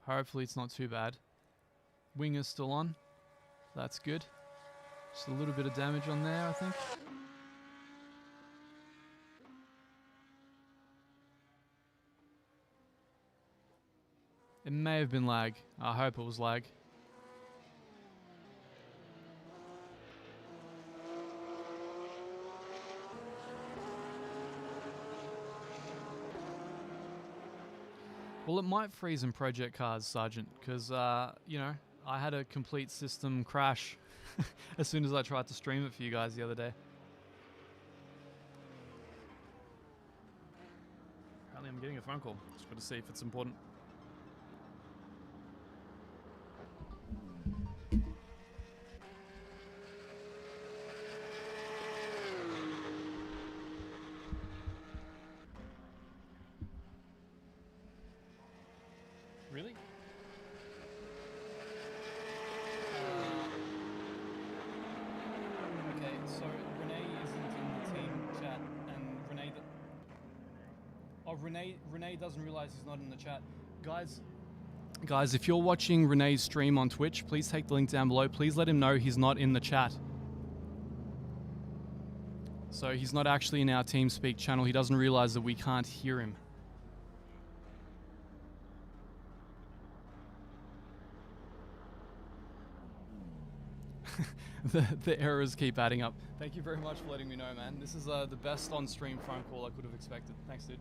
Hopefully it's not too bad. Wing is still on. That's good. Just a little bit of damage on there, I think. It may have been lag. I hope it was lag. Well, it might freeze in project cars, Sergeant, because, I had a complete system crash as soon as I tried to stream it for you guys the other day. phone call. Just got to see if it's important. Really? Okay, so Renee isn't in the team chat, and Renee doesn't realize he's not in the chat. Guys, if you're watching Renee's stream on Twitch, please take the link down below. Please let him know he's not in the chat. So he's not actually in our TeamSpeak channel. He doesn't realize that we can't hear him. The errors keep adding up. Thank you very much for letting me know, man. This is the best on-stream phone call I could have expected. Thanks, dude.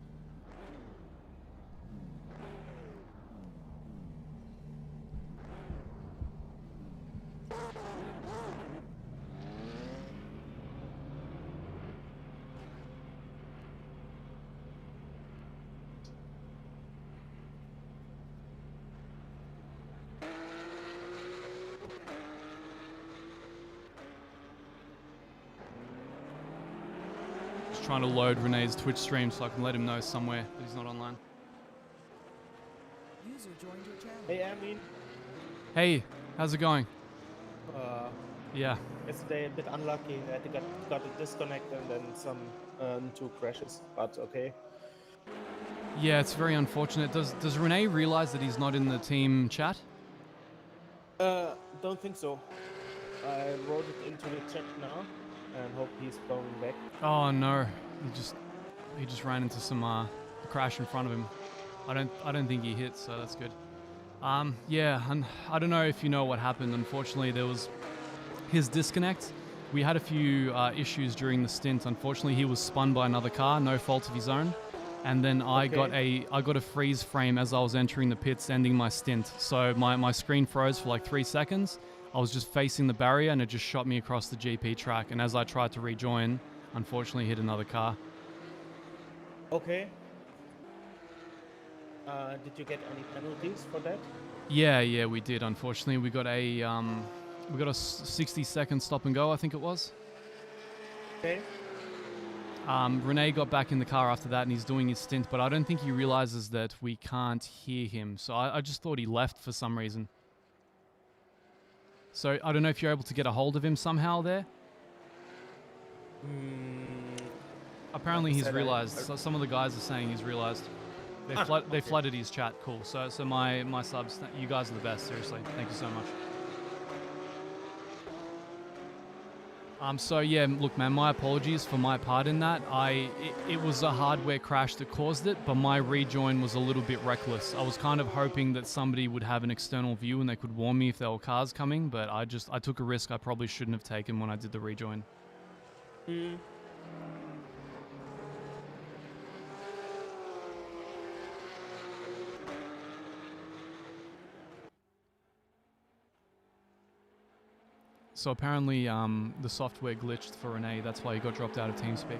Trying to load Renee's Twitch stream so I can let him know somewhere that he's not online. User joined your channel. Hey, Amin. Hey, how's it going? Yeah. Yesterday a bit unlucky. I got a disconnect and then some 2 crashes, but okay. Yeah, it's very unfortunate. Does Renee realize that he's not in the team chat? Don't think so. I wrote it into the chat now and hope he's going back. Oh no, he just ran into some crash in front of him. I don't think he hit, so that's good. Yeah, and I don't know if you know what happened. Unfortunately, there was his disconnect. We had a few issues during the stint. Unfortunately, he was spun by another car, no fault of his own. And then I got a freeze frame as I was entering the pits, ending my stint. So my screen froze for like 3 seconds. I was just facing the barrier and it just shot me across the GP track. And as I tried to rejoin, unfortunately hit another car. Okay. Did you get any penalties for that? Yeah, we did. Unfortunately, we got a 60-second stop and go, I think it was. Okay. Renee got back in the car after that and he's doing his stint, but I don't think he realizes that we can't hear him. So I just thought he left for some reason. So I don't know if you're able to get a hold of him somehow there. Apparently he's realized. So some of the guys are saying he's realized. They flooded his chat. Cool. So my subs, you guys are the best. Seriously, thank you so much. So yeah, look, man, my apologies for my part in that. It was a hardware crash that caused it, but my rejoin was a little bit reckless. I was kind of hoping that somebody would have an external view and they could warn me if there were cars coming, but I took a risk I probably shouldn't have taken when I did the rejoin. So apparently the software glitched for Renee, that's why he got dropped out of TeamSpeak.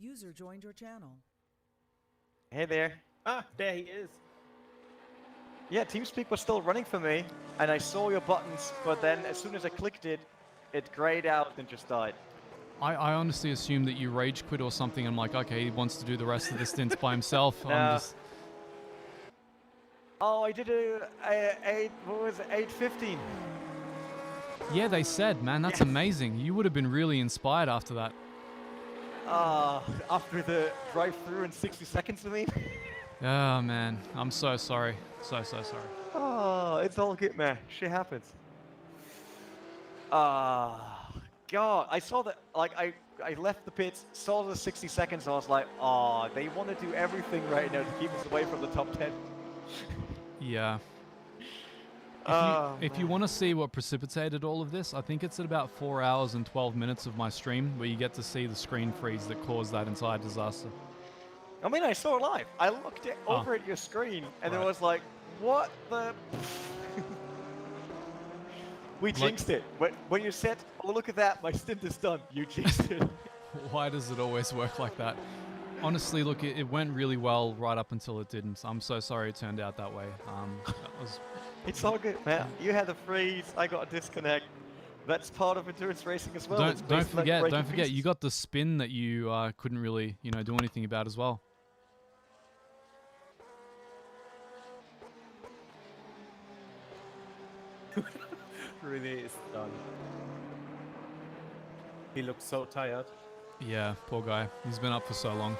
User joined your channel. Hey there. Ah, there he is. Yeah, TeamSpeak was still running for me, and I saw your buttons, but then as soon as I clicked it, it grayed out and just died. I honestly assumed that you rage quit or something. I'm like, okay, he wants to do the rest of the stints by himself. Oh, I did what was it, 8:15. Yeah, they said, man, that's amazing. You would have been really inspired after that. After the drive-through in 60 seconds, I mean. Oh, man. I'm so sorry. So sorry. Oh, it's all good, man. Shit happens. God, I saw that, like, I left the pits, saw the 60 seconds, and I was like, oh, they want to do everything right now to keep us away from the top 10. Yeah. If you want to see what precipitated all of this, I think it's at about 4 hours and 12 minutes of my stream where you get to see the screen freeze that caused that entire disaster. I mean, I saw it live. I looked it Oh. over at your screen, and it Right. was like, what the? We Like- jinxed it. When you said, "Oh, look at that, my stint is done," you jinxed it. Why does it always work like that? Honestly, look, it went really well right up until it didn't. I'm so sorry it turned out that way. That was It's all good, man. You had a freeze. I got a disconnect. That's part of endurance racing as well. It's don't based on, like, forget, breaking don't forget, you pieces. got the spin that you couldn't really, do anything about as well. Really is done. He looks so tired. Yeah, poor guy. He's been up for so long.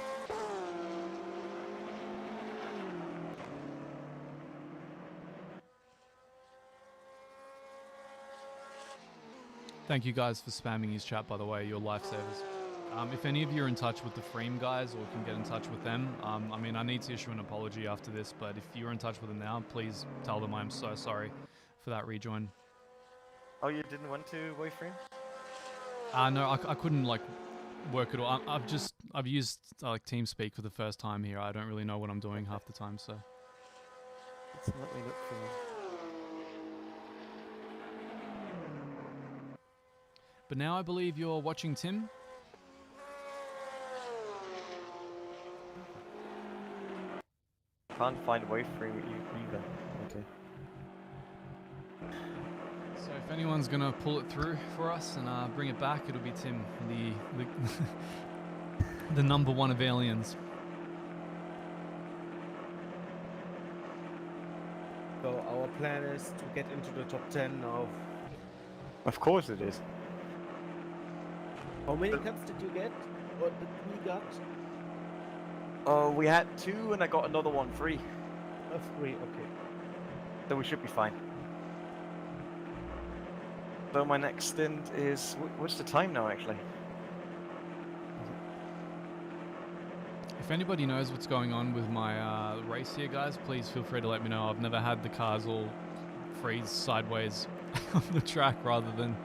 Thank you guys for spamming his chat, by the way. You're lifesavers. If any of you are in touch with the Freem guys or can get in touch with them, I mean, I need to issue an apology after this, but if you're in touch with them now, please tell them I'm so sorry for that rejoin. Oh, you didn't want to wayframe? No, I couldn't, like, work it all. I've used, like, TeamSpeak for the first time here. I don't really know what I'm doing half the time, so. Let's let me look for you. But now I believe you're watching Tim. Can't find wayframe either. Okay. So if anyone's gonna pull it through for us and bring it back, it'll be Tim, the the number one of aliens. So our plan is to get into the top 10 now. Of course it is. How many cups did you get? Or did we got? Oh, we had 2, and I got another one free. 3, okay. So we should be fine. So my next stint is... What's the time now, actually? If anybody knows what's going on with my race here, guys, please feel free to let me know. I've never had the cars all freeze sideways on the track rather than...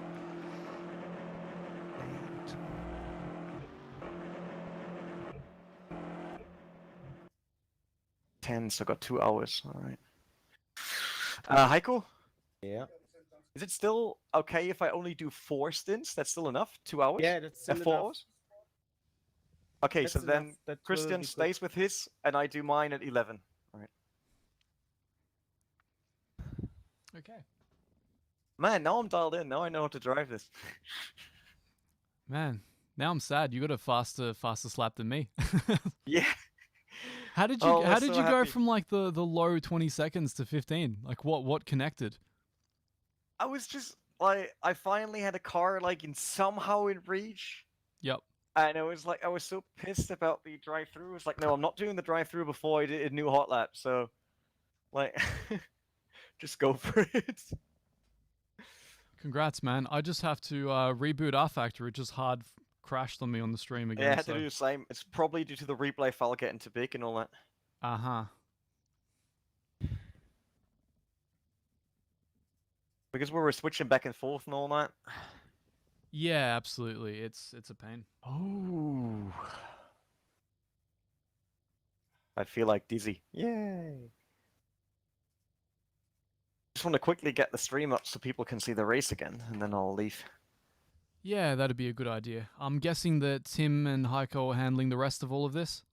10, so I got 2 hours. All right. Heiko, Yeah. is it still okay if I only do 4 stints? That's still enough? 2 hours? Yeah, that's still 4 enough. hours? Okay, so That's then enough. That will Christian be good. stays with his, and I do mine at 11. All right. Okay. Man, now I'm dialed in. Now I know how to drive this. Man, now I'm sad. You got a faster slap than me. Yeah. How did you Oh, how we're did so you go happy. from like the low 20 seconds to 15? Like what connected? I was just like, I finally had a car like somehow in reach, Yep. and it was like I was so pissed about the drive-through. It's like, no, I'm not doing the drive-through before I did a new hot lap. So, like, just go for it. Congrats, man. I just have to reboot R Factor. It just hard crashed on me on the stream again. Yeah, I had so. to do the same. It's probably due to the replay file getting too big and all that. Uh-huh. Because we were switching back and forth and all that. Yeah, absolutely. It's a pain. Oh. I feel like dizzy. Yay. Just want to quickly get the stream up so people can see the race again, and then I'll leave. Yeah, that'd be a good idea. I'm guessing that Tim and Heiko are handling the rest of all of this?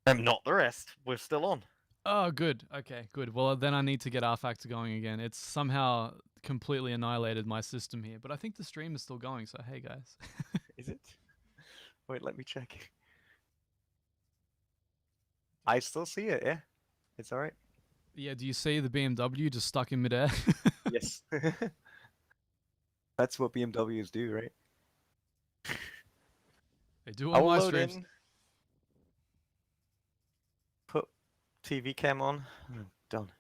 I'm not the rest. We're still on. Oh, good. Okay, good. Well, then I need to get R Factor going again. It's somehow completely annihilated my system here, but I think the stream is still going, so hey, guys. Is it? Wait, let me check. I still see it, yeah. It's alright. Yeah, do you see the BMW just stuck in midair? Yes. That's what BMWs do, right? They do I'll on my load streams. in. Put TV cam on. Done.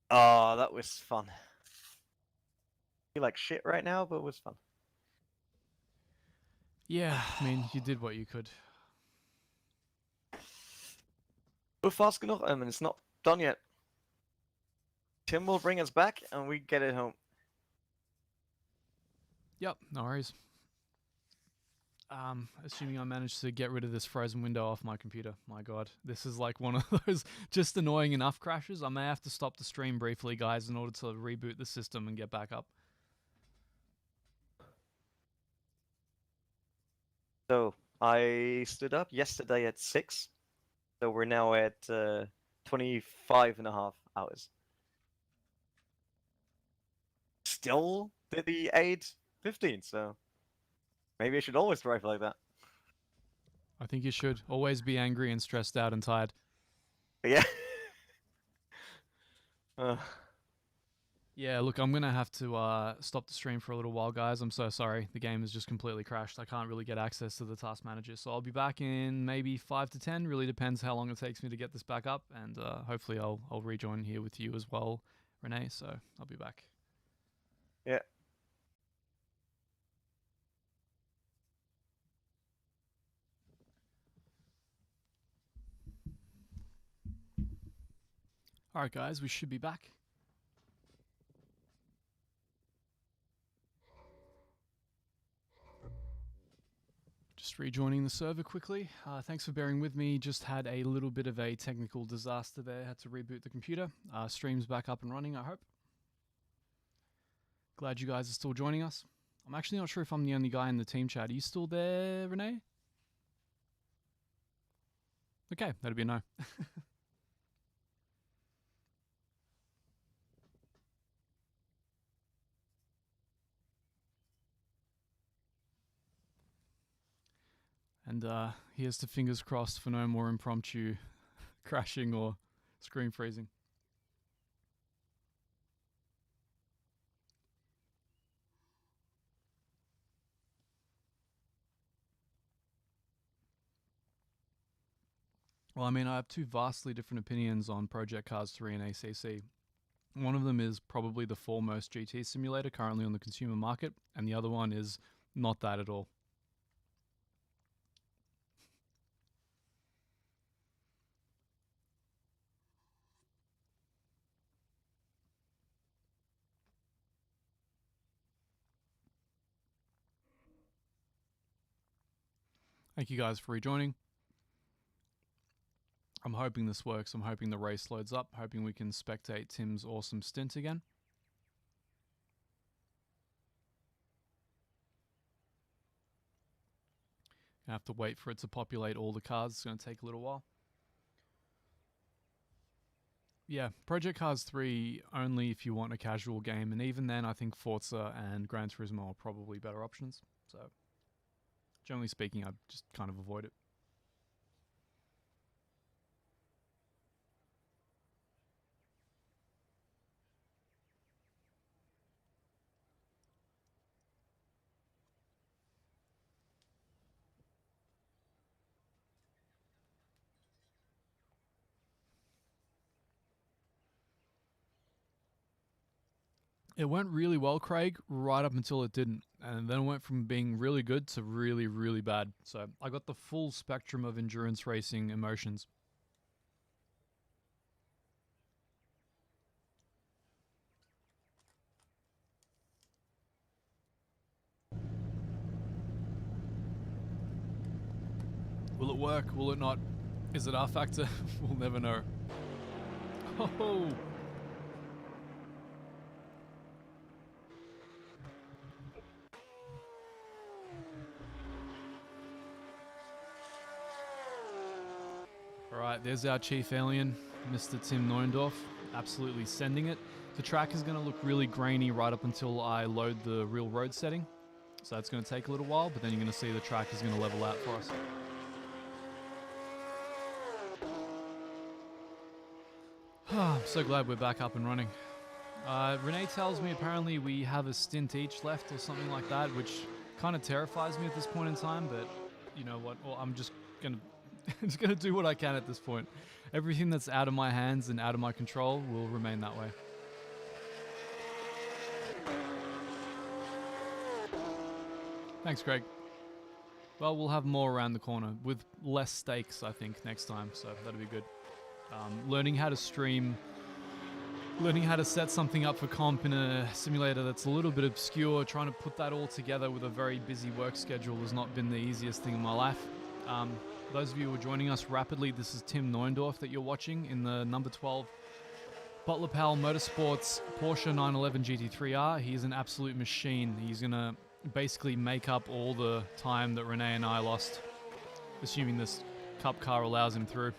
Oh, that was fun. Feel like shit right now, but it was fun. Yeah, I mean, you did what you could. We're fast enough, and it's not done yet. Tim will bring us back, and we get it home. Yep, no worries. Assuming I managed to get rid of this frozen window off my computer. My god, this is like one of those just annoying enough crashes. I may have to stop the stream briefly, guys, in order to reboot the system and get back up. So I stood up yesterday at 6. So we're now at 25.5 hours. Still did the 8:15, so maybe I should always drive like that. I think you should always be angry and stressed out and tired. Yeah. Yeah, look, I'm gonna have to stop the stream for a little while, guys. I'm so sorry. The game has just completely crashed. I can't really get access to the task manager, so I'll be back in maybe 5 to 10. Really depends how long it takes me to get this back up, and hopefully I'll rejoin here with you as well, Renee. So I'll be back. Yeah. All right, guys, we should be back. Just rejoining the server quickly. Thanks for bearing with me. Just had a little bit of a technical disaster there. Had to reboot the computer. Stream's back up and running, I hope. Glad you guys are still joining us. I'm actually not sure if I'm the only guy in the team chat. Are you still there, Renee? Okay, that'd be a no. And here's to fingers crossed for no more impromptu crashing or screen freezing. Well, I mean, I have two vastly different opinions on Project Cars 3 and ACC. One of them is probably the foremost GT simulator currently on the consumer market, and the other one is not that at all. Thank you guys for rejoining. I'm hoping this works. I'm hoping the race loads up. Hoping we can spectate Tim's awesome stint again. I have to wait for it to populate all the cars. It's going to take a little while. Yeah, Project Cars 3 only if you want a casual game, and even then I think Forza and Gran Turismo are probably better options. So, generally speaking, I just kind of avoid it. It went really well, Craig, right up until it didn't. And then it went from being really good to really, really bad. So I got the full spectrum of endurance racing emotions. Will it work? Will it not? Is it our factor? We'll never know. Oh! Alright, there's our chief alien, Mr. Tim Neuendorf, absolutely sending it. The track is going to look really grainy right up until I load the real road setting. So that's going to take a little while, but then you're going to see the track is going to level out for us. I'm so glad we're back up and running. Renee tells me apparently we have a stint each left or something like that, which kind of terrifies me at this point in time, but you know what? Well, I'm just going to I'm just going to do what I can at this point. Everything that's out of my hands and out of my control will remain that way. Thanks, Greg. Well, we'll have more around the corner with less stakes, I think, next time, so that'll be good. Learning how to stream learning how to set something up for comp in a simulator that's a little bit obscure, trying to put that all together with a very busy work schedule has not been the easiest thing in my life. Those of you who are joining us rapidly, this is Tim Neundorf that you're watching in the number 12 Butler Powell Motorsports Porsche 911 GT3R. He is an absolute machine. He's going to basically make up all the time that Renee and I lost, assuming this cup car allows him through.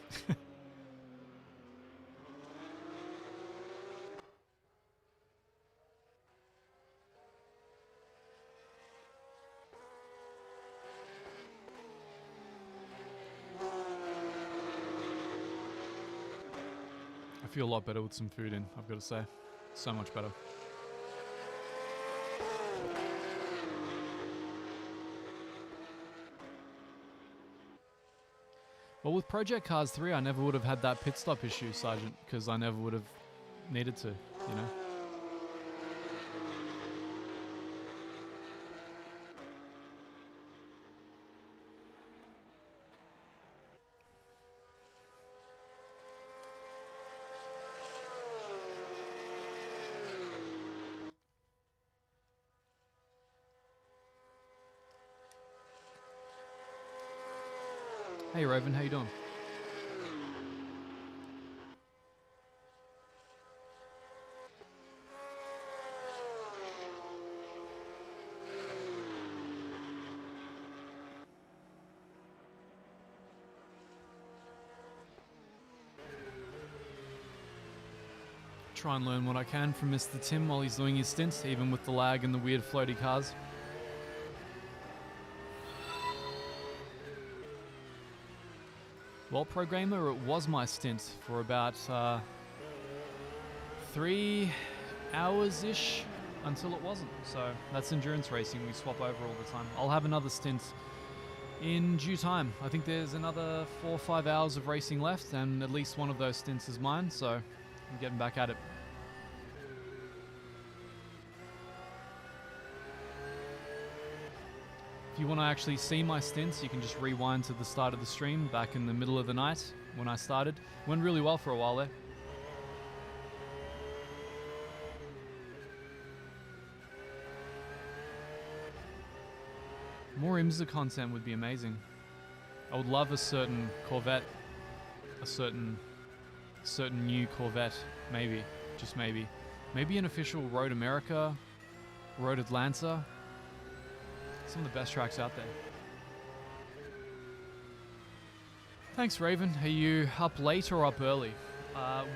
I feel a lot better with some food in, I've got to say. So much better. Well, with Project Cars 3, I never would have had that pit stop issue, Sergeant, because I never would have needed to, you know? Hey Raven, how you doing? Try and learn what I can from Mr. Tim while he's doing his stints, even with the lag and the weird floaty cars. Well, Programmer, it was my stint for about 3 hours-ish until it wasn't. So that's endurance racing. We swap over all the time. I'll have another stint in due time. I think there's another 4 or 5 hours of racing left, and at least one of those stints is mine, so I'm getting back at it. If you want to actually see my stints, you can just rewind to the start of the stream back in the middle of the night when I started. Went really well for a while there. More IMSA content would be amazing. I would love a certain Corvette, a certain new Corvette, maybe, just maybe. Maybe an official Road America, Road Atlanta. Some of the best tracks out there. Thanks, Raven. Are you up late or up early?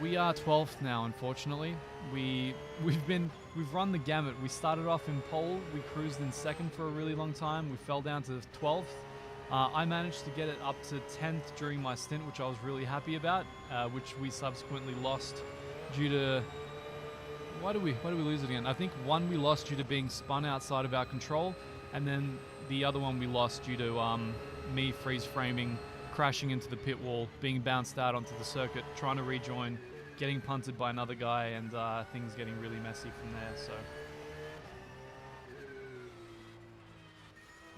We are 12th now, unfortunately. We've run the gamut. We started off in pole. We cruised in second for a really long time. We fell down to 12th. I managed to get it up to 10th during my stint, which I was really happy about, which we subsequently lost due to... Why did we lose it again? I think one we lost due to being spun outside of our control, and then the other one we lost due to me freeze framing, crashing into the pit wall, being bounced out onto the circuit, trying to rejoin, getting punted by another guy, and things getting really messy from there. So,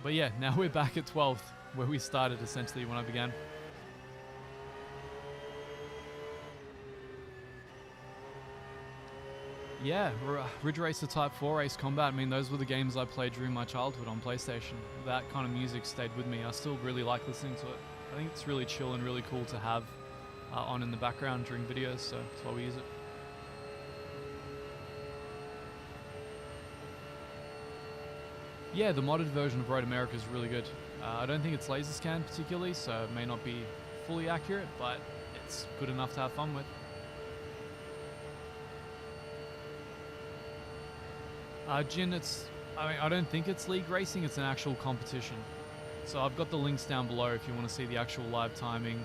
but yeah, now we're back at 12th, where we started essentially when I began. Yeah, Ridge Racer Type 4 Ace Combat, I mean, those were the games I played during my childhood on PlayStation. That kind of music stayed with me. I still really like listening to it. I think it's really chill and really cool to have on in the background during videos, so that's why we use it. Yeah, the modded version of Road America is really good. I don't think it's laser scan particularly, so it may not be fully accurate, but it's good enough to have fun with. Jin, I don't think it's league racing, it's an actual competition. So I've got the links down below if you want to see the actual live timing.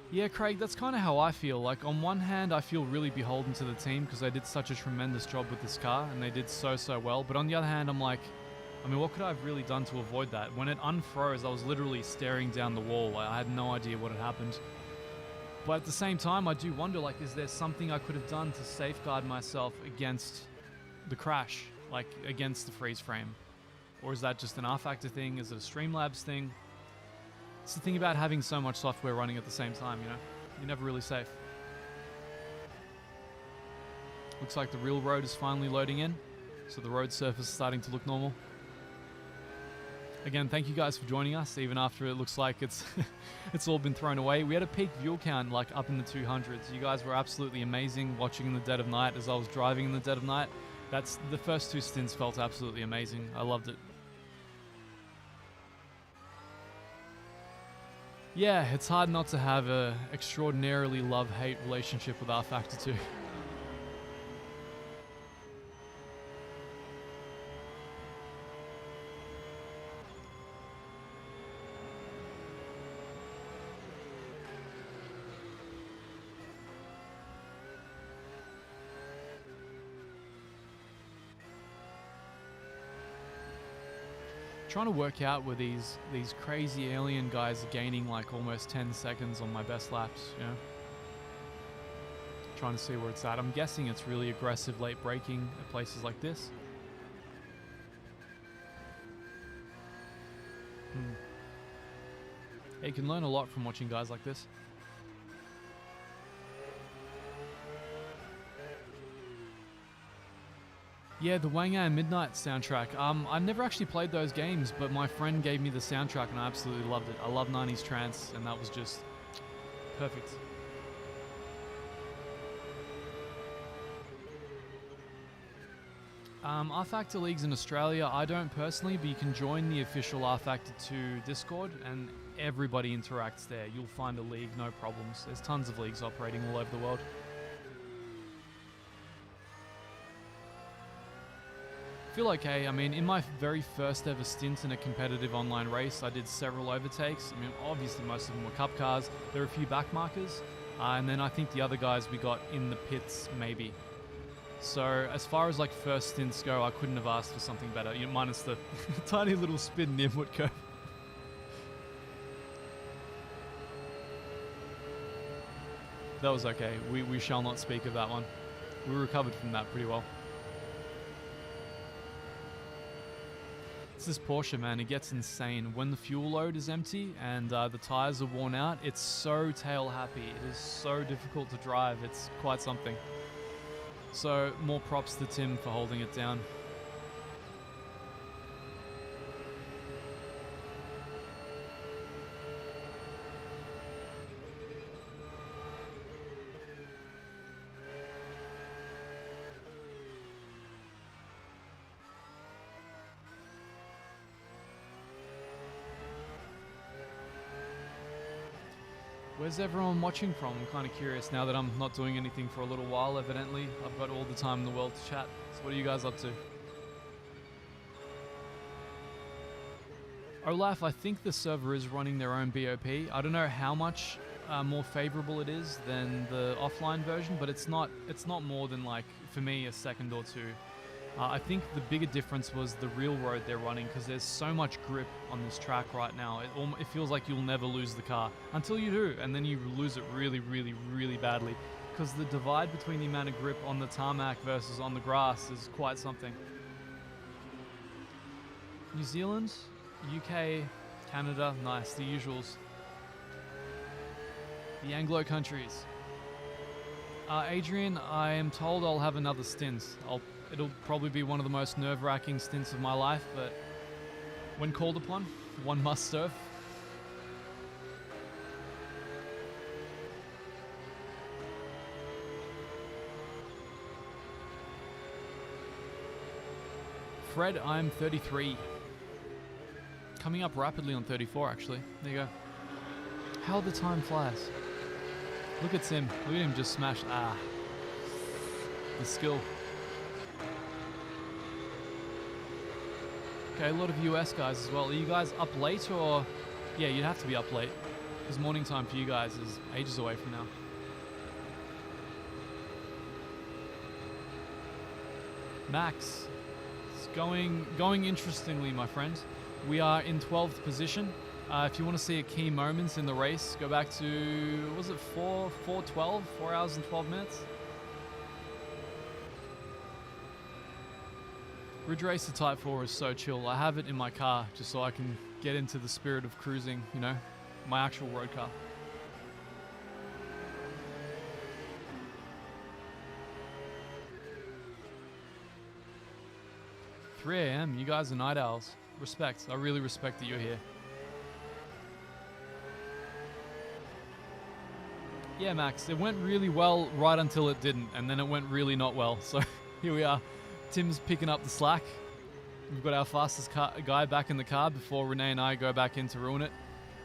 Yeah, Craig, that's kind of how I feel. Like, on one hand, I feel really beholden to the team because they did such a tremendous job with this car and they did so well. But on the other hand, I'm like, I mean, what could I have really done to avoid that? When it unfroze, I was literally staring down the wall. Like, I had no idea what had happened. But at the same time, I do wonder, like, is there something I could have done to safeguard myself against the crash, like against the freeze frame? Or is that just an R-Factor thing? Is it a Streamlabs thing? It's the thing about having so much software running at the same time, you know? You're never really safe. Looks like the real road is finally loading in, so the road surface is starting to look normal. Again, thank you guys for joining us, even after it looks like it's it's all been thrown away. We had a peak fuel count like up in the 200s. You guys were absolutely amazing watching in the dead of night as I was driving in the dead of night. That's the first 2 stints felt absolutely amazing. I loved it. Yeah, it's hard not to have a extraordinarily love-hate relationship with R-Factor 2. Trying to work out where these crazy alien guys are gaining like almost 10 seconds on my best laps, you know? Trying to see where it's at. I'm guessing it's really aggressive late braking at places like this. You can learn a lot from watching guys like this. Yeah, the Wang An Midnight soundtrack. I never actually played those games, but my friend gave me the soundtrack and I absolutely loved it. I love 90s trance, and that was just perfect. R-Factor Leagues in Australia, I don't personally, but you can join the official R-Factor 2 Discord and everybody interacts there. You'll find a league, no problems. There's tons of leagues operating all over the world. Feel okay. I mean, in my very first ever stint in a competitive online race, I did several overtakes. I mean, obviously most of them were cup cars. There were a few back markers. And then I think the other guys we got in the pits, maybe. So as far as like first stints go, I couldn't have asked for something better, you know, minus the tiny little spin in the input curve. That was okay. We shall not speak of that one. We recovered from that pretty well. It's this Porsche, man. It gets insane. When the fuel load is empty and the tires are worn out, it's so tail happy. It is so difficult to drive. It's quite something. So more props to Tim for holding it down. Where's everyone watching from? I'm kind of curious now that I'm not doing anything for a little while, evidently. I've got all the time in the world to chat. So what are you guys up to? Olaf, I think the server is running their own BOP. I don't know how much more favorable it is than the offline version, but it's not more than, like, for me, a second or two. I think the bigger difference was the real road they're running, because there's so much grip on this track right now. It feels like you'll never lose the car until you do, and then you lose it really, really, really badly, because the divide between the amount of grip on the tarmac versus on the grass is quite something. New Zealand, UK, Canada, nice, the usuals. The Anglo countries. Adrian, I am told I'll have another stint. It'll probably be one of the most nerve-wracking stints of my life, but when called upon, one must serve. Fred, I'm 33. Coming up rapidly on 34, actually. There you go. How the time flies. Look at Sim. Look at him just smash. The skill. Okay, a lot of US guys as well. Are you guys up late or... Yeah, you'd have to be up late. Because morning time for you guys is ages away from now. Max. It's going interestingly, my friend. We are in 12th position. If you want to see a key moments in the race, go back to... Was it 4:12? 4 hours and 12 minutes? Ridge Racer Type 4 is so chill. I have it in my car just so I can get into the spirit of cruising, you know, my actual road car. 3 a.m. You guys are night owls. Respect. I really respect that you're here. Yeah, Max, it went really well right until it didn't, and then it went really not well. So here we are. Tim's picking up the slack. We've got our fastest guy back in the car before Renee and I go back in to ruin it.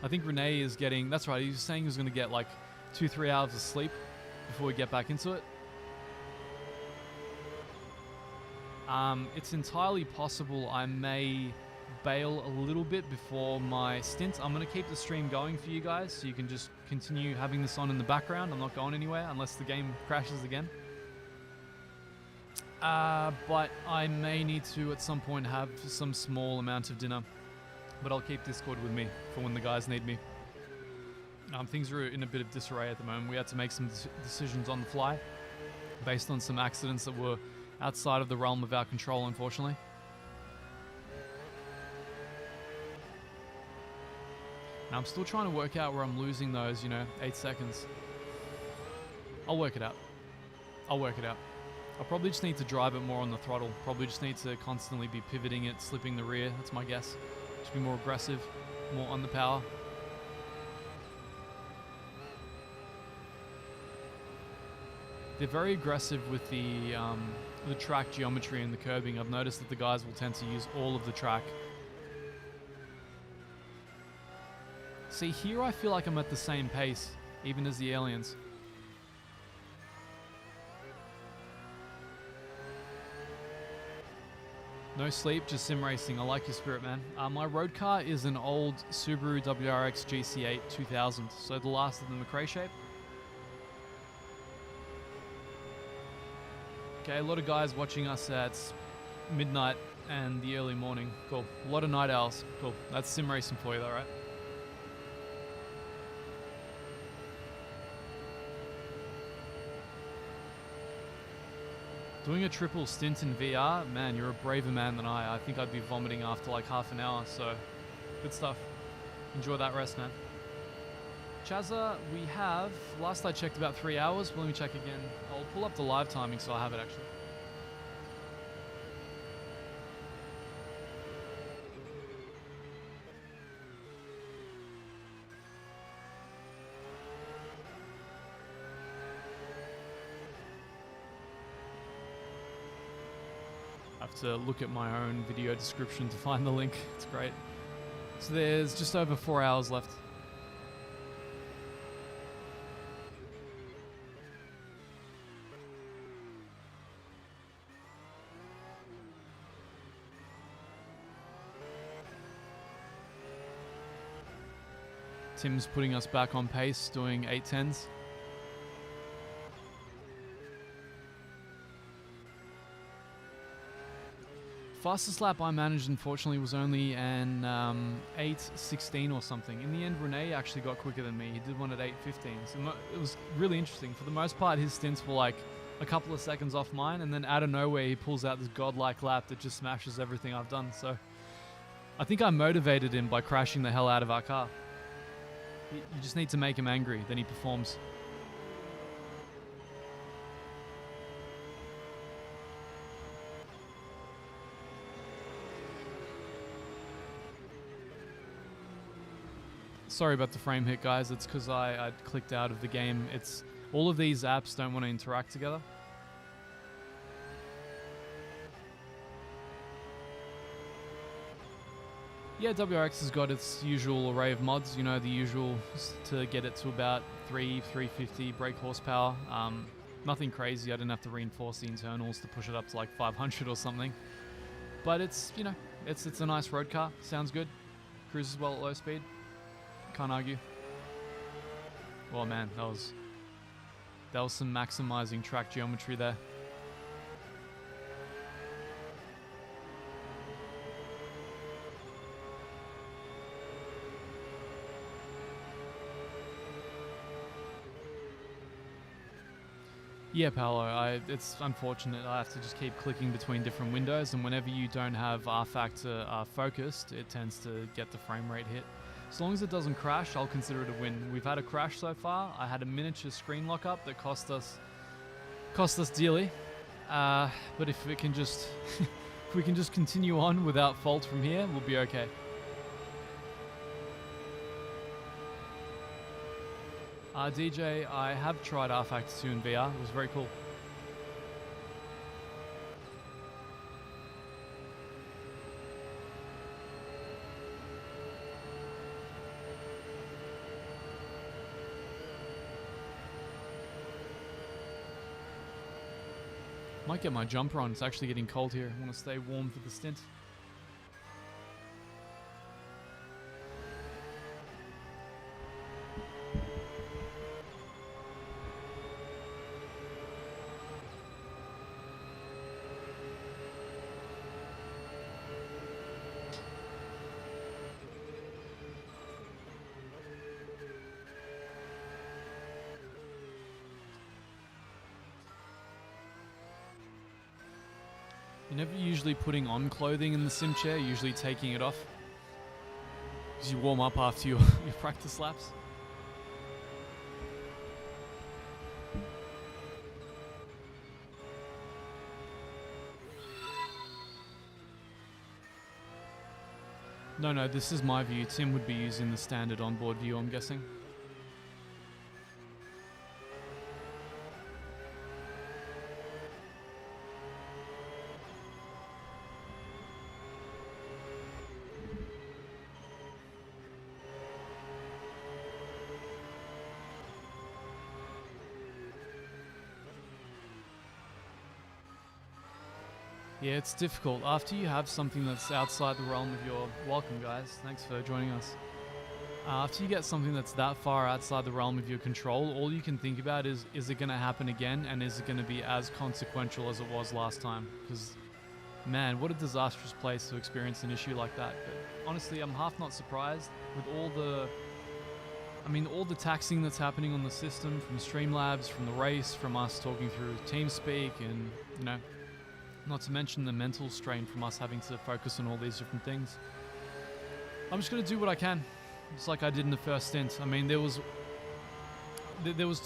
I think Renee is getting... That's right, he was saying he was going to get like 2-3 hours of sleep before we get back into it. It's entirely possible I may bail a little bit before my stint. I'm going to keep the stream going for you guys so you can just continue having this on in the background. I'm not going anywhere unless the game crashes again. But I may need to at some point have some small amount of dinner. But I'll keep Discord with me for when the guys need me. Things are in a bit of disarray at the moment. We had to make some decisions on the fly based on some accidents that were outside of the realm of our control, unfortunately. Now, I'm still trying to work out where I'm losing those, 8 seconds. I'll work it out. I'll probably just need to drive it more on the throttle. Probably just need to constantly be pivoting it, slipping the rear. That's my guess. Just be more aggressive, more on the power. They're very aggressive with the track geometry and the curbing. I've noticed that the guys will tend to use all of the track. See, here I feel like I'm at the same pace, even as the aliens. No sleep, just sim racing. I like your spirit, man. My road car is an old Subaru WRX GC8 2000, so the last of the McRae shape. Okay, a lot of guys watching us at midnight and the early morning. Cool. A lot of night owls. Cool. That's sim racing for you though, right? Doing a triple stint in VR, man, you're a braver man than I. I think I'd be vomiting after like half an hour, so good stuff. Enjoy that rest, man. Chazza, we have, last I checked, about 3 hours, but let me check again. I'll pull up the live timing so I have it actually. I have to look at my own video description to find the link. It's great. So there's just over 4 hours left. Tim's putting us back on pace, doing 8:10s. Fastest lap I managed, unfortunately, was only an 8:16 or something. In the end, Renee actually got quicker than me. He did one at 8:15. So it was really interesting. For the most part, his stints were like a couple of seconds off mine, and then out of nowhere, he pulls out this godlike lap that just smashes everything I've done. So I think I motivated him by crashing the hell out of our car. You just need to make him angry, then he performs. Sorry about the frame hit, guys. It's because I clicked out of the game. It's all of these apps don't want to interact together. Yeah, WRX has got its usual array of mods, the usual to get it to about 350 brake horsepower. Nothing crazy. I didn't have to reinforce the internals to push it up to like 500 or something. But it's, it's a nice road car. Sounds good. Cruises well at low speed. Can't argue. Well, man, that was some maximizing track geometry there. Yeah, Paolo, it's unfortunate. I have to just keep clicking between different windows, and whenever you don't have R-Factor focused, it tends to get the frame rate hit. As long as it doesn't crash, I'll consider it a win. We've had a crash so far. I had a miniature screen lockup that cost us dearly. But if it can just If we can just continue on without fault from here, we'll be okay. DJ, I have tried R-Factor 2 in VR. It was very cool. Might get my jumper on. It's actually getting cold here. I want to stay warm for the stint. You're never usually putting on clothing in the sim chair, usually taking it off. Because you warm up after your practice laps. No, this is my view. Tim would be using the standard onboard view, I'm guessing. Yeah, it's difficult. After you have something that's outside the realm of your... Welcome, guys. Thanks for joining us. After you get something that's that far outside the realm of your control, all you can think about is it going to happen again, and is it going to be as consequential as it was last time? Because, man, what a disastrous place to experience an issue like that. But honestly, I'm half not surprised with all the... I mean, all the taxing that's happening on the system, from Streamlabs, from the race, from us talking through TeamSpeak, and, you know... Not to mention the mental strain from us having to focus on all these different things. I'm just going to do what I can, just like I did in the first stint. I mean, there was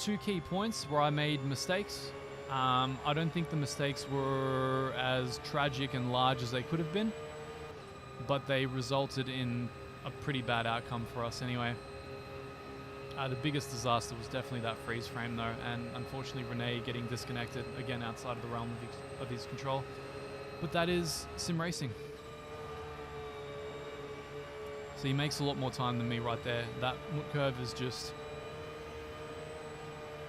2 key points where I made mistakes. I don't think the mistakes were as tragic and large as they could have been, but they resulted in a pretty bad outcome for us anyway. The biggest disaster was definitely that freeze frame though, and unfortunately Rene getting disconnected, again outside of the realm of his control. But that is sim racing. So he makes a lot more time than me right there. That curve is just...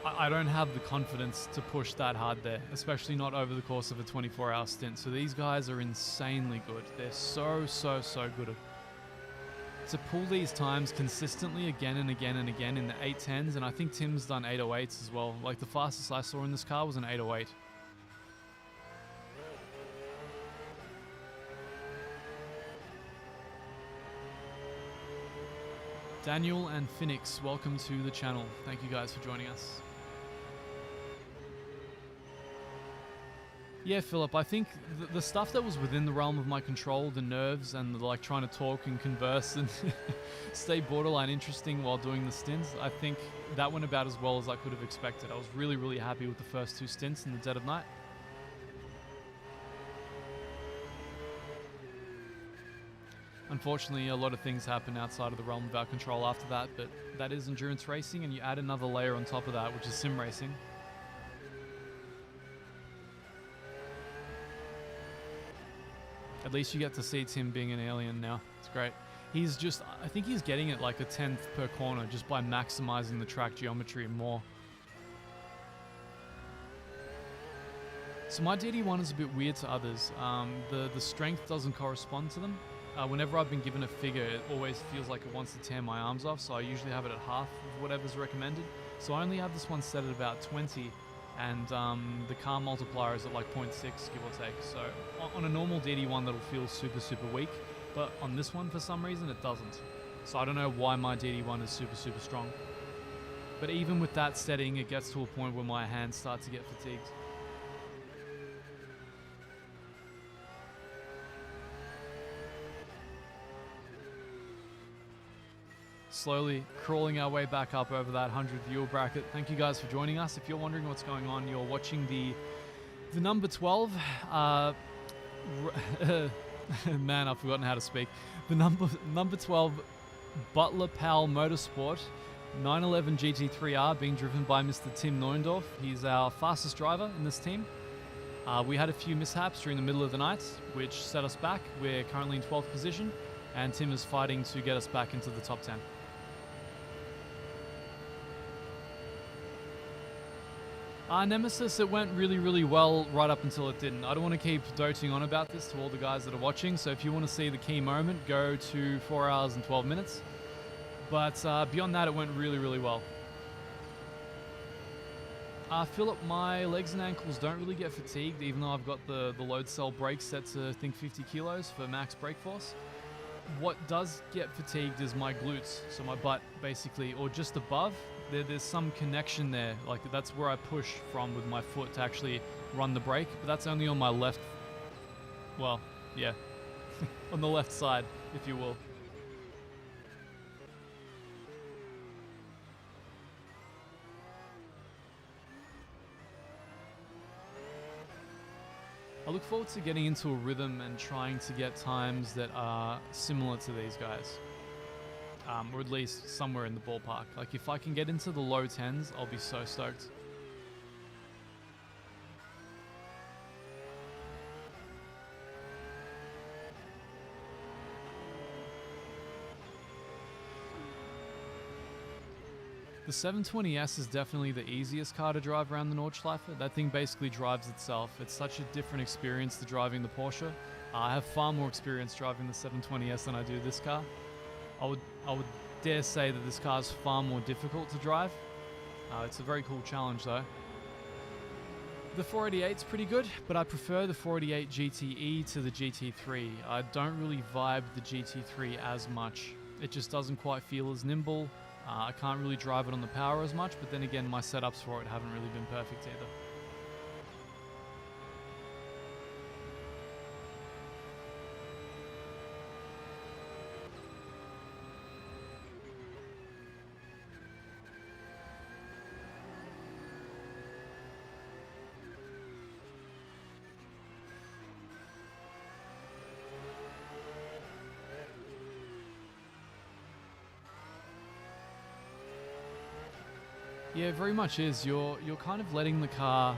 I don't have the confidence to push that hard there, especially not over the course of a 24-hour stint. So these guys are insanely good. They're so good. To pull these times consistently again and again and again in the 810s, and I think Tim's done 808s as well. Like the fastest I saw in this car was an 808. Daniel and Phoenix, welcome to the channel. Thank you guys for joining us. Yeah, Philip, I think the stuff that was within the realm of my control, the nerves and the, like trying to talk and converse and stay borderline interesting while doing the stints, I think that went about as well as I could have expected. I was really happy with the first 2 stints in the dead of night. Unfortunately, a lot of things happen outside of the realm of our control after that, but that is endurance racing, and you add another layer on top of that, which is sim racing. At least you get to see Tim being an alien now. It's great. He's just, I think he's getting it like a 10th per corner just by maximizing the track geometry more. So my DD1 is a bit weird to others. The strength doesn't correspond to them. Whenever I've been given a figure, it always feels like it wants to tear my arms off, so I usually have it at half of whatever's recommended. So I only have this one set at about 20. And the car multiplier is at like 0.6, give or take. So on a normal DD1 that'll feel super weak, but on this one for some reason it doesn't. So I don't know why my DD1 is super strong. But even with that setting, it gets to a point where my hands start to get fatigued. Slowly crawling our way back up over that 100 viewer bracket. Thank you guys for joining us. If you're wondering what's going on, you're watching the number 12. Man, I've forgotten how to speak. The number 12 Butler Powell Motorsport 911 GT3R being driven by Mr. Tim Neuendorf. He's our fastest driver in this team. We had a few mishaps during the middle of the night, which set us back. We're currently in 12th position, and Tim is fighting to get us back into the top 10. Nemesis, it went really, really well right up until it didn't. I don't want to keep doting on about this to all the guys that are watching, so if you want to see the key moment, go to 4 hours and 12 minutes. But beyond that, it went really, really well. Philip, my legs and ankles don't really get fatigued, even though I've got the load cell brake set to, I think, 50 kilos for max brake force. What does get fatigued is my glutes, so my butt, basically, or just above. There's some connection there, like that's where I push from with my foot to actually run the brake, but that's only on my left, well, yeah, on the left side, if you will. I look forward to getting into a rhythm and trying to get times that are similar to these guys. Or at least somewhere in the ballpark. Like if I can get into the low 10s, I'll be so stoked. The 720S is definitely the easiest car to drive around the Nordschleife. That thing basically drives itself. It's such a different experience to driving the Porsche. I have far more experience driving the 720S than I do this car. I would dare say that this car is far more difficult to drive. It's a very cool challenge though. The 488's pretty good, but I prefer the 488 GTE to the GT3. I don't really vibe the GT3 as much. It just doesn't quite feel as nimble. I can't really drive it on the power as much, but then again, my setups for it haven't really been perfect either. Yeah, it very much is. You're kind of letting the car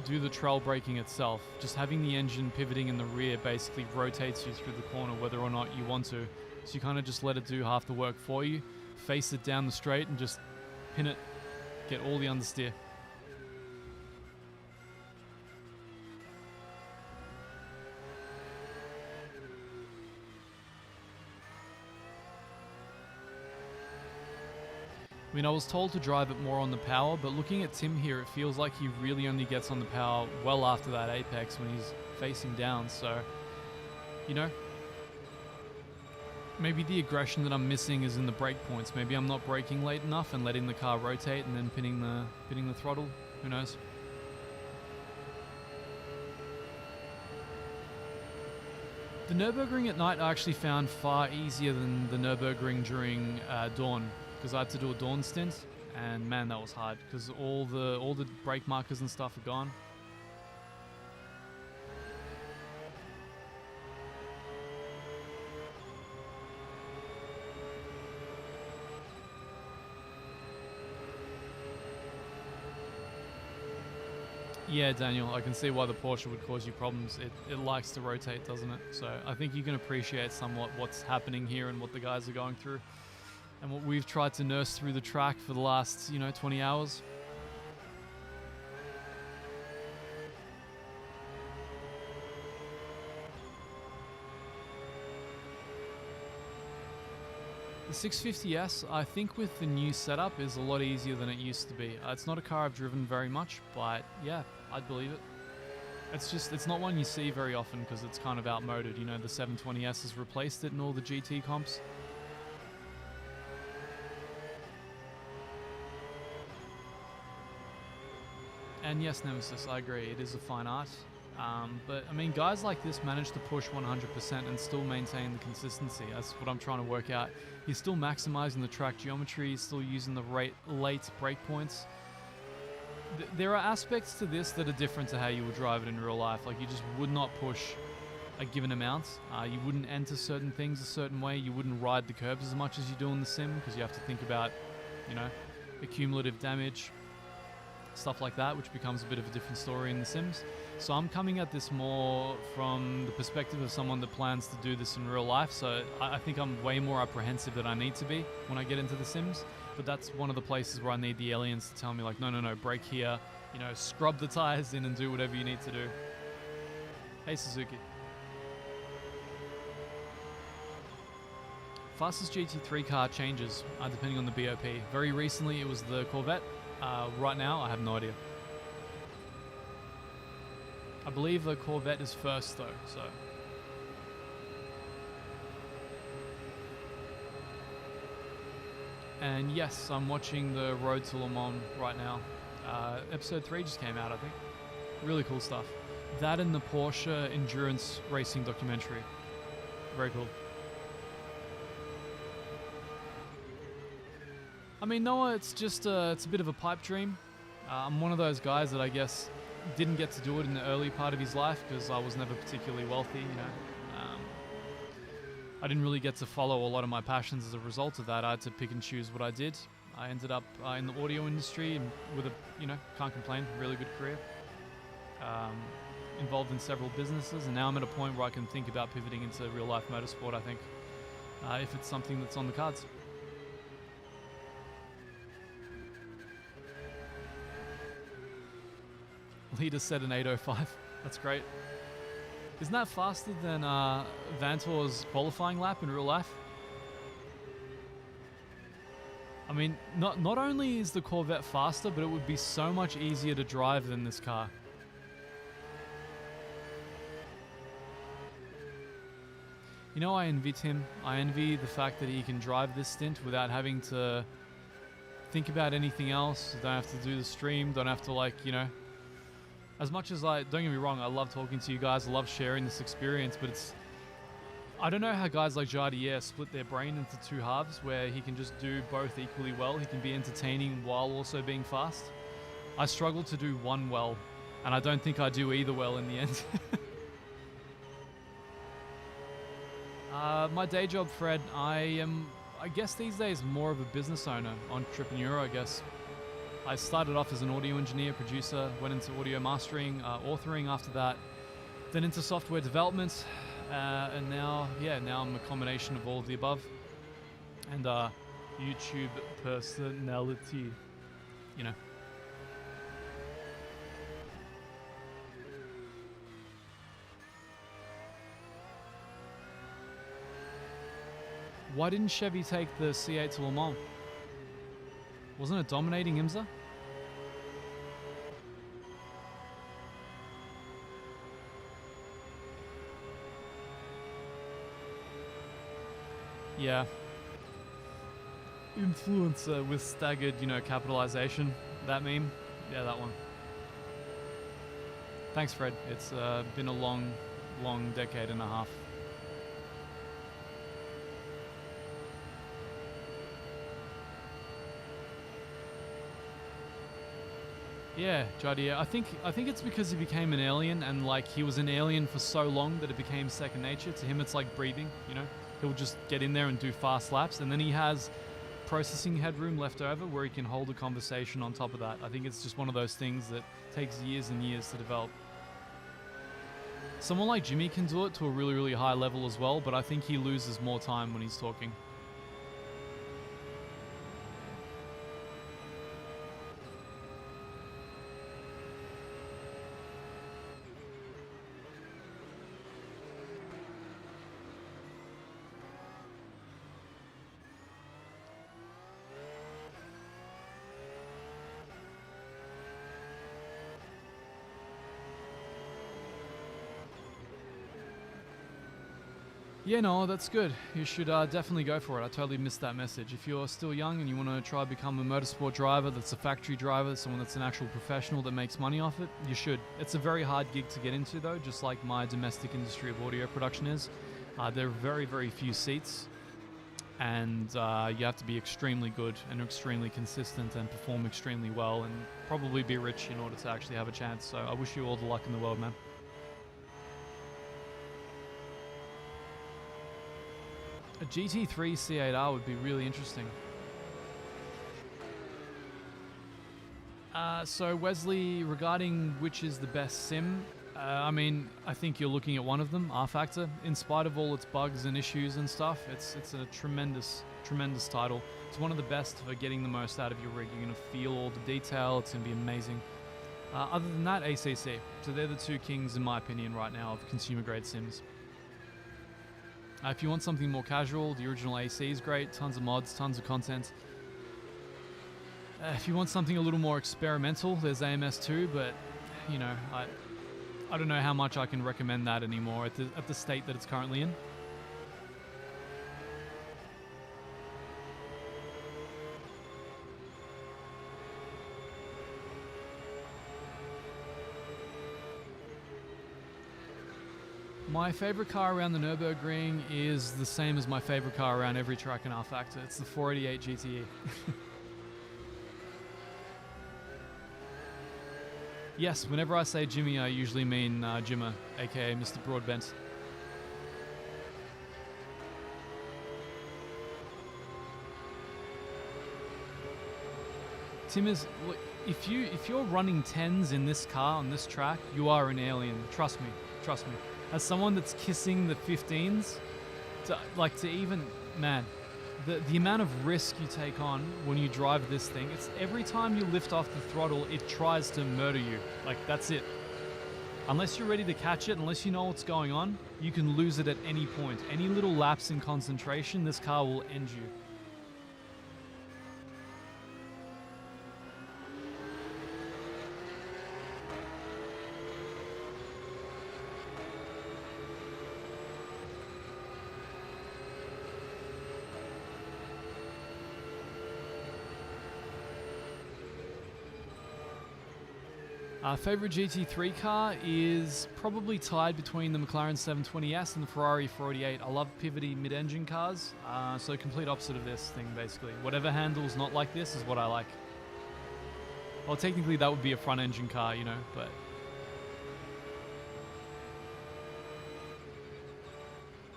do the trail braking itself. Just having the engine pivoting in the rear basically rotates you through the corner whether or not you want to. So you kind of just let it do half the work for you, face it down the straight and just pin it, get all the understeer. I mean, I was told to drive it more on the power, but looking at Tim here, it feels like he really only gets on the power well after that apex when he's facing down. So, you know, maybe the aggression that I'm missing is in the brake points. Maybe I'm not braking late enough and letting the car rotate and then pinning the throttle. Who knows? The Nürburgring at night I actually found far easier than the Nürburgring during dawn. Because I had to do a dawn stint, and man, that was hard because all the brake markers and stuff are gone. Yeah, Daniel, I can see why the Porsche would cause you problems. It likes to rotate, doesn't it? So I think you can appreciate somewhat what's happening here and what the guys are going through. And what we've tried to nurse through the track for the last, 20 hours. The 650S, I think with the new setup, is a lot easier than it used to be. It's not a car I've driven very much, but yeah, I'd believe it. It's not one you see very often because it's kind of outmoded. The 720S has replaced it in all the GT comps. And yes, Nemesis, I agree, it is a fine art. But I mean, guys like this manage to push 100% and still maintain the consistency. That's what I'm trying to work out. He's still maximizing the track geometry, he's still using the late breakpoints. there are aspects to this that are different to how you would drive it in real life. Like, you just would not push a given amount. You wouldn't enter certain things a certain way. You wouldn't ride the curbs as much as you do in the sim, because you have to think about, you know, the cumulative damage, stuff like that, which becomes a bit of a different story in the sims. So I'm coming at this more from the perspective of someone that plans to do this in real life. So I think I'm way more apprehensive than I need to be when I get into the sims. But that's one of the places where I need the aliens to tell me, like, no, brake here, you know, scrub the tires in and do whatever you need to do. Hey, Suzuki. Fastest GT3 car changes depending on the BOP. Very recently it was the Corvette. Right now I have no idea. I believe the Corvette is first though, so. And yes, I'm watching the Road to Le Mans right now. Episode 3 just came out, I think. Really cool stuff. That and the Porsche endurance racing documentary. Very cool. I mean, Noah, it's just it's a bit of a pipe dream. I'm one of those guys that I guess didn't get to do it in the early part of his life because I was never particularly wealthy, you know. I didn't really get to follow a lot of my passions as a result of that. I had to pick and choose what I did. I ended up in the audio industry and with a, you know, can't complain, really good career. Involved in several businesses, and now I'm at a point where I can think about pivoting into real life motorsport, I think, if it's something that's on the cards. Leader said an 8:05. That's great. Isn't that faster than Vantor's qualifying lap in real life? I mean, not only is the Corvette faster, but it would be so much easier to drive than this car. You know, I envy Tim. I envy the fact that he can drive this stint without having to think about anything else. Don't have to do the stream. Don't have to, like, you know. As much as don't get me wrong, I love talking to you guys. I love sharing this experience, but I don't know how guys like Jardier split their brain into two halves where he can just do both equally well. He can be entertaining while also being fast. I struggle to do one well, and I don't think I do either well in the end. My day job, Fred, I guess these days more of a business owner, entrepreneur, I guess. I started off as an audio engineer, producer, went into audio mastering, authoring after that, then into software development, and now I'm a combination of all of the above, and YouTube personality, you know. Why didn't Chevy take the C8 to Le Mans? Wasn't it dominating IMSA? Yeah. Influencer with staggered, you know, capitalization. That meme? Yeah, that one. Thanks, Fred. It's been a long decade and a half. Yeah, Jardier. I think it's because he became an alien, and like he was an alien for so long that it became second nature. To him, it's like breathing, you know? He'll just get in there and do fast laps, and then he has processing headroom left over where he can hold a conversation on top of that. I think it's just one of those things that takes years and years to develop. Someone like Jimmy can do it to a really, really high level as well, but I think he loses more time when he's talking. Yeah, no, that's good. You should definitely go for it. I totally missed that message. If you're still young and you want to try to become a motorsport driver that's a factory driver, someone that's an actual professional that makes money off it, you should. It's a very hard gig to get into, though, just like my domestic industry of audio production is. There are very, very few seats. and you have to be extremely good and extremely consistent and perform extremely well and probably be rich in order to actually have a chance. So I wish you all the luck in the world, man. A GT3 C8R would be really interesting. So Wesley, regarding which is the best sim, I mean, I think you're looking at one of them, R Factor. In spite of all its bugs and issues and stuff, it's a tremendous title. It's one of the best for getting the most out of your rig. You're going to feel all the detail. It's going to be amazing. Other than that, ACC. So they're the two kings, in my opinion, right now of consumer-grade sims. If you want something more casual, the original AC is great. Tons of mods, tons of content. If you want something a little more experimental, there's AMS2, but, you know, I don't know how much I can recommend that anymore at the state that it's currently in. My favorite car around the Nürburgring is the same as my favorite car around every track in R Factor. It's the 488 GTE. Yes, whenever I say Jimmy, I usually mean Jimmer, aka Mr. Broadbent. Tim is, if you're running 10s in this car on this track, you are an alien. Trust me, trust me. As someone that's kissing the 15s, to even, man, the amount of risk you take on when you drive this thing, it's every time you lift off the throttle, it tries to murder you. Like, that's it. Unless you're ready to catch it, unless you know what's going on, you can lose it at any point. Any little lapse in concentration, this car will end you. Favorite GT3 car is probably tied between the McLaren 720S and the Ferrari 488. I love pivoty mid-engine cars, so complete opposite of this thing, basically. Whatever handles not like this is what I like. Well, technically that would be a front-engine car, you know, but...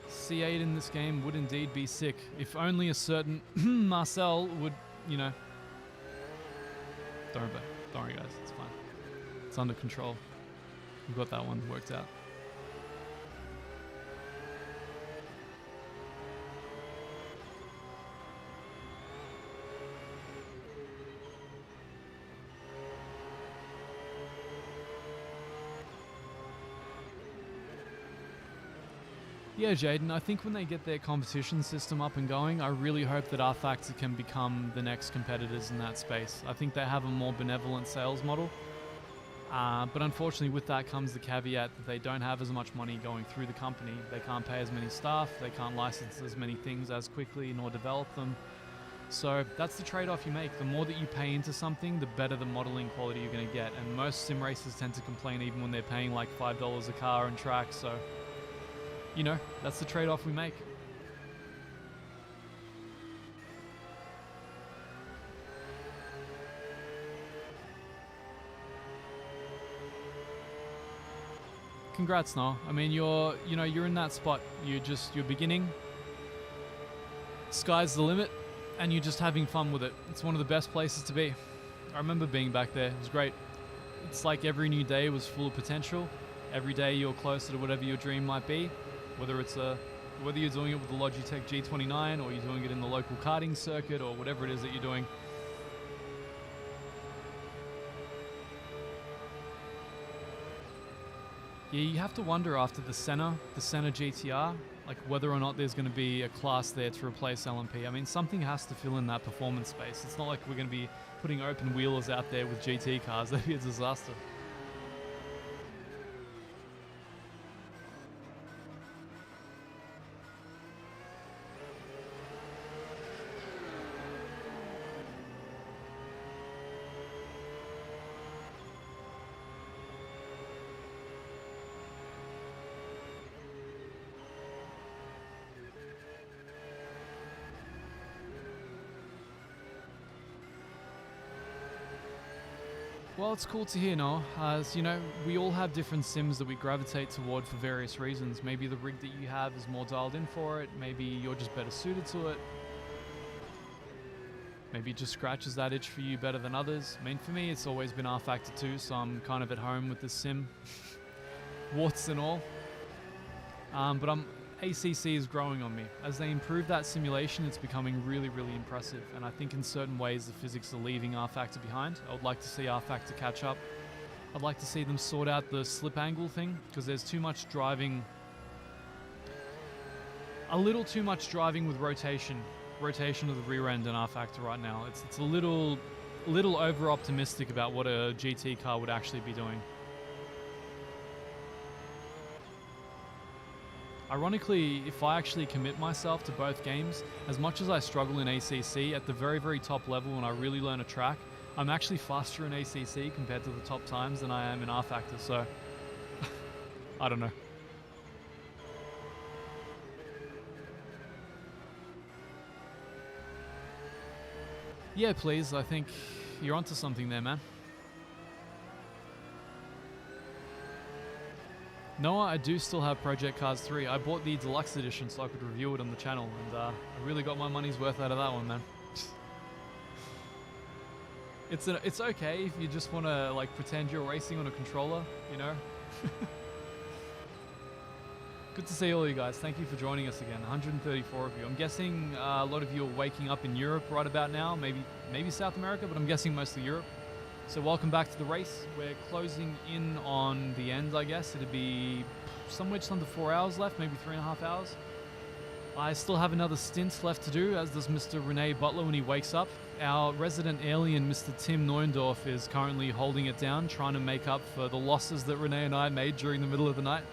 C8 in this game would indeed be sick, if only a certain Marcel would, you know... Don't worry guys, it's fine. It's under control. We've got that one worked out. Yeah, Jaden, I think when they get their competition system up and going, I really hope that R Factor can become the next competitors in that space. I think they have a more benevolent sales model. But unfortunately with that comes the caveat that they don't have as much money going through the company. They can't pay as many staff, they can't license as many things as quickly nor develop them. So that's the trade-off you make. The more that you pay into something, the better the modeling quality you're going to get. And most sim racers tend to complain even when they're paying like $5 a car and track. So, you know, that's the trade-off we make. Congrats, Noel. I mean, you're in that spot. You're beginning. Sky's the limit, and you're just having fun with it. It's one of the best places to be. I remember being back there. It was great. It's like every new day was full of potential. Every day you're closer to whatever your dream might be. Whether you're doing it with the Logitech G29 or you're doing it in the local karting circuit or whatever it is that you're doing. Yeah, you have to wonder after the Senna GTR, like whether or not there's going to be a class there to replace LMP. I mean, something has to fill in that performance space. It's not like we're going to be putting open wheelers out there with GT cars. That'd be a disaster. Well, it's cool to hear, Noah. As you know, we all have different sims that we gravitate toward for various reasons. Maybe the rig that you have is more dialed in for it. Maybe you're just better suited to it. Maybe it just scratches that itch for you better than others. I mean, for me, it's always been R Factor 2, so I'm kind of at home with this sim. Warts and all. But ACC is growing on me. As they improve that simulation, it's becoming really, really impressive. And I think in certain ways, the physics are leaving R Factor behind. I would like to see R Factor catch up. I'd like to see them sort out the slip angle thing, because there's too much driving. A little too much driving with rotation of the rear end in R Factor right now. It's a little over optimistic about what a GT car would actually be doing. Ironically, if I actually commit myself to both games, as much as I struggle in ACC, at the very, very top level when I really learn a track, I'm actually faster in ACC compared to the top times than I am in R Factor, so I don't know. Yeah, please, I think you're onto something there, man. Noah, I do still have Project Cars 3. I bought the deluxe edition so I could review it on the channel, and I really got my money's worth out of that one, man. It's okay if you just want to like pretend you're racing on a controller, you know. Good to see all you guys. Thank you for joining us again. 134 of you. I'm guessing a lot of you are waking up in Europe right about now, maybe South America, but I'm guessing mostly Europe. So welcome back to the race. We're closing in on the end, I guess. It'd be somewhere just under 4 hours left, maybe 3.5 hours. I still have another stint left to do, as does Mr. Rene Butler when he wakes up. Our resident alien, Mr. Tim Neuendorf, is currently holding it down, trying to make up for the losses that Rene and I made during the middle of the night.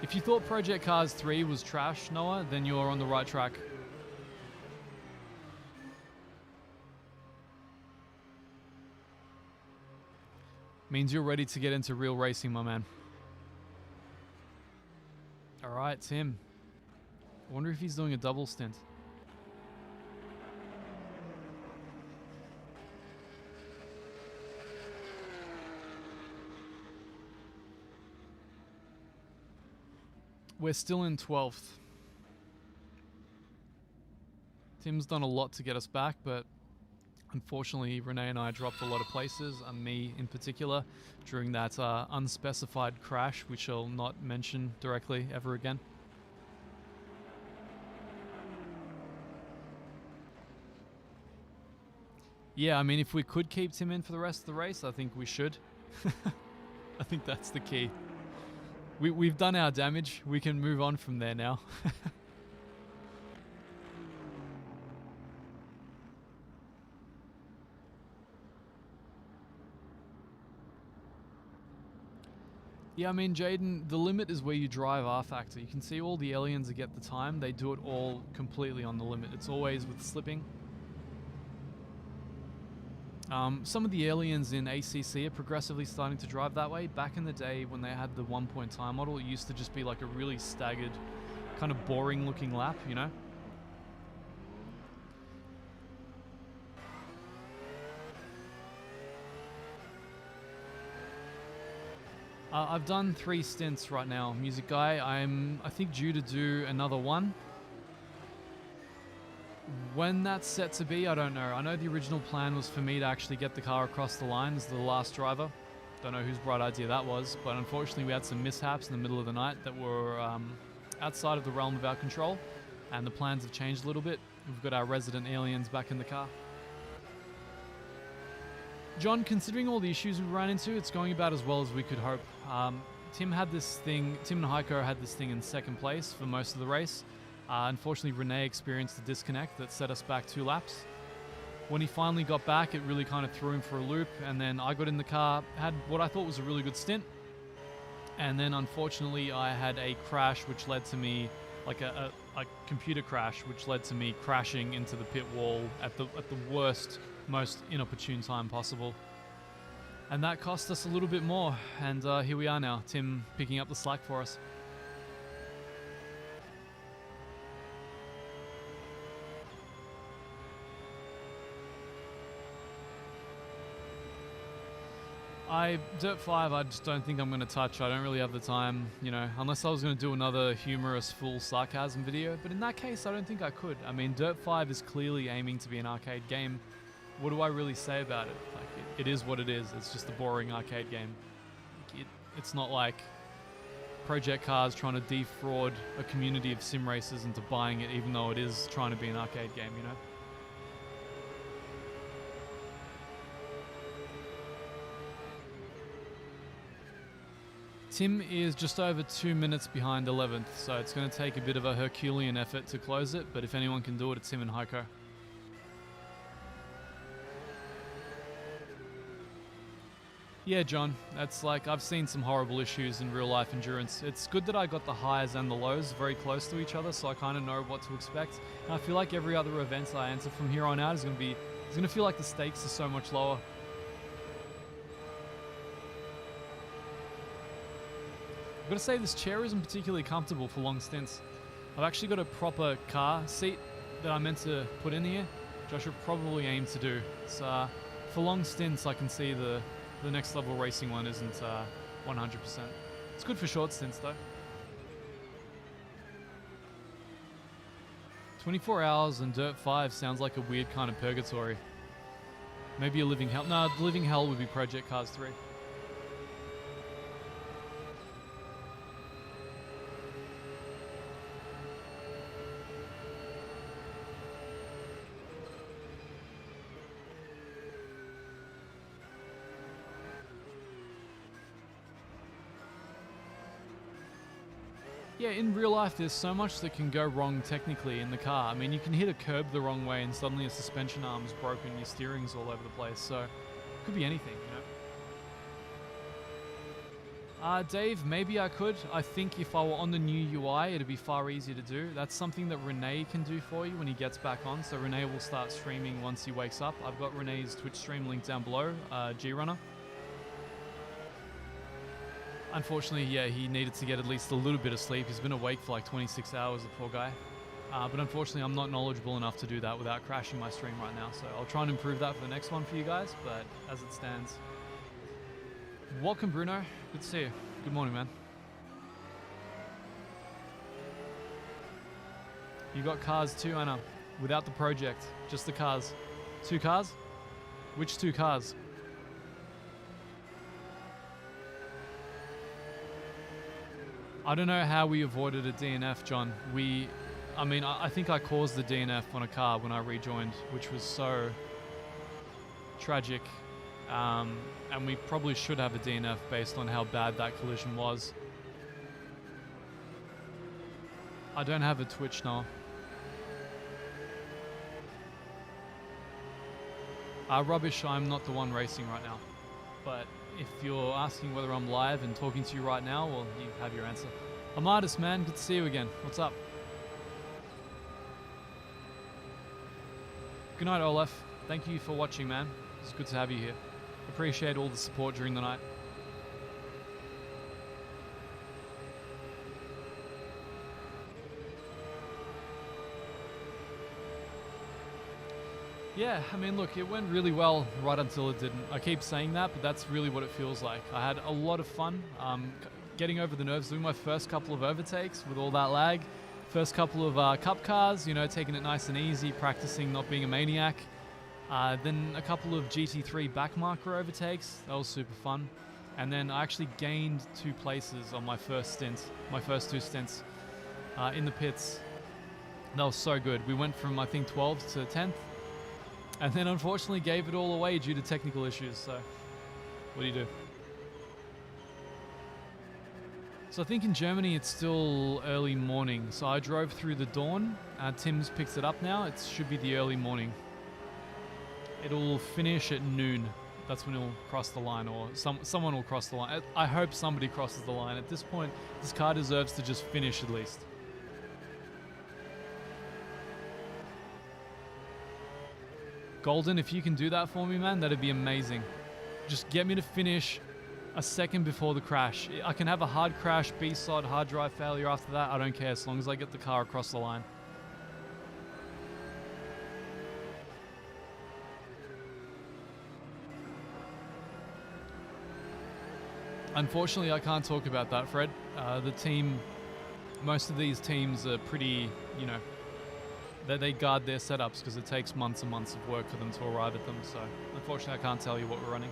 If you thought Project Cars 3 was trash, Noah, then you're on the right track. Means you're ready to get into real racing, my man. Alright, Tim. I wonder if he's doing a double stint. We're still in 12th. Tim's done a lot to get us back, but unfortunately Renee and I dropped a lot of places, and me in particular, during that unspecified crash, which I'll not mention directly ever again. Yeah, I mean, if we could keep Tim in for the rest of the race, I think we should. I think that's the key. We've done our damage. We can move on from there now. Yeah, I mean, Jaden, the limit is where you drive R Factor. You can see all the aliens that get the time. They do it all completely on the limit. It's always with slipping. Some of the aliens in ACC are progressively starting to drive that way. Back in the day when they had the 1-point time model, it used to just be like a really staggered, kind of boring looking lap, you know? I've done 3 stints right now, Music Guy. I'm, I think, due to do another one. When that's set to be, I don't know. I know the original plan was for me to actually get the car across the line as the last driver. Don't know whose bright idea that was, but unfortunately we had some mishaps in the middle of the night that were outside of the realm of our control, and the plans have changed a little bit. We've got our resident aliens back in the car. John, considering all the issues we ran into, it's going about as well as we could hope. Tim and Heiko had this thing in second place for most of the race. Unfortunately, Renee experienced a disconnect that set us back 2 laps. When he finally got back, it really kind of threw him for a loop, and then I got in the car, had what I thought was a really good stint, and then unfortunately I had a crash which led to me, like a computer crash, which led to me crashing into the pit wall at the worst, most inopportune time possible. And that cost us a little bit more, and here we are now, Tim picking up the slack for us. Dirt 5, I just don't think I'm going to touch. I don't really have the time, you know, unless I was going to do another humorous full sarcasm video. But in that case, I don't think I could. I mean, Dirt 5 is clearly aiming to be an arcade game. What do I really say about it? Like, it is what it is. It's just a boring arcade game. It's not like Project Cars trying to defraud a community of sim racers into buying it, even though it is trying to be an arcade game, you know? Tim is just over 2 minutes behind 11th, so it's going to take a bit of a Herculean effort to close it, but if anyone can do it, it's him and Heiko. Yeah, John, that's like, I've seen some horrible issues in real life endurance. It's good that I got the highs and the lows very close to each other, so I kind of know what to expect. And I feel like every other event I enter from here on out is going to feel like the stakes are so much lower. I've got to say, this chair isn't particularly comfortable for long stints. I've actually got a proper car seat that I meant to put in here, which I should probably aim to do. So, for long stints, I can see the next level racing one isn't 100%. It's good for short stints, though. 24 hours and Dirt 5 sounds like a weird kind of purgatory. Maybe a living hell. No, the living hell would be Project Cars 3. Yeah, in real life, there's so much that can go wrong technically in the car. I mean, you can hit a curb the wrong way and suddenly a suspension arm's broken, your steering's all over the place, so it could be anything, you know? Dave, maybe I could. I think if I were on the new UI, it'd be far easier to do. That's something that Renee can do for you when he gets back on, so Renee will start streaming once he wakes up. I've got Renee's Twitch stream link down below, G-Runner. Unfortunately, yeah, he needed to get at least a little bit of sleep. He's been awake for like 26 hours, the poor guy. But unfortunately, I'm not knowledgeable enough to do that without crashing my stream right now. So I'll try and improve that for the next one for you guys, but as it stands. Welcome, Bruno. Good to see you. Good morning, man. You got cars too, Anna, without the project. Just the cars. 2 cars? Which 2 cars? I don't know how we avoided a DNF, John. I mean, I think I caused the DNF on a car when I rejoined, which was so tragic. And we probably should have a DNF based on how bad that collision was. I don't have a Twitch now. Rubbish, I'm not the one racing right now. But if you're asking whether I'm live and talking to you right now, well, you have your answer. I'm Artist, man. Good to see you again. What's up? Good night, Olaf. Thank you for watching, man. It's good to have you here. Appreciate all the support during the night. Yeah, I mean, look, it went really well right until it didn't. I keep saying that, but that's really what it feels like. I had a lot of fun getting over the nerves, doing my first couple of overtakes with all that lag. First couple of cup cars, you know, taking it nice and easy, practicing not being a maniac. Then a couple of GT3 backmarker overtakes. That was super fun. And then I actually gained 2 places on my first stint, my first 2 stints in the pits. That was so good. We went from, I think, 12th to 10th. And then unfortunately gave it all away due to technical issues, so what do you do? So I think in Germany it's still early morning, so I drove through the dawn. Tim's picked it up now, it should be the early morning. It'll finish at noon, that's when it'll cross the line, or someone will cross the line. I hope somebody crosses the line. At this point, this car deserves to just finish at least. Golden, if you can do that for me, man, that'd be amazing. Just get me to finish a second before the crash. I can have a hard crash, B-sod, hard drive failure after that. I don't care, as long as I get the car across the line. Unfortunately, I can't talk about that, Fred. The team, most of these teams are pretty, you know, they guard their setups because it takes months and months of work for them to arrive at them. So unfortunately, I can't tell you what we're running.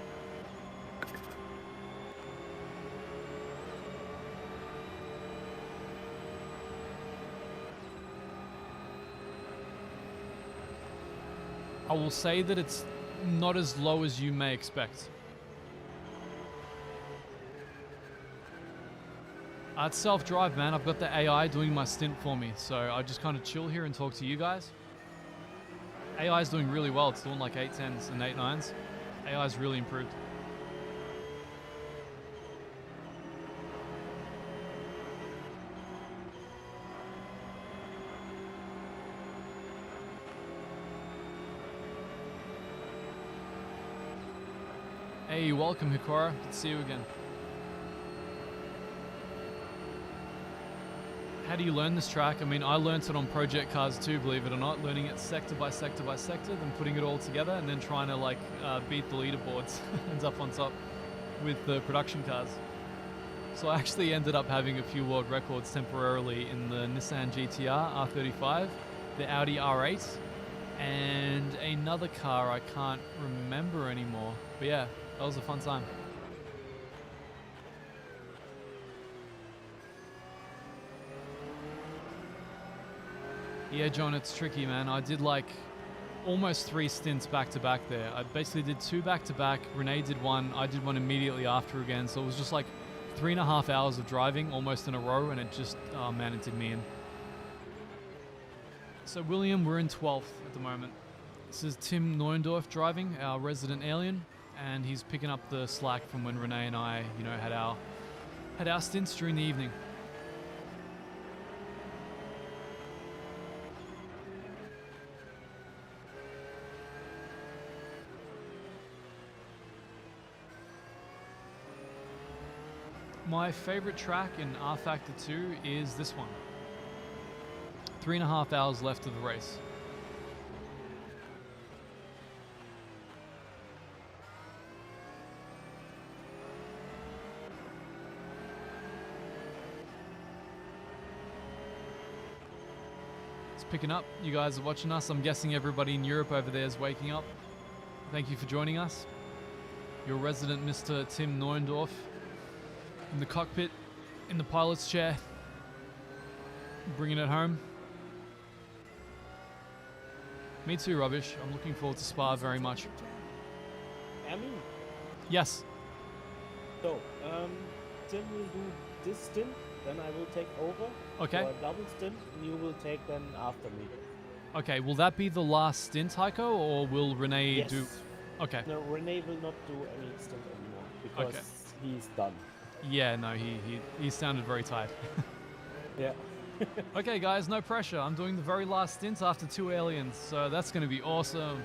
I will say that it's not as low as you may expect. It's self-drive, man. I've got the AI doing my stint for me, so I just kind of chill here and talk to you guys. AI is doing really well. It's doing like 8.10s and 8.9s. AI is really improved. Hey, welcome Hikora. Good to see you again. How do you learn this track? I mean, I learnt it on Project Cars too, believe it or not, learning it sector by sector by sector, then putting it all together and then trying to like beat the leaderboards, ends up on top with the production cars. So I actually ended up having a few world records temporarily in the Nissan GTR R35, the Audi R8, and another car I can't remember anymore. But yeah, that was a fun time. Yeah, John, it's tricky, man. I did like almost 3 stints back to back there. I basically did 2 back to back. Renee did 1. I did 1 immediately after again. So it was just like 3.5 hours of driving almost in a row, and it just, oh man, it did me in. So William, we're in 12th at the moment. This is Tim Neuendorf driving, our resident alien, and he's picking up the slack from when Renee and I, you know, had our stints during the evening. My favorite track in R Factor 2 is this one. 3.5 hours left of the race. It's picking up. You guys are watching us. I'm guessing everybody in Europe over there is waking up. Thank you for joining us. Your resident Mr. Tim Neuendorf. In the cockpit, in the pilot's chair, bringing it home. Me too, Rubbish. I'm looking forward to Spa very much. I mean, Yes. so, Tim will do this stint, then I will take over. Okay. For a double stint, and you will take then after me. Okay, will that be the last stint, Heiko, or will Renee Yes. do... Okay. No, Renee will not do any stint anymore because Okay. he's done. Yeah, no, he sounded very tired. Yeah. Okay, guys, no pressure. I'm doing the very last stint after 2 aliens, so that's going to be awesome.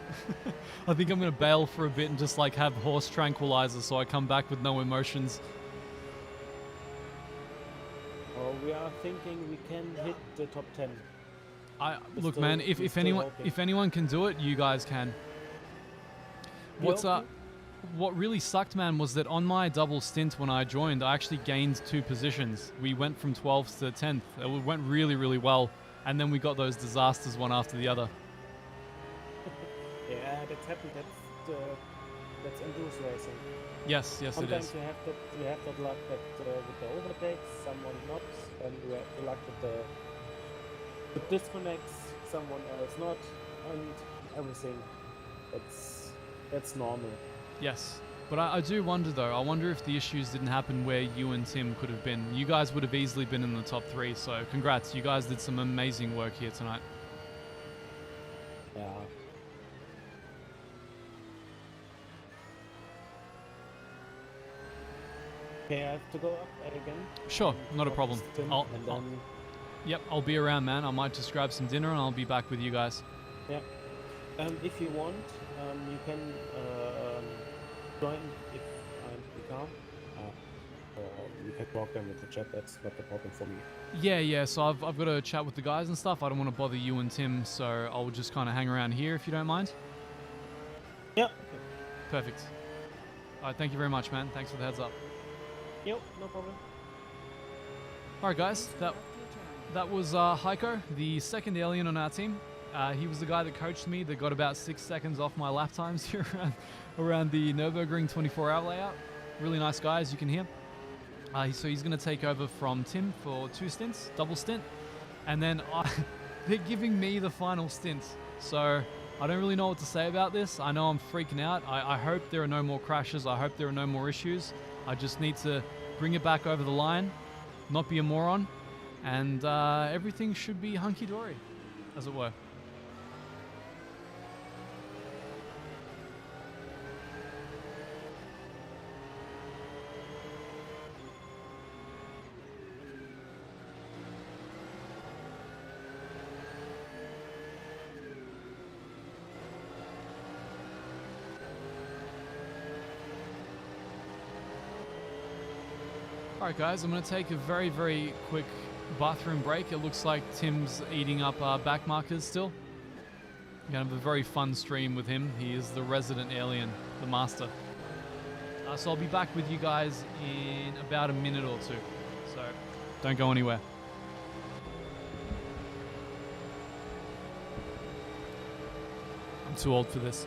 I think I'm going to bail for a bit and just like have horse tranquilizer so I come back with no emotions. We are thinking we can hit the top 10. Look, still- man, we're if still anyone hoping. if anyone can do it, you guys can. What's Yeah, okay. What really sucked, man, was that on my double stint when I joined, I actually gained 2 positions. We went from 12th to 10th. It went really, really well, and then we got those disasters one after the other. Yeah, that's happened. That's endurance racing. Yes, yes, it Sometimes is. you have that luck that with the overtakes, someone knocks, and you have the luck that the disconnects, someone else not, and everything. That's normal. Yes. But I do wonder, though, I wonder if the issues didn't happen where you and Tim could have been. You guys would have easily been in the top 3, so congrats. You guys did some amazing work here tonight. Yeah. Okay, I have to go up again. Sure, not a Drop problem. the stint, I'll- and then Yep, I'll be around, man. I might just grab some dinner and I'll be back with you guys. if you want, you can join if I'm in the car. Or you can talk them with the chat. That's not the problem for me. Yeah, so I've got to chat with the guys and stuff. I don't want to bother you and Tim, so I'll just kind of hang around here if you don't mind. Yeah. Perfect. All right, thank you very much, man. Thanks for the heads up. Yep, no problem. All right, guys, User that left your channel. that was Heiko, the second alien on our team. He was the guy that coached me that got about 6 seconds off my lap times here around the Nürburgring 24-hour layout. Really nice guy, as you can hear. So he's going to take over from Tim for 2 stints, double stint. And then they're giving me the final stint. So I don't really know what to say about this. I know I'm freaking out. I hope there are no more crashes. I hope there are no more issues. I just need to bring it back over the line, not be a moron, and everything should be hunky-dory, as it were. Alright guys, I'm going to take a very, very quick bathroom break. It looks like Tim's eating up back markers still. We're going to have a very fun stream with him. He is the resident alien, the master. So I'll be back with you guys in about a minute or two. So don't go anywhere. I'm too old for this.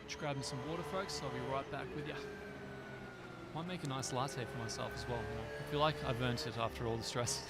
Just grabbing some water, folks. I'll be right back with you. Might make a nice latte for myself as well. You know? I feel like I've earned it after all the stress.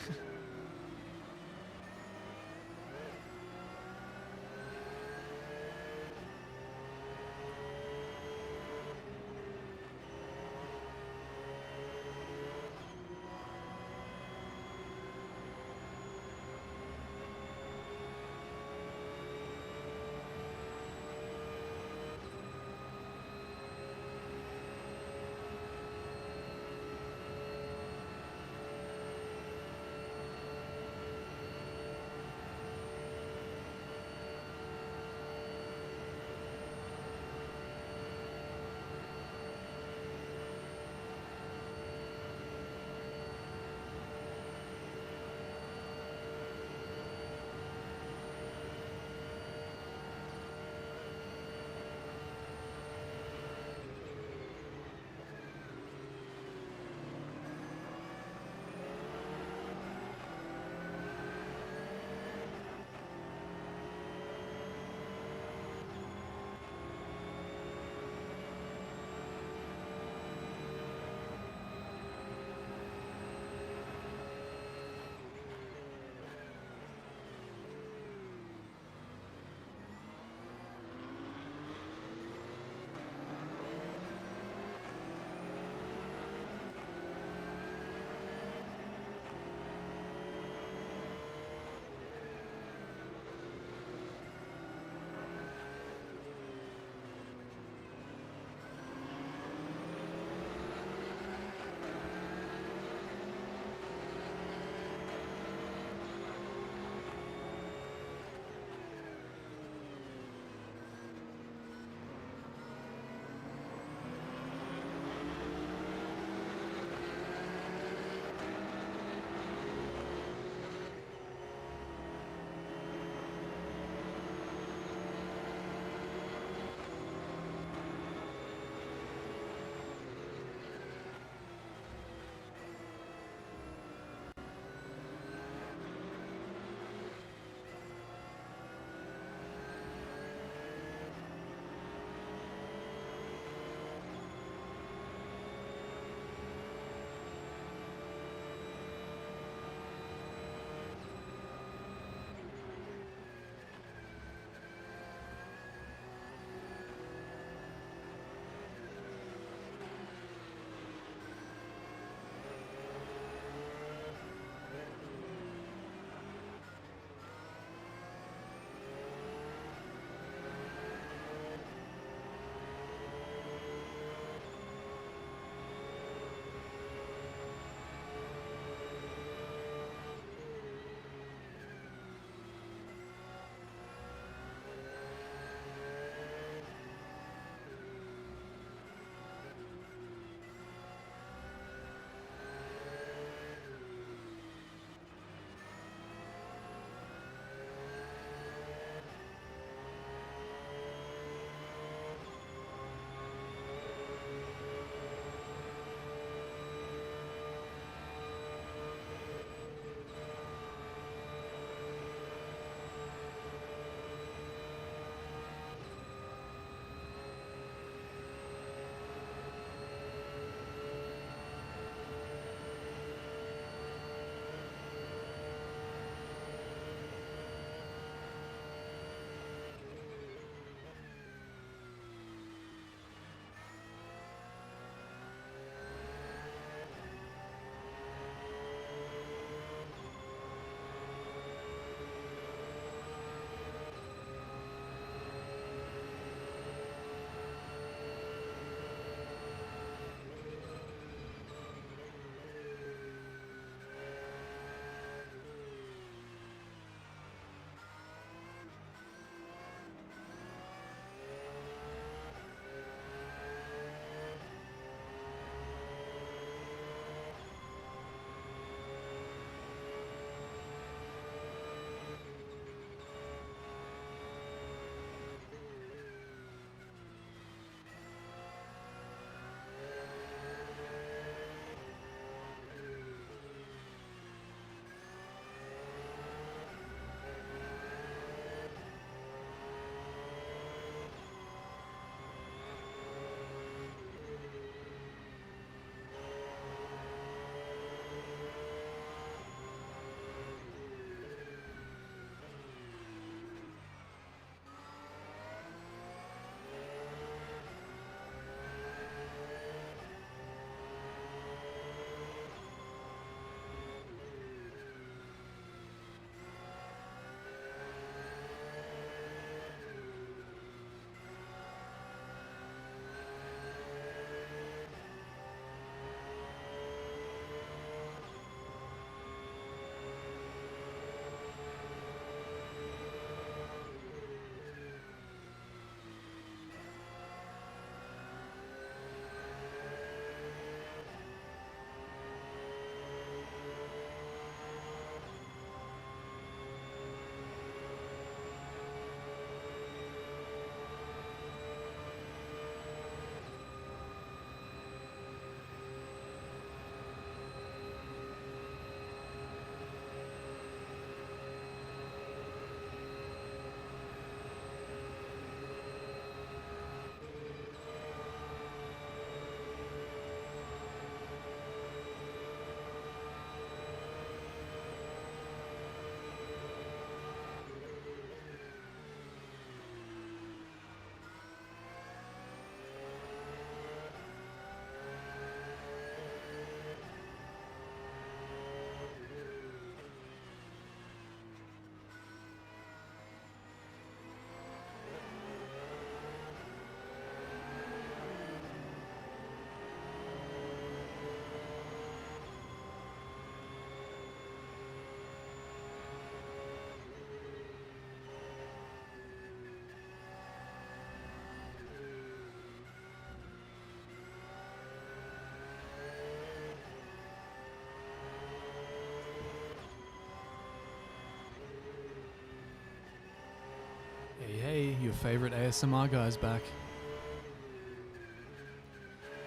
your favorite ASMR guy's back.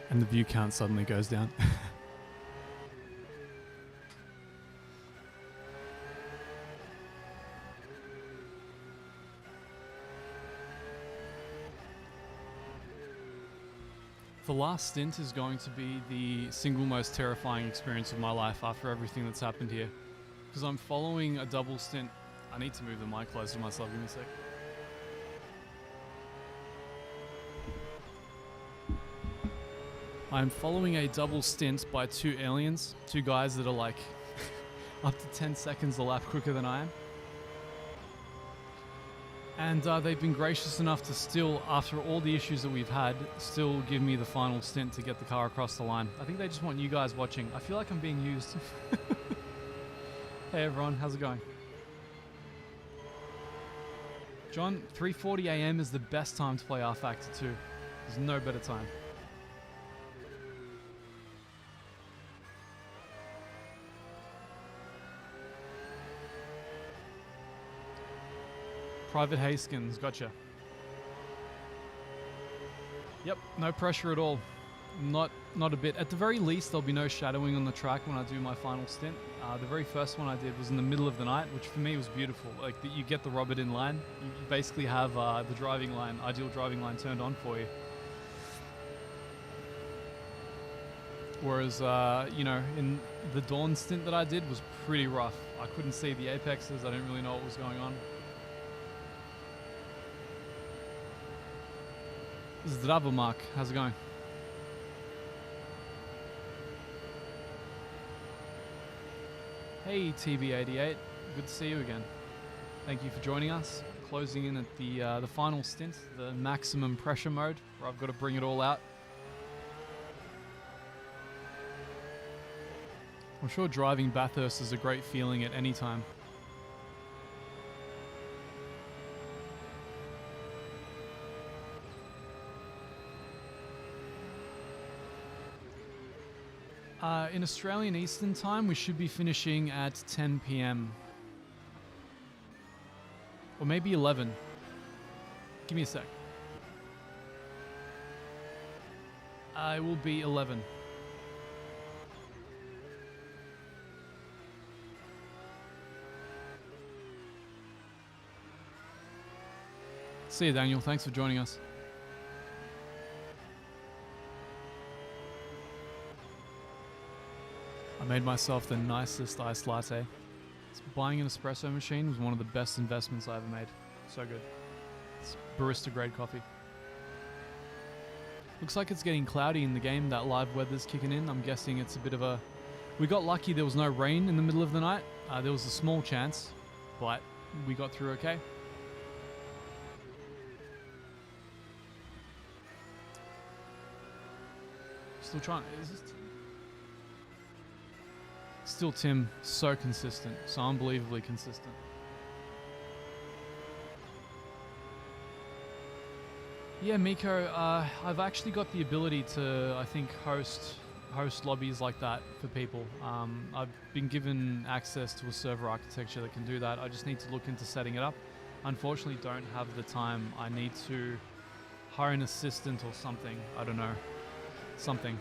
And the view count suddenly goes down. The last stint is going to be the single most terrifying experience of my life after everything that's happened here. Because I'm following a double stint. I need to move the mic closer to myself, give me a sec. I'm following a double stint by two aliens, two guys that are like up to 10 seconds a lap quicker than I am. And they've been gracious enough to still, after all the issues that we've had, still give me the final stint to get the car across the line. I think they just want you guys watching. I feel like I'm being used. Hey everyone, how's it going? John, 3:40 AM is the best time to play R Factor 2. There's no better time. Private Haskins, gotcha. Yep, no pressure at all. Not a bit. At the very least, there'll be no shadowing on the track when I do my final stint. The very first one I did was in the middle of the night, which for me was beautiful. Like, you get the Robert in line. You basically have the driving line, ideal driving line turned on for you. Whereas, you know, in the dawn stint that I did was pretty rough. I couldn't see the apexes. I didn't really know what was going on. Zdravo, Mark. How's it going? Hey, TB88. Good to see you again. Thank you for joining us. Closing in at the final stint, the maximum pressure mode, where I've got to bring it all out. I'm sure driving Bathurst is a great feeling at any time. In Australian Eastern Time, we should be finishing at 10 PM. Or maybe 11. Give me a sec. It will be 11. See you, Daniel. Thanks for joining us. I made myself the nicest iced latte. Buying an espresso machine was one of the best investments I ever made. So good. It's barista grade coffee. Looks like it's getting cloudy in the game. That live weather's kicking in. I'm guessing it's a bit of a... We got lucky there was no rain in the middle of the night. There was a small chance, but we got through okay. Still trying... Is this... Still Tim, so consistent, so unbelievably consistent. Yeah, Miko, I've actually got the ability to, I think, host lobbies like that for people. I've been given access to a server architecture that can do that. I just need to look into setting it up. Unfortunately, don't have the time. I need to hire an assistant or something. I don't know. Something.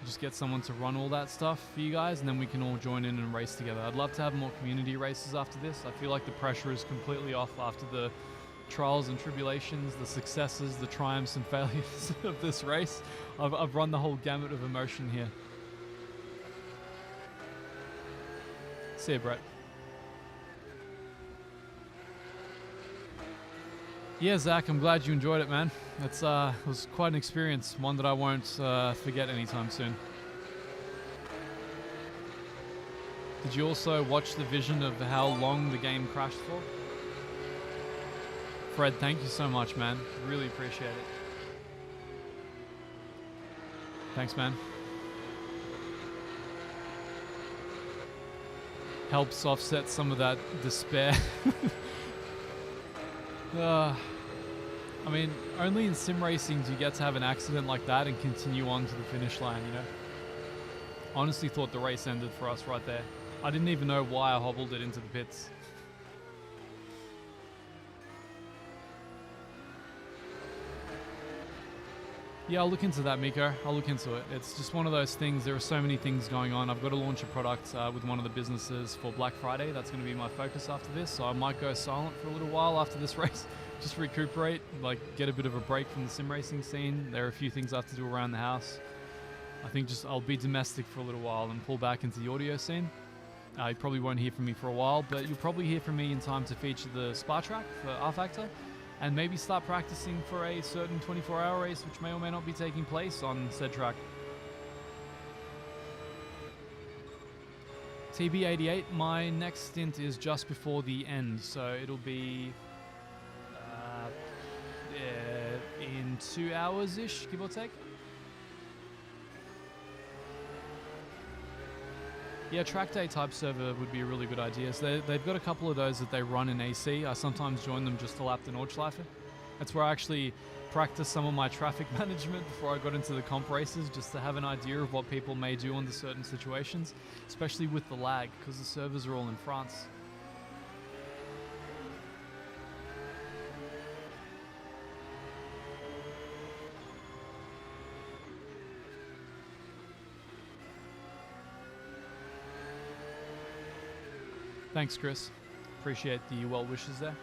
Just get someone to run all that stuff for you guys, and then we can all join in and race together. I'd love to have more community races after this. I feel like the pressure is completely off after the trials and tribulations, the successes, the triumphs and failures of this race. I've run the whole gamut of emotion here. See you, Brett. Yeah, Zach, I'm glad you enjoyed it, man. It was quite an experience, one that I won't forget anytime soon. Did you also watch the vision of how long the game crashed for? Fred, thank you so much, man. Really appreciate it. Thanks, man. Helps offset some of that despair. I mean, only in sim racing do you get to have an accident like that and continue on to the finish line, you know? Honestly thought the race ended for us right there. I didn't even know why I hobbled it into the pits. Yeah, I'll look into that, Miko. I'll look into it. It's just one of those things. There are so many things going on. I've got to launch a product with one of the businesses for Black Friday. That's going to be my focus after this. So I might go silent for a little while after this race. Just recuperate, like get a bit of a break from the sim racing scene. There are a few things I have to do around the house. I think just I'll be domestic for a little while and pull back into the audio scene. You probably won't hear from me for a while, but you'll probably hear from me in time to feature the Spa track for R Factor. And maybe start practicing for a certain 24-hour race, which may or may not be taking place on said track. TB88, my next stint is just before the end, so it'll be in 2 hours-ish, give or take. Yeah, track day type server would be a really good idea. So they've got a couple of those that they run in AC. I sometimes join them just to lap the Nordschleife. That's where I actually practice some of my traffic management before I got into the comp races, just to have an idea of what people may do under certain situations, especially with the lag, because the servers are all in France. Thanks, Chris. Appreciate the well wishes there.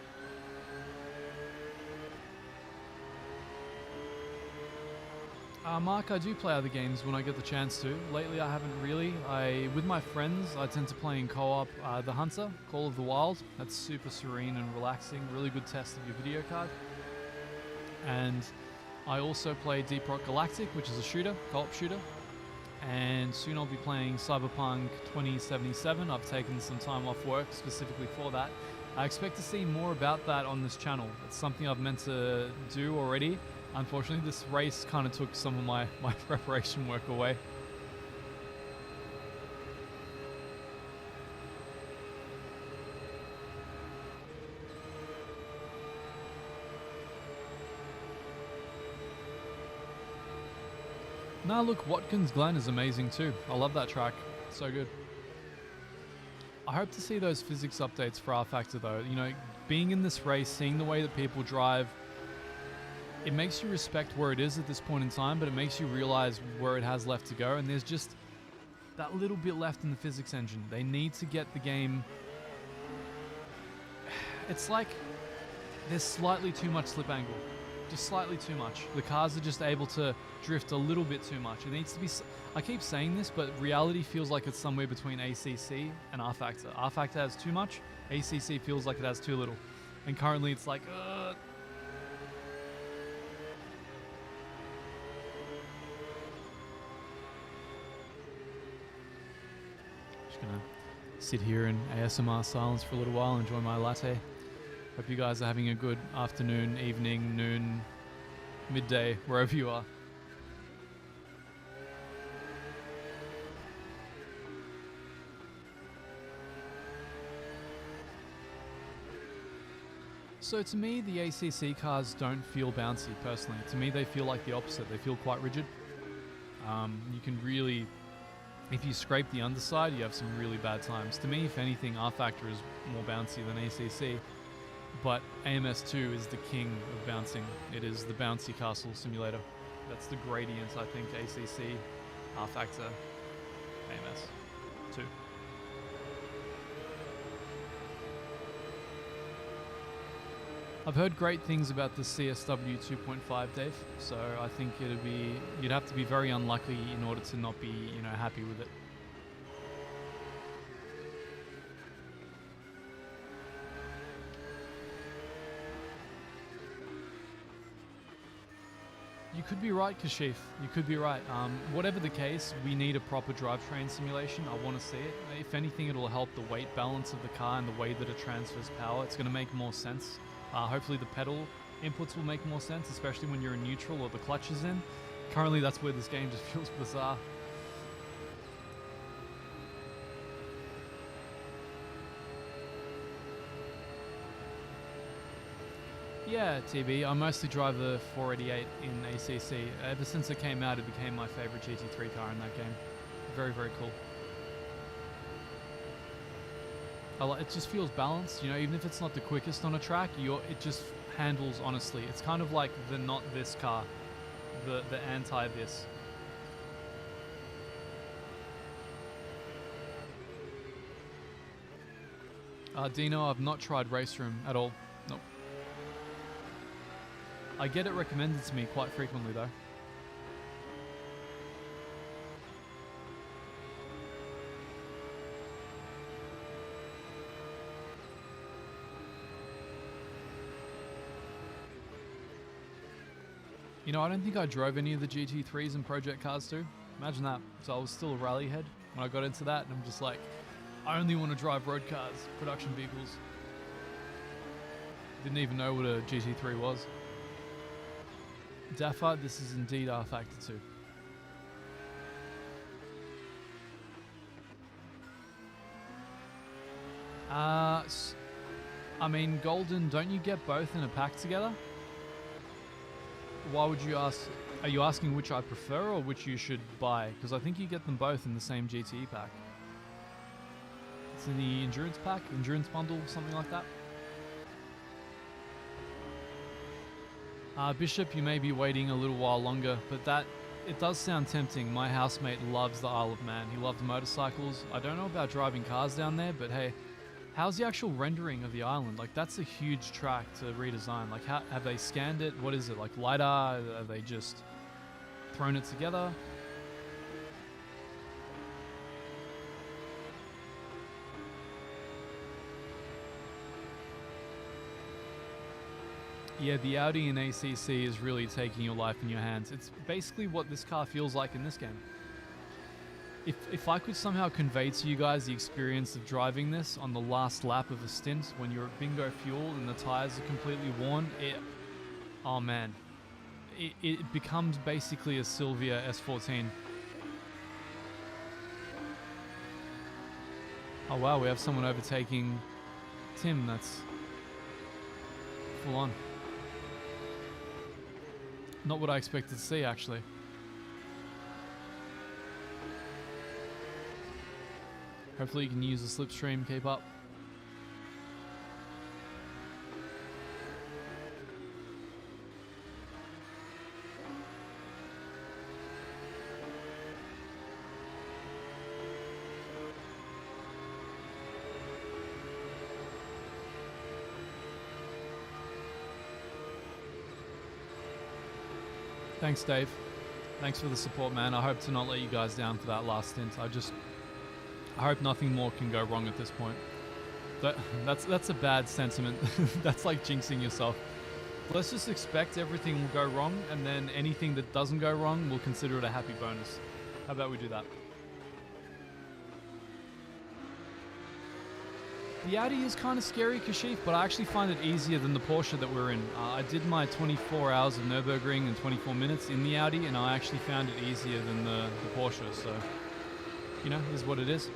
Mark, I do play other games when I get the chance to. Lately, I haven't really. With my friends, I tend to play in co-op The Hunter, Call of the Wild. That's super serene and relaxing. Really good test of your video card. And I also play Deep Rock Galactic, which is a shooter, co-op shooter. And soon I'll be playing Cyberpunk 2077. I've taken some time off work specifically for that. I expect to see more about that on this channel. It's something I've meant to do already. Unfortunately, this race kind of took some of my preparation work away. Now look, Watkins Glen is amazing too. I love that track. So good. I hope to see those physics updates for R Factor though. You know, being in this race, seeing the way that people drive, it makes you respect where it is at this point in time, but it makes you realize where it has left to go. And there's just that little bit left in the physics engine. They need to get the game... It's like there's slightly too much slip angle. Just slightly too much. The cars are just able to drift a little bit too much. It needs to be... I keep saying this, but reality feels like it's somewhere between ACC and R Factor. R Factor has too much. ACC feels like it has too little. And currently it's like... Just gonna sit here in ASMR silence for a little while, enjoy my latte. Hope you guys are having a good afternoon, evening, noon, midday, wherever you are. So to me, the ACC cars don't feel bouncy, personally. To me, they feel like the opposite. They feel quite rigid. You can really, if you scrape the underside, you have some really bad times. To me, if anything, R Factor is more bouncy than ACC. But AMS2 is the king of bouncing. It is the bouncy castle simulator. That's the gradient, I think, ACC, R Factor, AMS2. I've heard great things about the CSW 2.5, Dave, so I think you'd have to be very unlucky in order to not be, happy with it. You could be right, Kashif. You could be right. Whatever the case, we need a proper drivetrain simulation. I want to see it. If anything, it'll help the weight balance of the car and the way that it transfers power. It's going to make more sense. Hopefully the pedal inputs will make more sense, especially when you're in neutral or the clutch is in. Currently, that's where this game just feels bizarre. Yeah, TB. I mostly drive the 488 in ACC. Ever since it came out, it became my favorite GT3 car in that game. Very, very cool. It just feels balanced, even if it's not the quickest on a track, it just handles honestly. It's kind of like the Not This car. the anti this. Dino, I've not tried Race Room at all. Nope. I get it recommended to me quite frequently though. You know, I don't think I drove any of the GT3s and Project Cars too. Imagine that. So I was still a rally head when I got into that, and I'm just like, I only want to drive road cars, production vehicles. Didn't even know what a GT3 was. Daffa, this is indeed R Factor 2. I mean, Golden, don't you get both in a pack together? Why would you ask? Are you asking which I prefer or which you should buy? Because I think you get them both in the same GTE pack. It's in the endurance pack, endurance bundle, something like that. Bishop, you may be waiting a little while longer, but it does sound tempting. My housemate loves the Isle of Man. He loves motorcycles. I don't know about driving cars down there, but hey, how's the actual rendering of the island? Like, that's a huge track to redesign. Like, how have they scanned it? What is it, like LiDAR? Have they just thrown it together? Yeah, the Audi in ACC is really taking your life in your hands. It's basically what this car feels like in this game. If I could somehow convey to you guys the experience of driving this on the last lap of a stint when you're at bingo fuel and the tires are completely worn, oh man, it becomes basically a Silvia S14. Oh wow, we have someone overtaking Tim. That's full on. Not what I expected to see, actually. Hopefully you can use the slipstream, keep up. Thanks, Dave. Thanks for the support, man. I hope to not let you guys down for that last stint. I hope nothing more can go wrong at this point. That's a bad sentiment. That's like jinxing yourself. Let's just expect everything will go wrong, and then anything that doesn't go wrong, we'll consider it a happy bonus. How about we do that? The Audi is kind of scary, Kashif, but I actually find it easier than the Porsche that we're in. I did my 24 hours of Nürburgring in 24 minutes in the Audi, and I actually found it easier than the Porsche, so, you know, is what it is.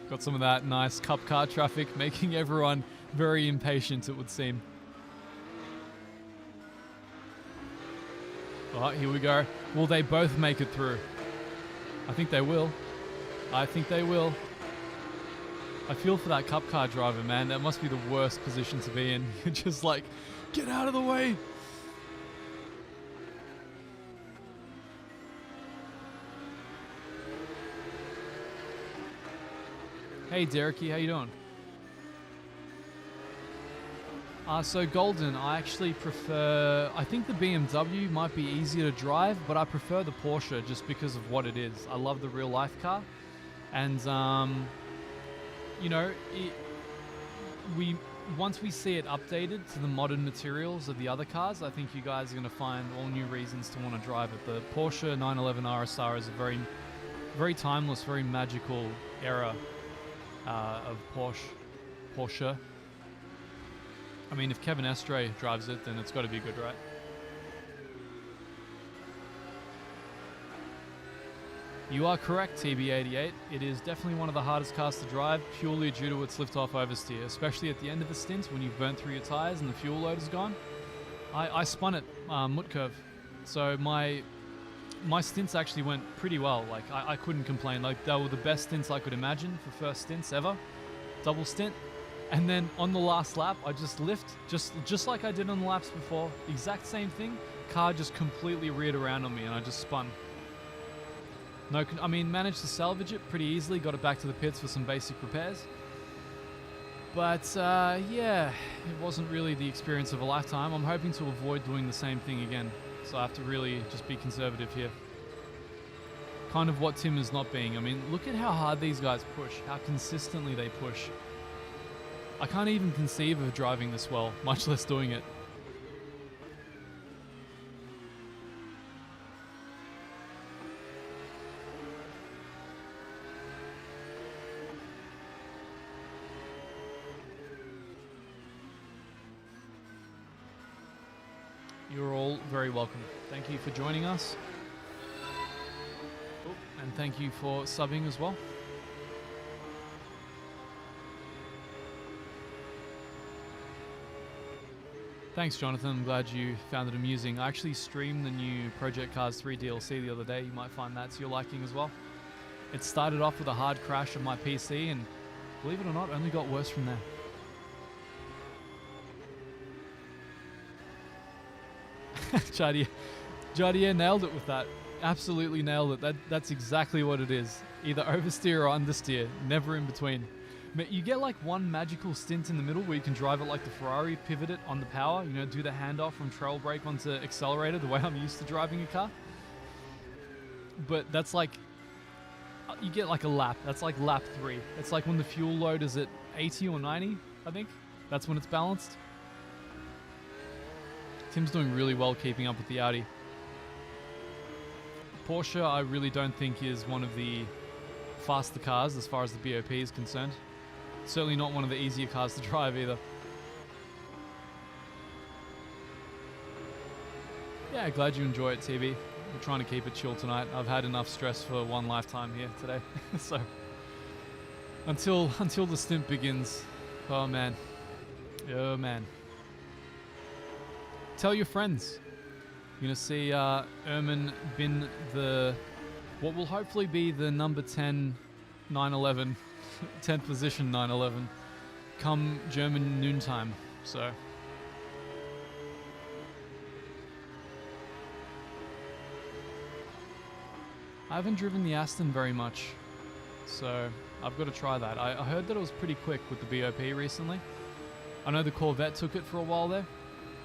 Got some of that nice cup car traffic, making everyone very impatient, it would seem. Oh, here we go. Will they both make it through? I think they will. I think they will. I feel for that cup car driver, man. That must be the worst position to be in. You're just like, get out of the way. Hey, Dereky, how you doing? So Golden, I actually prefer, I think the BMW might be easier to drive, but I prefer the Porsche just because of what it is. I love the real life car. And, you know, once we see it updated to the modern materials of the other cars, I think you guys are going to find all new reasons to want to drive it. The Porsche 911 RSR is a very, very timeless, very magical era of Porsche. I mean, if Kevin Estre drives it, then it's got to be good, right? You are correct, TB88. It is definitely one of the hardest cars to drive, purely due to its lift-off oversteer, especially at the end of a stint when you've burnt through your tires and the fuel load is gone. I spun it, mut curve, so my stints actually went pretty well. Like, I couldn't complain. Like, they were the best stints I could imagine for first stints ever. Double stint. And then on the last lap, I just lift, just like I did on the laps before. Exact same thing. Car just completely reared around on me, and I just spun. No, I mean, managed to salvage it pretty easily. Got it back to the pits for some basic repairs. But yeah, it wasn't really the experience of a lifetime. I'm hoping to avoid doing the same thing again. So I have to really just be conservative here. Kind of what Tim is not being. I mean, look at how hard these guys push, how consistently they push. I can't even conceive of driving this well, much less doing it. You're all very welcome. Thank you for joining us. And thank you for subbing as well. Thanks, Jonathan. I'm glad you found it amusing. I actually streamed the new Project Cars 3 DLC the other day. You might find that to your liking as well. It started off with a hard crash on my PC, and believe it or not, only got worse from there. Jardier nailed it with that. Absolutely nailed it. That's exactly what it is. Either oversteer or understeer. Never in between. You get like one magical stint in the middle where you can drive it like the Ferrari, pivot it on the power, you know, do the handoff from trail brake onto accelerator the way I'm used to driving a car. But that's like, you get like a lap. That's like lap 3. It's like when the fuel load is at 80 or 90, I think. That's when it's balanced. Tim's doing really well keeping up with the Audi. Porsche, I really don't think is one of the faster cars as far as the BOP is concerned. Certainly not one of the easier cars to drive either. Yeah, glad you enjoy it, TV. We're trying to keep it chill tonight. I've had enough stress for one lifetime here today. So, until the stint begins, oh man. Oh man. Tell your friends. You're going to see Erman bin the, what will hopefully be the number 10 911, 10th position 911, come German noontime. So, I haven't driven the Aston very much, so I've got to try that. I heard that it was pretty quick with the BOP recently. I know the Corvette took it for a while there.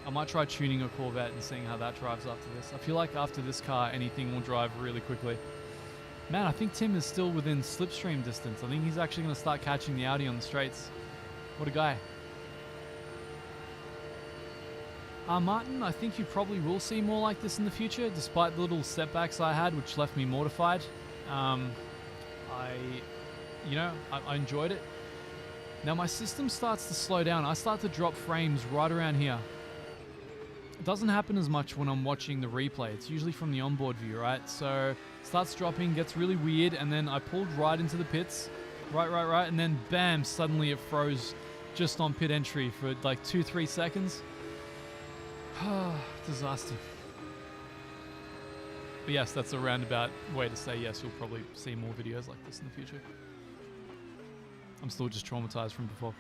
I might try tuning a Corvette and seeing how that drives after this. I feel like after this car, anything will drive really quickly. Man, I think Tim is still within slipstream distance. I think he's actually going to start catching the Audi on the straights. What a guy. Martin, I think you probably will see more like this in the future, despite the little setbacks I had, which left me mortified. I enjoyed it. Now my system starts to slow down. I start to drop frames right around here. It doesn't happen as much when I'm watching the replay. It's usually from the onboard view, right? So it starts dropping, gets really weird, and then I pulled right into the pits. Right, and then bam, suddenly it froze just on pit entry for like 2-3 seconds. Disaster. But yes, that's a roundabout way to say yes, you'll probably see more videos like this in the future. I'm still just traumatized from before.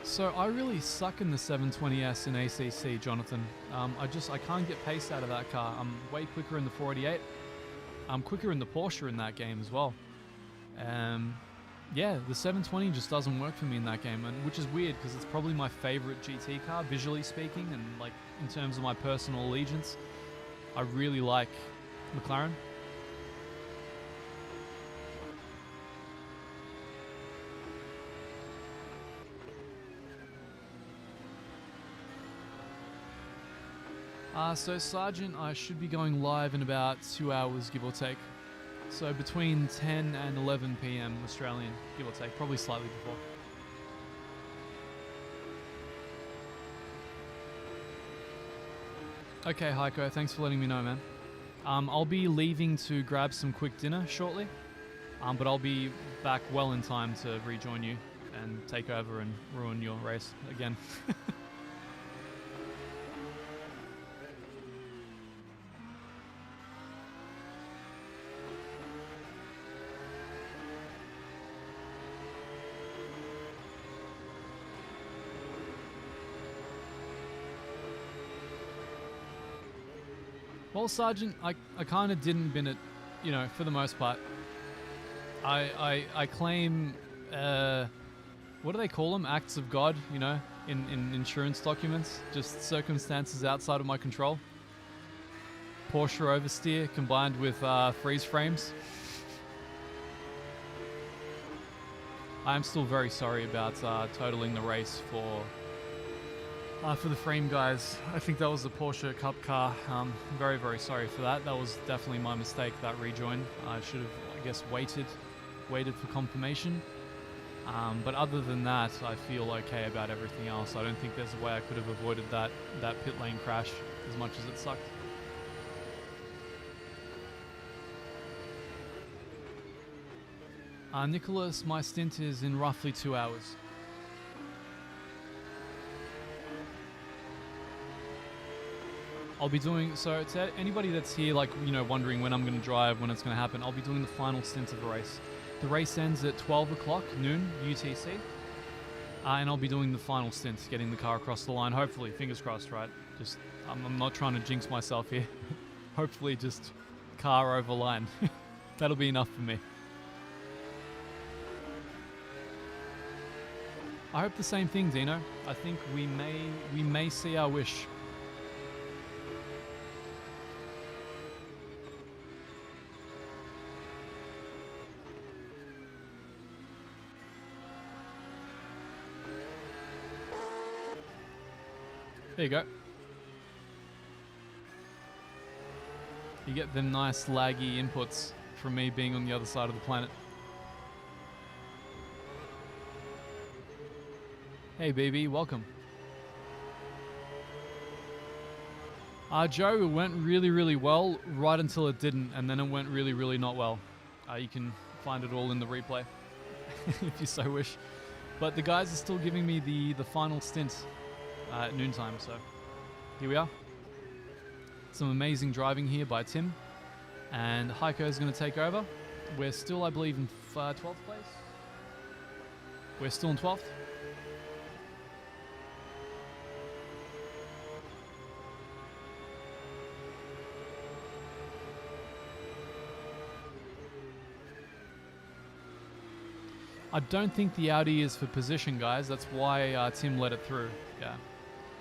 So I really suck in the 720S in ACC, Jonathan. I can't get pace out of that car. I'm way quicker in the 488. I'm quicker in the Porsche in that game as well. Yeah, the 720 just doesn't work for me in that game, and which is weird because it's probably my favorite GT car, visually speaking, and like in terms of my personal allegiance. I really like McLaren. So Sergeant, I should be going live in about 2 hours, give or take. So between 10 and 11 PM Australian, give or take, probably slightly before. Okay, Heiko, thanks for letting me know, man. I'll be leaving to grab some quick dinner shortly. But I'll be back well in time to rejoin you and take over and ruin your race again. Well, Sergeant, I kind of didn't bin it, you know, for the most part. I claim, what do they call them? Acts of God, you know, in insurance documents. Just circumstances outside of my control. Porsche oversteer combined with freeze frames. I am still very sorry about totaling the race for the frame guys. I think that was the Porsche Cup car. Very, very sorry for that. That was definitely my mistake, that rejoin. I should have, I guess, waited for confirmation. But other than that, I feel okay about everything else. I don't think there's a way I could have avoided that pit lane crash as much as it sucked. Nicholas, my stint is in roughly 2 hours. I'll be doing, so to anybody that's here, like, you know, wondering when I'm going to drive, when it's going to happen, I'll be doing the final stint of the race. The race ends at 12 o'clock, noon, UTC. And I'll be doing the final stint, getting the car across the line, hopefully, fingers crossed, right? Just, I'm not trying to jinx myself here. Hopefully just car over line. That'll be enough for me. I hope the same thing, Dino. I think we may see our wish. There you go. You get them nice laggy inputs from me being on the other side of the planet. Hey BB, welcome. Joe, it went really, really well right until it didn't, and then it went really, really not well. You can find it all in the replay if you so wish. But the guys are still giving me the final stint at noontime, so here we are. Some amazing driving here by Tim, and Heiko is going to take over. We're still, I believe, in 12th place. We're still in 12th. I don't think the Audi is for position, guys. That's why Tim let it through. Yeah.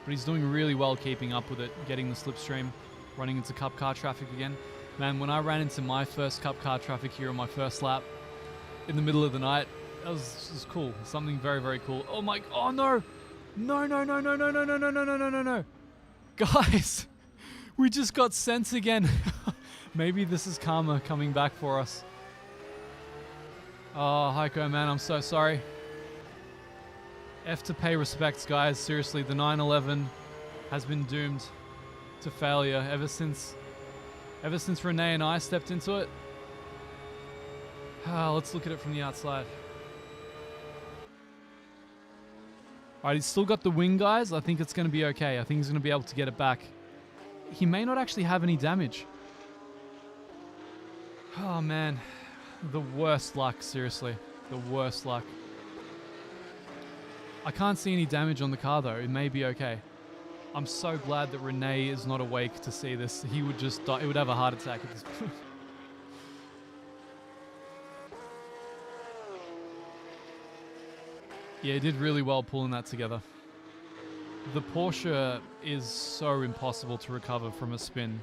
But he's doing really well keeping up with it, getting the slipstream, running into cup car traffic again. Man, when I ran into my first cup car traffic here on my first lap in the middle of the night, that was cool. Something very, very cool. Oh my, oh no! No, no, no, no, no, no, no, no, no, no, no, no, no. Guys, we just got sent again. Maybe this is karma coming back for us. Oh, Heiko, man, I'm so sorry. F to pay respects, guys. Seriously, the 911 has been doomed to failure ever since Renee and I stepped into it. Let's look at it from the outside. Alright, he's still got the wing, guys. I think it's going to be okay. I think he's going to be able to get it back. He may not actually have any damage. Oh, man. The worst luck, seriously. The worst luck. I can't see any damage on the car, though. It may be okay. I'm so glad that Renee is not awake to see this. He would just die. He would have a heart attack at this point. Yeah, he did really well pulling that together. The Porsche is so impossible to recover from a spin.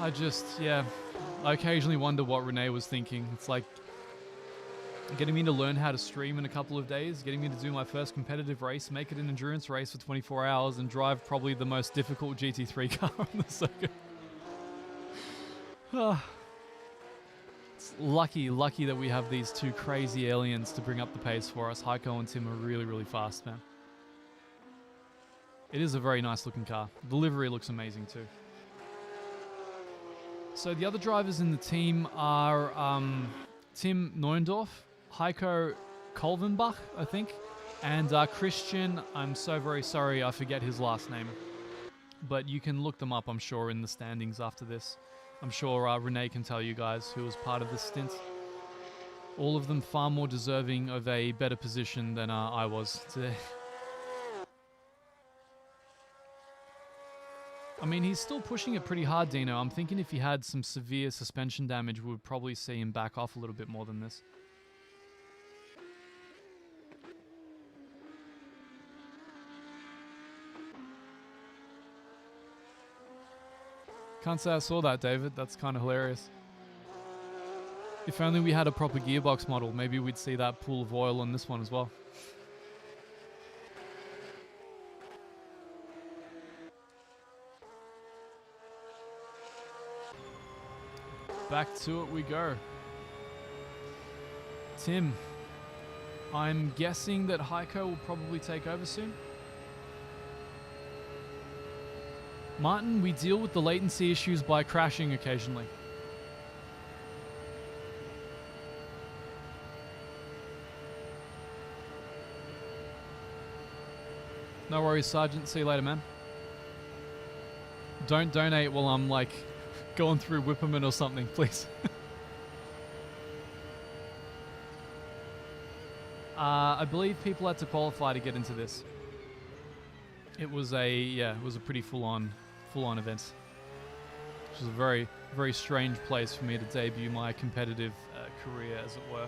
I occasionally wonder what Renee was thinking. It's like getting me to learn how to stream in a couple of days, getting me to do my first competitive race, make it an endurance race for 24 hours, and drive probably the most difficult GT3 car on the circuit. It's lucky that we have these two crazy aliens to bring up the pace for us. Heiko and Tim are really, really fast, man. It is a very nice looking car. The livery looks amazing too. So the other drivers in the team are Tim Neuendorf, Heiko Kolvenbach, I think, and Christian, I'm so very sorry, I forget his last name. But you can look them up, I'm sure, in the standings after this. I'm sure Renee can tell you guys who was part of this stint. All of them far more deserving of a better position than I was today. I mean, he's still pushing it pretty hard, Dino. I'm thinking if he had some severe suspension damage, we would probably see him back off a little bit more than this. Can't say I saw that, David. That's kind of hilarious. If only we had a proper gearbox model, maybe we'd see that pool of oil on this one as well. Back to it we go. Tim, I'm guessing that Heiko will probably take over soon. Martin, we deal with the latency issues by crashing occasionally. No worries, Sergeant. See you later, man. Don't donate while I'm, like, going through Whipperman or something, please. I believe people had to qualify to get into this. It was a pretty full-on event. Which was a very, very strange place for me to debut my competitive career, as it were.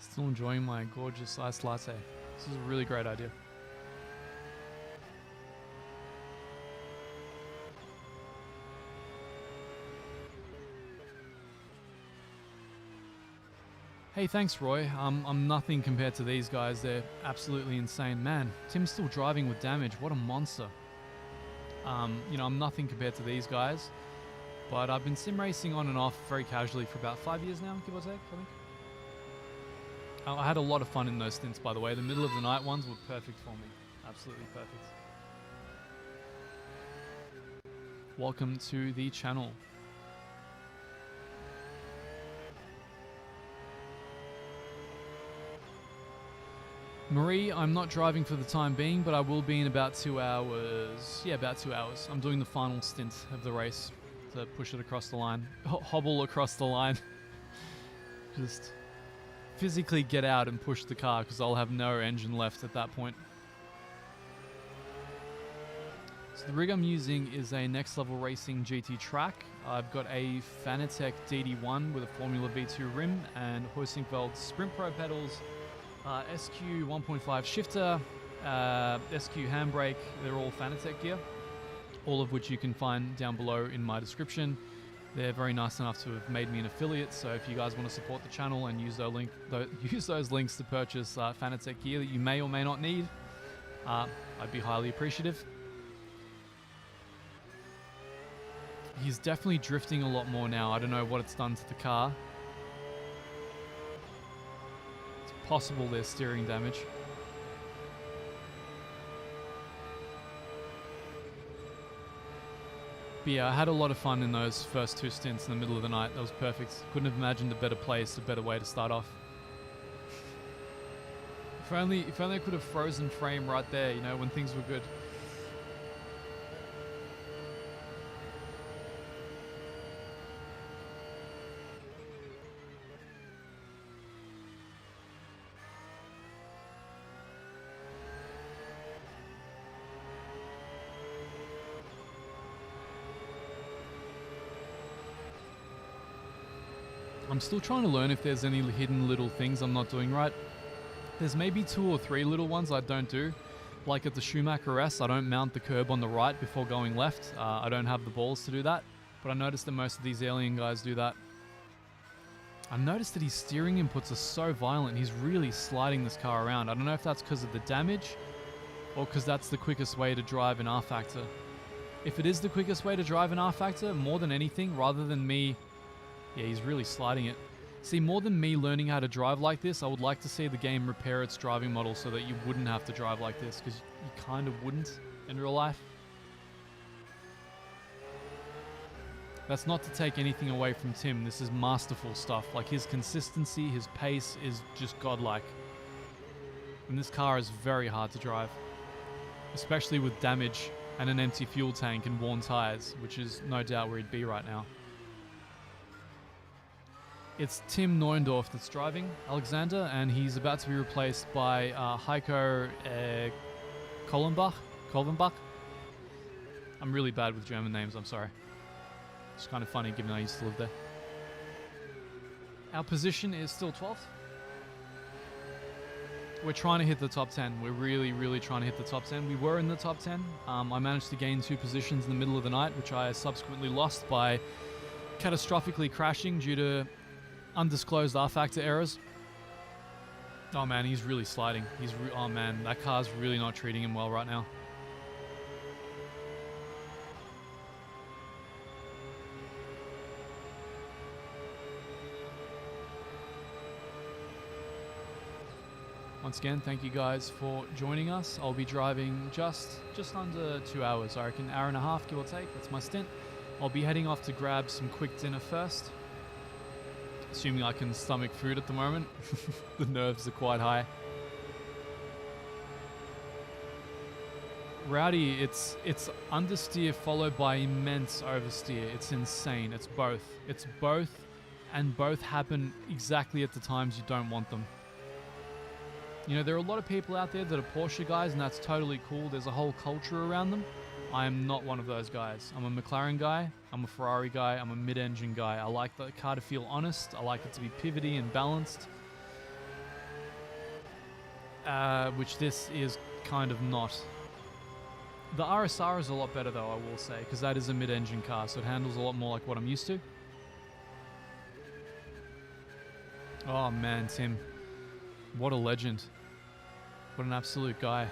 Still enjoying my gorgeous iced latte. This is a really great idea. Hey, thanks, Roy. I'm nothing compared to these guys. They're absolutely insane. Man, Tim's still driving with damage. What a monster. You know, I'm nothing compared to these guys. But I've been sim racing on and off very casually for about 5 years now, give or take, I think. I had a lot of fun in those stints, by the way. The middle of the night ones were perfect for me. Absolutely perfect. Welcome to the channel. Marie, I'm not driving for the time being, but I will be in about 2 hours. Yeah, about 2 hours. I'm doing the final stint of the race to push it across the line. Hobble across the line. Just physically get out and push the car because I'll have no engine left at that point. So the rig I'm using is a Next Level Racing GT track. I've got a Fanatec DD1 with a Formula V2 rim and Heusinkveld Sprint Pro pedals, SQ 1.5 shifter, SQ handbrake. They're all Fanatec gear, all of which you can find down below in my description. They're very nice enough to have made me an affiliate, so if you guys want to support the channel and use those links to purchase Fanatec gear that you may or may not need, I'd be highly appreciative. He's definitely drifting a lot more now. I don't know what it's done to the car. It's possible there's steering damage. But yeah, I had a lot of fun in those first 2 stints in the middle of the night. That was perfect. Couldn't have imagined a better place, a better way to start off. If only I could have frozen frame right there, you know, when things were good. I'm still trying to learn if there's any hidden little things I'm not doing right. There's maybe 2 or 3 little ones I don't do. like at the Schumacher S, I don't mount the curb on the right before going left. I don't have the balls to do that, but I noticed that most of these alien guys do that. I noticed that his steering inputs are so violent, he's really sliding this car around. I don't know if that's because of the damage or because that's the quickest way to drive an R-Factor. If it is the quickest way to drive an R-Factor, more than anything, rather than me... Yeah, he's really sliding it. See, more than me learning how to drive like this, I would like to see the game repair its driving model so that you wouldn't have to drive like this, because you kind of wouldn't in real life. That's not to take anything away from Tim. This is masterful stuff. Like, his consistency, his pace is just godlike. And this car is very hard to drive, especially with damage and an empty fuel tank and worn tires, which is no doubt where he'd be right now. It's Tim Neuendorf that's driving Alexander, and he's about to be replaced by Heiko Kolvenbach. I'm really bad with German names, I'm sorry. It's kind of funny given I used to live there. Our position is still 12th. We're trying to hit the top 10. We're really, really trying to hit the top 10. We were in the top 10. I managed to gain 2 positions in the middle of the night, which I subsequently lost by catastrophically crashing due to undisclosed R-Factor errors. Oh man, he's really sliding. Oh man, that car's really not treating him well right now. Once again, thank you guys for joining us. I'll be driving just under 2 hours, I reckon, hour and a half, give or take. That's my stint. I'll be heading off to grab some quick dinner first, assuming I can stomach food at the moment. The nerves are quite high. Rowdy, it's understeer followed by immense oversteer. It's insane. It's both. It's both, and both happen exactly at the times you don't want them. You know, there are a lot of people out there that are Porsche guys, and that's totally cool. There's a whole culture around them. I am not one of those guys. I'm a McLaren guy, I'm a Ferrari guy, I'm a mid-engine guy. I like the car to feel honest, I like it to be pivoty and balanced. Which this is kind of not. The RSR is a lot better though, I will say, because that is a mid-engine car, so it handles a lot more like what I'm used to. Oh man, Tim. What a legend. What an absolute guy.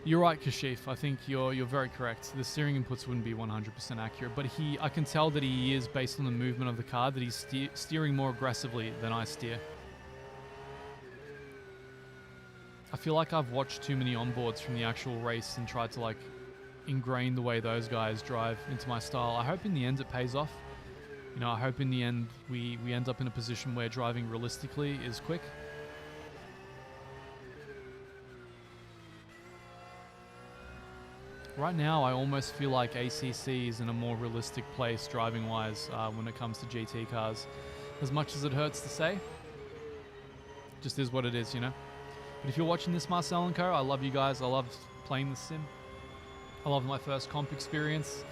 You're right, Kashif. I think you're very correct. The steering inputs wouldn't be 100% accurate, but I can tell that he is, based on the movement of the car, that he's steering more aggressively than I steer. I feel like I've watched too many onboards from the actual race and tried to like ingrain the way those guys drive into my style. I hope in the end it pays off. You know, I hope in the end we end up in a position where driving realistically is quick. Right now, I almost feel like ACC is in a more realistic place driving-wise when it comes to GT cars. As much as it hurts to say, just is what it is, you know? But if you're watching this, Marcel and Co., I love you guys. I love playing this sim. I love my first comp experience,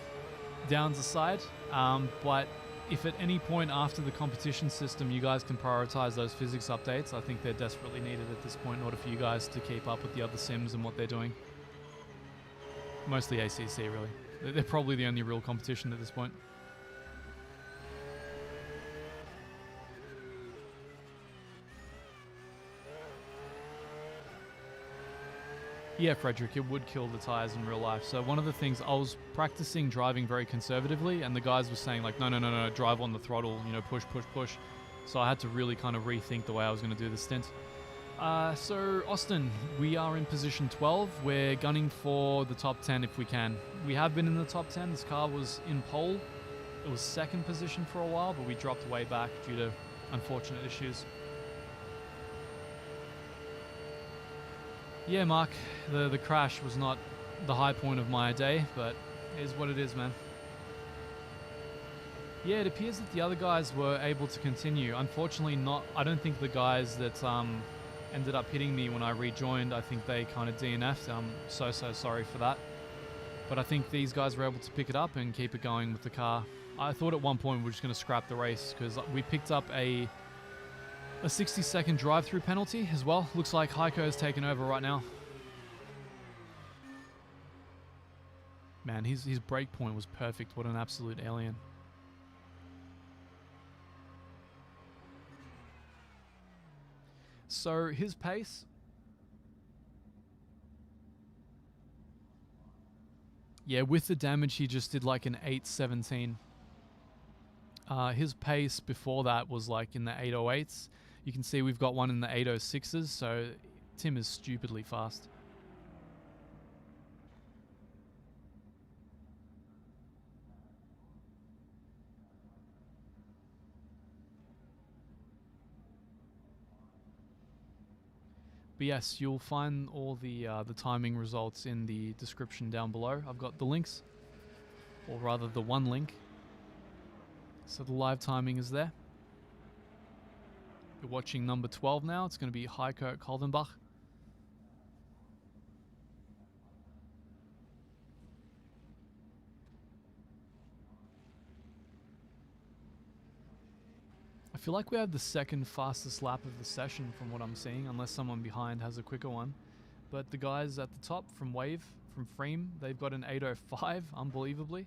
downs aside. But if at any point after the competition system you guys can prioritize those physics updates, I think they're desperately needed at this point in order for you guys to keep up with the other sims and what they're doing. Mostly ACC, really. They're probably the only real competition at this point. Yeah, Frederick, it would kill the tires in real life. So one of the things, I was practicing driving very conservatively, and the guys were saying like, no, drive on the throttle, you know, push. So I had to really kind of rethink the way I was going to do the stint. So Austin, we are in position 12. We're gunning for the top 10 if we can. We have been in the top 10. This car was in pole. It was second position for a while, but we dropped way back due to unfortunate issues. Yeah, Mark, the crash was not the high point of my day, but it is what it is, man. Yeah, it appears that the other guys were able to continue. Unfortunately not, I don't think the guys that ended up hitting me when I rejoined, I think they kind of DNF'd. I'm so sorry for that. But I think these guys were able to pick it up and keep it going with the car. I thought at one point we were just going to scrap the race because we picked up a A 60-second drive-through penalty as well. Looks like Heiko has taken over right now. Man, his brake point was perfect. What an absolute alien. So his pace. Yeah, with the damage, he just did like an 8:17. His pace before that was like in the 8:08s. You can see we've got one in the 8:06s, so Tim is stupidly fast. But yes, you'll find all the timing results in the description down below. I've got the links, or rather the one link. So the live timing is there. You're watching number 12 now. It's going to be Heiko Kaldenbach. I feel like we have the second fastest lap of the session from what I'm seeing, unless someone behind has a quicker one. But the guys at the top from Wave, from Freem, they've got an 8:05, unbelievably.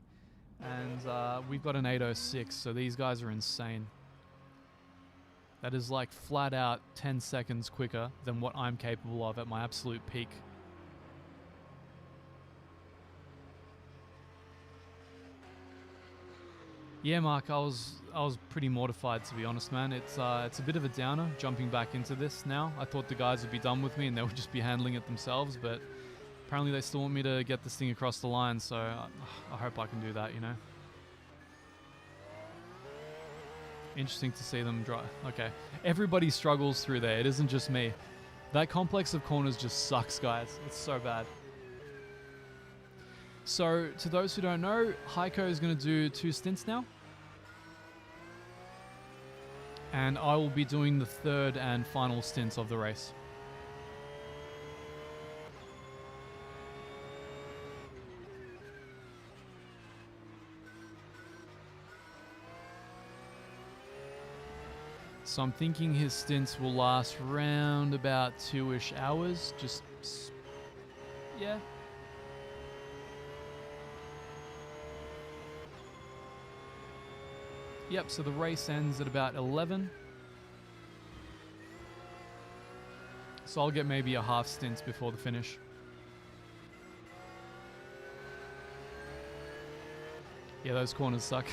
And we've got an 8:06, so these guys are insane. That is like flat out 10 seconds quicker than what I'm capable of at my absolute peak. Yeah, Mark, I was pretty mortified, to be honest, man. It's a bit of a downer jumping back into this now. I thought the guys would be done with me and they would just be handling it themselves, but apparently they still want me to get this thing across the line, so I hope I can do that, you know. Interesting to see them drive. Okay, everybody struggles through there. It isn't just me. That complex of corners just sucks, guys. It's so bad. So, to those who don't know, Heiko is going to do 2 stints now. And I will be doing the 3rd and final stint of the race. So I'm thinking his stints will last round about 2-ish hours. Just, yeah. Yep, so the race ends at about 11. So I'll get maybe a half stint before the finish. Yeah, those corners suck.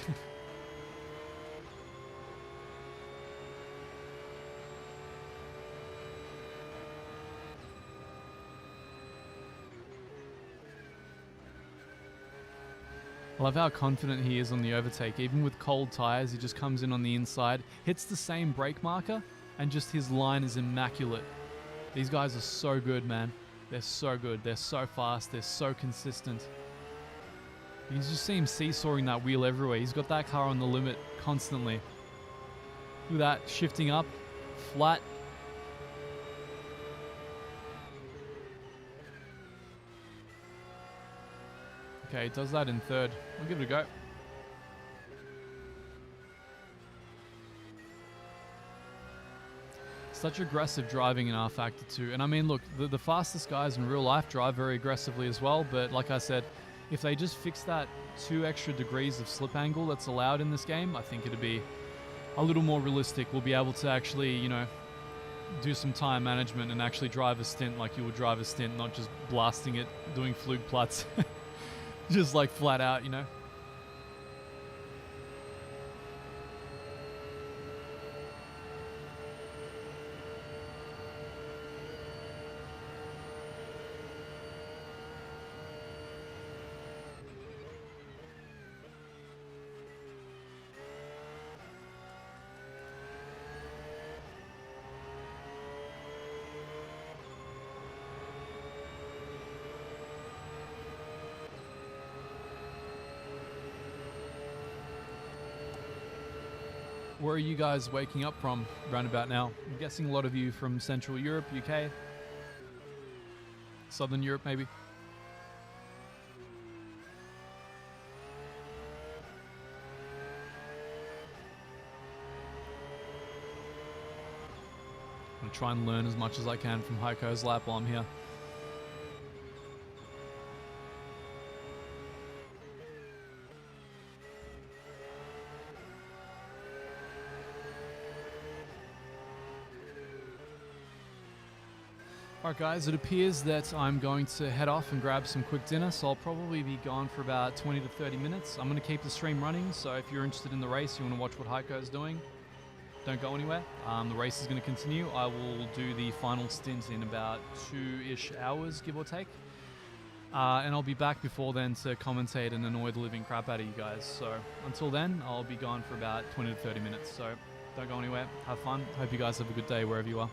I love how confident he is on the overtake. Even with cold tires, he just comes in on the inside, hits the same brake marker, and just his line is immaculate. These guys are so good, man. They're so good. They're so fast. They're so consistent. You can just see him seesawing that wheel everywhere. He's got that car on the limit constantly. Look at that, shifting up, flat. Okay, he does that in 3rd. I'll give it a go. Such aggressive driving in R Factor 2. And I mean, look, the fastest guys in real life drive very aggressively as well. But like I said, if they just fix that 2 extra degrees of slip angle that's allowed in this game, I think it'd be a little more realistic. We'll be able to actually, you know, do some time management and actually drive a stint like you would drive a stint, not just blasting it, doing Flugplatz. Just like flat out, you know. Where are you guys waking up from round about now? I'm guessing a lot of you from Central Europe, UK, Southern Europe maybe. try and learn as much as I can from Heiko's lap while I'm here. Alright guys, it appears that I'm going to head off and grab some quick dinner, so I'll probably be gone for about 20 to 30 minutes. I'm going to keep the stream running, so if you're interested in the race, you want to watch what Heiko is doing, don't go anywhere. The race is going to continue. I will do the final stint in about 2-ish hours, give or take. And I'll be back before then to commentate and annoy the living crap out of you guys. So until then, I'll be gone for about 20 to 30 minutes, so don't go anywhere. Have fun. Hope you guys have a good day wherever you are.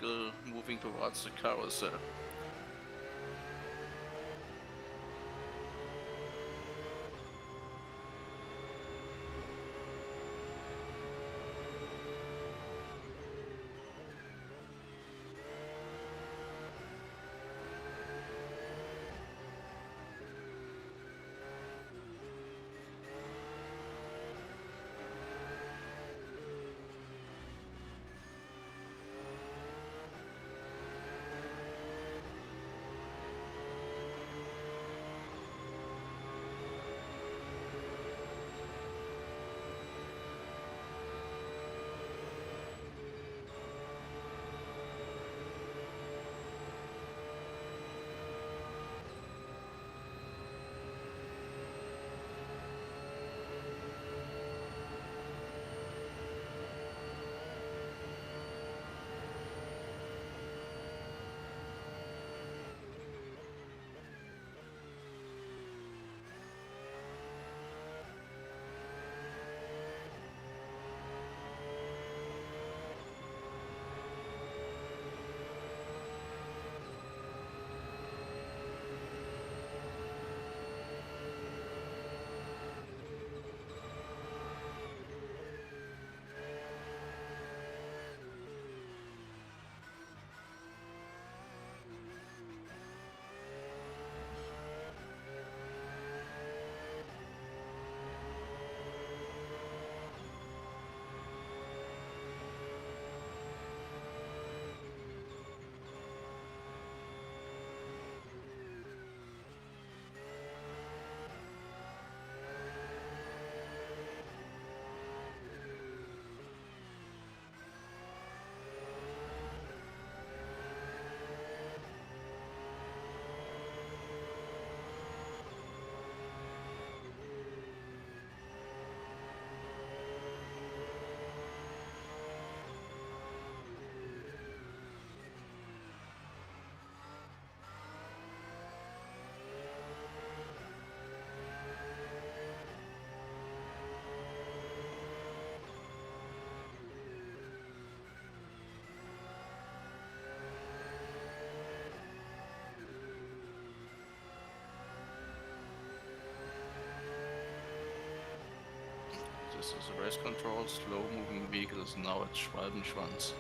vehicle moving towards the carousel. This is race control, slow moving vehicle is now at Schwalbenschwanz.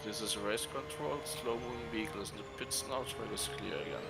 This is race control. Slow moving vehicle is in the pits now. Track is clear again.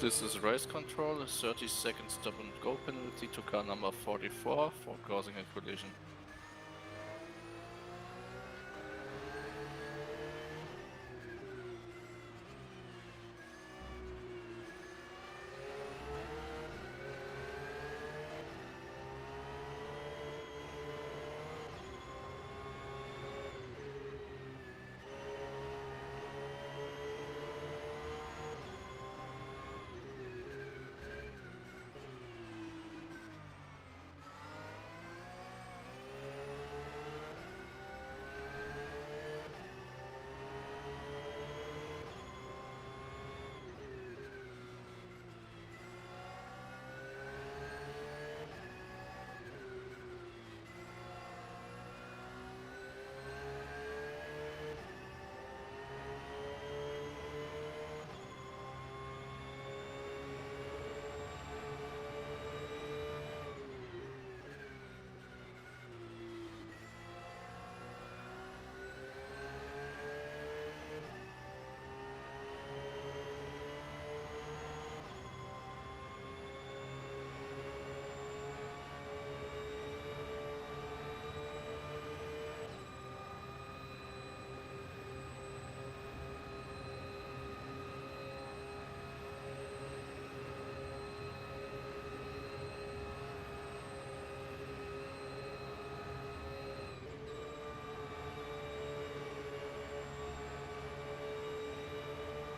This is race control, a 30-second stop and go penalty to car number 44 for causing a collision.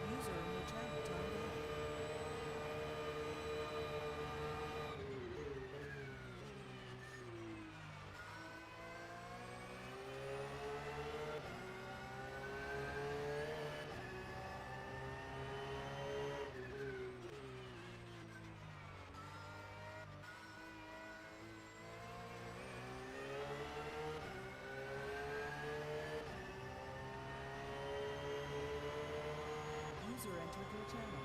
User in your channel timed out. User entered your channel.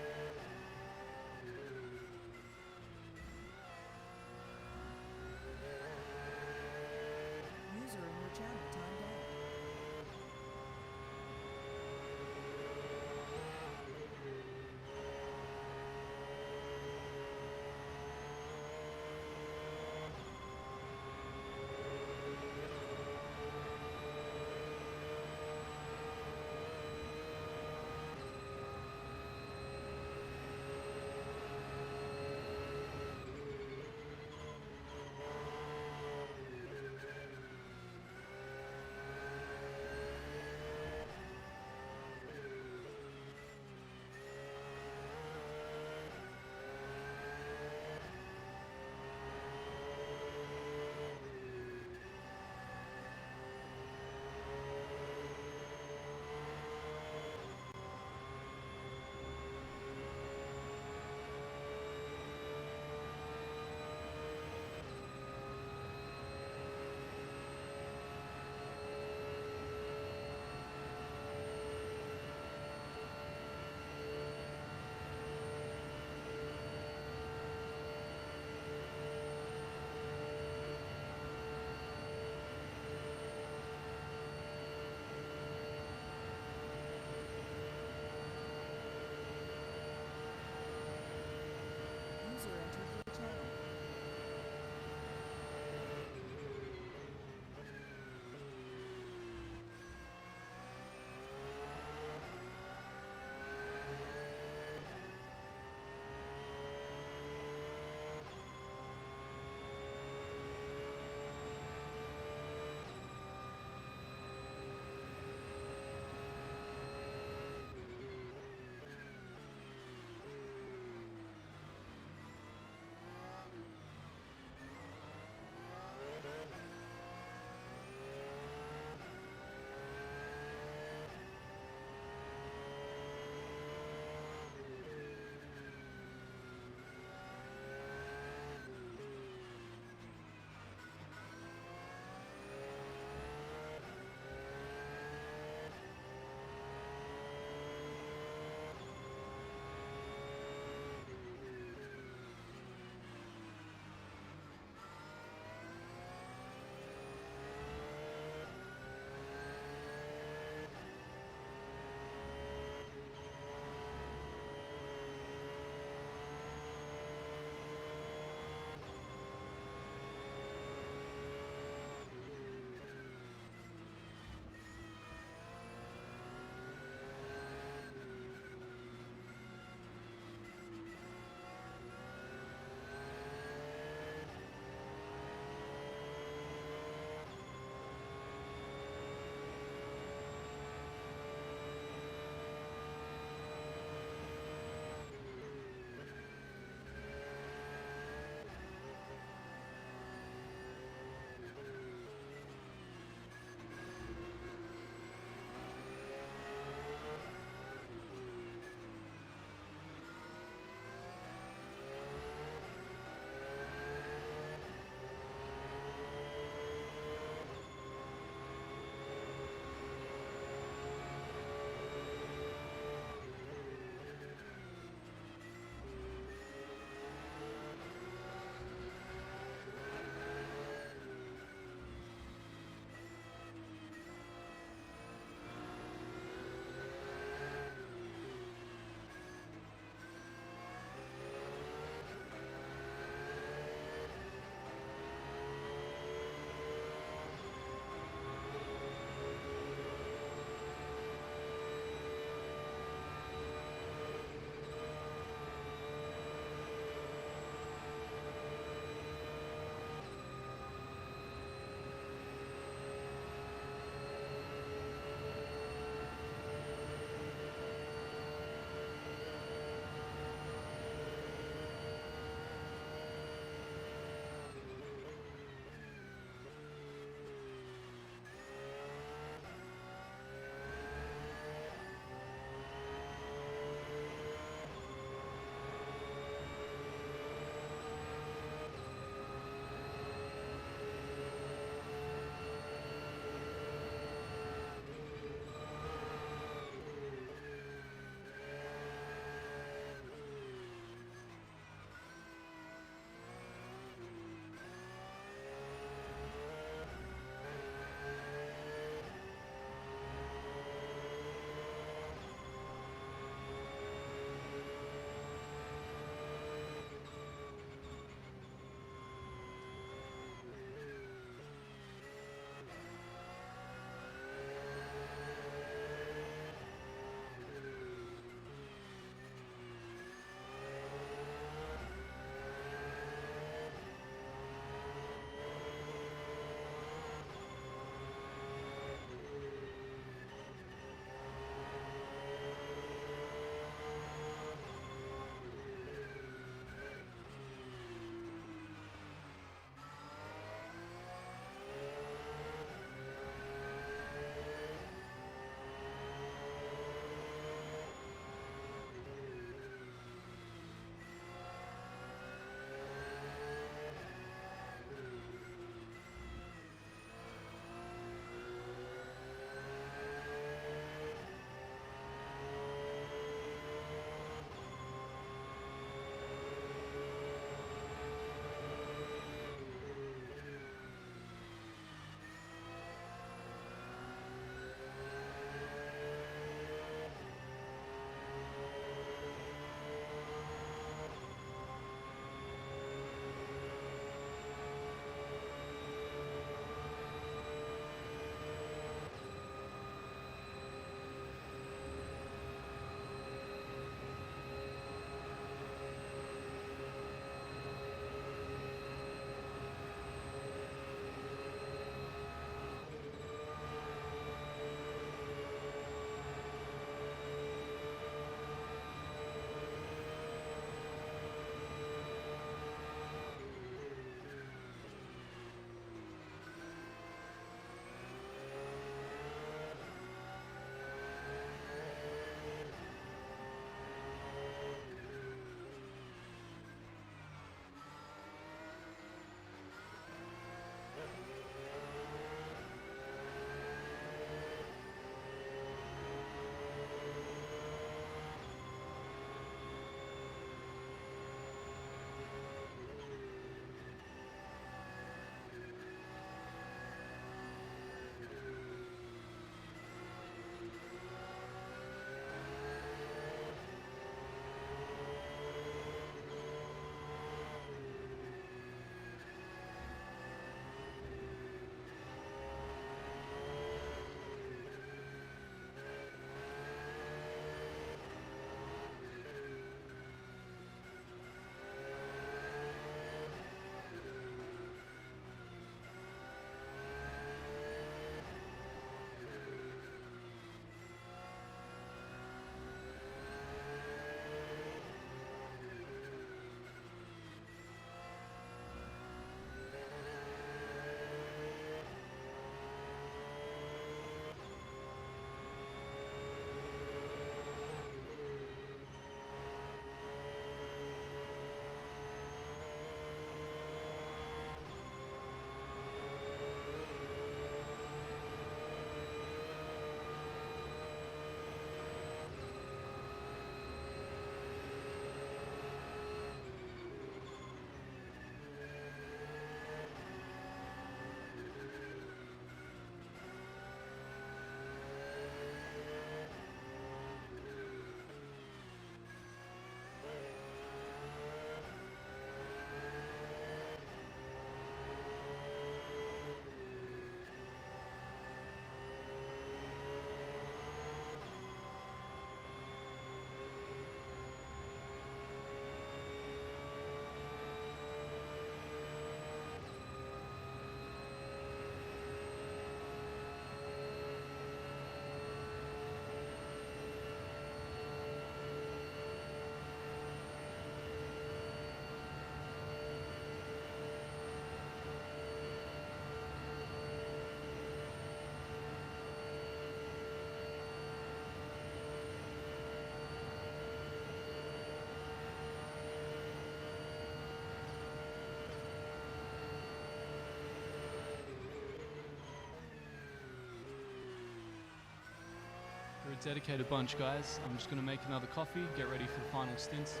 You're a dedicated bunch, guys. I'm just going to make another coffee, get ready for the final stints.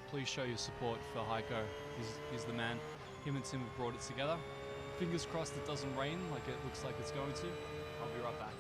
Please show your support for Heiko. He's the man. Him and Tim have brought it together. Fingers crossed it doesn't rain like it looks like it's going to. I'll be right back.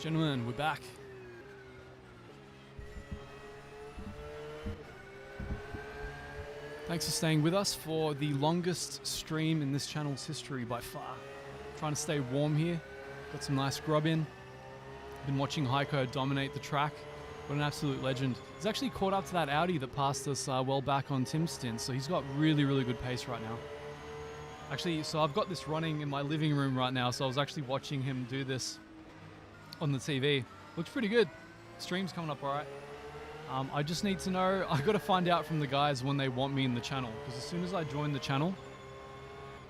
Gentlemen, we're back. Thanks for staying with us for the longest stream in this channel's history by far. Trying to stay warm here. Got some nice grub in. Been watching Heiko dominate the track. What an absolute legend. He's actually caught up to that Audi that passed us well back on Tim's stint, so he's got really, really good pace right now. Actually, so I've got this running in my living room right now, so I was actually watching him do this on the TV. Looks pretty good. Stream's coming up alright. I just need to know, I got to find out from the guys when they want me in the channel, because as soon as I join the channel,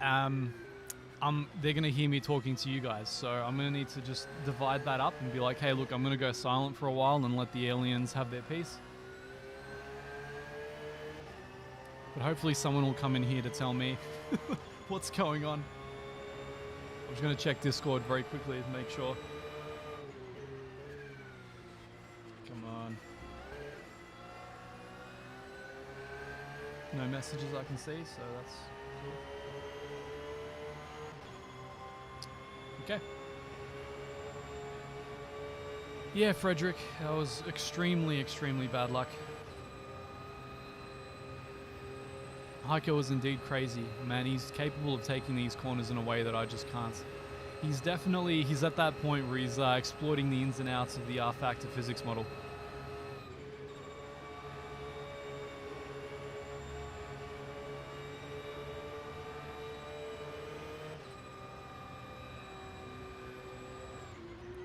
they're going to hear me talking to you guys, so I'm going to need to just divide that up and be like, hey, look, I'm going to go silent for a while and let the aliens have their piece. But hopefully someone will come in here to tell me what's going on. I'm just going to check Discord very quickly to make sure. Come on. No messages I can see, so that's cool. Okay. Yeah, Frederick, that was extremely, extremely bad luck. Heiko is indeed crazy. Man, he's capable of taking these corners in a way that I just can't. He's at that point where he's exploiting the ins and outs of the R-factor physics model.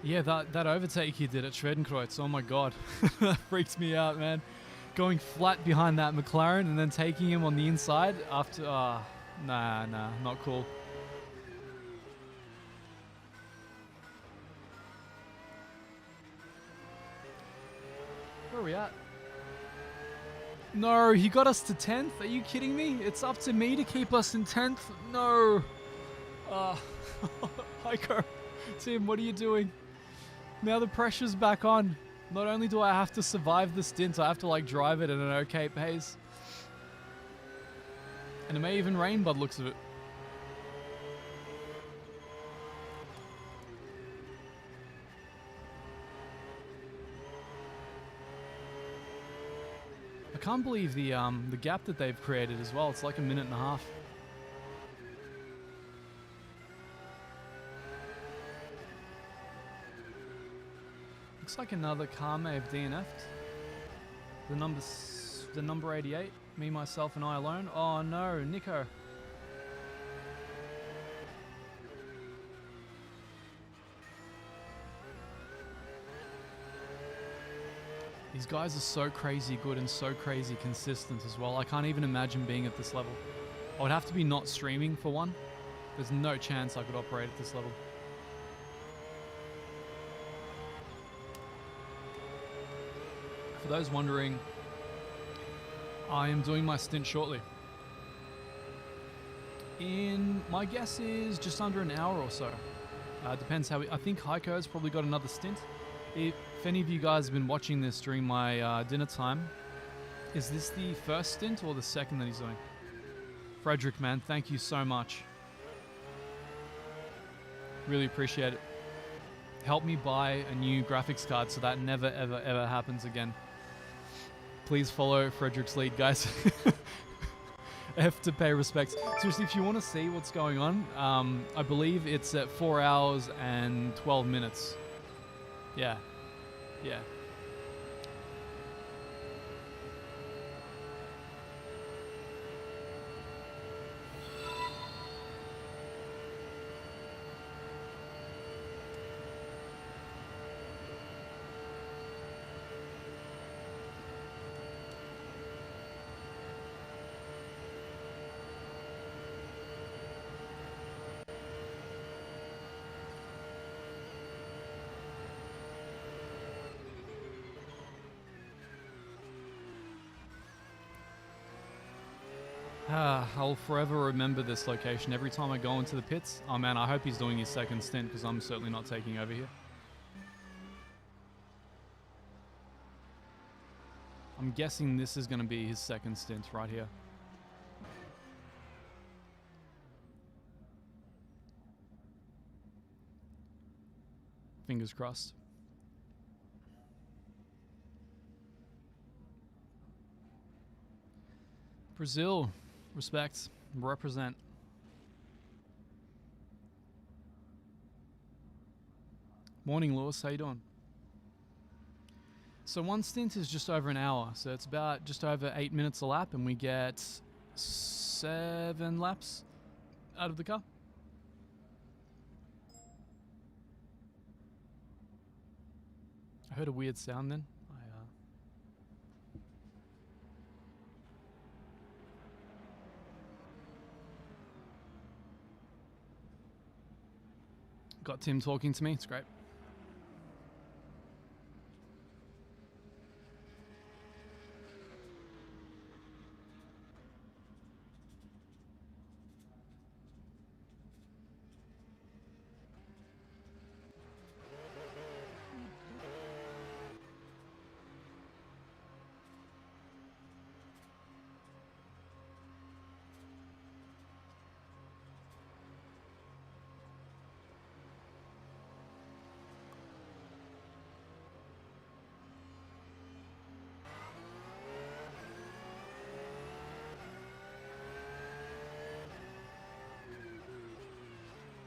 Yeah, that overtake he did at Schwedenkreuz, oh my god. That freaked me out, man. Going flat behind that McLaren and then taking him on the inside after... nah, not cool. Where are we at? No, he got us to 10th? Are you kidding me? It's up to me to keep us in 10th? No. Heiko. Tim, what are you doing? Now the pressure's back on. Not only do I have to survive the stint, I have to like drive it at an okay pace. And it may even rain by the looks of it. I can't believe the gap that they've created as well. It's like a minute and a half. Looks like another car may have DNF'd. The number 88. Me, myself, and I alone. Oh no, Nico. These guys are so crazy good and so crazy consistent as well. I can't even imagine being at this level. I would have to be not streaming for one. There's no chance I could operate at this level. For those wondering, I am doing my stint shortly. My guess is just under an hour or so. Depends how I think Heiko's probably got another stint. If any of you guys have been watching this during my dinner time, is this the first stint or the second that he's doing? Frederick, man, thank you so much. Really appreciate it. Help me buy a new graphics card so that never, ever, ever happens again. Please follow Frederick's lead, guys. F to pay respects. Seriously, if you want to see what's going on, I believe it's at 4 hours and 12 minutes. Yeah. Yeah. I'll forever remember this location. Every time I go into the pits, oh man, I hope he's doing his second stint because I'm certainly not taking over here. I'm guessing this is going to be his second stint right here. Fingers crossed. Brazil, respect, represent. Morning, Lewis. How you doing? So one stint is just over an hour, so it's about just over 8 minutes a lap, and we get 7 laps out of the car. I heard a weird sound then. Got Tim talking to me. It's great.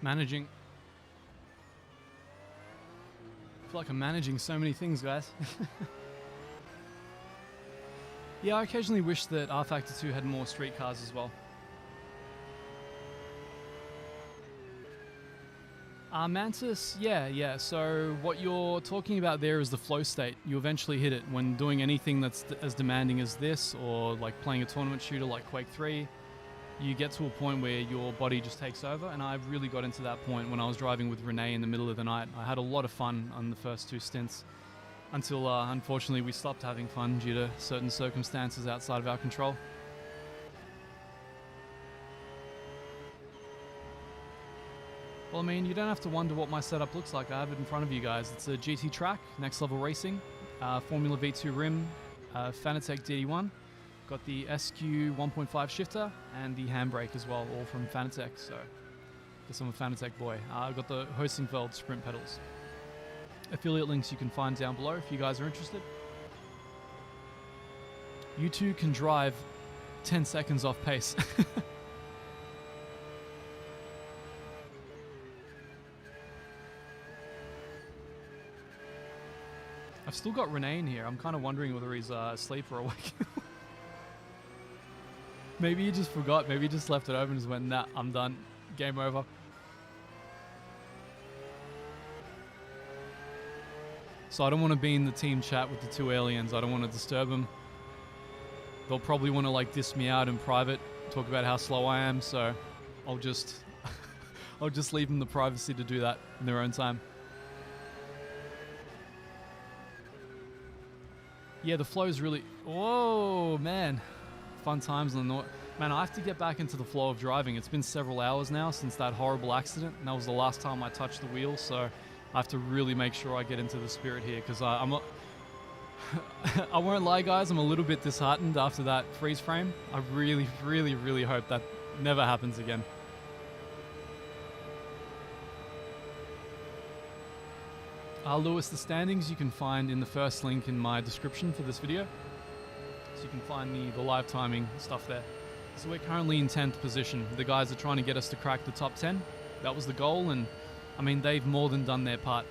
Managing. I feel like I'm managing so many things, guys. Yeah, I occasionally wish that R Factor 2 had more street cars as well. Mantis, yeah. So what you're talking about there is the flow state. You eventually hit it when doing anything that's as demanding as this, or like playing a tournament shooter like Quake 3. You get to a point where your body just takes over, and I really got into that point when I was driving with Renee in the middle of the night. I had a lot of fun on the first 2 stints until unfortunately we stopped having fun due to certain circumstances outside of our control. Well, I mean, you don't have to wonder what my setup looks like. I have it in front of you guys. It's a GT track, Next Level Racing, Formula V2 rim, Fanatec DD1. Got the SQ 1.5 shifter and the handbrake as well, all from Fanatec, so guess I'm a Fanatec boy. I've got the Heusinkveld sprint pedals. Affiliate links you can find down below if you guys are interested. You two can drive 10 seconds off pace. I've still got Renee in here. I'm kind of wondering whether he's asleep or awake. Maybe he just forgot. Maybe he just left it open and just went, nah, I'm done. Game over. So I don't want to be in the team chat with the 2 aliens. I don't want to disturb them. They'll probably want to like diss me out in private, talk about how slow I am. So I'll just, I'll just leave them the privacy to do that in their own time. Yeah, the flow's really, whoa, man. Fun times on the north. Man, I have to get back into the flow of driving. It's been several hours now since that horrible accident, and that was the last time I touched the wheel, so I have to really make sure I get into the spirit here, because I'm not... I won't lie, guys, I'm a little bit disheartened after that freeze frame. I really hope that never happens again. Lewis, the standings you can find in the first link in my description for this video. So you can find the live timing stuff there. So we're currently in 10th position. The guys are trying to get us to crack the top 10. That was the goal, and I mean, they've more than done their part.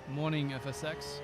Morning, FSX.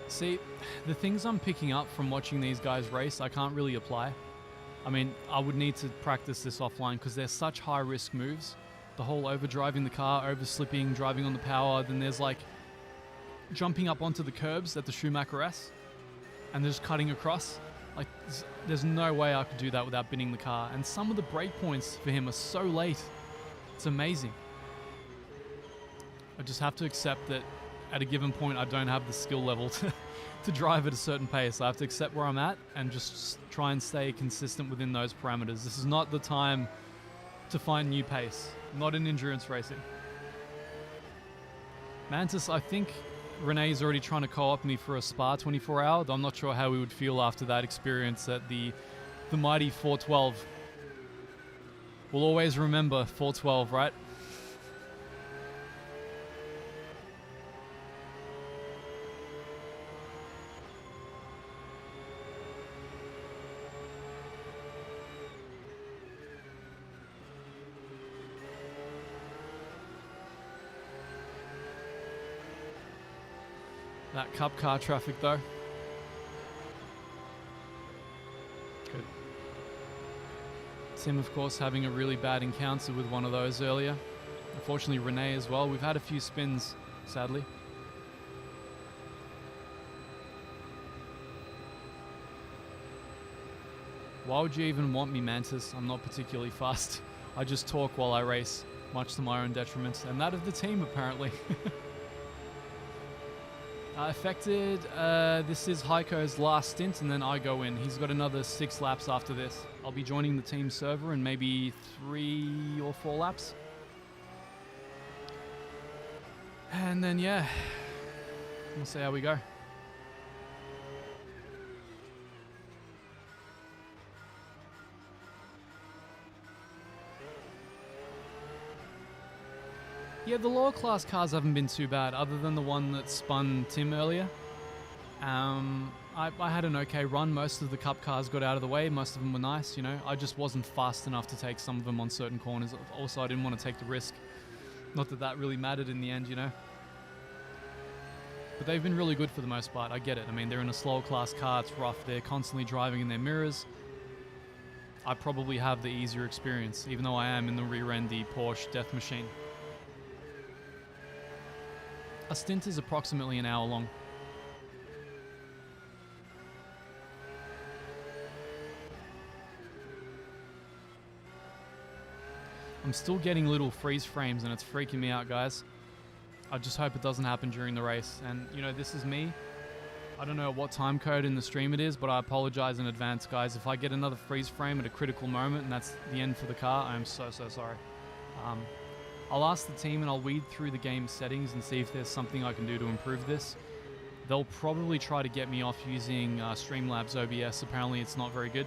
See, the things I'm picking up from watching these guys race, I can't really apply. I mean, I would need to practice this offline because they're such high-risk moves. The whole overdriving the car, over-slipping, driving on the power, then there's like jumping up onto the curbs at the Schumacher S and just cutting across. Like, there's no way I could do that without binning the car. And some of the brake points for him are so late. It's amazing. I just have to accept that at a given point I don't have the skill level to drive at a certain pace. I have to accept where I'm at and just try and stay consistent within those parameters. This is not the time to find new pace, not in endurance racing. Mantis, I think Renee's already trying to co-op me for a Spa 24 hour. I'm not sure how we would feel after that experience at the mighty 412. We'll always remember 412, right? That cup car traffic though. Good. Tim, of course, having a really bad encounter with one of those earlier. Unfortunately, Renee as well. We've had a few spins, sadly. Why would you even want me, Mantis? I'm not particularly fast. I just talk while I race, much to my own detriment, and that of the team, apparently. Affected, this is Heiko's last stint, and then I go in. He's got another 6 laps after this. I'll be joining the team server in maybe 3 or 4 laps. And then, yeah, we'll see how we go. Yeah, the lower class cars haven't been too bad, other than the one that spun Tim earlier. I had an okay run. Most of the cup cars got out of the way. Most of them were nice, you know. I just wasn't fast enough to take some of them on certain corners. Also, I didn't want to take the risk. Not that that really mattered in the end, you know. But they've been really good for the most part. I get it. I mean, they're in a slower class car. It's rough. They're constantly driving in their mirrors. I probably have the easier experience, even though I am in the rear-endy Porsche death machine. A stint is approximately an hour long. I'm still getting little freeze frames and it's freaking me out, guys. I just hope it doesn't happen during the race. And, you know, this is me. I don't know what time code in the stream it is, but I apologize in advance, guys. If I get another freeze frame at a critical moment and that's the end for the car, I am so sorry. I'll ask the team and I'll weed through the game settings and see if there's something I can do to improve this. They'll probably try to get me off using Streamlabs OBS. Apparently it's not very good.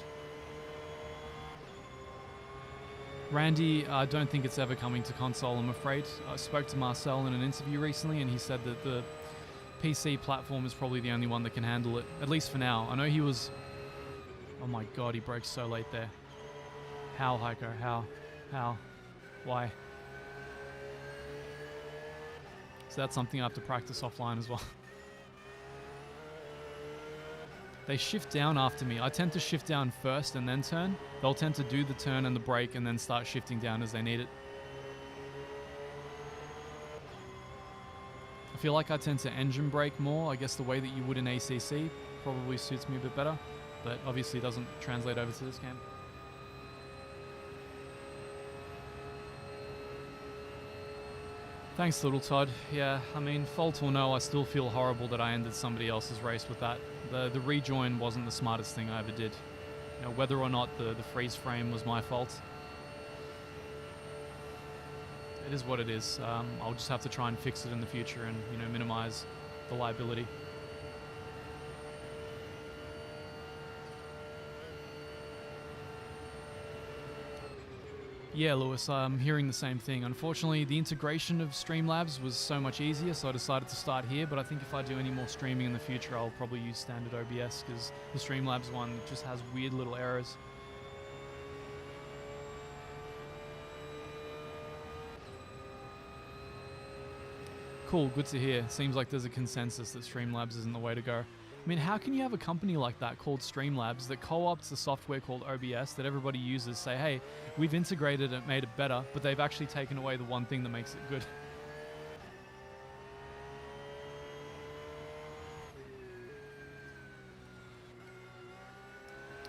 Randy, I don't think it's ever coming to console, I'm afraid. I spoke to Marcel in an interview recently and he said that the PC platform is probably the only one that can handle it, at least for now. I know he was... Oh my god, he broke so late there. How, Heiko? How? Why? So that's something I have to practice offline as well. They shift down after me. I tend to shift down first and then turn. They'll tend to do the turn and the brake and then start shifting down as they need it. I feel like I tend to engine brake more. I guess the way that you would in ACC probably suits me a bit better, but obviously doesn't translate over to this game. Thanks, little Todd. Yeah, I mean, fault or no, I still feel horrible that I ended somebody else's race with that. The rejoin wasn't the smartest thing I ever did. You know, whether or not the freeze frame was my fault, it is what it is. I'll just have to try and fix it in the future and, you know, minimize the liability. Yeah, Lewis, I'm hearing the same thing. Unfortunately, the integration of Streamlabs was so much easier, so I decided to start here, but I think if I do any more streaming in the future, I'll probably use standard OBS, because the Streamlabs one just has weird little errors. Cool, good to hear. Seems like there's a consensus that Streamlabs isn't the way to go. I mean, how can you have a company like that called Streamlabs that co-opts a software called OBS that everybody uses, say, hey, we've integrated it, made it better, but they've actually taken away the one thing that makes it good?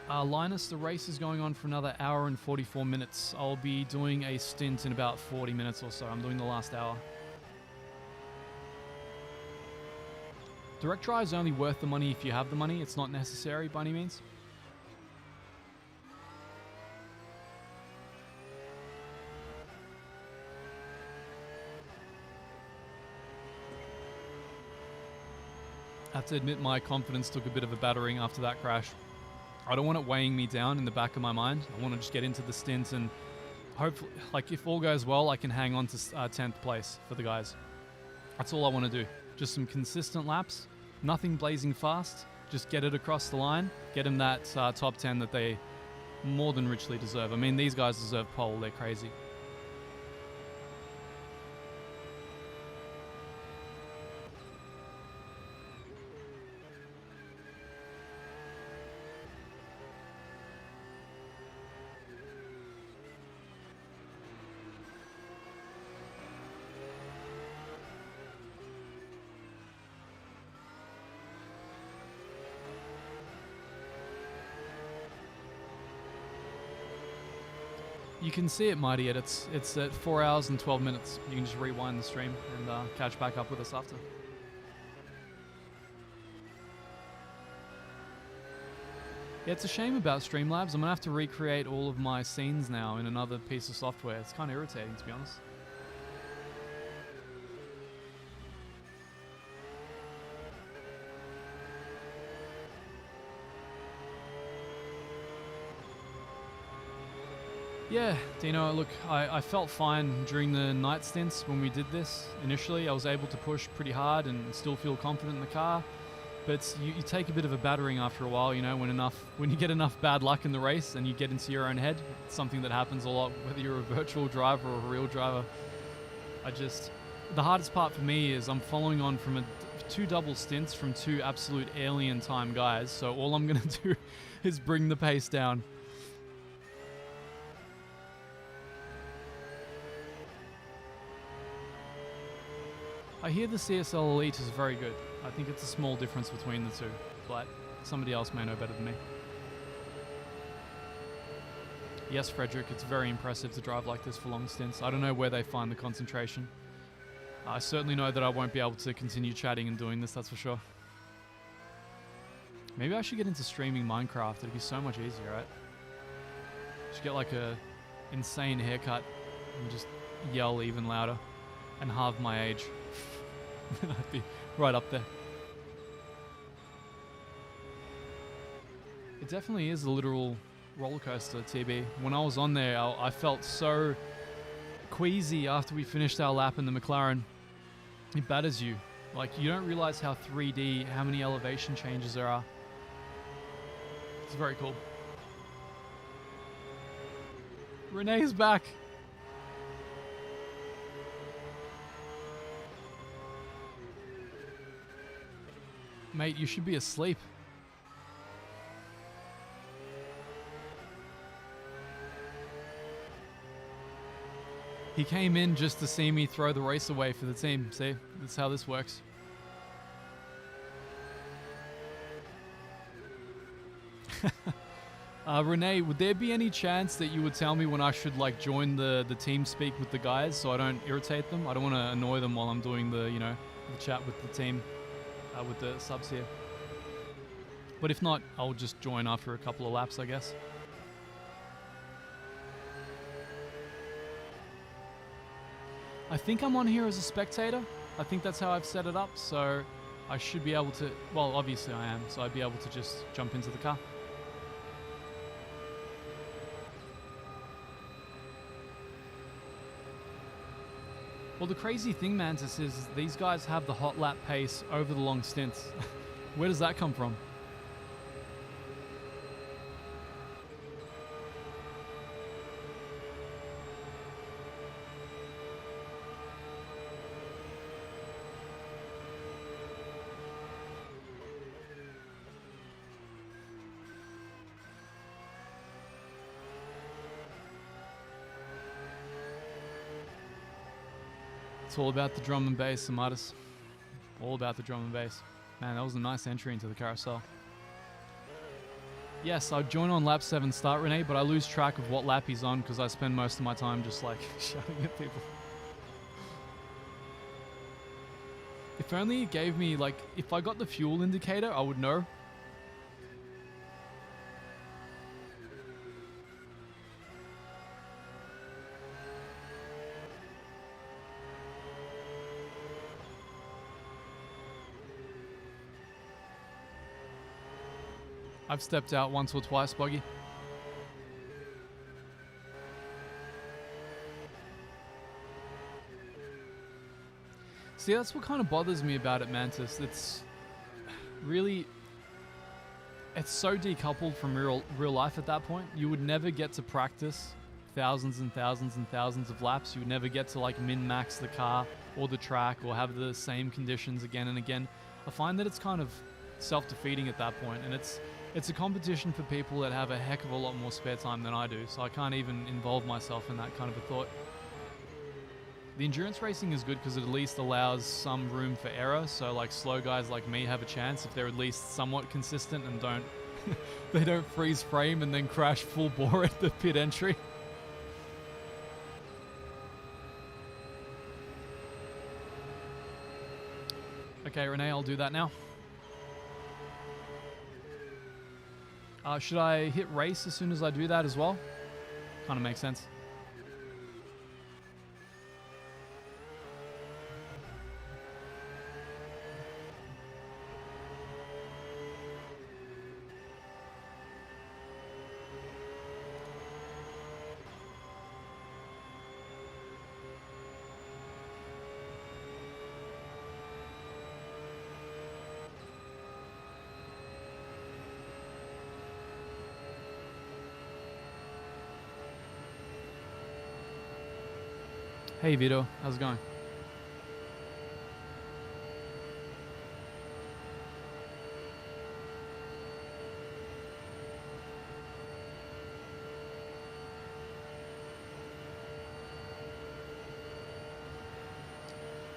Linus, the race is going on for another hour and 44 minutes. I'll be doing a stint in about 40 minutes or so. I'm doing the last hour. Direct drive is only worth the money if you have the money. It's not necessary by any means. I have to admit my confidence took a bit of a battering after that crash. I don't want it weighing me down in the back of my mind. I want to just get into the stint and hopefully, like, if all goes well, I can hang on to 10th place for the guys. That's all I want to do. Just some consistent laps, nothing blazing fast, just get it across the line, get them that top 10 that they more than richly deserve. I mean, these guys deserve pole, they're crazy. You can see it, Mighty Ed. It's at 4 hours and 12 minutes. You can just rewind the stream and catch back up with us after. Yeah, it's a shame about Streamlabs. I'm going to have to recreate all of my scenes now in another piece of software. It's kind of irritating, to be honest. Yeah, Dino, look, I felt fine during the night stints when we did this. Initially, I was able to push pretty hard and still feel confident in the car. But you take a bit of a battering after a while, you know, when you get enough bad luck in the race and you get into your own head. It's something that happens a lot, whether you're a virtual driver or a real driver. The hardest part for me is I'm following on from two double stints from two absolute alien time guys. So all I'm going to do is bring the pace down. I hear the CSL Elite is very good. I think it's a small difference between the two, but somebody else may know better than me. Yes, Frederick, it's very impressive to drive like this for long stints. I don't know where they find the concentration. I certainly know that I won't be able to continue chatting and doing this, that's for sure. Maybe I should get into streaming Minecraft. It'd be so much easier, right? Should get like a insane haircut and just yell even louder and halve my age. Then I'd be right up there. It definitely is a literal roller coaster, TB. When I was on there, I felt so queasy after we finished our lap in the McLaren. It batters you. Like, you don't realize how 3D, how many elevation changes there are. It's very cool. Renee's back. Mate, you should be asleep. He came in just to see me throw the race away for the team. See, that's how this works. Renee, would there be any chance that you would tell me when I should like join the team speak with the guys so I don't irritate them? I don't want to annoy them while I'm doing the, you know, the chat with the team. With the subs here. But if not, I'll just join after a couple of laps, I guess. I think I'm on here as a spectator. I think that's how I've set it up, so I should be able to... Well, obviously I am, so I'd be able to just jump into the car. Well, the crazy thing, Mantis, is these guys have the hot lap pace over the long stints. Where does that come from? It's all about the drum and bass, Amatis. All about the drum and bass. Man, that was a nice entry into the carousel. Yes, I'd join on lap 7 start, Renee, but I lose track of what lap he's on because I spend most of my time just like shouting at people. If only it gave me, like, if I got the fuel indicator, I would know. I've stepped out once or twice, Buggy. See, that's what kind of bothers me about it, Mantis. It's really... It's so decoupled from real life at that point. You would never get to practice thousands and thousands and thousands of laps. You would never get to, like, min-max the car or the track or have the same conditions again and again. I find that it's kind of self-defeating at that point, and it's a competition for people that have a heck of a lot more spare time than I do, so I can't even involve myself in that kind of a thought. The endurance racing is good because it at least allows some room for error, so like slow guys like me have a chance if they're at least somewhat consistent and don't they don't freeze frame and then crash full bore at the pit entry. Okay, Renee, I'll do that now. Should I hit race as soon as I do that as well? Kind of makes sense. Hey Vito, how's it going?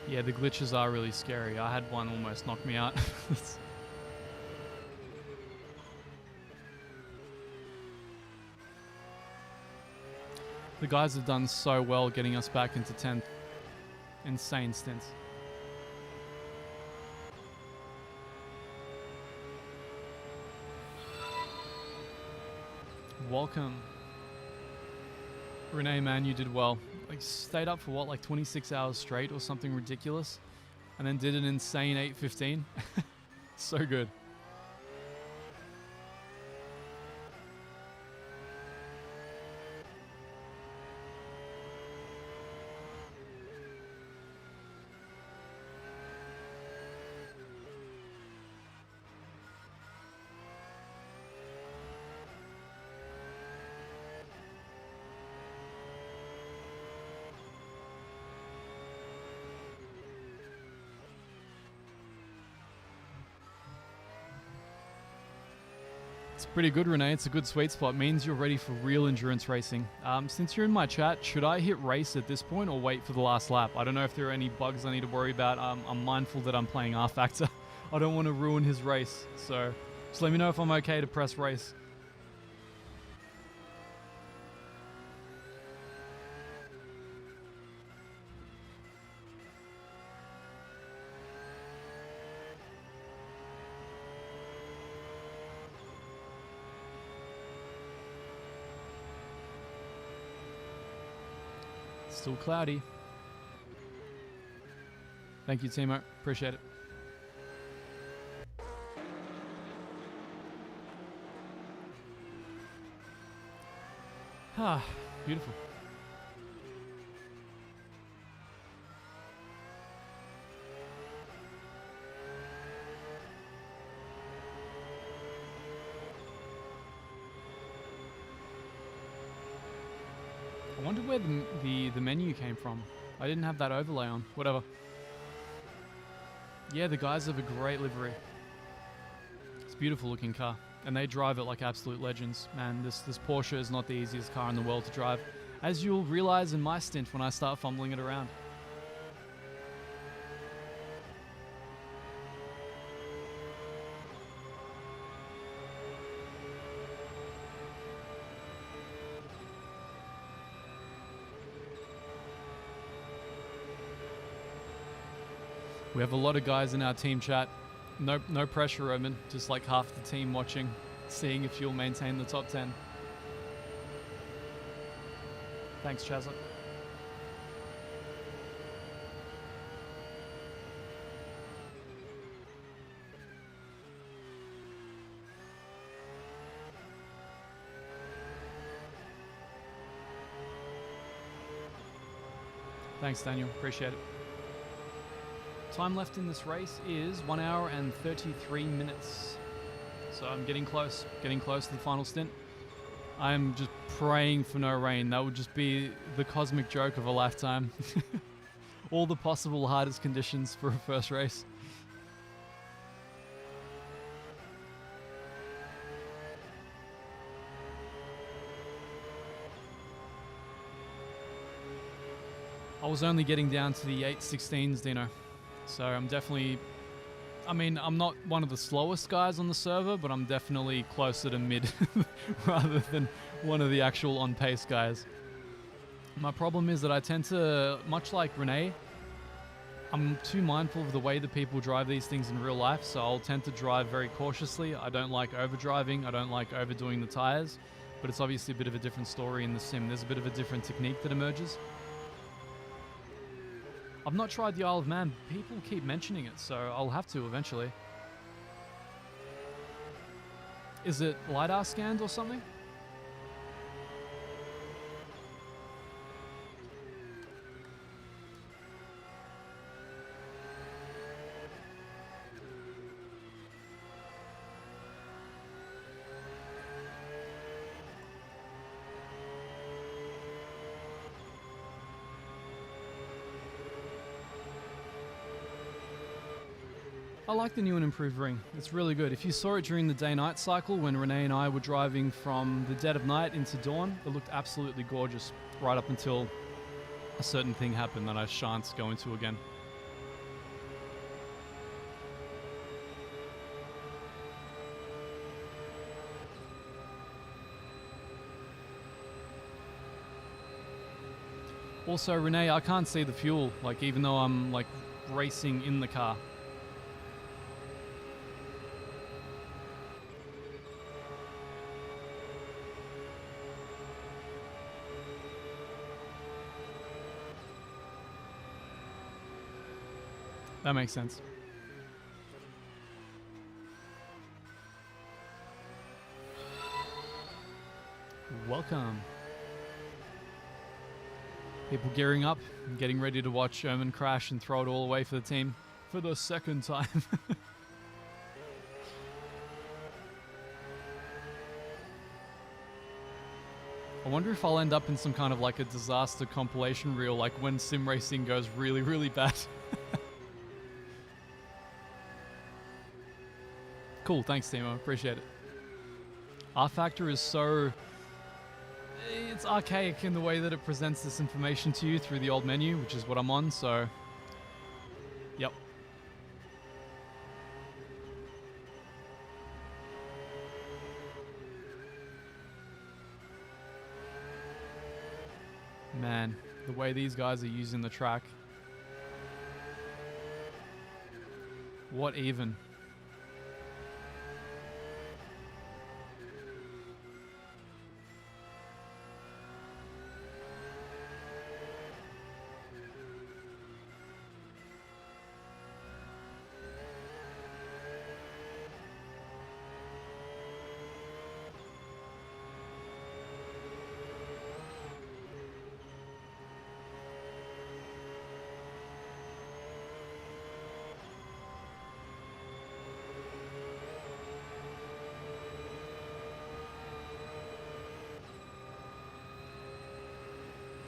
Yeah, the glitches are really scary. I had one almost knock me out. The guys have done so well getting us back into 10th. Insane stints. Welcome. Renee, man, you did well. Like, stayed up for what, like 26 hours straight or something ridiculous? And then did an insane 8:15. So good. It's pretty good, Renee. It's a good sweet spot. Means you're ready for real endurance racing. Since you're in my chat, should I hit race at this point or wait for the last lap? I don't know if there are any bugs I need to worry about. I'm mindful that I'm playing R Factor. I don't want to ruin his race. So just let me know if I'm okay to press race. Still cloudy. Thank you, Timo. Appreciate it. Ah, beautiful. I wonder where the menu came from. I didn't have that overlay on. Whatever. Yeah, the guys have a great livery. It's a beautiful looking car. And they drive it like absolute legends. Man, this Porsche is not the easiest car in the world to drive. As you'll realize in my stint when I start fumbling it around. We have a lot of guys in our team chat. No pressure, Roman. Just like half the team watching, seeing if you'll maintain the top 10. Thanks, Chazza. Thanks, Daniel. Appreciate it. Time left in this race is 1 hour and 33 minutes. So I'm getting close to the final stint. I'm just praying for no rain. That would just be the cosmic joke of a lifetime. All the possible hardest conditions for a first race. I was only getting down to the 8:16s, Dino. So I'm definitely... I mean, I'm not one of the slowest guys on the server, but I'm definitely closer to mid rather than one of the actual on-pace guys. My problem is that I tend to, much like Renee, I'm too mindful of the way that people drive these things in real life, so I'll tend to drive very cautiously. I don't like overdriving, I don't like overdoing the tires, but it's obviously a bit of a different story in the sim. There's a bit of a different technique that emerges. I've not tried the Isle of Man. People keep mentioning it, so I'll have to eventually. Is it LiDAR scanned or something? I like the new and improved ring. It's really good. If you saw it during the day-night cycle when Renee and I were driving from the dead of night into dawn, it looked absolutely gorgeous right up until a certain thing happened that I shan't go into again. Also, Renee, I can't see the fuel, like even though I'm like racing in the car. That makes sense. Welcome. People gearing up and getting ready to watch Sherman crash and throw it all away for the team for the second time. I wonder if I'll end up in some kind of like a disaster compilation reel, like when sim racing goes really, really bad. Cool, thanks Timo, appreciate it. R-Factor is so... it's archaic in the way that it presents this information to you through the old menu, which is what I'm on, so... Yep. Man, the way these guys are using the track. What even?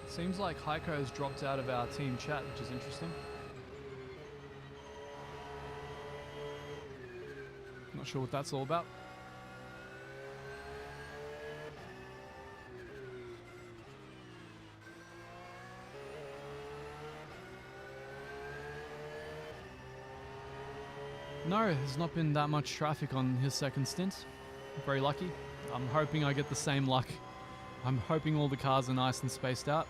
Seems like Heiko's dropped out of our team chat, which is interesting. Not sure what that's all about. No, there's not been that much traffic on his second stint. Very lucky. I'm hoping I get the same luck. I'm hoping all the cars are nice and spaced out.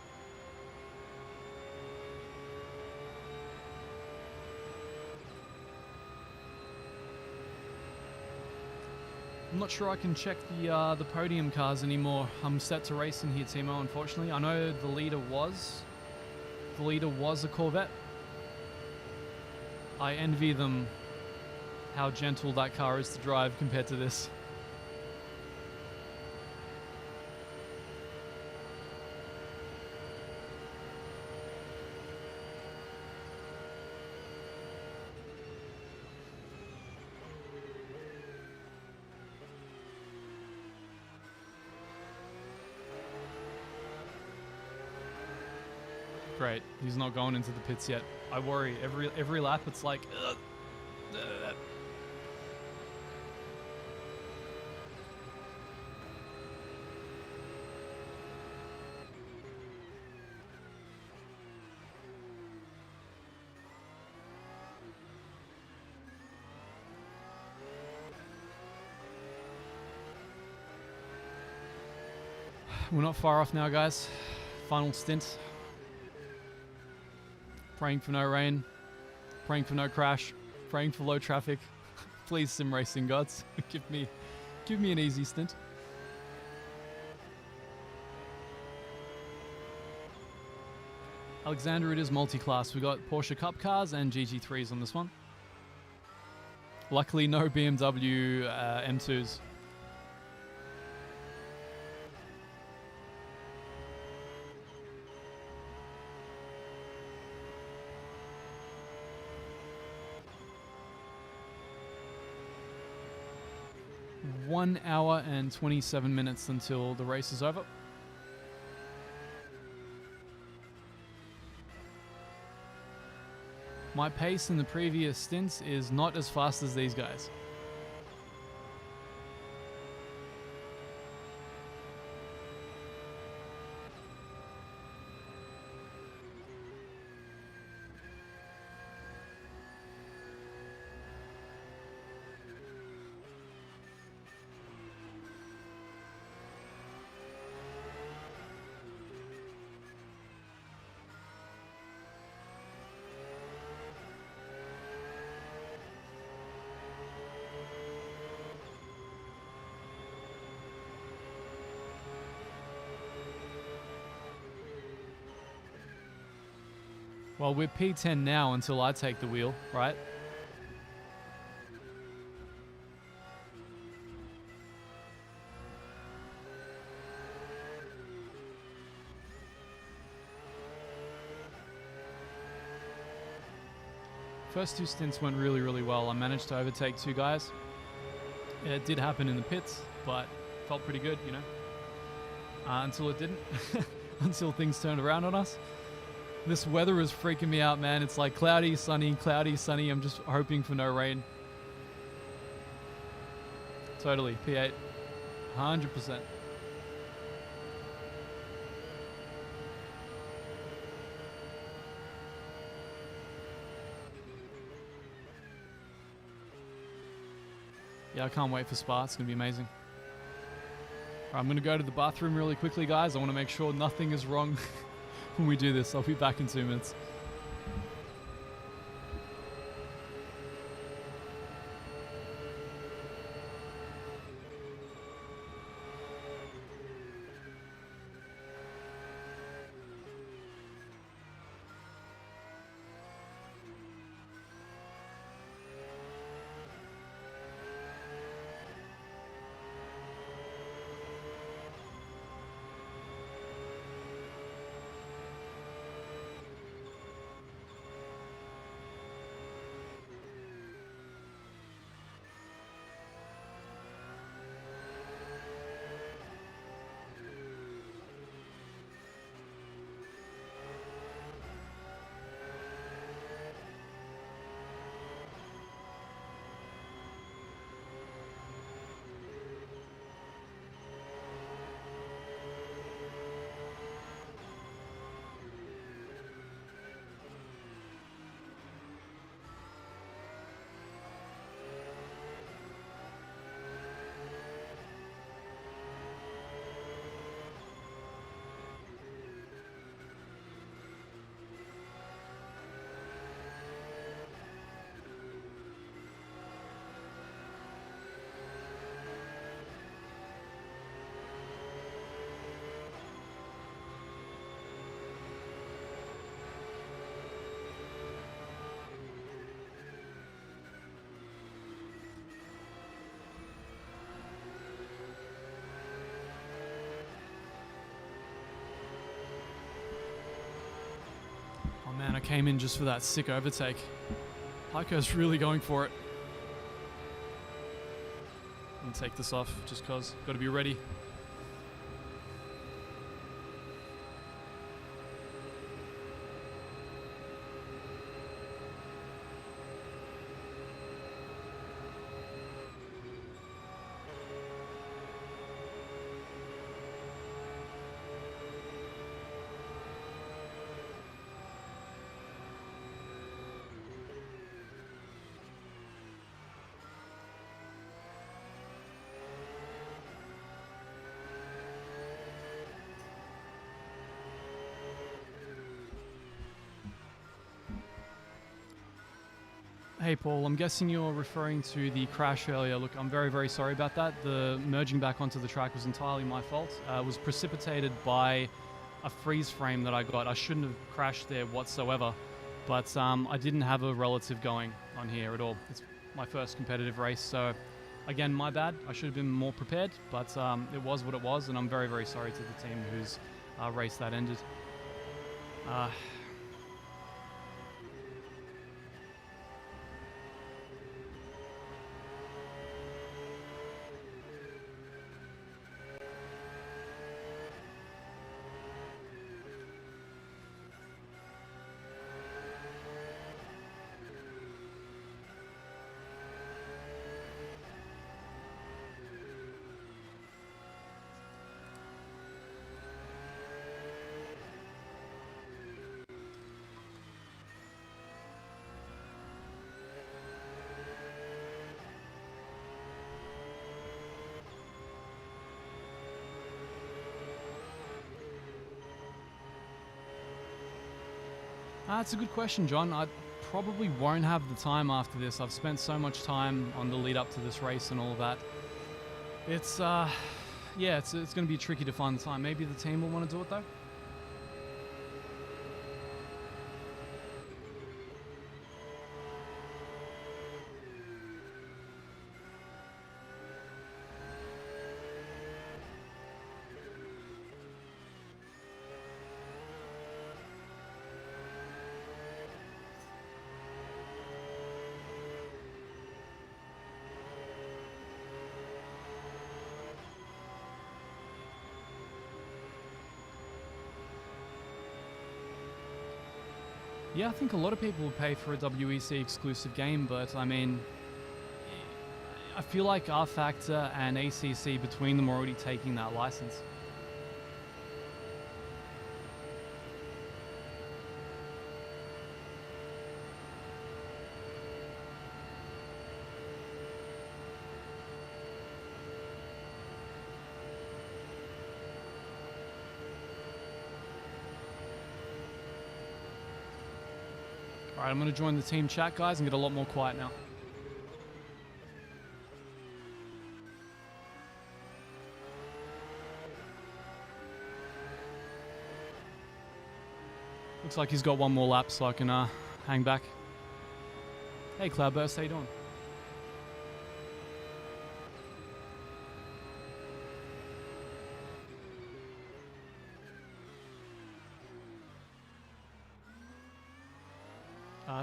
not sure I can check the podium cars anymore. I'm set to race in here, Timo, unfortunately. I know the leader was a Corvette. I envy them how gentle that car is to drive compared to this. Great, he's not going into the pits yet. I worry every lap. It's like, ugh, ugh. We're not far off now, guys. Final stint. Praying for no rain, praying for no crash, praying for low traffic. Please, sim racing gods, give me an easy stint. Alexander, it is multi-class. We got Porsche Cup cars and GT3s on this one. Luckily, no BMW M2s. One hour and 27 minutes until the race is over. My pace in the previous stints is not as fast as these guys. Well, we're P10 now until I take the wheel, right? First two stints went really, really well. I managed to overtake two guys. It did happen in the pits, but felt pretty good, you know? Until it didn't. Until things turned around on us. This weather is freaking me out, man. It's like cloudy, sunny, cloudy, sunny. I'm just hoping for no rain. Totally, P8. 100%. Yeah, I can't wait for Spa. It's going to be amazing. All right, I'm going to go to the bathroom really quickly, guys. I want to make sure nothing is wrong when we do this. I'll be back in 2 minutes. Man, I came in just for that sick overtake. Heiko's really going for it. I'm gonna take this off just cause. Gotta be ready. Hey Paul, I'm guessing you're referring to the crash earlier. Look, I'm very, very sorry about that. The merging back onto the track was entirely my fault. It was precipitated by a freeze frame that I got. I shouldn't have crashed there whatsoever, but I didn't have a relative going on here at all. It's my first competitive race, so again, my bad. I should have been more prepared, but it was what it was, and I'm very, very sorry to the team whose race that ended. That's a good question, John. I probably won't have the time after this. I've spent so much time on the lead up to this race and all of that. It's, yeah, it's going to be tricky to find the time. Maybe the team will want to do it, though. Yeah, I think a lot of people would pay for a WEC exclusive game, but I mean, I feel like R Factor and ACC between them are already taking that license. All right, I'm going to join the team chat, guys, and get a lot more quiet now. Looks like he's got one more lap, so I can hang back. Hey, Cloudburst, how you doing?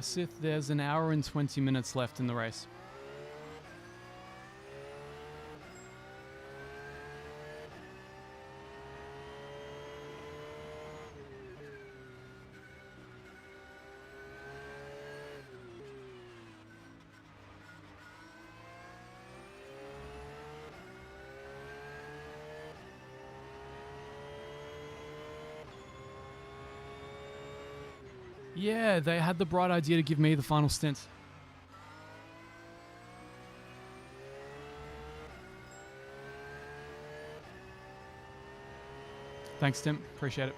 Sith, there's an hour and 20 minutes left in the race. Yeah, they had the bright idea to give me the final stint. Thanks, Tim. Appreciate it.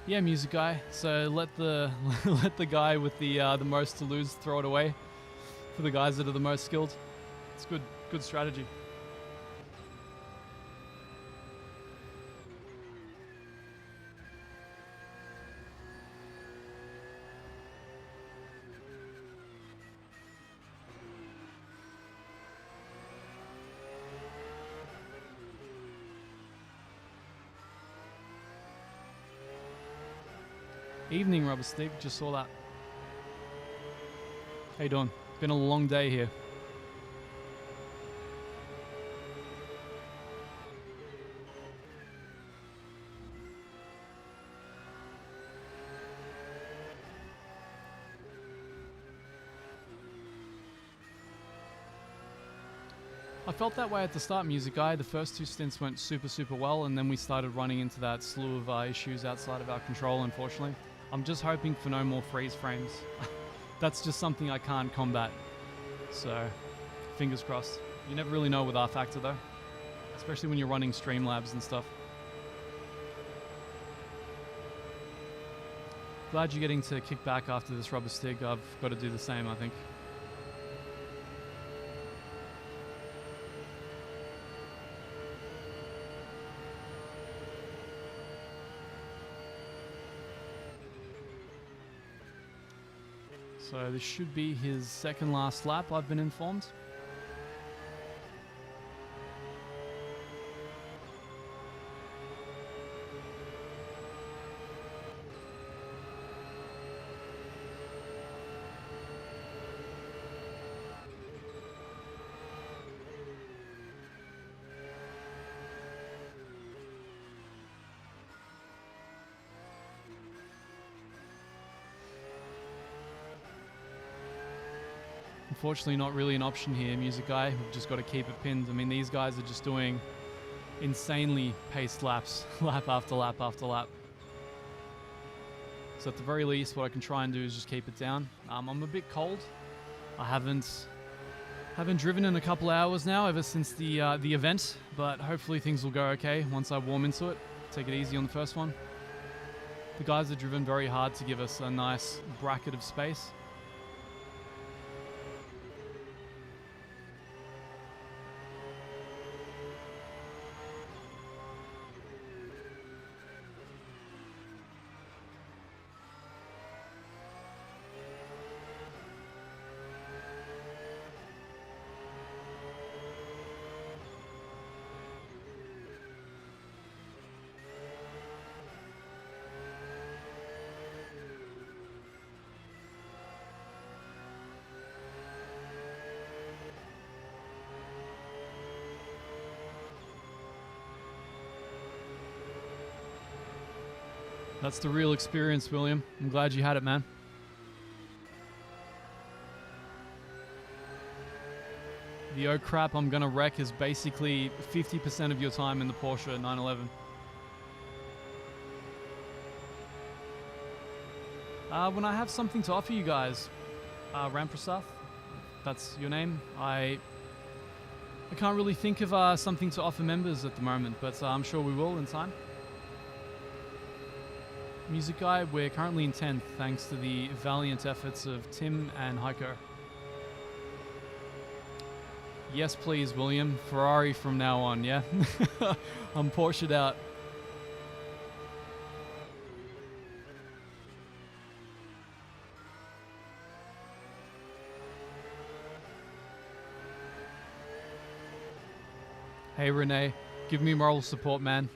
Yeah, music guy. So let the let the guy with the most to lose throw it away for the guys that are the most skilled. It's good strategy. Evening, Rubber Stick. Just saw that. How you doing? Been a long day here. I felt that way at the start, Music Guy. The first 2 stints went super well, and then we started running into that slew of issues outside of our control, unfortunately. I'm just hoping for no more freeze frames. That's just something I can't combat. So, fingers crossed. You never really know with R-Factor though, especially when you're running Streamlabs and stuff. Glad you're getting to kick back after this Rubber Stick. I've got to do the same, I think. So this should be his second last lap, I've been informed. Unfortunately, not really an option here, Music Guy. We've just got to keep it pinned. I mean, these guys are just doing insanely paced laps, lap after lap after lap. So at the very least, what I can try and do is just keep it down. I'm a bit cold. I haven't driven in a couple hours now, ever since the event, but hopefully things will go okay once I warm into it. Take it easy on the first one. The guys have driven very hard to give us a nice bracket of space. That's the real experience, William. I'm glad you had it, man. The oh crap I'm gonna wreck is basically 50% of your time in the Porsche 911. When I have something to offer you guys, Ramprasad, that's your name. I can't really think of something to offer members at the moment, but I'm sure we will in time. Music Guy, we're currently in 10th thanks to the valiant efforts of Tim and Heiko. Yes, please, William. Ferrari from now on, yeah? I'm Porsche'd out. Hey, Renee. Give me moral support, man.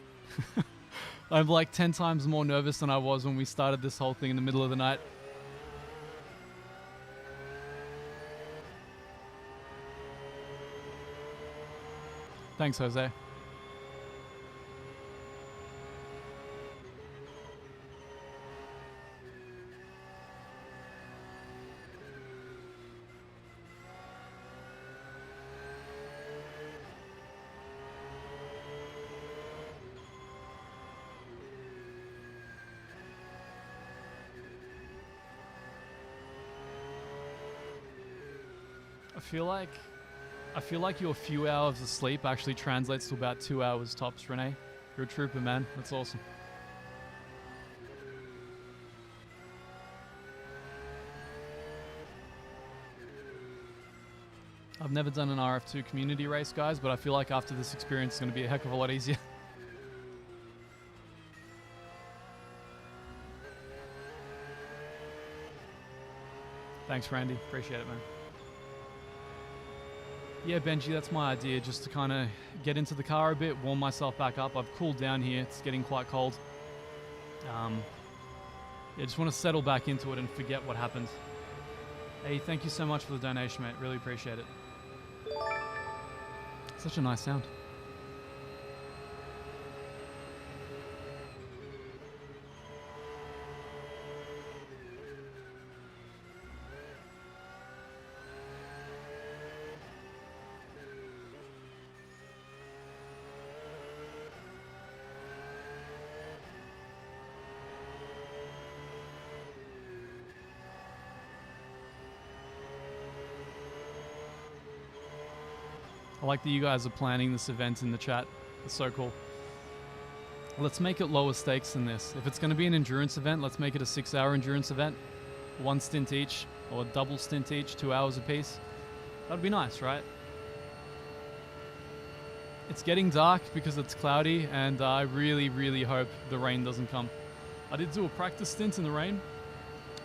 I'm like 10 times more nervous than I was when we started this whole thing in the middle of the night. Thanks, Jose. I feel like your few hours of sleep actually translates to about 2 hours tops, Renee. You're a trooper, man. That's awesome. I've never done an RF2 community race, guys, but I feel like after this experience it's going to be a heck of a lot easier. Thanks, Randy. Appreciate it, man. Yeah, Benji, that's my idea, just to kind of get into the car a bit, warm myself back up. I've cooled down here. It's getting quite cold. Yeah, just want to settle back into it and forget what happened. Hey, thank you so much for the donation, mate. Really appreciate it. Such a nice sound. I like that you guys are planning this event in the chat. It's so cool. Let's make it lower stakes than this. If it's going to be an endurance event, let's make it a 6-hour endurance event. 1 stint each, or double stint each, 2 hours apiece. That'd be nice, right? It's getting dark because it's cloudy, and I really, really hope the rain doesn't come. I did do a practice stint in the rain,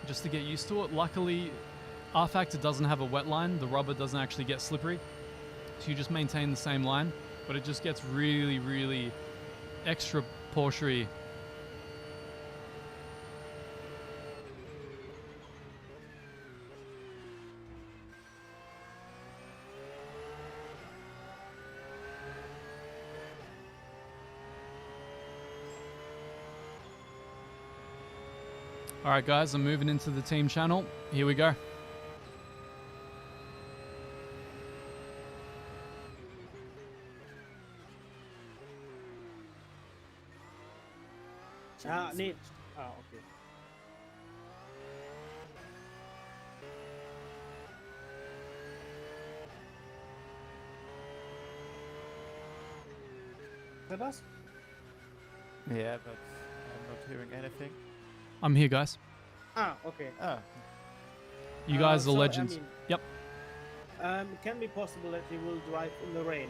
just to get used to it. Luckily, R-Factor doesn't have a wet line. The rubber doesn't actually get slippery. So you just maintain the same line, but it just gets really, really extra Porsche-y. All right, guys, I'm moving into the team channel. Here we go. Nee. Okay. Is that us? Yeah, but I'm not hearing anything. I'm here, guys. Okay. Ah, You guys are so, legends. Yep. It can be possible that you will drive in the rain.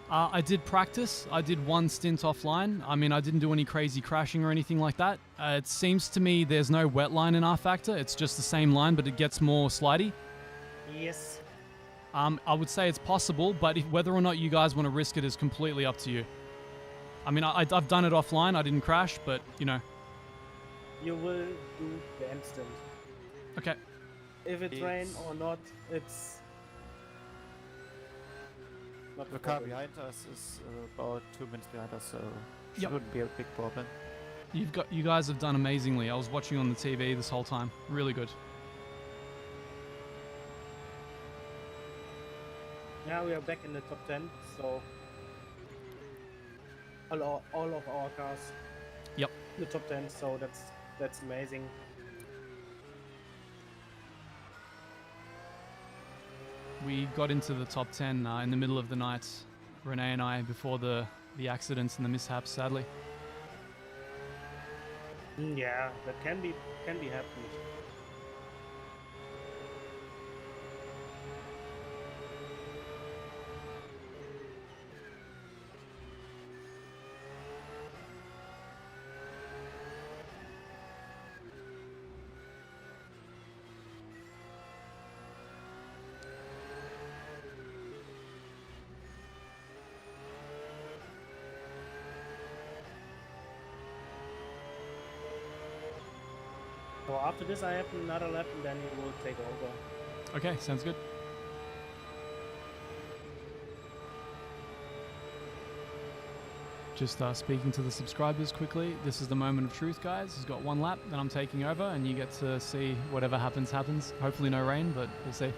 I did practice. I did 1 stint offline. I mean, I didn't do any crazy crashing or anything like that. It seems to me there's no wet line in R-Factor. It's just the same line, but it gets more slidey. Yes. I would say it's possible, but whether or not you guys want to risk it is completely up to you. I mean, I've done it offline. I didn't crash, but, you know. You will do the instant. Okay. If it's rain or not, it's not the a car problem. behind us is about 2 minutes behind us, so Yep. shouldn't be a big problem. You guys have done amazingly. I was watching on the TV this whole time. Really good. Now we are back in the top 10, so all of our cars. Yep. The top 10, so that's amazing. We got into the top 10 in the middle of the night, Renee and I, before the accidents and the mishaps, sadly. Yeah, that can be happened. So after this, I have another lap, and then you will take over. Okay, sounds good. Just speaking to the subscribers quickly. This is the moment of truth, guys. He's got 1 lap, then I'm taking over, and you get to see whatever happens, happens. Hopefully no rain, but we'll see.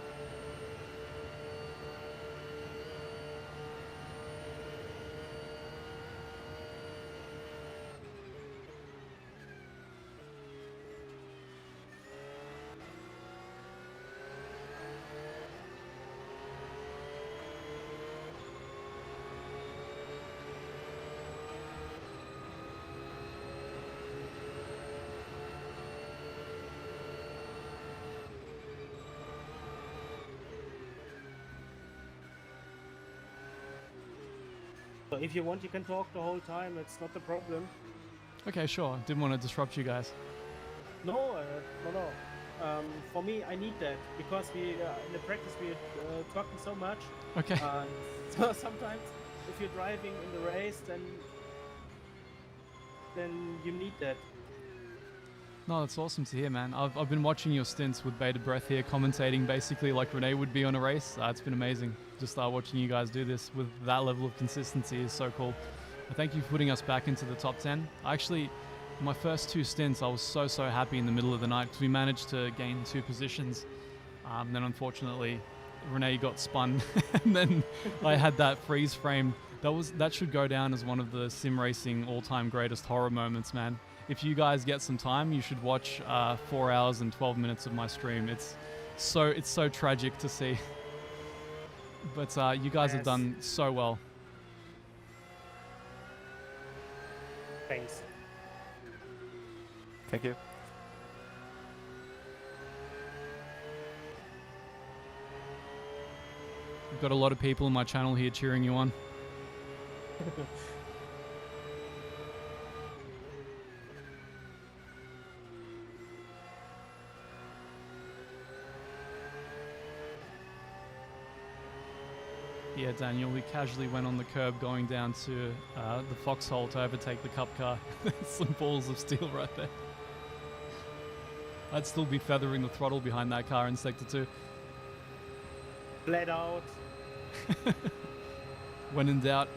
So if you want, you can talk the whole time. It's not a problem. Okay, sure. Didn't want to disrupt you guys. No. For me, I need that because we in the practice we're talking so much. Okay. So sometimes, if you're driving in the race, then you need that. No, that's awesome to hear, man. I've been watching your stints with bated breath here, commentating basically like Renee would be on a race. It's been amazing. Just watching you guys do this with that level of consistency is so cool. Thank you for putting us back into the top 10. Actually, my first 2 stints, I was so happy in the middle of the night because we managed to gain 2 positions. Then unfortunately, Renee got spun, and then I had that freeze frame. That should go down as one of the sim racing all-time greatest horror moments, man. If you guys get some time, you should watch 4 hours and 12 minutes of my stream. It's so tragic to see. But you guys have done so well. Thanks. Thank you. I've got a lot of people in my channel here cheering you on. Yeah, Daniel, we casually went on the curb going down to the foxhole to overtake the cup car. Some balls of steel right there. I'd still be feathering the throttle behind that car in Sector 2. Flat out. When in doubt.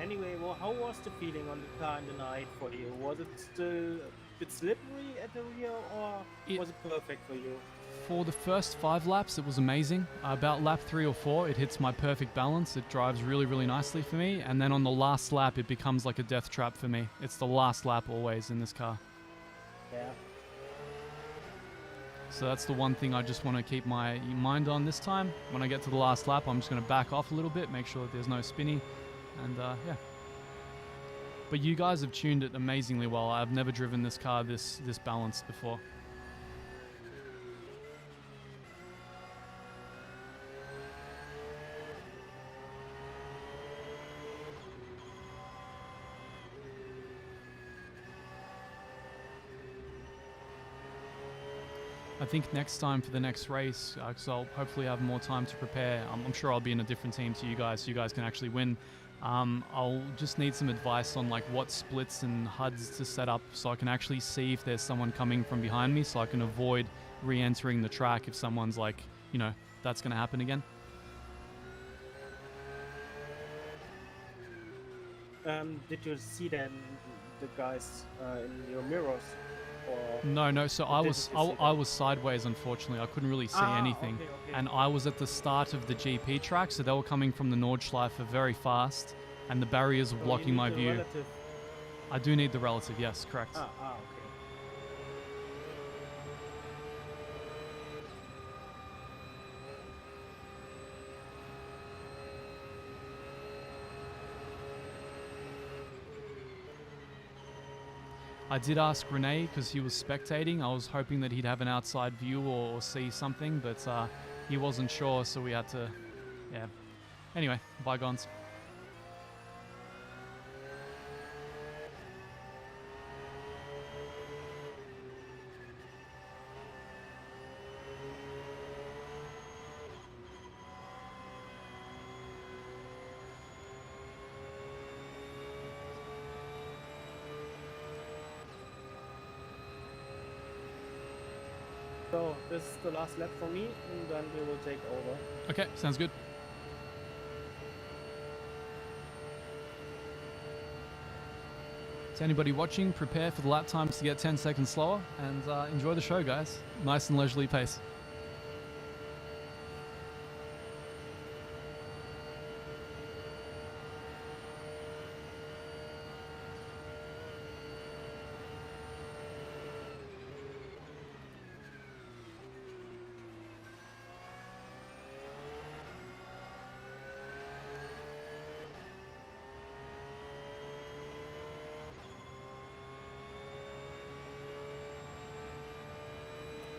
Anyway, well, how was the feeling on the car in the night for you? Was it still a bit slippery at the rear, or was it perfect for you? For the first 5 laps, it was amazing. About lap 3 or 4, it hits my perfect balance. It drives really nicely for me. And then on the last lap, it becomes like a death trap for me. It's the last lap always in this car. Yeah. So that's the one thing I just want to keep my mind on this time. When I get to the last lap, I'm just going to back off a little bit, make sure that there's no spinny. And yeah. But you guys have tuned it amazingly well. I've never driven this car this balanced before. I think next time for the next race, because I'll hopefully have more time to prepare, I'm sure I'll be in a different team to you guys, so you guys can actually win. I'll just need some advice on like what splits and HUDs to set up so I can actually see if there's someone coming from behind me, so I can avoid re-entering the track if someone's like, you know, that's going to happen again. Did you see then the guys in your mirrors? Or No. So I did was you see I them? was sideways. Unfortunately, I couldn't really see anything, okay. and I was at the start of the GP track, so they were coming from the Nordschleife very fast, and the barriers were So you blocking need my the view. relative- I do need the relative. Yes, correct. okay. I did ask Renee because he was spectating. I was hoping that he'd have an outside view or see something, but he wasn't sure, so we had to, yeah. Anyway, bygones. So this is the last lap for me, and then we will take over. Okay, sounds good. To anybody watching, prepare for the lap times to get 10 seconds slower, and enjoy the show, guys. Nice and leisurely pace.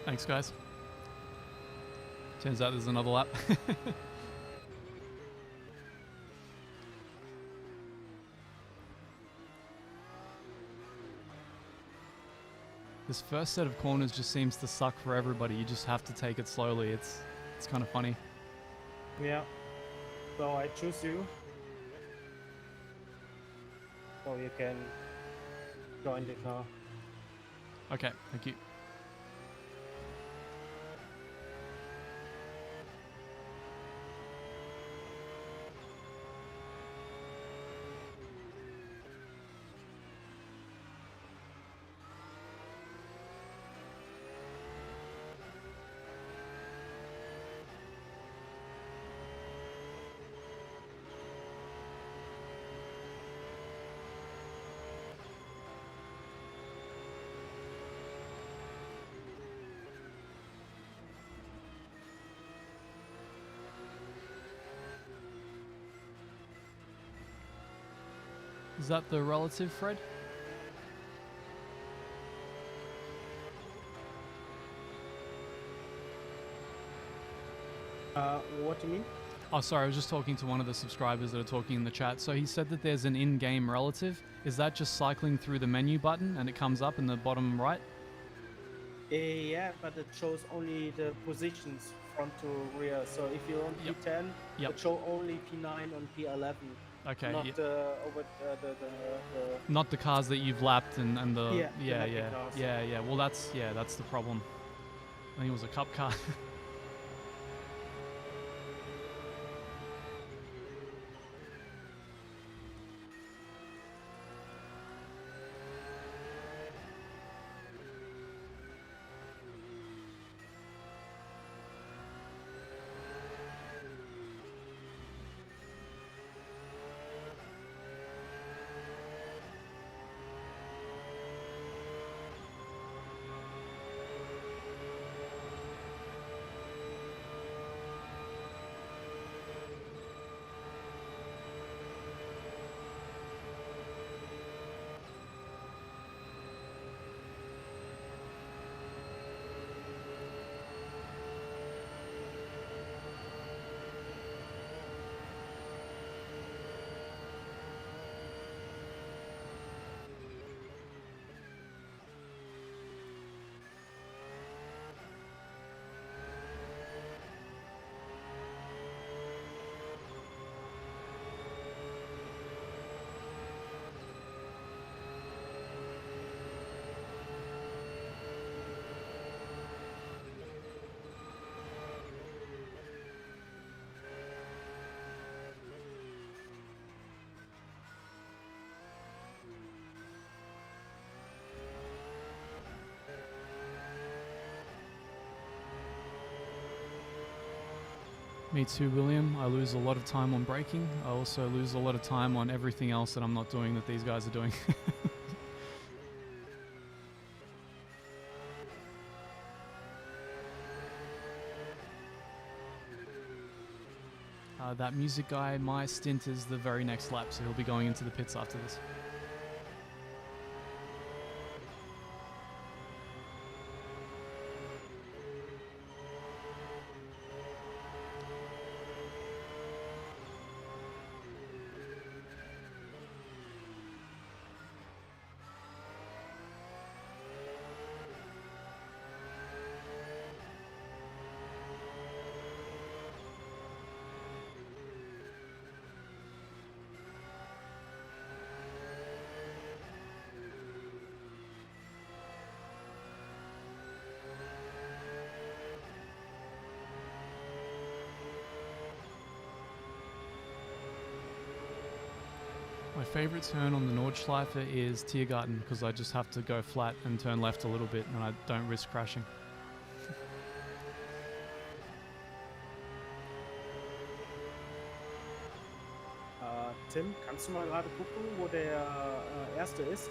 Thanks, guys. Turns out there's another lap. This first set of corners just seems to suck for everybody. You just have to take it slowly. It's kind of funny. Yeah. So I choose you. So you can join the car. Okay, thank you. Is that the relative, Fred? What do you mean? Oh, sorry, I was just talking to one of the subscribers that are talking in the chat. So he said that there's an in-game relative. Is that just cycling through the menu button and it comes up in the bottom right? Yeah, but it shows only the positions front to rear. So if you're on Yep. P10, Yep. it show only P9 on P11. Okay. Not yeah. over the Not the cars that you've lapped and the Yeah, the yeah lapping yeah cars. yeah. Well, that's the problem. I think it was a cup car. Me too, William. I lose a lot of time on braking. I also lose a lot of time on everything else that I'm not doing that these guys are doing. That music guy, my stint is the very next lap, so he'll be going into the pits after this. My favorite turn on the Nordschleife is Tiergarten because I just have to go flat and turn left a little bit and I don't risk crashing. Tim, kannst du mal gerade gucken, wo der erste ist?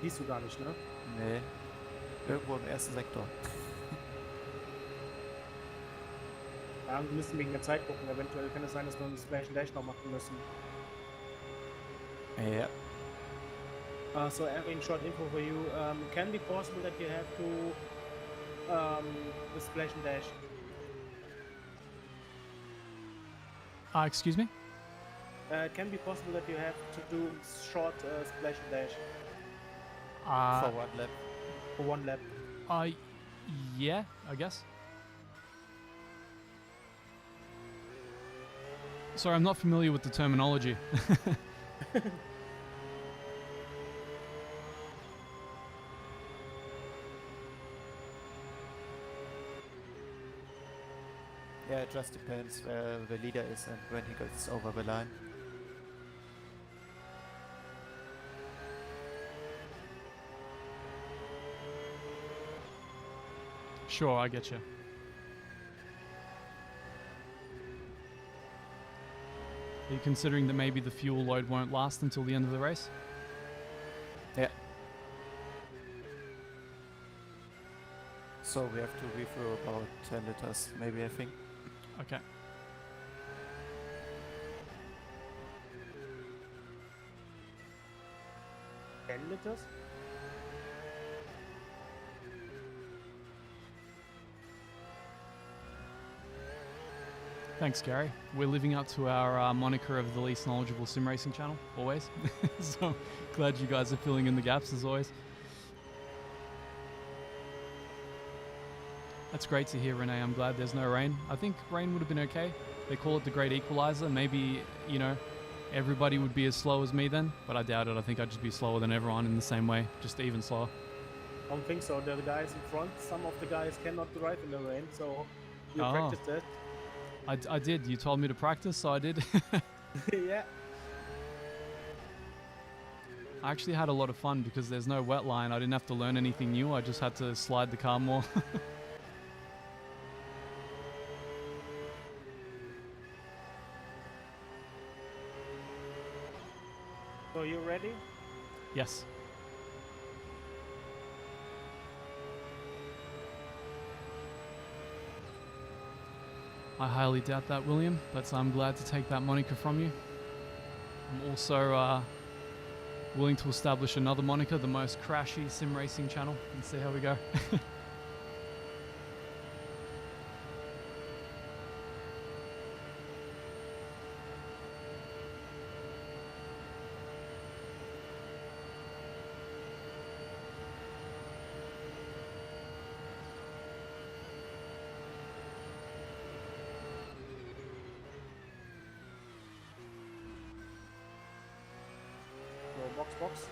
Siehst du gar nicht, ne? Nee. Irgendwo im ersten Sektor. Ja, wir müssen wegen der Zeit gucken. Eventuell kann es sein, dass wir das gleiche Dash noch machen müssen. Ja. So, having short info for you. Can be possible that you have to the splash and dash. Excuse me? It can be possible that you have to do short splash and dash Uh, for 1 lap. yeah, I guess. Sorry, I'm not familiar with the terminology. Yeah, it just depends where the leader is and when he gets over the line. Sure, I get you. Are you considering that maybe the fuel load won't last until the end of the race? Yeah. So we have to refill about 10 liters, maybe, I think. Okay. Liters? Thanks, Gary. We're living up to our moniker of the least knowledgeable sim racing channel, always. So glad you guys are filling in the gaps, as always. That's great to hear, Renee. I'm glad there's no rain. I think rain would have been okay. They call it the great equalizer. Maybe, you know, everybody would be as slow as me then, but I doubt it. I think I'd just be slower than everyone in the same way, just even slower. I don't think so. The guys in front, some of the guys cannot drive in the rain, so you Oh. practiced that. I did. You told me to practice, so I did. Yeah. I actually had a lot of fun because there's no wet line. I didn't have to learn anything new. I just had to slide the car more. So you ready? Yes. I highly doubt that, William, but I'm glad to take that moniker from you. I'm also willing to establish another moniker, the most crashy sim racing channel, and see how we go. No, box.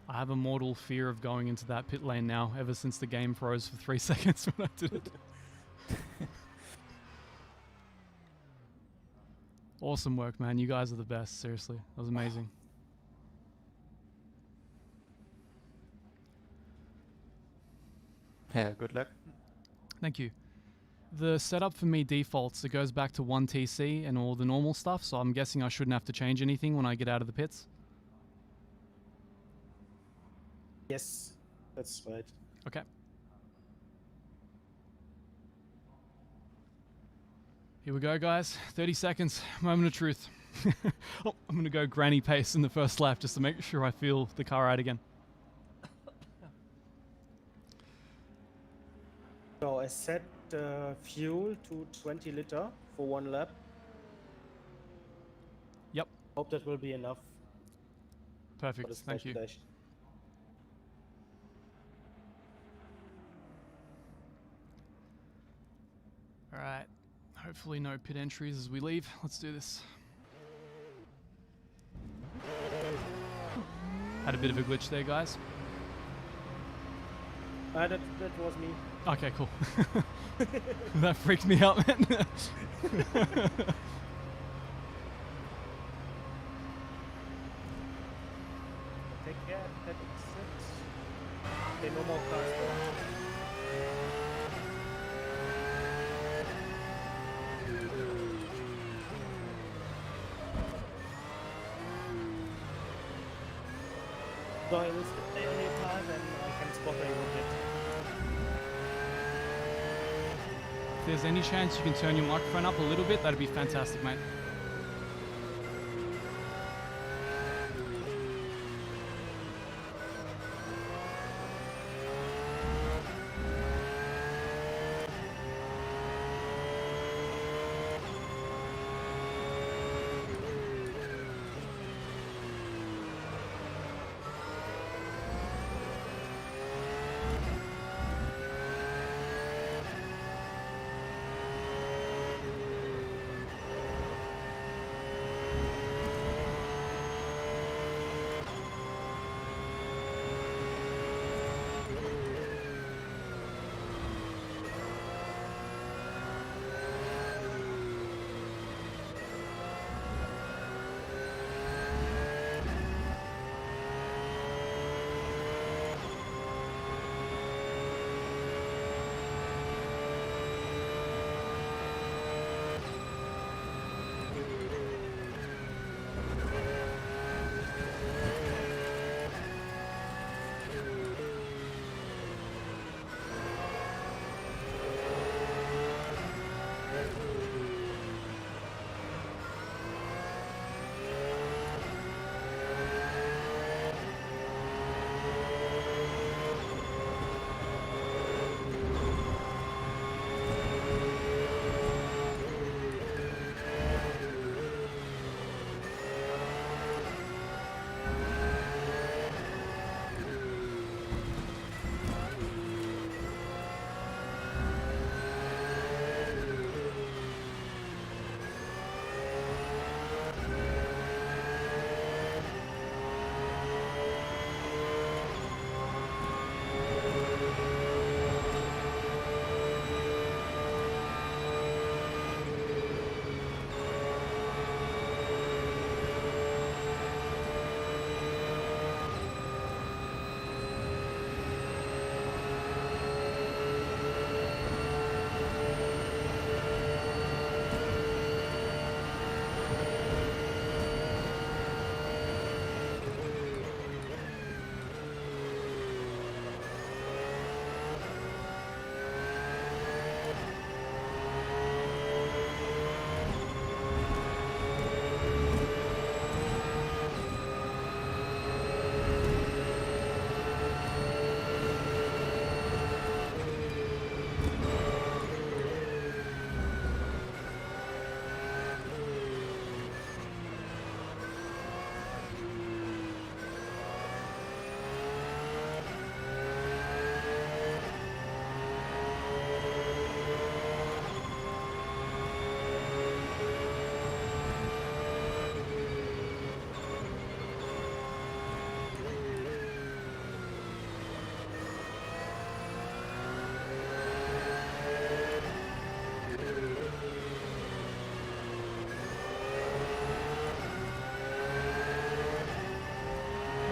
I have a mortal fear of going into that pit lane now, ever since the game froze for 3 seconds when I did it. Awesome work, man. You guys are the best, seriously. That was amazing. Yeah, good luck. Thank you. The setup for me defaults. It goes back to 1 TC and all the normal stuff, so I'm guessing I shouldn't have to change anything when I get out of the pits. Yes, that's right. Okay. Here we go, guys. 30 seconds. Moment of truth. Oh, I'm going to go granny pace in the first lap just to make sure I feel the car out again. So I set the fuel to 20 liter for 1 lap. Yep. Hope that will be enough for Perfect. the Thank you. dash. All right. Hopefully no pit entries as we leave. Let's do this. Had a bit of a glitch there, guys. That was me. Okay, cool. That freaked me out, man. Take care. That's it. Okay, no more cars. So I will stay on your car, then I can spot where you will get. If there's any chance you can turn your microphone up a little bit, that'd be fantastic, mate.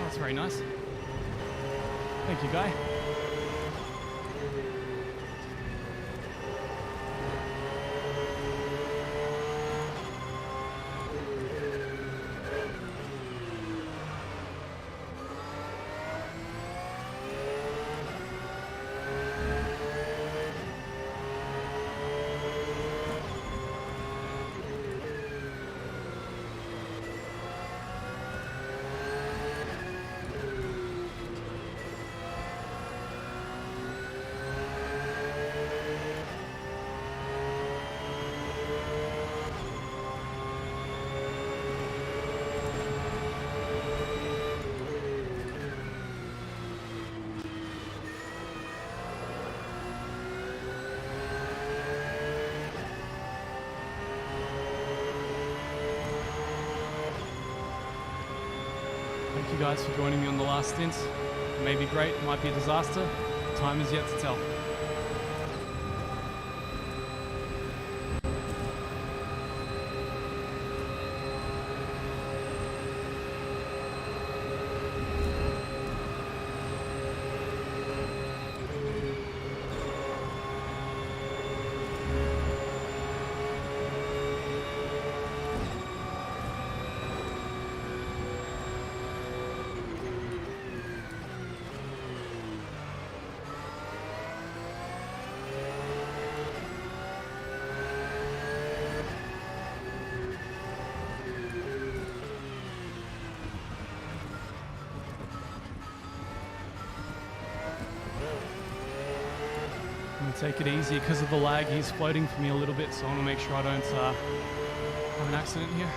That's very nice. Thank you, Guy. Thank you guys for joining me on the last stint. It may be great, it might be a disaster. Time is yet to tell. Take it easy because of the lag. He's floating for me a little bit, so I want to make sure I don't have an accident here.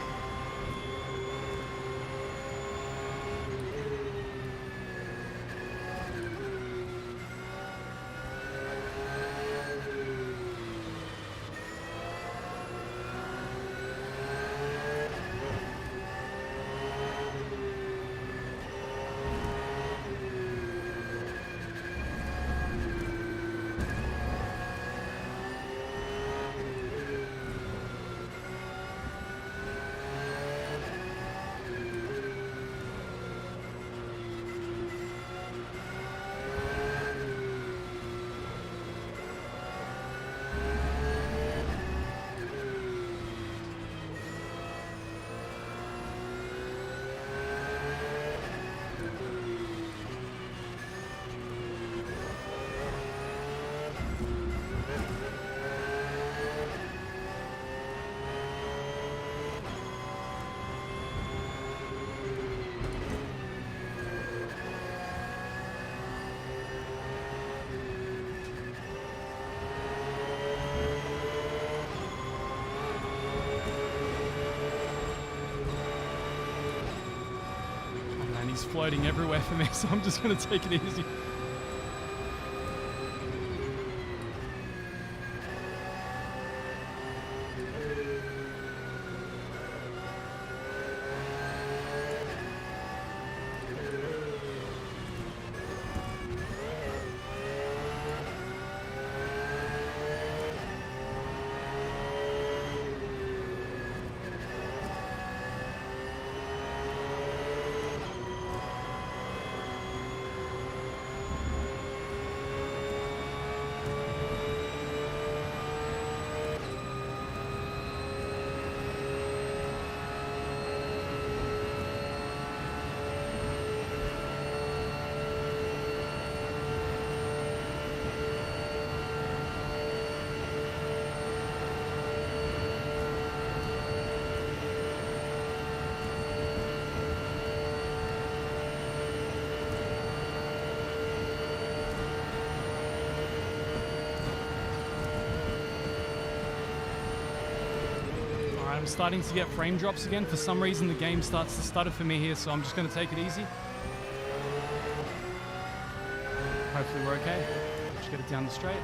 floating everywhere for me, so I'm just going to take it easy. I'm starting to get frame drops again. For some reason the game starts to stutter for me here, so I'm just going to take it easy. Hopefully we're okay. Just get it down the straight.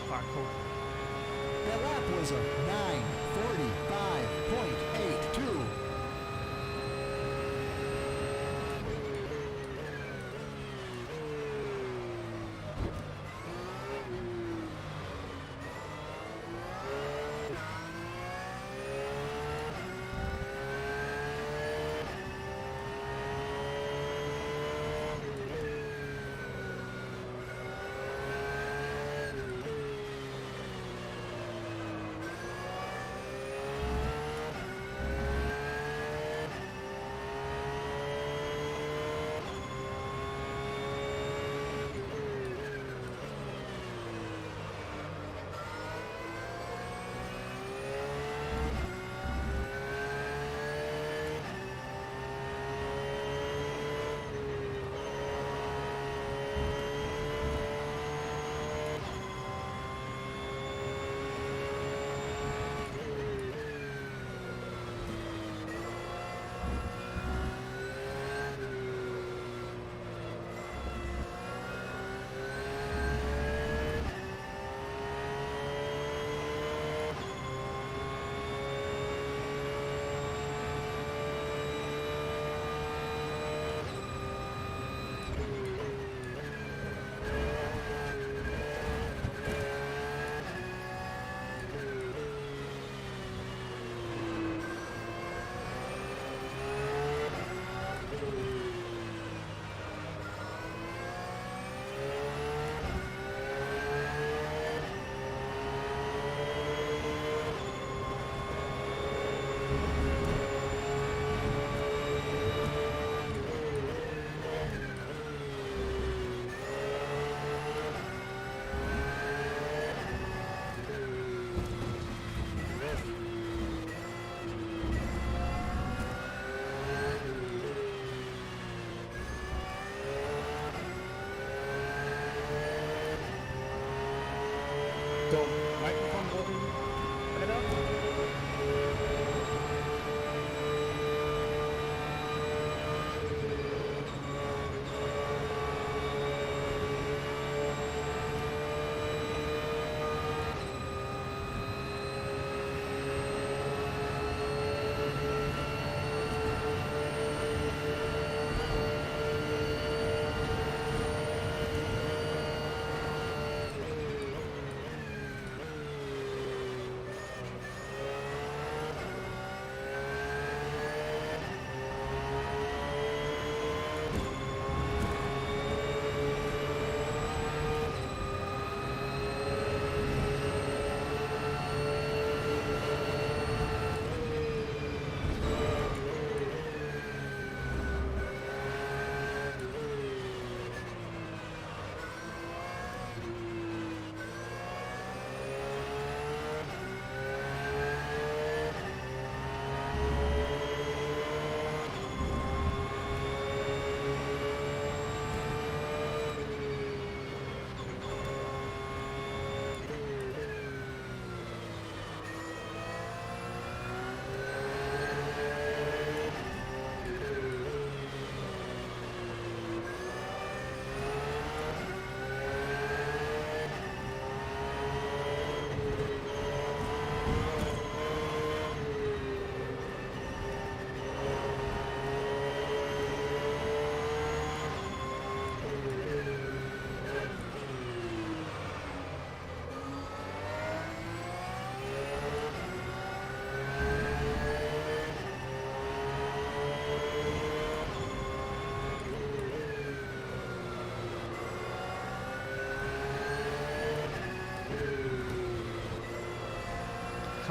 Alright, cool. That lap was a 9:45.82.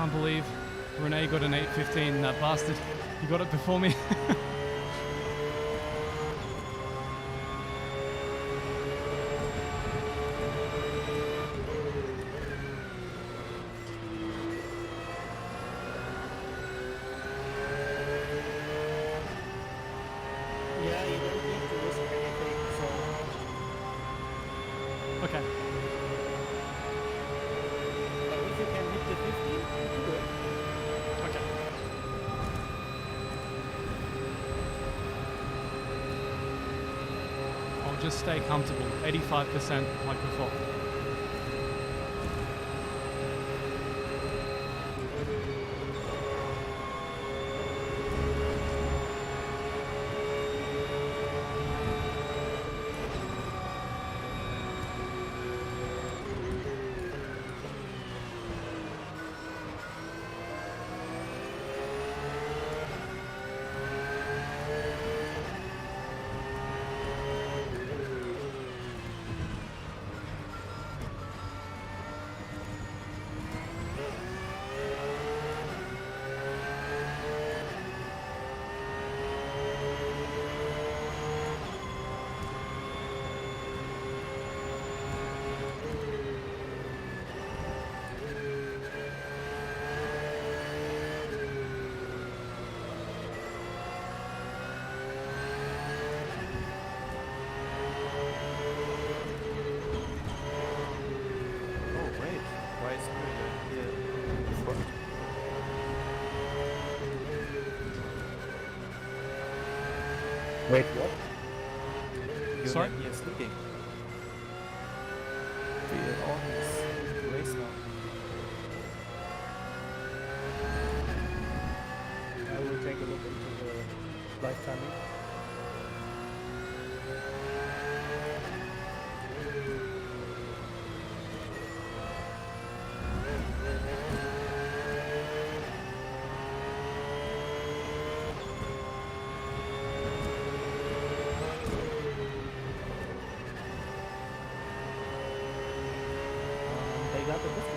Can't believe Renee got an 8:15. That bastard. He got it before me. Yeah, you don't need to risk anything, so Okay. but if you can hit the 50, do it. Okay. I'll just stay comfortable. 85% like before. Oh wait, why is Müller here in front? Wait, what? Sorry? Julian here is leading. We are on this race now. I will take a look into the live timing. They got the distance.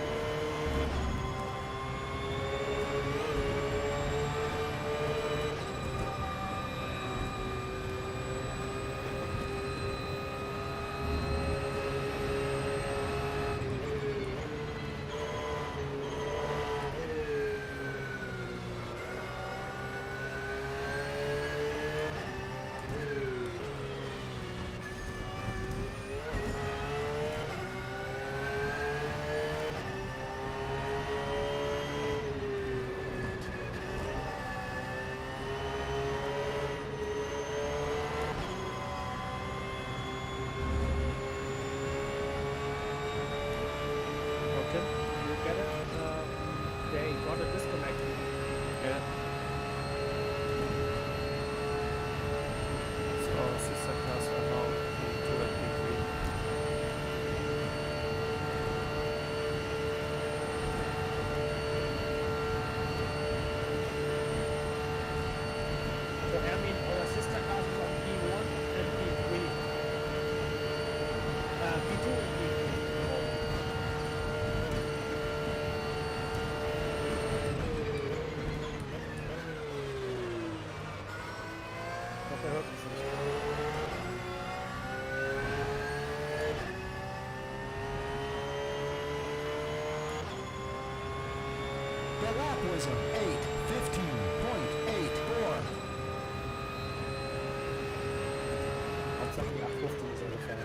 Okay, you get it? They got a disconnect. Yeah. So our sister cars are now P2 and P3. So I mean, our sister cars is on P1 and P3. P2 and P3. Doch, er hört uns nicht. The lap was a 8:15.84. Hauptsache die 8:15 ist ungefähr.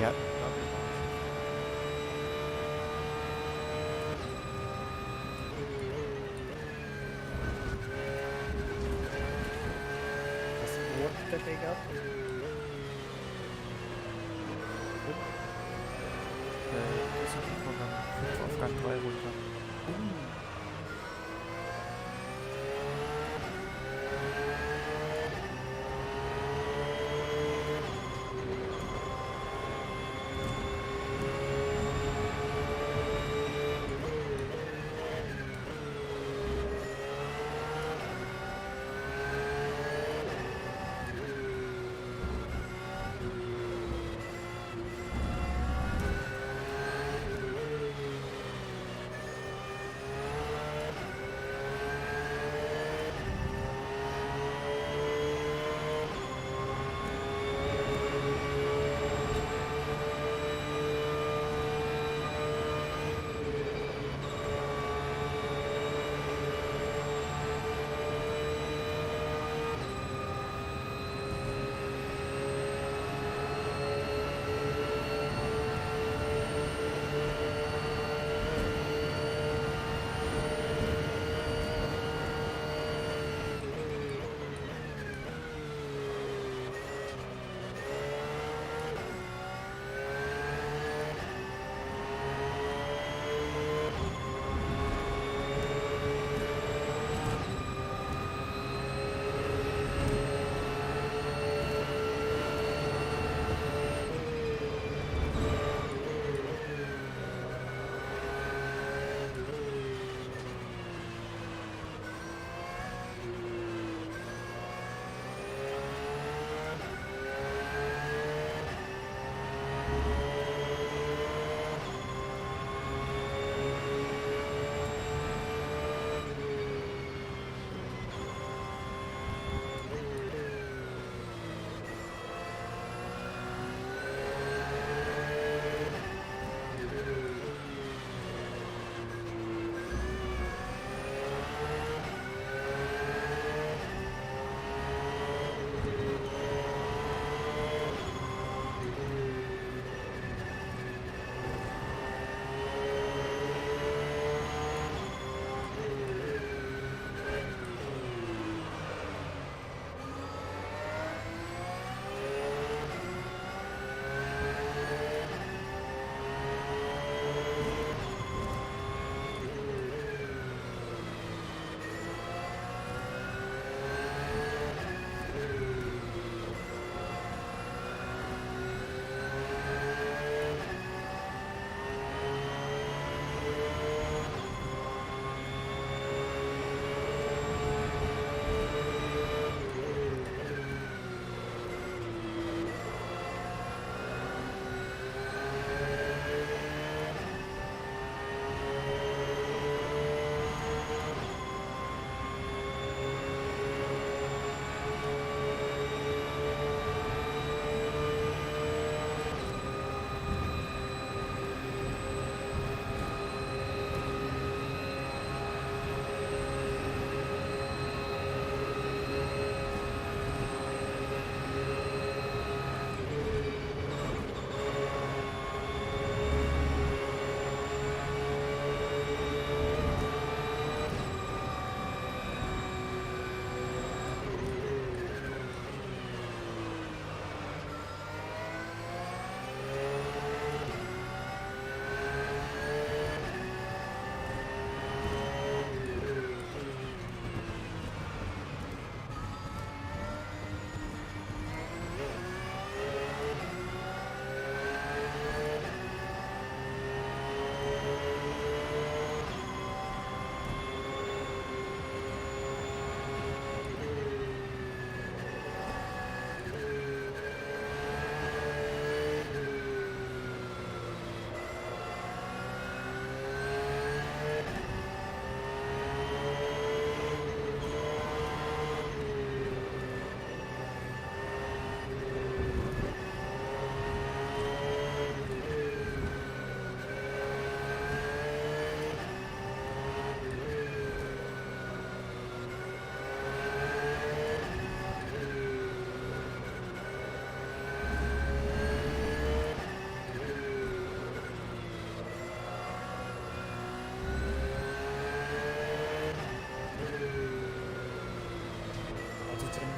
Yeah. What did they take up? Positiv von Gang 5 auf Gang 3 runter.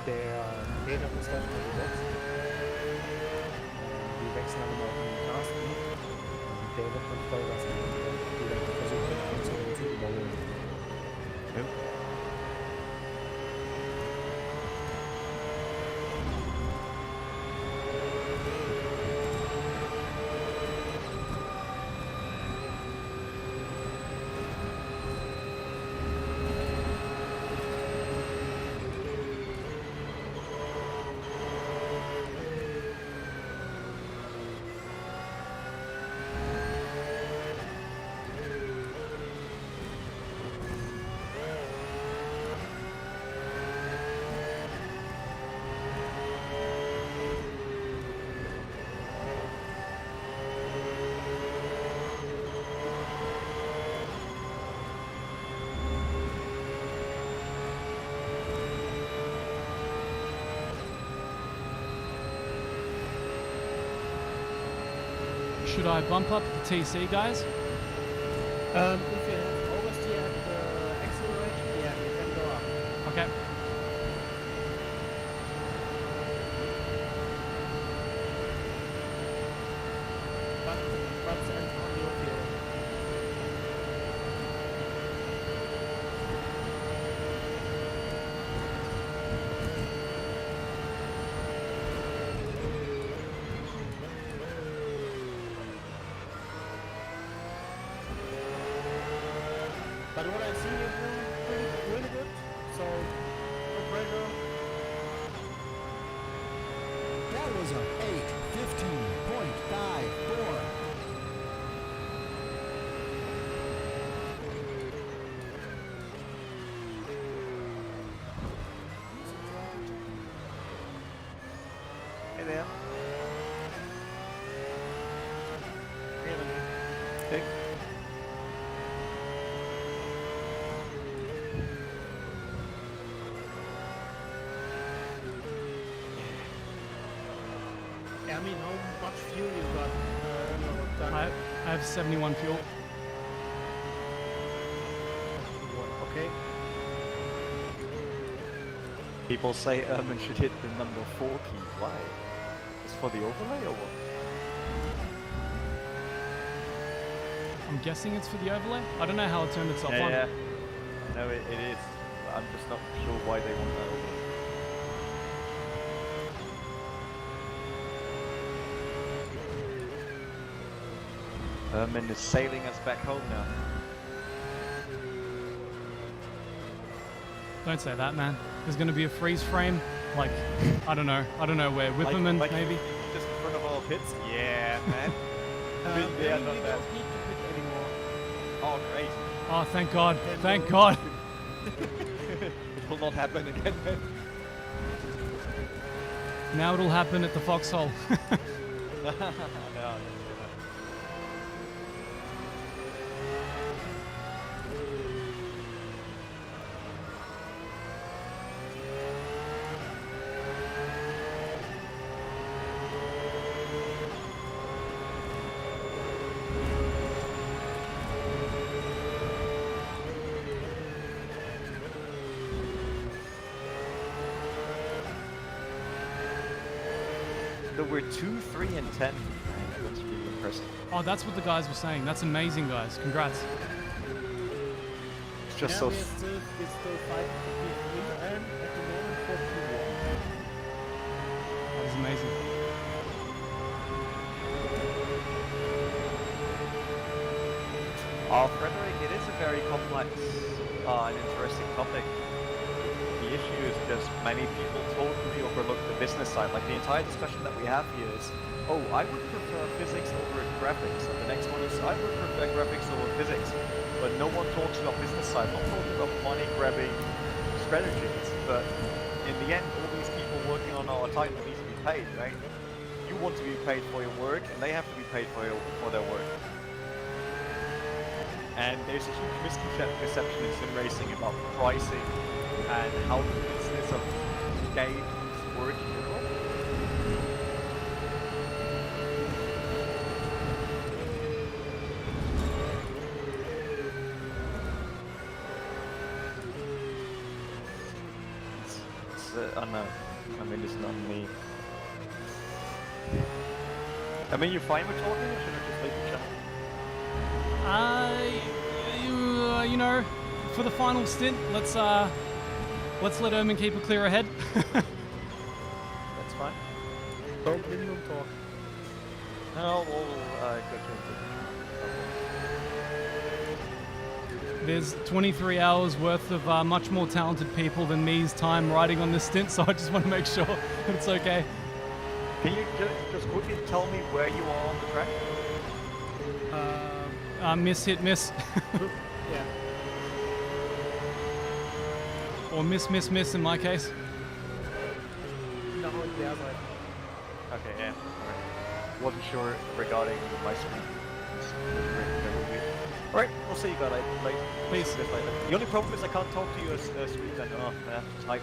der Peter muss gleich mal die Box. Die wechseln dann immer auf den Carsten. Und der wird dann Vollgas geben. Die werden versuchen, den einzelnen zu überholen. Should I bump up the TC, guys? If you have oversteer at the acceleration, yeah, you can go up. Okay. But and on your fuel. But what I've seen you do really good. So no pressure. That was a 8:15.54. Hey there. Okay. I mean, how much fuel you got? Done? I have 71 fuel. Okay. People say Erman should hit the number 4 key. Why? It's for the overlay or what? I'm guessing it's for the overlay. I don't know how it turned itself on. Yeah. No, it is. I'm just not sure why they want that overlay. Erman is sailing us back home now. Don't say that, man. There's gonna be a freeze frame. Like, I don't know where. Whipperman, like maybe? just in front of our pits? Yeah, man. Been there, Maybe done we that. don't need to pit anymore. Oh, great. Oh, thank God. Thank God. It will not happen again, man. Now it'll happen at the foxhole. No. So we're 2, 3, and 10. That's really impressive. Oh, that's what the guys were saying. That's amazing, guys. Congrats. It's just Yeah, so. we're still fighting for P3 and at the moment for P1. That was amazing. Frederick, it is a very complex and interesting topic. The issue is just many people totally overlook the business side. Like the entire discussion that we have here is, oh, I would prefer physics over graphics. And the next one is, I would prefer graphics over physics. But no one talks about business side, not talking about money grabbing strategies. But in the end, all these people working on our title need to be paid, right? You want to be paid for your work, and they have to be paid for their work. And there's a huge misconception in sim racing about pricing and how the business of games work in general. oh no. I mean, it's not me. I mean, you're fine with talking, or should I just leave the chat? You know, for the final stint, let's let Ermin keep a clear ahead. That's fine. Don't minimum talk. No, we'll go to There's 23 hours worth of much more talented people than me's time riding on this stint, so I just want to make sure that it's okay. Can you just quickly tell me where you are on the track? Miss, hit, miss. Yeah. Or miss, miss, miss in my case. No, the other. Okay, yeah. Alright. Wasn't sure regarding my speed. Alright, we'll see you guys later. Please. See you guys later. The only problem is I can't talk to you as Swedes. I know. I have to type.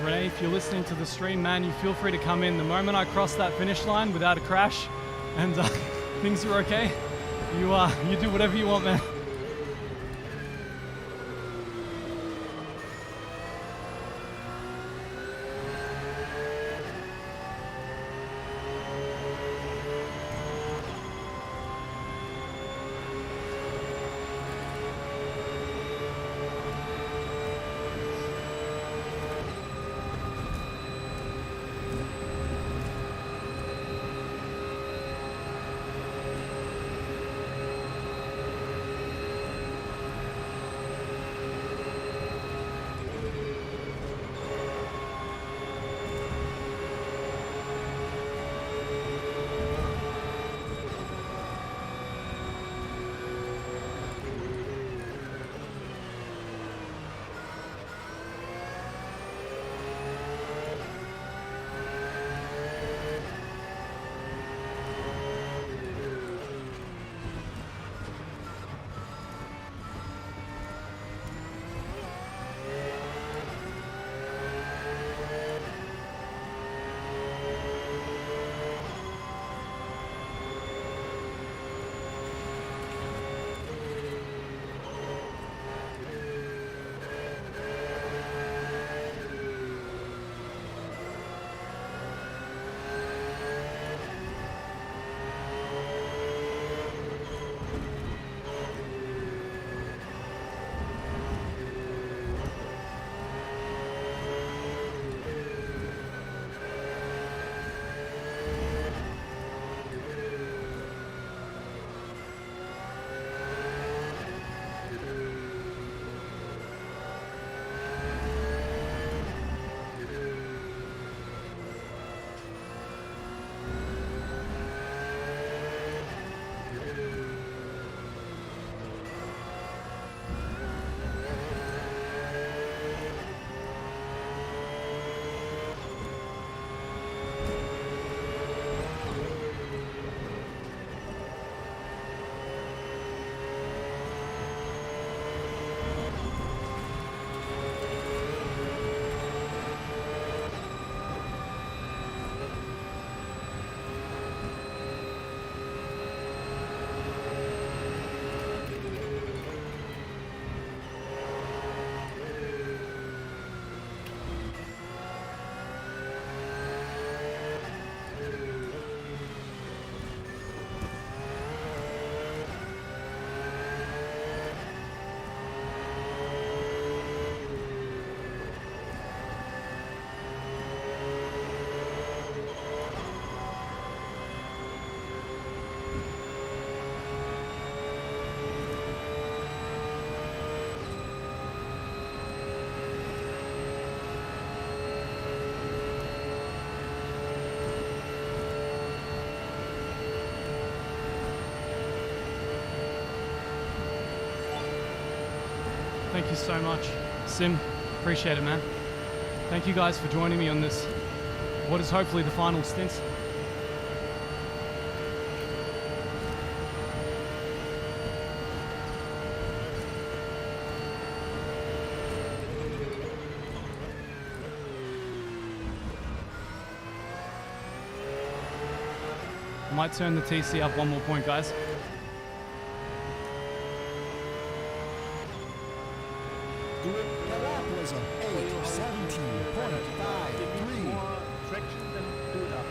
Renee, if you're listening to the stream, man, you feel free to come in. The moment I cross that finish line without a crash and things are okay, you do whatever you want, man. Thank you so much, Sim. Appreciate it, man. Thank you guys for joining me on this, what is hopefully the final stint. Might turn the TC up 1 more point, guys. The lap was a 8:17.53. More traction than do it up.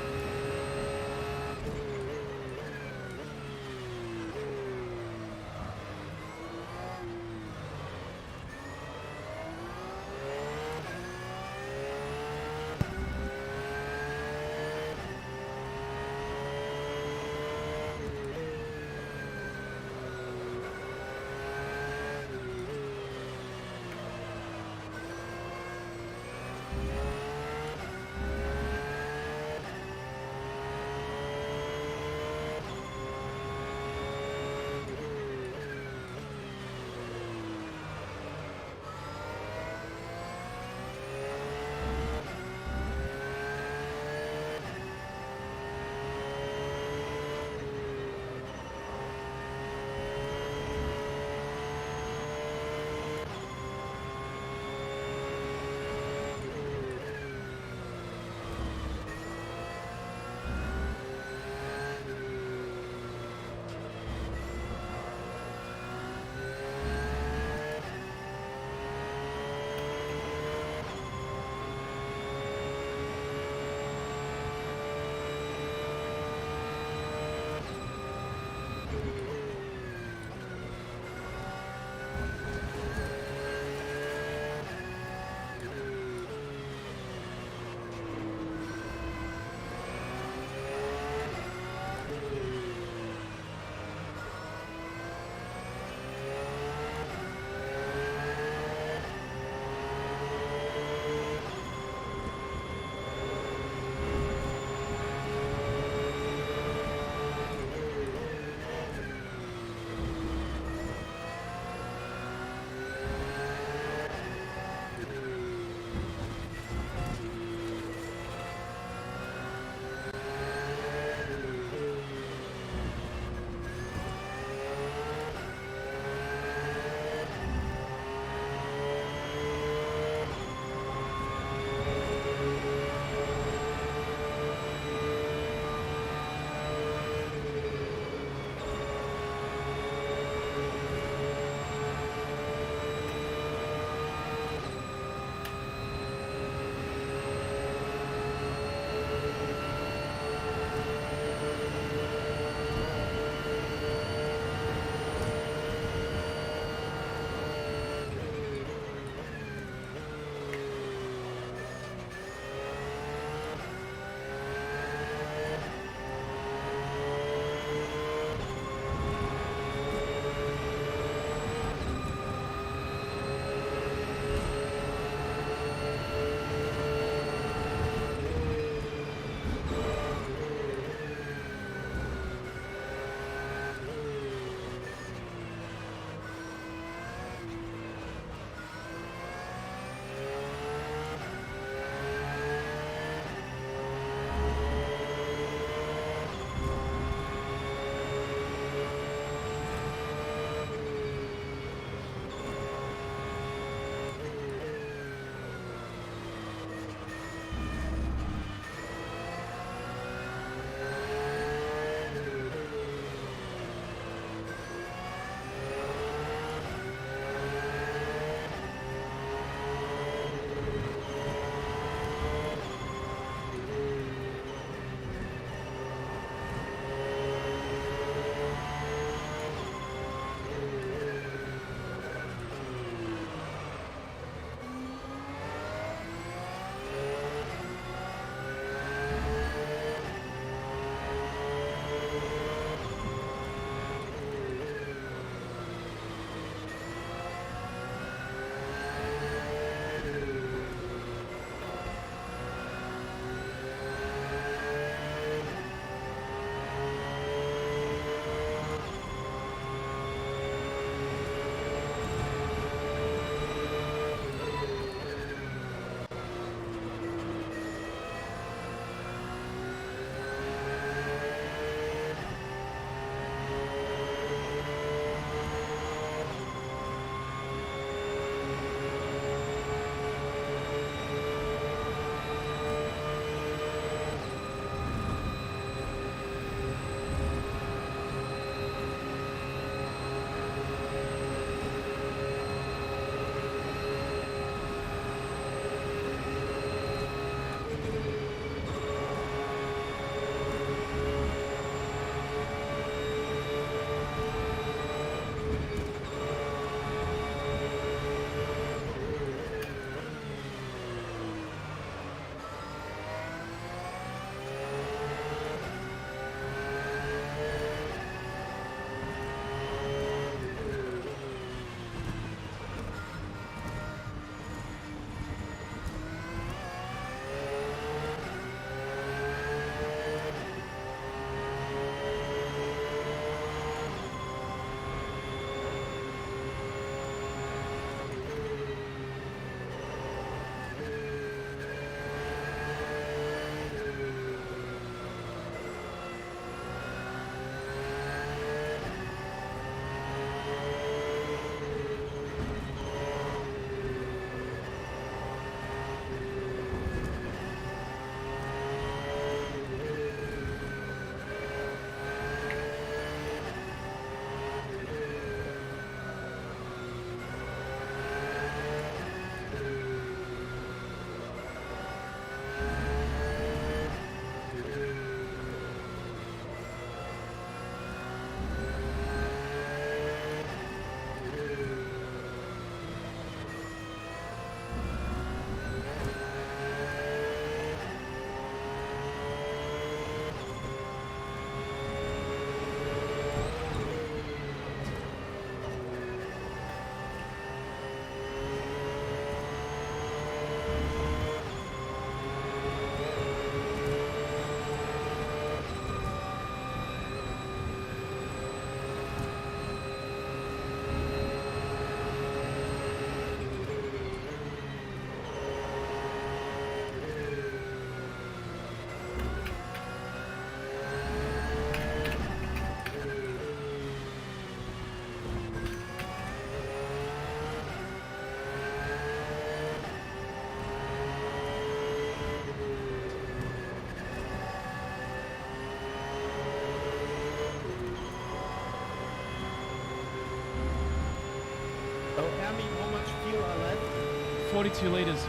42 liters.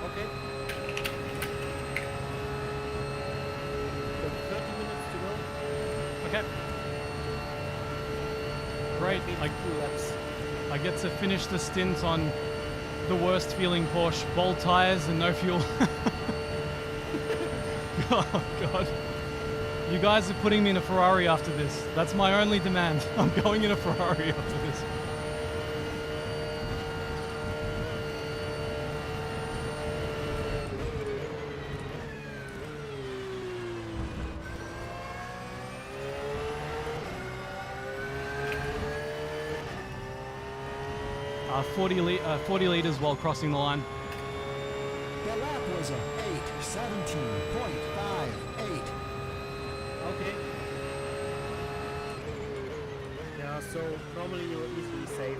Okay. Got 30 minutes to go. Okay. Great. Maybe 2 laps. I get to finish the stint on the worst feeling Porsche. Bald tires and no fuel. Oh god. You guys are putting me in a Ferrari after this. That's my only demand. I'm going in a Ferrari after this. Uh, 40 liters while crossing the line. The lap was a 8:17.58. Okay. Yeah, so normally you're easily safe.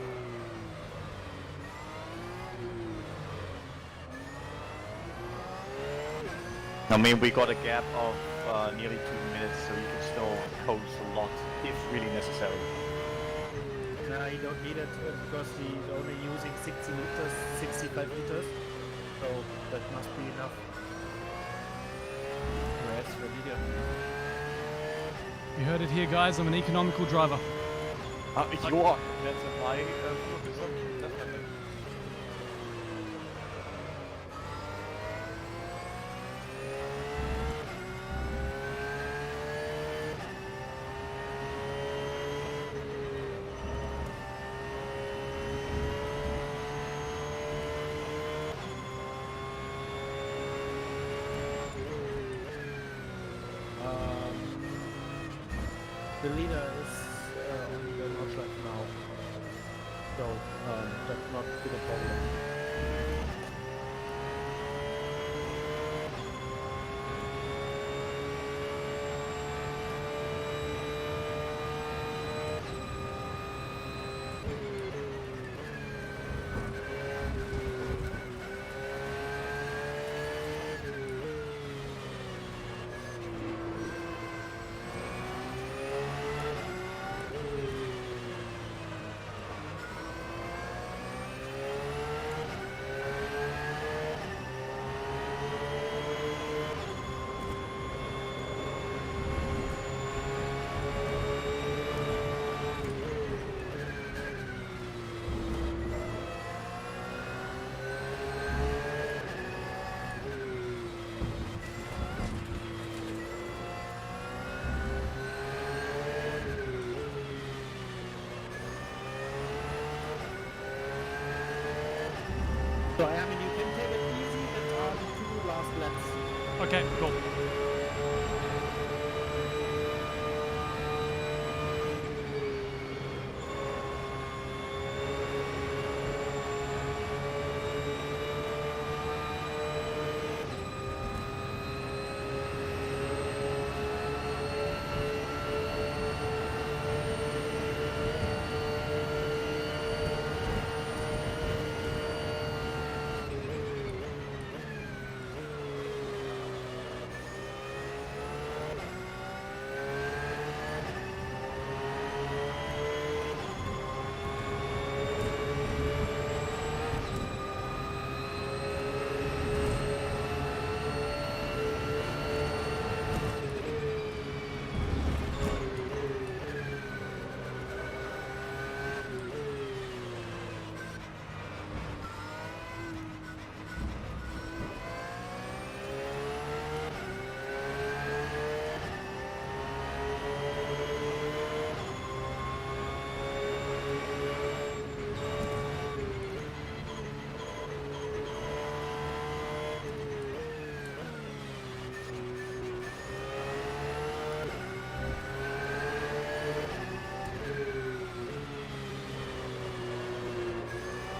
I mean, we got a gap of nearly 2 minutes, so you can still coast a lot if really necessary. You don't need it because he's only using 60 liters, 65 liters. So that must be enough. Where's the leader? You heard it here, guys. I'm an economical driver. You are compared to my fuel consumption, definitely. The leader is on the Nordschleife now, so that's not been a problem. So I mean, you can take it easy. That are the 2 last laps. Okay, cool.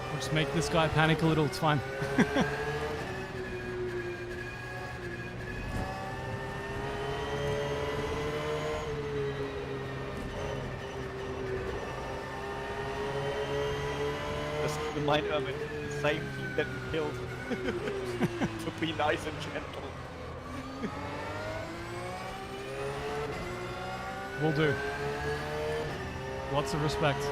I'll just make this guy panic a little, it's fine. Just remind him it's the same team that we killed. To be nice and gentle. Will do. Lots of respect.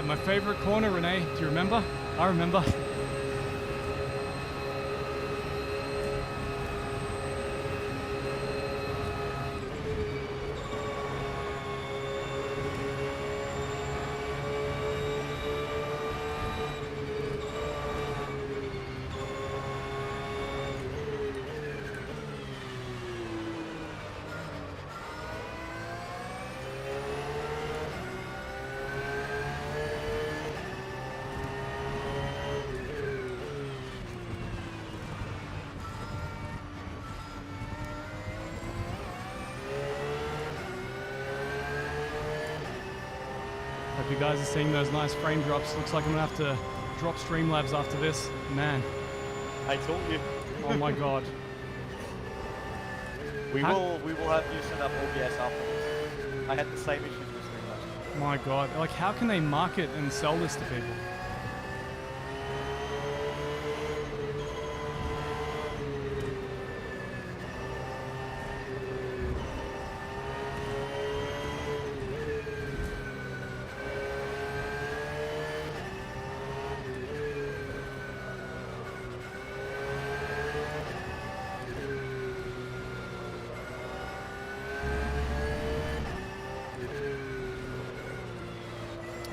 right, my favorite corner, Renee. Do you remember? I remember. Hope you guys are seeing those nice frame drops. Looks like I'm gonna have to drop Streamlabs after this. Man, I told you. oh my god. We will have you set up OBS afterwards. I had the same issues with Streamlabs. My god. Like, how can they market and sell this to people?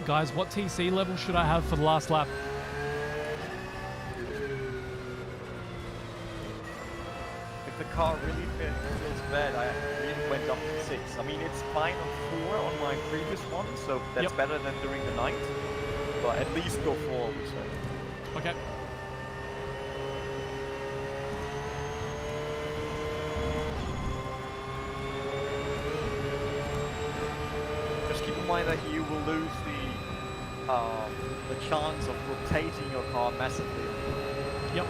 Guys, what TC level should I have for the last lap? If the car really feels bad, I really went up to 6. I mean, it's fine on 4 on my previous one, so that's Yep. better than during the night. But at least go 4, I would say. Okay. Just keep in mind that you will lose the chance of rotating your car massively. Yep.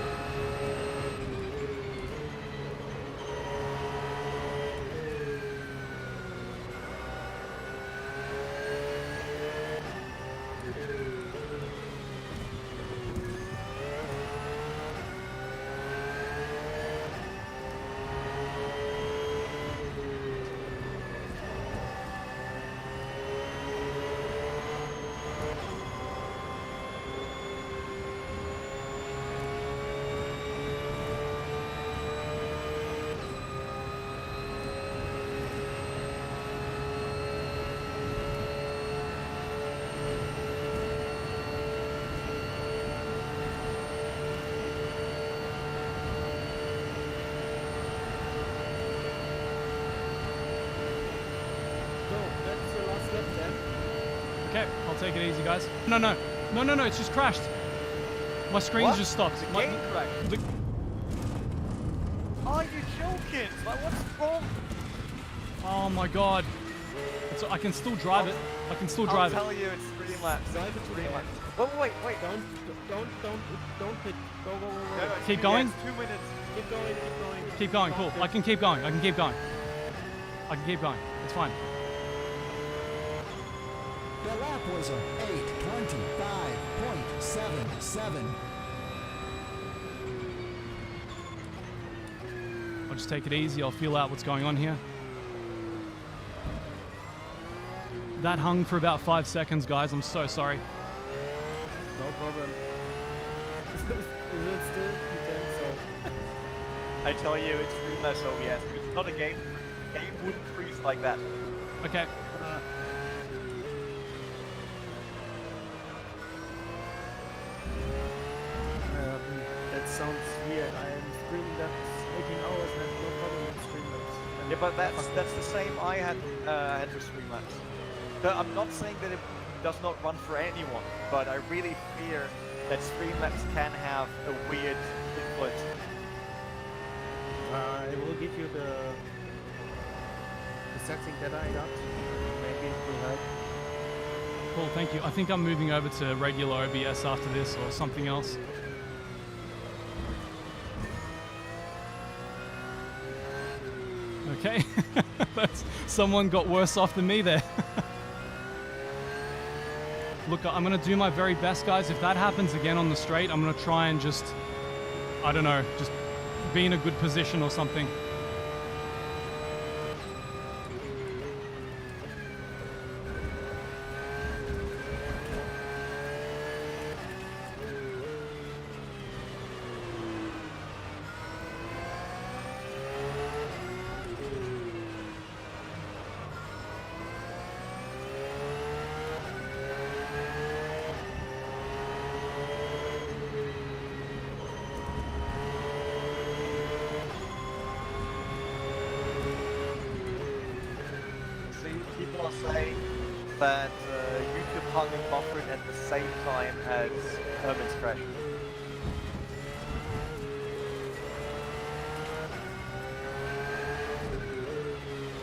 Okay, I'll take it easy, guys. No, it's just crashed. My screen's What? just stopped. The My- game crashed. the- Are you joking? Like, what's wrong? oh my god. I can still drive it. I can still drive I'll it. tell you, it's 3 laps. Drive it to the end. Wait. Don't pit. Go. No, Keep going? 2 minutes. Keep going. Keep going, cool. I can keep going. It's fine. The lap was a 8:25.77. I'll just take it easy. I'll feel out what's going on here. That hung for about 5 seconds, guys. I'm so sorry. No problem. Is it still intense? So I tell you, it's Streamlabs OBS. It's not a game. The game wouldn't freeze like that. Okay. that sounds weird. I am streaming that 18 hours and have no problem with Streamlabs. And Yeah, but that's the same I had for Streamlabs. So I'm not saying that it does not run for anyone, but I really fear that Streamlabs can have a weird influence. I will give you the setting that I got. Maybe it will help. Cool, thank you. I think I'm moving over to regular OBS after this or something else. Okay. Someone got worse off than me there. Look, I'm going to do my very best, guys. If that happens again on the straight, I'm going to try and just, I don't know, just be in a good position or something. want to say that YouTube hardly buffered at the same time as Herman's crash.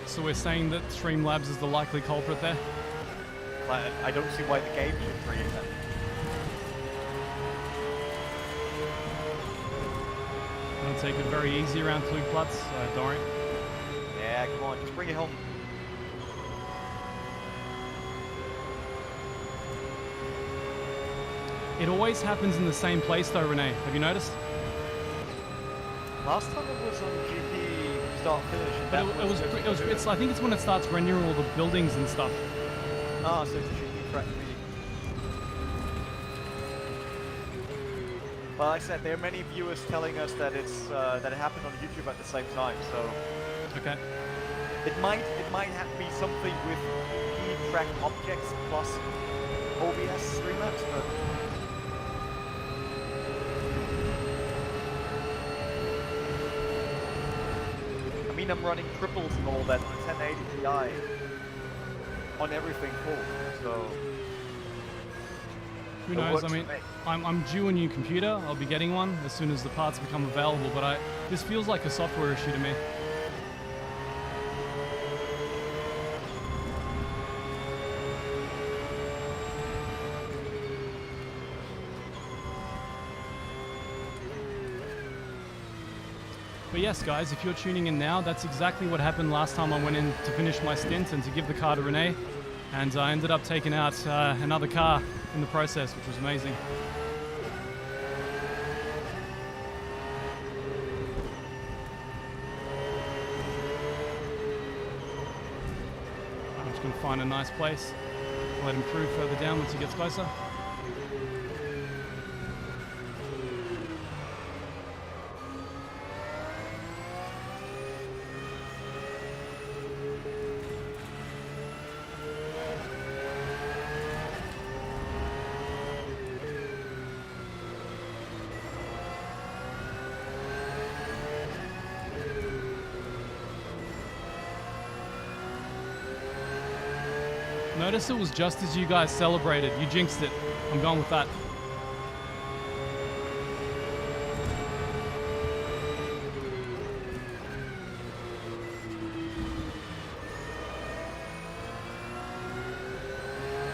So we're saying that Streamlabs is the likely culprit there? But I don't see why the game should create that. I'm gonna take it very easy around Flugplatz, Dorian. Yeah, come on, just bring it home. It always happens in the same place though, Renee. Have you noticed? Last time it was on GP start finish. And But that it's I think it's when it starts rendering all the buildings and stuff. Ah, so it's a GP track really. Well, like I said, there are many viewers telling us that it's that it happened on YouTube at the same time. So Okay. it might be something with key track objects plus OBS Streamlabs, but. I mean, I'm running triples and all that on a 1080 Ti on everything full, so Who it knows? works I mean, for me. I'm due a new computer. I'll be getting one as soon as the parts become available. But this feels like a software issue to me. But yes, guys, if you're tuning in now, that's exactly what happened last time I went in to finish my stint and to give the car to Renee. And I ended up taking out another car in the process, which was amazing. I'm just going to find a nice place, let him through further down once he gets closer. Notice it was just as you guys celebrated. You jinxed it. I'm going with that.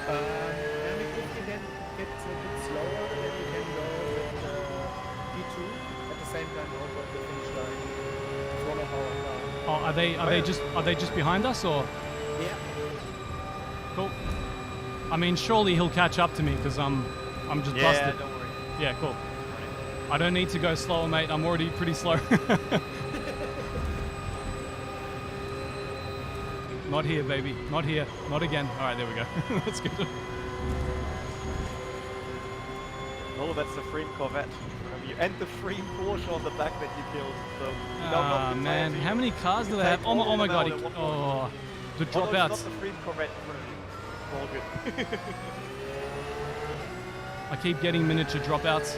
And if you then get a bit slower, then you can go with P2 at the same time over the finish line. It's one of our cars. Oh, are they just behind us or? Yeah. Cool. I mean, surely he'll catch up to me because I'm just busted. Don't worry. Yeah, cool. I don't need to go slower, mate. I'm already pretty slow. Not here, baby. Not here. Not again. All right, there we go. That's good. Oh, that's the Freem Corvette. And the Freem Porsche on the back that you killed. So, Ah, man. How many cars do they have? Oh my god. Oh, the Oh, no, dropouts. it's not the Freem Corvette in front of you. All good. I keep getting miniature dropouts.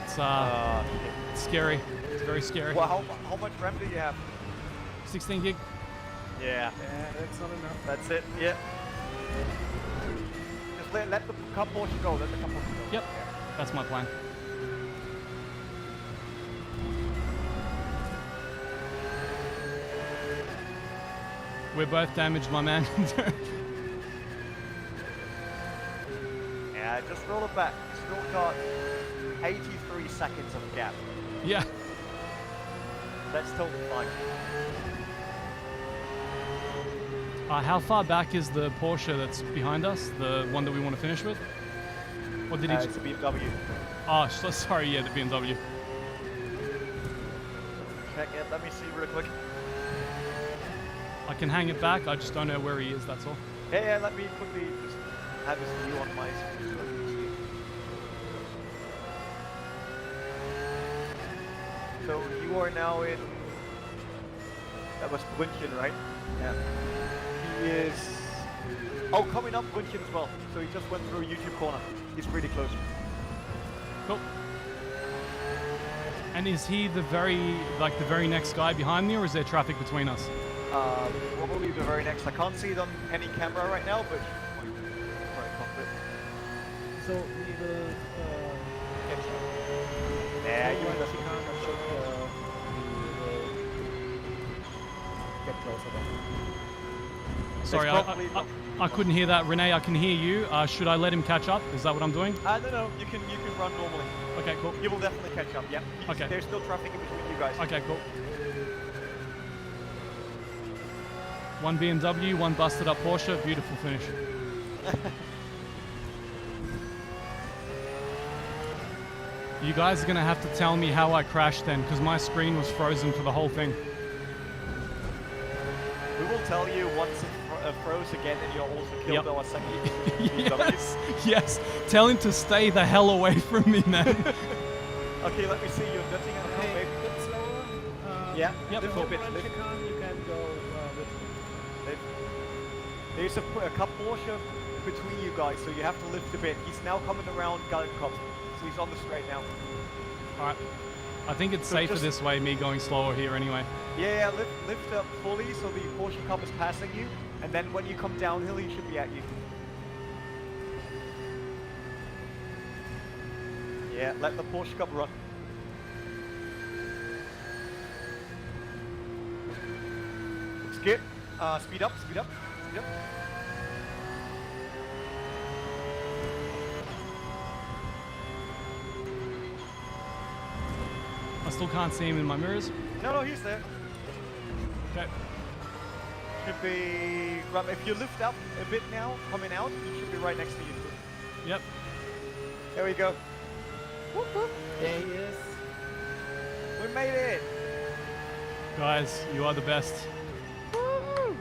It's scary. It's very scary. Well, how much RAM do you have? 16 gig. Yeah. Yeah, that's not enough. That's it. Yeah. Just let the car Porsche go. Let the car Porsche go. Yep. That's my plan. We're both damaged, my man. Yeah, just roll it back. Still got 83 seconds of gap. Yeah. That's totally fine. How far back is the Porsche that's behind us? The one that we want to finish with? Or did he? It's a BMW. Oh, sorry. Yeah, the BMW. Check it. Let me see real quick. I can hang it back. I just don't know where he is. That's all. Yeah, let me quickly just have his view on my screen. So you can see. So you are now in. That was Brünchen, right? Yeah. He is. Oh, coming up Brünchen as well. So he just went through YouTube corner. He's pretty close. Cool. And is he the very next guy behind me, or is there traffic between us? Probably the very next. I can't see it on any camera right now, but right cockpit. So we will catch up. Yeah, you Once will she can't should we will get closer then. Sorry, probably I couldn't hear that. Renee, I can hear you. Should I let him catch up? Is that what I'm doing? No, you can run normally. Okay, cool. You will definitely catch up. Yeah. Okay. There's still traffic in between you guys. Okay, cool. One BMW, one busted up Porsche. Beautiful finish. You guys are gonna have to tell me how I crashed then, because my screen was frozen for the whole thing. We will tell you once it froze again, and you're also killed our second Yes, yes. Tell him to stay the hell away from me, man. Okay, let me see you nutting out now, Okay, baby. a bit slower. Yeah, Yep. lift a bit. Once you can go with me. There's a cup Porsche between you guys, so you have to lift a bit. He's now coming around Gallen Cup, so he's on the straight now. Alright. I think it's So safer just- this way, me going slower here anyway. Yeah, lift up fully so the Porsche Cup is passing you, and then when you come downhill, he should be at you. Yeah, let the Porsche Cup run. Looks good. Speed up, speed up, speed up. I still can't see him in my mirrors. No, he's there. Okay. Should be. If you lift up a bit now, coming out, he should be right next to you. Yep. There we go. Whoop, whoop. There he is. We made it. Guys, you are the best. Woo!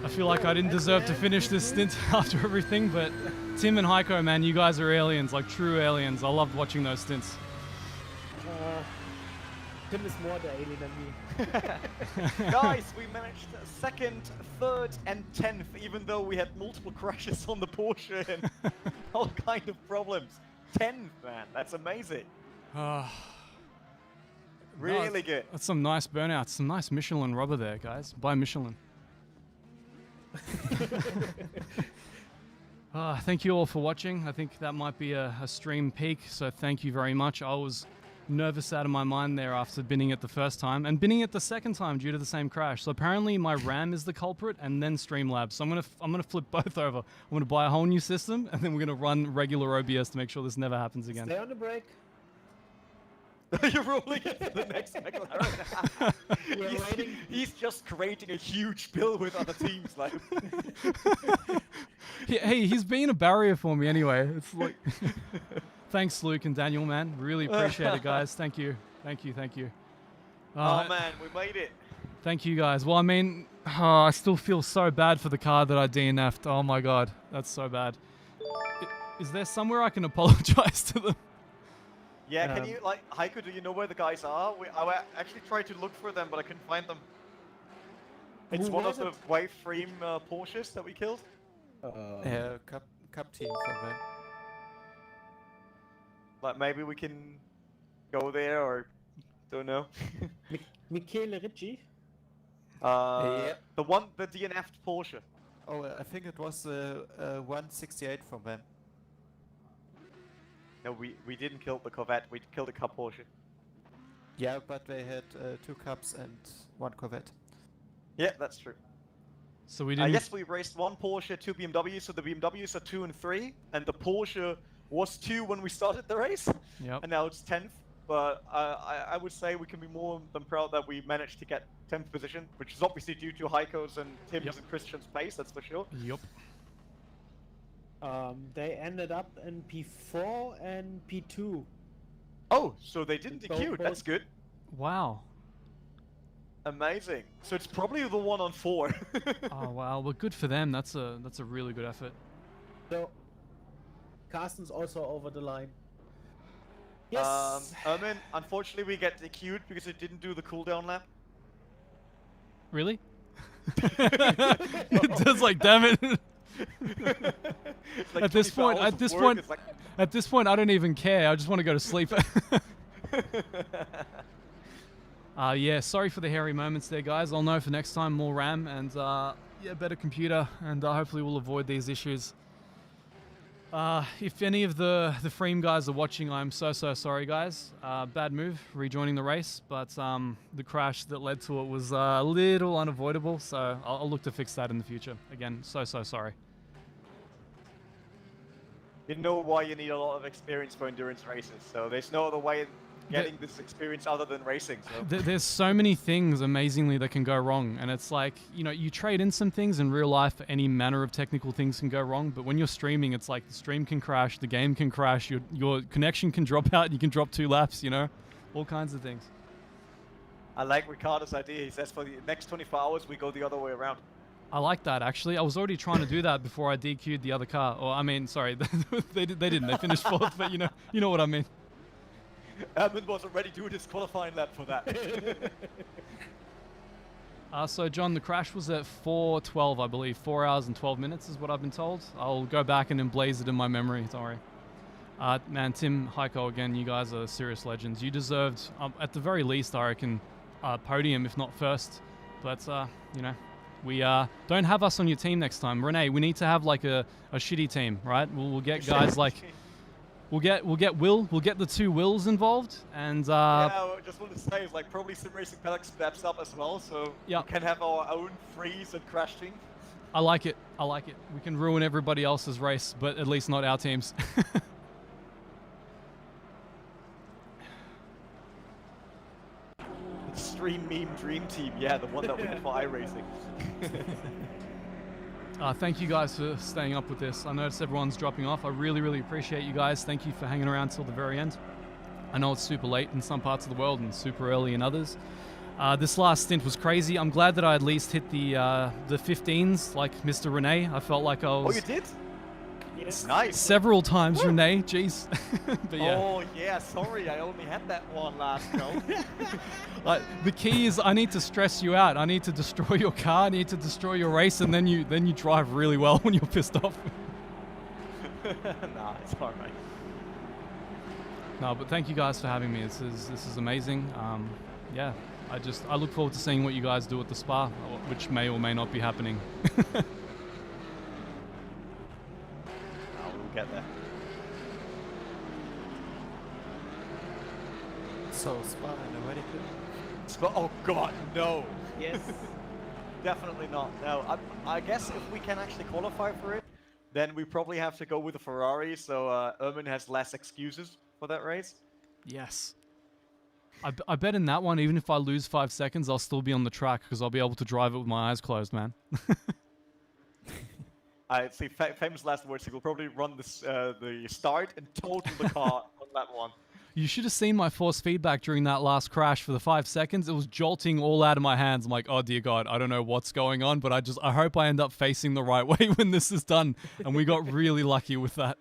I feel like I didn't deserve to finish this stint after everything, but Tim and Heiko, man, you guys are aliens, like true aliens. I loved watching those stints. Tim is more the alien than me. Guys, we managed second, third, and 10th, even though we had multiple crashes on the Porsche and all kind of problems. 10th, man, that's amazing. Really good. That's some nice burnouts, some nice Michelin rubber there, guys. Buy Michelin. Thank you all for watching. I think that might be a stream peak, so thank you very much. I was nervous out of my mind there after binning it the first time and binning it the second time due to the same crash. So apparently my RAM is the culprit and then Streamlabs. So I'm gonna flip both over. I'm gonna buy a whole new system and then we're gonna run regular OBS to make sure this never happens again. Stay on the brake. You're rolling into the next McLaren. We're waiting. He's just creating a huge bill with other teams. Like, Hey, he's been a barrier for me anyway. It's like, thanks Luke and Daniel, man. Really appreciate it, guys. Thank you, thank you, thank you. oh man, we made it. Thank you guys. Well, I mean, I still feel so bad for the car that I DNF'd. Oh my god, that's so bad. Is there somewhere I can apologize to them? Yeah, can you, like, Heiko, do you know where the guys are? I actually tried to look for them, but I couldn't find them. It's one of the wave frame Porsches that we killed. Cup team from them. Like, maybe we can go there, or don't know. Michele Ricci. The DNF'd Porsche. Oh, I think it was 168 from them. No, we didn't kill the Corvette, we killed a Cup Porsche. Yeah, but they had 2 cups and 1 Corvette. Yeah, that's true. So we didn't. Yes, we raced 1 Porsche, 2 BMWs, so the BMWs are 2 and 3, and the Porsche was 2 when we started the race, Yep. and now it's 10th. But I would say we can be more than proud that we managed to get 10th position, which is obviously due to Heiko's and Tim's and Christian's pace, that's for sure. Yup. They ended up in P4 and P2. Oh, so they didn't Both- DQ, that's both- good. Wow. Amazing. So it's probably the one on 4. Oh wow. Well, good for them. That's a really good effort. So, Carsten's also over the line. Yes. Ermin, unfortunately we get DQ'd because it didn't do the cooldown lap. Really? It's just like, damn it. Like At this 24 point, hours at this of work, point, it's like... at this point, I don't even care. I just want to go to sleep. Yeah, sorry for the hairy moments there, guys. I'll know for next time more RAM and yeah, better computer, and hopefully we'll avoid these issues. If any of the Freem guys are watching, I'm so sorry, guys. Bad move, rejoining the race, but the crash that led to it was a little unavoidable, so I'll look to fix that in the future. Again, so sorry. You know why you need a lot of experience for endurance races, so there's no other way of getting this experience other than racing. So. There's so many things, amazingly, that can go wrong, and it's like, you know, you trade in some things in real life, any manner of technical things can go wrong, but when you're streaming, it's like the stream can crash, the game can crash, your connection can drop out, you can drop 2 laps, you know, all kinds of things. I like Ricardo's idea. He says for the next 24 hours, we go the other way around. I like that, actually. I was already trying to do that before I DQ'd the other car. Or, I mean, sorry, they didn't. They finished 4th, but you know what I mean. Edmund was already doing his qualifying lap for that. So, John, the crash was at 4:12, I believe. 4 hours and 12 minutes is what I've been told. I'll go back and emblaze it in my memory, don't worry. Man, Tim, Heiko, again, you guys are serious legends. You deserved, at the very least, I reckon, podium, if not first. But, you know, we don't have us on your team next time. Renee, we need to have like a shitty team, right? We'll get guys like... We'll get Will. We'll get the 2 Wills involved, and yeah, I just want to say, it's like probably Sim Racing Paddock steps up as well, so we can have our own freeze and crash team. I like it. I like it. We can ruin everybody else's race, but at least not our teams. Extreme Meme Dream Team, yeah, the one that we did for iRacing. Thank you guys for staying up with this. I noticed everyone's dropping off. I really appreciate you guys. Thank you for hanging around till the very end. I know it's super late in some parts of the world and super early in others. This last stint was crazy. I'm glad that I at least hit the 15s like Mr. Renee. I felt like I was... Oh, you did? Yes. Nice. Several times, Woo! Renee. Jeez. But yeah. Oh, yeah, sorry. I only had that one last go. The key is I need to stress you out. I need to destroy your car. I need to destroy your race, and then you drive really well when you're pissed off. Nah, it's alright. No, but thank you guys for having me. This is amazing. Yeah, I look forward to seeing what you guys do at the Spa, which may or may not be happening. We'll get there. So, Spa and already good. Oh god, no! Yes. Definitely not. No, I guess if we can actually qualify for it, then we probably have to go with a Ferrari, so Ermin has less excuses for that race. Yes. I bet in that one, even if I lose 5 seconds, I'll still be on the track because I'll be able to drive it with my eyes closed, man. I see. Famous last words. He will probably run this, the start and total the car on that one. You should have seen my force feedback during that last crash for the 5 seconds. It was jolting all out of my hands. I'm like, oh dear God, I don't know what's going on, but I hope I end up facing the right way when this is done. And we got really lucky with that.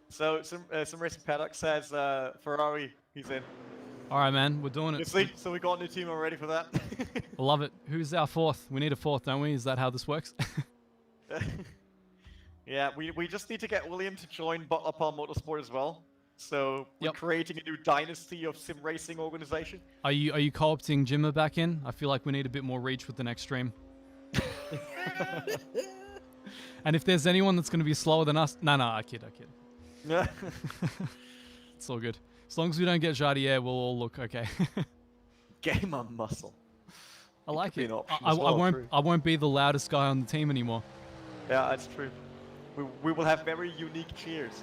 So some Racing Paddock says Ferrari, he's in. All right, man, we're doing it. You see, so we got a new team already for that. I love it. Who's our 4th? We need a 4th, don't we? Is that how this works? Yeah, we just need to get William to join Butler Palm Motorsport as well. So we're creating a new dynasty of sim racing organization. Are you co-opting Jimmer back in? I feel like we need a bit more reach with the next stream. And if there's anyone that's going to be slower than us, no, I kid. It's all good. As long as we don't get Jardier, we'll all look okay. Gamer muscle. I like it. I won't be the loudest guy on the team anymore. Yeah, that's true. We will have very unique cheers.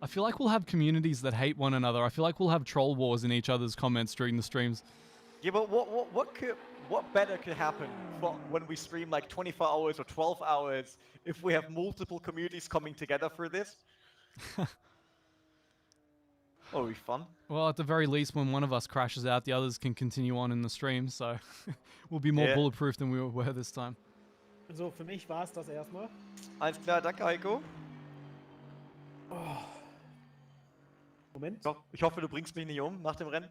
I feel like we'll have communities that hate one another. I feel like we'll have troll wars in each other's comments during the streams. Yeah, but what better could happen when we stream like 24 hours or 12 hours if we have multiple communities coming together for this? That'll be fun. Well, at the very least, when one of us crashes out, the others can continue on in the stream, so we'll be more bulletproof than we were this time. So, für mich war es das erstmal. Alles klar, danke Heiko. Oh. Moment. Ich hoffe, du bringst mich nicht um nach dem Rennen.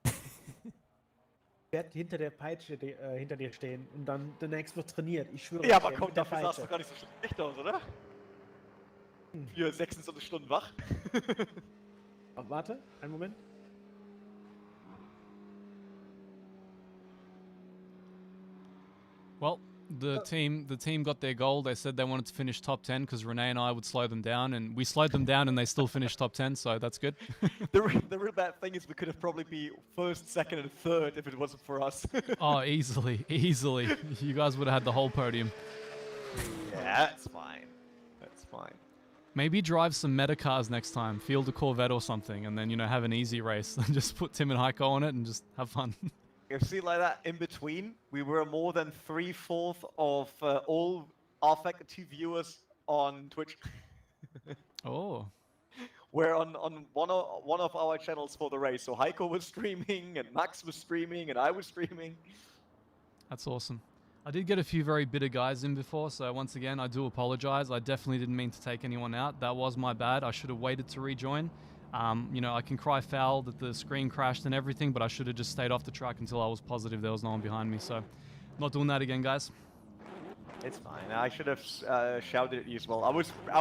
Ich werde hinter der Peitsche hinter dir stehen und dann demnächst wird trainiert. Ich schwöre. Ja, aber komm, dafür sahst du gar nicht so schlecht aus, oder? Für 26 Stunden wach. Warte, einen Moment. Well, the team got their goal. They said they wanted to finish top 10 because Renee and I would slow them down, and we slowed them down, and they still finished top 10. So that's good. The real bad thing is we could have probably been first, second, and third if it wasn't for us. Oh, easily. You guys would have had the whole podium. Yeah, that's fine. That's fine. Maybe drive some meta cars next time. Field a Corvette or something, and then have an easy race. And just put Tim and Heiko on it and just have fun. You see, like that in between, we were more than 3/4 of all our faculty viewers on Twitch. Oh. We're on one of our channels for the race. So Heiko was streaming, and Max was streaming, and I was streaming. That's awesome. I did get a few very bitter guys in before, so once again, I do apologize. I definitely didn't mean to take anyone out. That was my bad. I should have waited to rejoin. I can cry foul that the screen crashed and everything, but I should have just stayed off the track until I was positive there was no one behind me. So, not doing that again, guys. It's fine. I should have shouted at you as well. I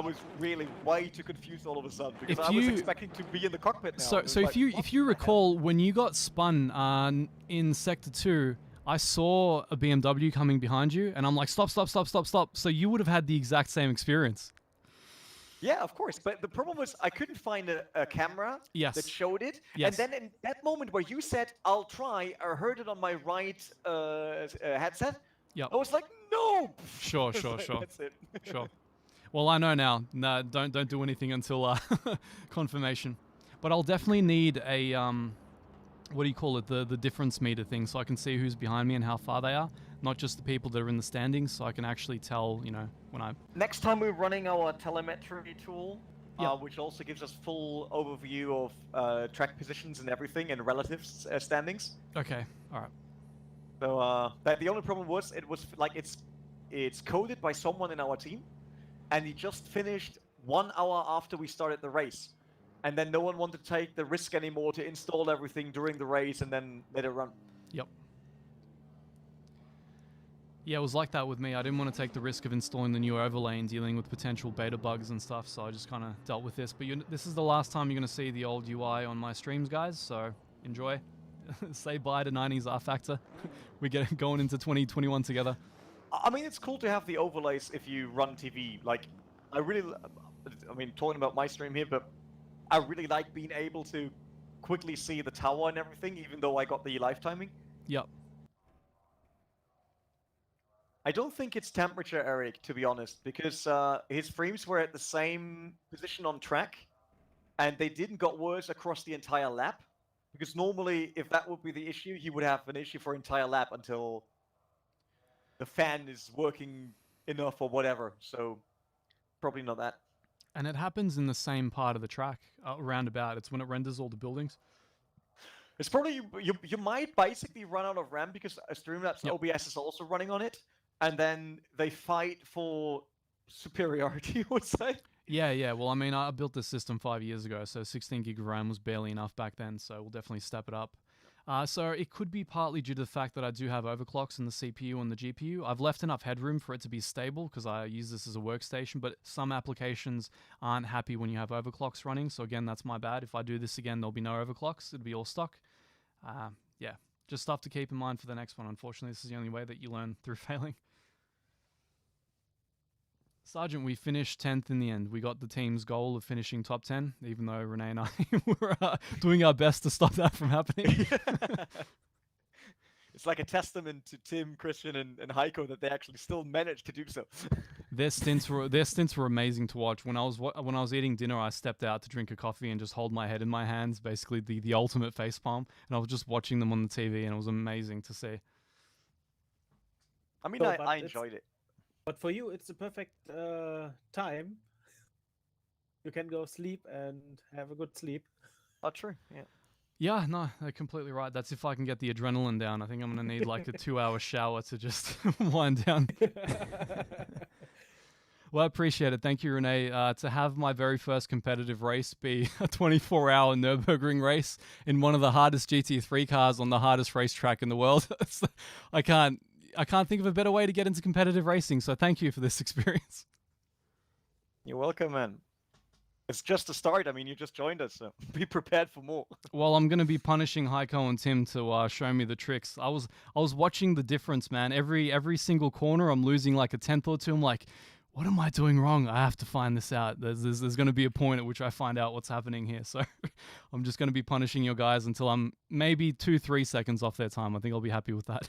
was really way too confused all of a sudden because I was expecting to be in the cockpit now. So if you recall, when you got spun in Sector 2, I saw a BMW coming behind you, and I'm like, stop. So you would have had the exact same experience. Yeah, of course. But the problem was I couldn't find a camera that showed it. Yes. And then in that moment where you said, I'll try, I heard it on my right headset. Yep. I was like, no! Sure. That's it. Sure. Well, I know now. No, don't do anything until confirmation. But I'll definitely need a what do you call it? The difference meter thing, so I can see who's behind me and how far they are. Not just the people that are in the standings, so I can actually tell, when I... Next time we're running our telemetry tool, which also gives us full overview of track positions and everything and relative standings. Okay, all right. So the only problem was it was like it's coded by someone in our team, and he just finished 1 hour after we started the race, and then no one wanted to take the risk anymore to install everything during the race and then let it run. Yep. Yeah, it was like that with me. I didn't want to take the risk of installing the new overlay and dealing with potential beta bugs and stuff, so I just kind of dealt with this. But this is the last time you're going to see the old UI on my streams, guys, so enjoy. Say bye to 90s R Factor. We get going into 2021 together. I mean, it's cool to have the overlays if you run TV. Like, talking about my stream here, but I really like being able to quickly see the tower and everything, even though I got the live timing. Yep. I don't think it's temperature, Eric, to be honest, because his frames were at the same position on track, and they didn't get worse across the entire lap. Because normally, if that would be the issue, you would have an issue for entire lap until the fan is working enough or whatever. So, probably not that. And it happens in the same part of the track, roundabout. It's when it renders all the buildings. It's probably you might basically run out of RAM because Streamlabs OBS is also running on it, and then they fight for superiority, I would say. Yeah. Well, I mean, I built this system 5 years ago, so 16 gig of RAM was barely enough back then, so we'll definitely step it up. So it could be partly due to the fact that I do have overclocks in the CPU and the GPU. I've left enough headroom for it to be stable because I use this as a workstation, but some applications aren't happy when you have overclocks running, so again, that's my bad. If I do this again, there'll be no overclocks. It'll be all stock. Yeah, just stuff to keep in mind for the next one. Unfortunately, this is the only way that you learn through failing. Sergeant, we finished 10th in the end. We got the team's goal of finishing top 10, even though Renee and I were doing our best to stop that from happening. It's like a testament to Tim, Christian, and Heiko that they actually still managed to do so. Their stints were amazing to watch. When I was eating dinner, I stepped out to drink a coffee and just hold my head in my hands, basically the ultimate facepalm. And I was just watching them on the TV, and it was amazing to see. I mean, I enjoyed it. But for you, it's the perfect time. You can go sleep and have a good sleep. Oh, true. Yeah. Yeah, no, they're completely right. That's if I can get the adrenaline down. I think I'm going to need like a 2-hour shower to just wind down. Well, I appreciate it. Thank you, Renee. To have my very first competitive race be a 24-hour Nürburgring race in one of the hardest GT3 cars on the hardest racetrack in the world. I can't think of a better way to get into competitive racing, so thank you for this experience. You're welcome, man. It's just the start. I mean, you just joined us, so be prepared for more. Well, I'm gonna be punishing Heiko and Tim to show me the tricks. I was watching the difference, man. Every single corner, I'm losing like a tenth or two. I'm like, what am I doing wrong? I have to find this out. There's gonna be a point at which I find out what's happening here. So I'm just gonna be punishing your guys until I'm maybe 2-3 seconds off their time. I think I'll be happy with that.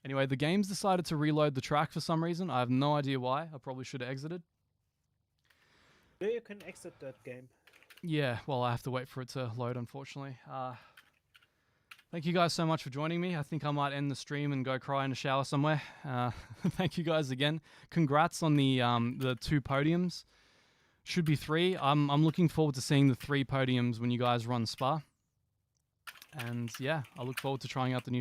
Anyway, the game's decided to reload the track for some reason. I have no idea why. I probably should have exited. Yeah, you can exit that game. Yeah, well, I have to wait for it to load, unfortunately. Thank you guys so much for joining me. I think I might end the stream and go cry in a shower somewhere. Thank you guys again. Congrats on the 2 podiums. Should be 3. I'm looking forward to seeing the 3 podiums when you guys run Spa. And yeah, I look forward to trying out the new track.